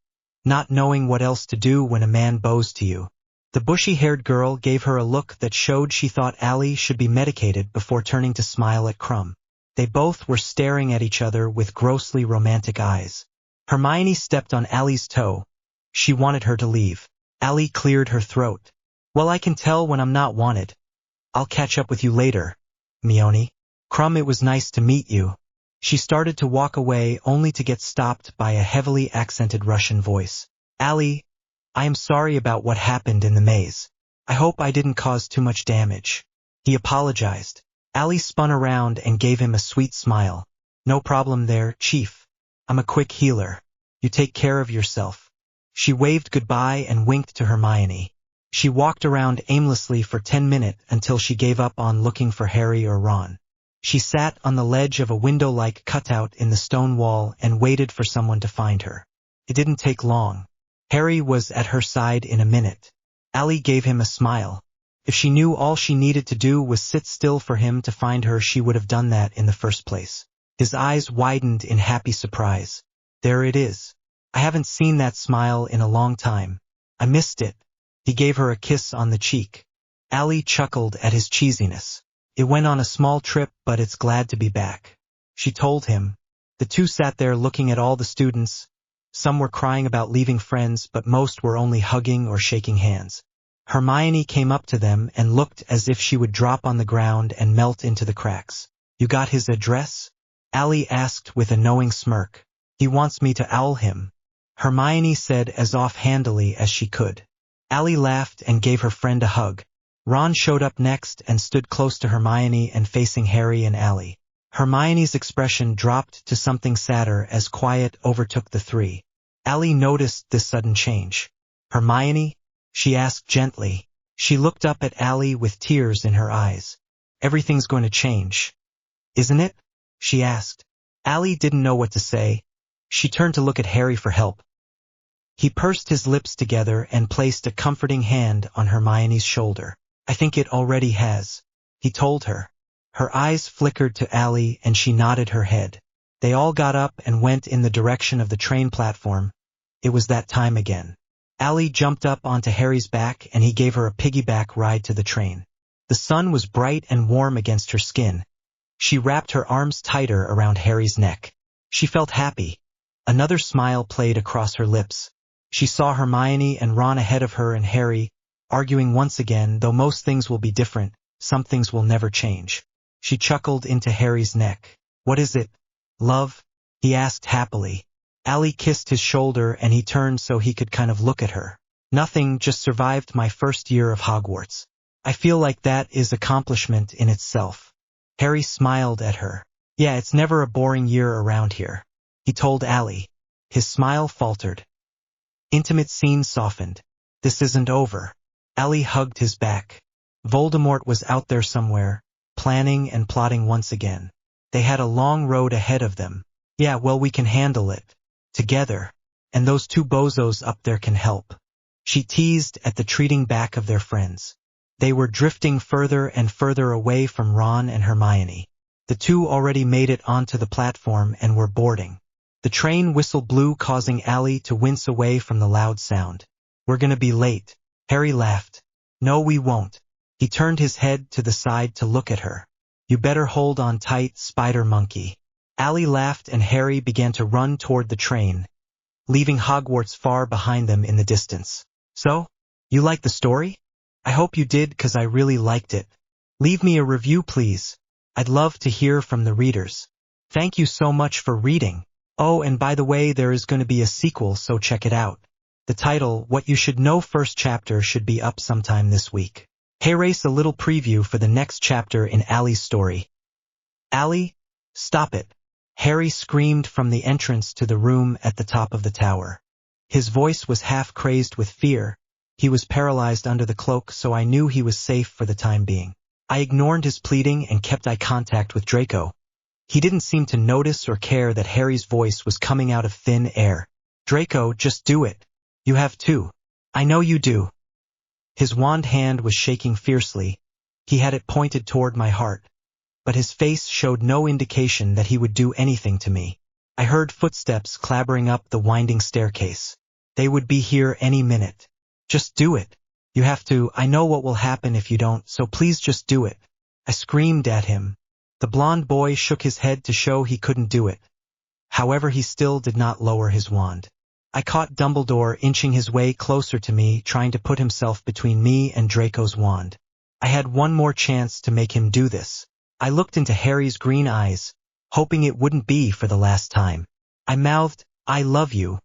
Speaker 1: not knowing what else to do when a man bows to you. The bushy-haired girl gave her a look that showed she thought Allie should be medicated before turning to smile at Crumb. They both were staring at each other with grossly romantic eyes. Hermione stepped on Allie's toe. She wanted her to leave. Allie cleared her throat. "Well, I can tell when I'm not wanted. I'll catch up with you later, Mione." "Crumb, it was nice to meet you." She started to walk away only to get stopped by a heavily accented Russian voice. "Allie, I am sorry about what happened in the maze. I hope I didn't cause too much damage." He apologized. Allie spun around and gave him a sweet smile. "No problem there, Chief. I'm a quick healer. You take care of yourself." She waved goodbye and winked to Hermione. She walked around aimlessly for 10 minutes until she gave up on looking for Harry or Ron. She sat on the ledge of a window-like cutout in the stone wall and waited for someone to find her. It didn't take long. Harry was at her side in a minute. Allie gave him a smile. If she knew all she needed to do was sit still for him to find her, she would have done that in the first place. His eyes widened in happy surprise. "There it is. I haven't seen that smile in a long time. I missed it." He gave her a kiss on the cheek. Allie chuckled at his cheesiness. "It went on a small trip, but it's glad to be back," she told him. The two sat there looking at all the students. Some were crying about leaving friends, but most were only hugging or shaking hands. Hermione came up to them and looked as if she would drop on the ground and melt into the cracks. "You got his address?" Allie asked with a knowing smirk. "He wants me to owl him," Hermione said as offhandedly as she could. Allie laughed and gave her friend a hug. Ron showed up next and stood close to Hermione and facing Harry and Allie. Hermione's expression dropped to something sadder as quiet overtook the three. Allie noticed this sudden change. "Hermione?" she asked gently. She looked up at Allie with tears in her eyes. "Everything's going to change, isn't it?" she asked. Allie didn't know what to say. She turned to look at Harry for help. He pursed his lips together and placed a comforting hand on Hermione's shoulder. "I think it already has," he told her. Her eyes flickered to Allie and she nodded her head. They all got up and went in the direction of the train platform. It was that time again. Allie jumped up onto Harry's back and he gave her a piggyback ride to the train. The sun was bright and warm against her skin. She wrapped her arms tighter around Harry's neck. She felt happy. Another smile played across her lips. She saw Hermione and Ron ahead of her and Harry, arguing once again. Though most things will be different, some things will never change. She chuckled into Harry's neck. "What is it, love?" he asked happily. Allie kissed his shoulder and he turned so he could kind of look at her. "Nothing, just survived my first year of Hogwarts. I feel like that is accomplishment in itself." Harry smiled at her. "Yeah, it's never a boring year around here," he told Allie. His smile faltered. Intimate scene softened. "This isn't over." Allie hugged his back. Voldemort was out there somewhere, planning and plotting once again. They had a long road ahead of them. "Yeah, well, we can handle it. Together. And those two bozos up there can help." She teased at the treating back of their friends. They were drifting further and further away from Ron and Hermione. The two already made it onto the platform and were boarding. The train whistle blew, causing Allie to wince away from the loud sound. "We're gonna be late." Harry laughed. "No, we won't." He turned his head to the side to look at her. "You better hold on tight, spider monkey." Allie laughed and Harry began to run toward the train, leaving Hogwarts far behind them in the distance. So, you liked the story? I hope you did, 'cause I really liked it. Leave me a review, please. I'd love to hear from the readers. Thank you so much for reading. Oh, and by the way, there is going to be a sequel, so check it out. The title, What You Should Know first chapter, should be up sometime this week. Here's a little preview for the next chapter in Ali's story. Ali, stop it. Harry screamed from the entrance to the room at the top of the tower. His voice was half crazed with fear. He was paralyzed under the cloak, so I knew he was safe for the time being. I ignored his pleading and kept eye contact with Draco. He didn't seem to notice or care that Harry's voice was coming out of thin air. Draco, just do it. You have to. I know you do. His wand hand was shaking fiercely. He had it pointed toward my heart. But his face showed no indication that he would do anything to me. I heard footsteps clambering up the winding staircase. They would be here any minute. Just do it. You have to. I know what will happen if you don't, so please just do it. I screamed at him. The blond boy shook his head to show he couldn't do it. However, he still did not lower his wand. I caught Dumbledore inching his way closer to me, trying to put himself between me and Draco's wand. I had one more chance to make him do this. I looked into Harry's green eyes, hoping it wouldn't be for the last time. I mouthed, "I love you,"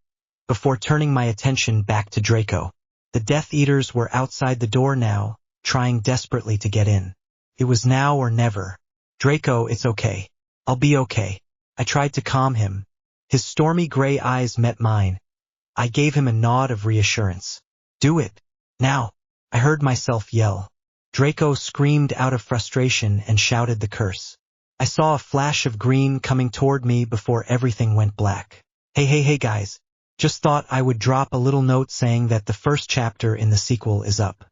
Speaker 1: before turning my attention back to Draco. The Death Eaters were outside the door now, trying desperately to get in. It was now or never. Draco, it's okay. I'll be okay. I tried to calm him. His stormy gray eyes met mine. I gave him a nod of reassurance. Do it. Now. I heard myself yell. Draco screamed out of frustration and shouted the curse. I saw a flash of green coming toward me before everything went black. Hey guys. Just thought I would drop a little note saying that the first chapter in the sequel is up.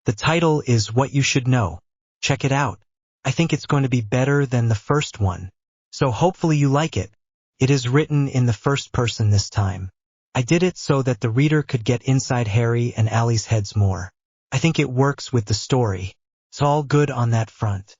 Speaker 1: The title is What You Should Know. Check it out. I think it's going to be better than the first one. So hopefully you like it. It is written in the first person this time. I did it so that the reader could get inside Harry and Ali's heads more. I think it works with the story. It's all good on that front.